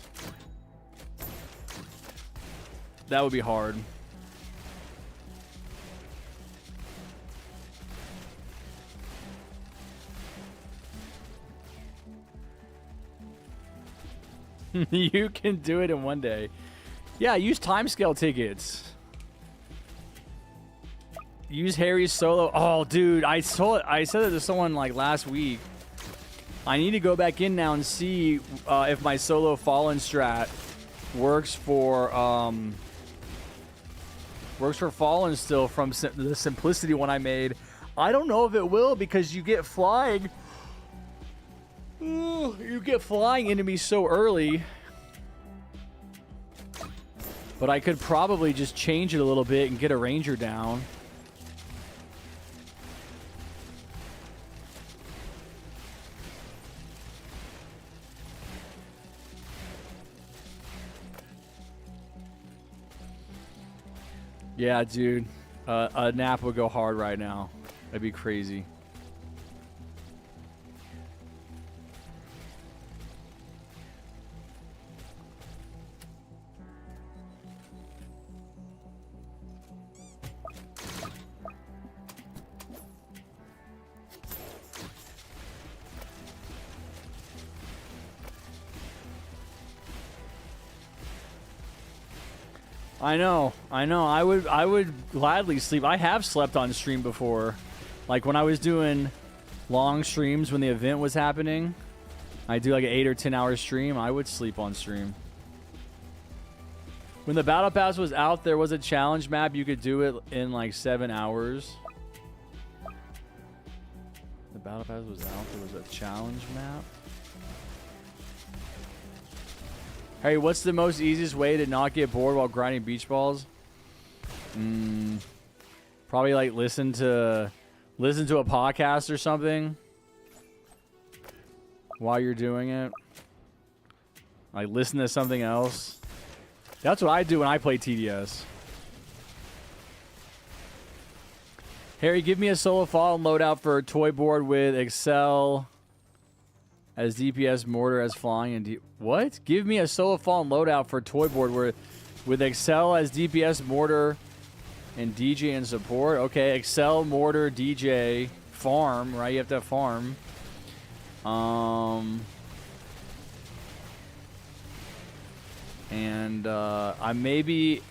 S2: That would be hard. You can do it in 1 day. Yeah, use timescale tickets. Use Harry's solo. Oh, dude, I said it to someone like last week. I need to go back in now and see if my solo Fallen strat works for Fallen still from the Simplicity one I made. I don't know if it will because you get flying. Ooh, you get flying enemies so early. But I could probably just change it a little bit and get a ranger down. Yeah, dude. A nap would go hard right now. That'd be crazy. I know. I would gladly sleep. I have slept on stream before. Like when I was doing long streams when the event was happening. I do like an 8 or 10 hour stream. I would sleep on stream. When the battle pass was out, there was a challenge map. You could do it in like 7 hours. The battle pass was out. There was a challenge map. Hey, what's the most easiest way to not get bored while grinding beach balls? Probably like listen to a podcast or something while you're doing it. Like listen to something else. That's what I do when I play TDS. Harry, give me a solo fall and loadout for a toy board with Excel as DPS, mortar as flying, and what? Give me a solo fall and loadout for a toy board with Excel as DPS, mortar, and DJ and support. Okay, Excel, mortar, DJ, farm, right? You have to have farm. And I maybe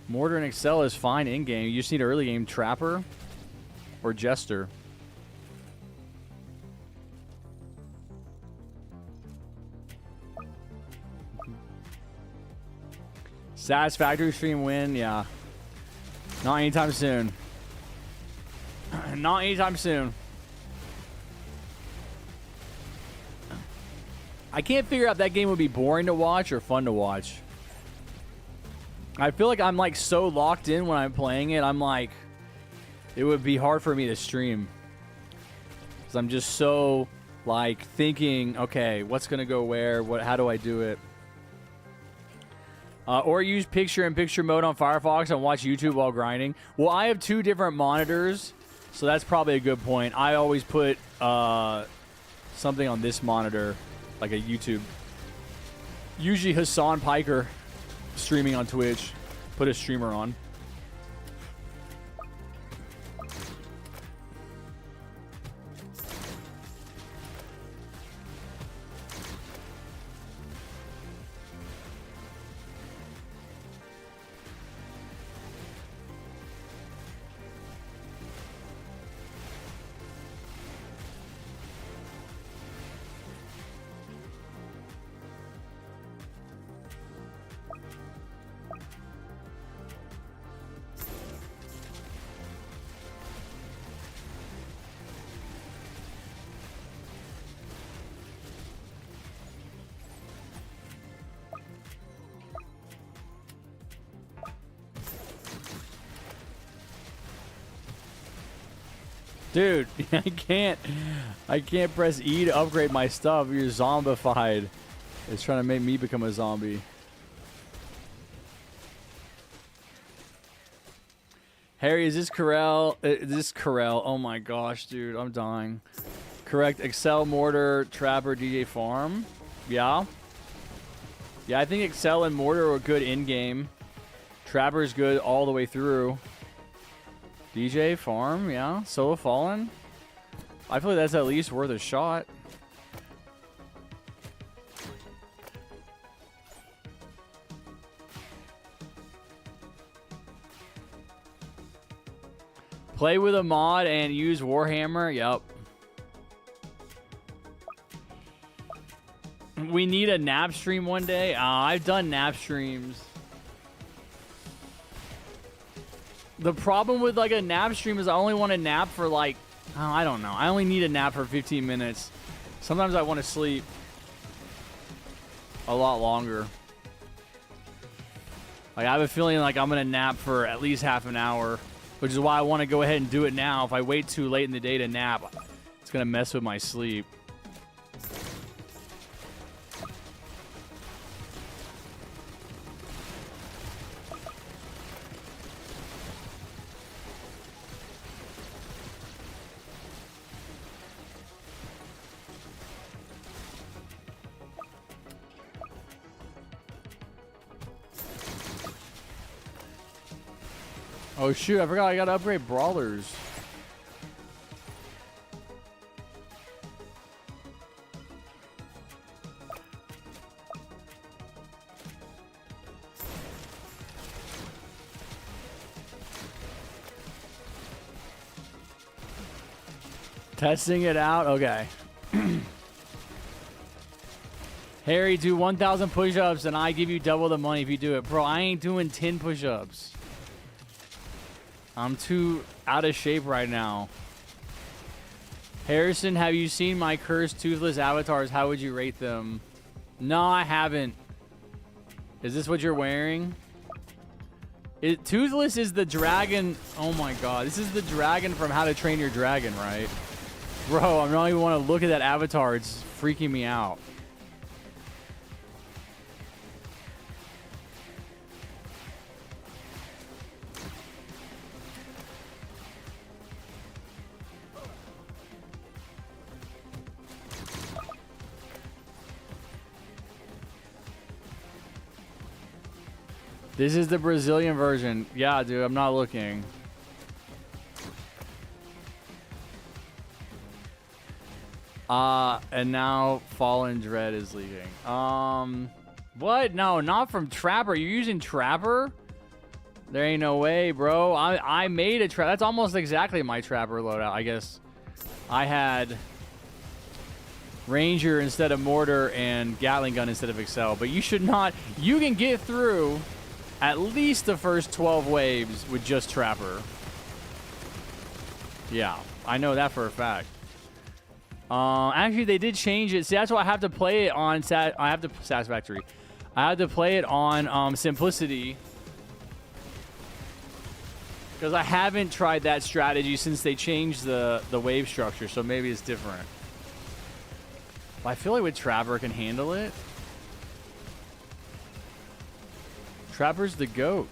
S2: mortar and Excel is fine in game. You just need an early game trapper or jester. Satisfactory stream win, yeah. Not anytime soon. Not anytime soon. I can't figure out if that game would be boring to watch or fun to watch. I feel like I'm like so locked in when I'm playing it. I'm like, it would be hard for me to stream. Because I'm just so like thinking, okay, what's going to go where? How do I do it? Or use picture-in-picture mode on Firefox and watch YouTube while grinding. Well, I have 2 different monitors, so that's probably a good point. I always put something on this monitor, like a YouTube. Usually Hassan Piker streaming on Twitch. Put a streamer on. Dude, I can't press E to upgrade my stuff. You're zombified. It's trying to make me become a zombie. Harry, is this Corel? Is this Corel? Oh my gosh, dude, I'm dying. Correct. Excel, Mortar, Trapper, DJ Farm. Yeah. Yeah, I think Excel and Mortar are good in-game. Trapper's good all the way through. DJ Farm, yeah. Solo Fallen. I feel like that's at least worth a shot. Play with a mod and use Warhammer. Yep. We need a nap stream one day. I've done nap streams. The problem with like a nap stream is I only want to nap for like, oh, I don't know. I only need a nap for 15 minutes. Sometimes I want to sleep a lot longer. Like I have a feeling like I'm going to nap for at least half an hour, which is why I want to go ahead and do it now. If I wait too late in the day to nap, it's going to mess with my sleep. Oh shoot, I forgot I gotta upgrade brawlers. Testing it out, okay. Harry, do 1,000 push-ups and I give you double the money if you do it. Bro, I ain't doing 10 push-ups. I'm too out of shape right now. Harrison, have you seen my cursed toothless avatars? How would you rate them? No, I haven't. Is this what you're wearing? Toothless is the dragon. Oh my god. This is the dragon from How to Train Your Dragon, right? Bro, I don't even want to look at that avatar. It's freaking me out. This is the Brazilian version. Yeah, dude, I'm not looking. And now Fallen Dread is leaving. What? No, not from Trapper. You're using Trapper? There ain't no way, bro. I made a trap. That's almost exactly my Trapper loadout, I guess. I had Ranger instead of Mortar and Gatling Gun instead of Excel. But you should not. You can get through at least the first 12 waves with just Trapper. Yeah, I know that for a fact. Actually, they did change it. See, that's why I have to play it on Satisfactory. I have to play it on Simplicity because I haven't tried that strategy since they changed the wave structure. So maybe it's different. But I feel like with Trapper can handle it. Trapper's the GOAT.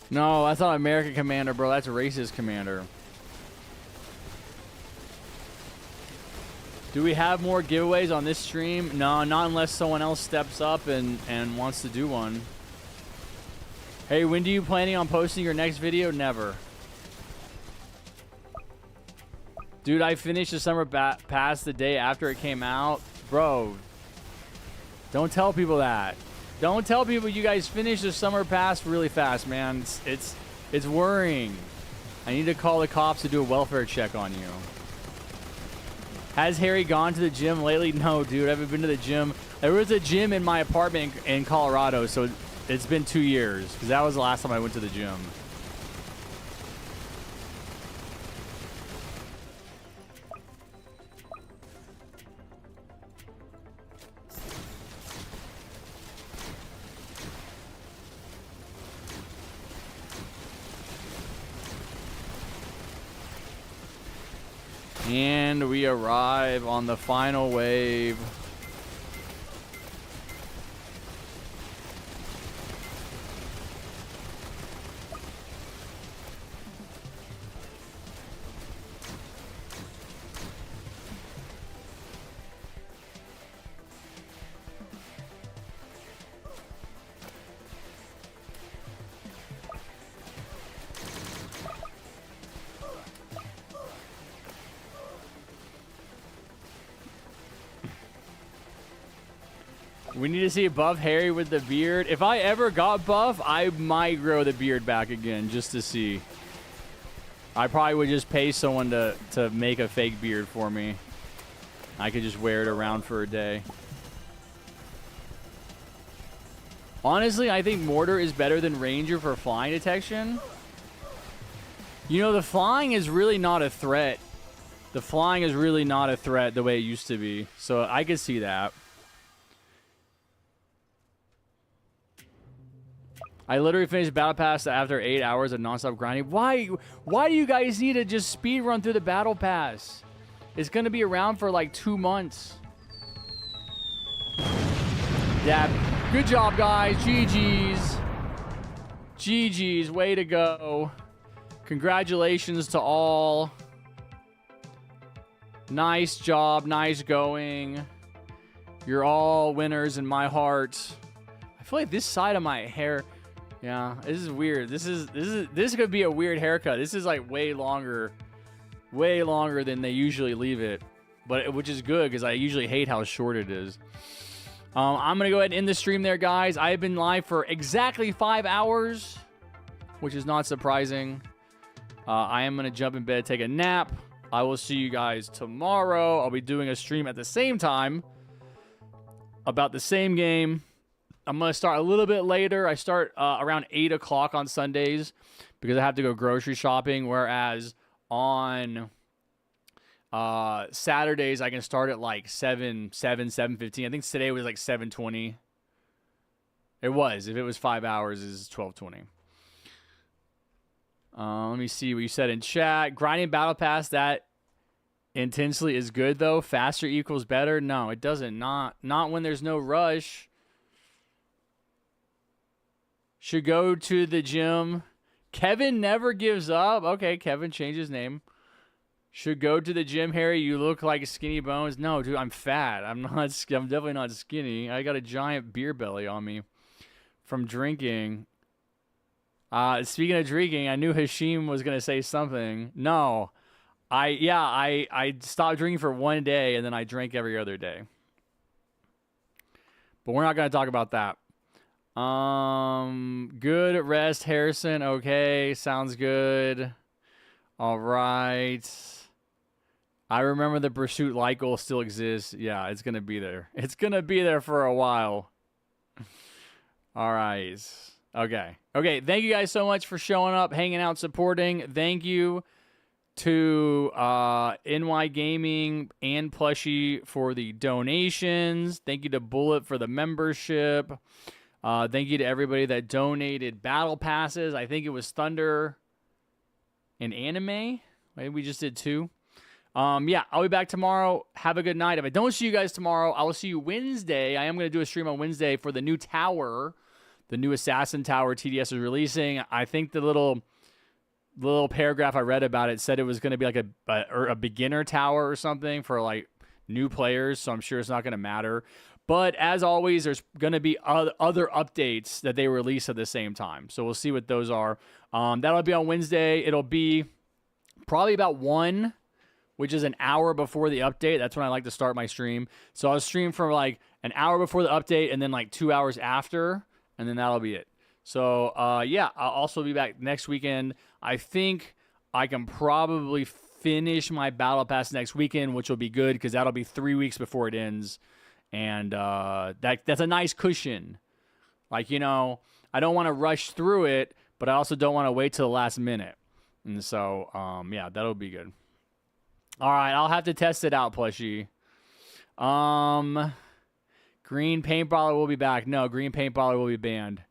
S2: No, that's not American Commander, bro. That's a racist Commander. Do we have more giveaways on this stream? No, not unless someone else steps up and wants to do one. Hey, when do you planning on posting your next video? Never. Dude, I finished the Summer Pass the day after it came out. Bro, don't tell people that. Don't tell people you guys finished the Summer Pass really fast, man. It's worrying. I need to call the cops to do a welfare check on you. Has Harry gone to the gym lately? No, dude. I haven't been to the gym. There was a gym in my apartment in Colorado, so It's been 2 years because that was the last time I went to the gym. And we arrive on the final wave. We need to see buff Harry with the beard. If I ever got buff, I might grow the beard back again just to see. I probably would just pay someone to make a fake beard for me. I could just wear it around for a day. Honestly, I think Mortar is better than Ranger for flying detection. You know, the flying is really not a threat. The flying is really not a threat the way it used to be. So I could see that. I literally finished Battle Pass after 8 hours of nonstop grinding. Why do you guys need to just speed run through the Battle Pass? It's going to be around for like 2 months. Yeah, good job, guys. GG's. GG's. Way to go. Congratulations to all. Nice job. Nice going. You're all winners in my heart. I feel like this side of my hair... Yeah, this is weird. This could be a weird haircut. This is like way longer than they usually leave it, but which is good because I usually hate how short it is. I'm gonna go ahead and end the stream there, guys. I've been live for exactly 5 hours, which is not surprising. I am gonna jump in bed, take a nap. I will see you guys tomorrow. I'll be doing a stream at the same time about the same game. I'm going to start a little bit later. I start around 8 o'clock on Sundays because I have to go grocery shopping, whereas on Saturdays I can start at like 7:15. I think today was like 7:20. It was. If it was 5 hours, it's 12:20. Let me see what you said in chat. Grinding Battle Pass that intensely is good, though. Faster equals better. No, it doesn't. Not when there's no rush. Should go to the gym. Kevin never gives up. Okay, Kevin, change his name. Should go to the gym, Harry. You look like skinny bones. No, dude, I'm fat. I'm definitely not skinny. I got a giant beer belly on me from drinking. Speaking of drinking, I knew Hashim was gonna say something. No, I stopped drinking for 1 day and then I drank every other day. But we're not gonna talk about that. Good rest, Harrison. Okay, sounds good. All right. I remember the Pursuit light goal still exists. Yeah, it's gonna be there. It's gonna be there for a while. All right. Okay. Okay. Thank you guys so much for showing up, hanging out, supporting. Thank you to NY Gaming and Plushie for the donations. Thank you to Bullet for the membership. Thank you to everybody that donated battle passes. I think it was Thunder and Anime. Maybe we just did 2. Yeah, I'll be back tomorrow. Have a good night. If I don't see you guys tomorrow, I will see you Wednesday. I am going to do a stream on Wednesday for the new tower, the new Assassin Tower TDS is releasing. I think the little paragraph I read about it said it was going to be like a beginner tower or something for like new players, so I'm sure it's not going to matter. But as always, there's going to be other updates that they release at the same time. So we'll see what those are. That'll be on Wednesday. It'll be probably about 1, which is an hour before the update. That's when I like to start my stream. So I'll stream for like an hour before the update and then like 2 hours after, and then that'll be it. So, yeah, I'll also be back next weekend. I think I can probably finish my Battle Pass next weekend, which will be good because that'll be 3 weeks before it ends. And that's a nice cushion. Like, you know, I don't want to rush through it, but I also don't want to wait till the last minute. And so, yeah, that'll be good. All right, I'll have to test it out, plushie. Green paintballer will be back. No, green paintballer will be banned.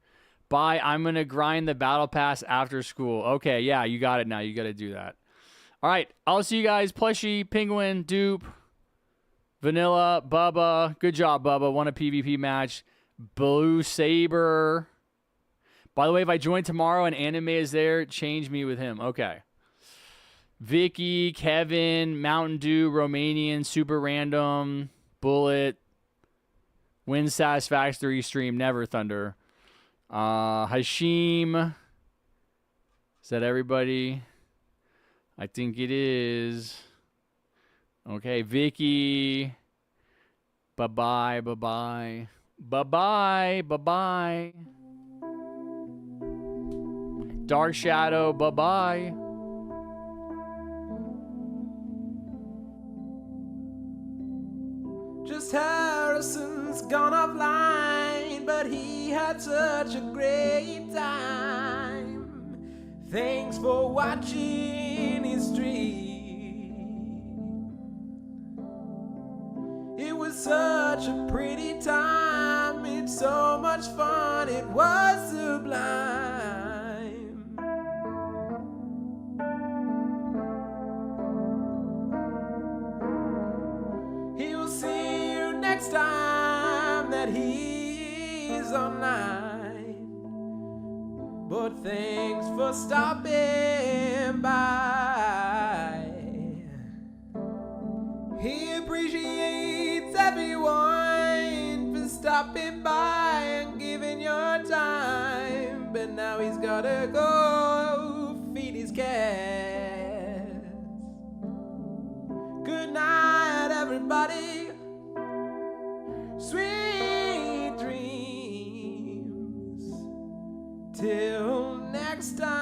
S2: Bye. I'm going to grind the battle pass after school. Okay, yeah, you got it now. You got to do that. All right, I'll see you guys. Plushie, Penguin, Dupe, Vanilla, Bubba. Good job, Bubba. Won a PvP match. Blue Saber. By the way, if I join tomorrow and Anime is there, change me with him. Okay. Vicky, Kevin, Mountain Dew, Romanian, Super Random, Bullet, Win Satisfactory Stream, Never Thunder. Hashim. Is that everybody? I think it is. Okay, Vicky. Bye-bye, bye-bye. Bye-bye, bye-bye. Dark Shadow, bye-bye.
S1: JustHarrison's gone offline, but he had such a great time. Thanks for watching his stream. It was such a pretty time. It's so much fun. It was sublime. He will see you next time that he's online. But thanks for stopping by. He appreciates everyone for stopping by and giving your time. But now he's gotta go feed his cats. Good night, everybody. Sweet dreams. Till next time.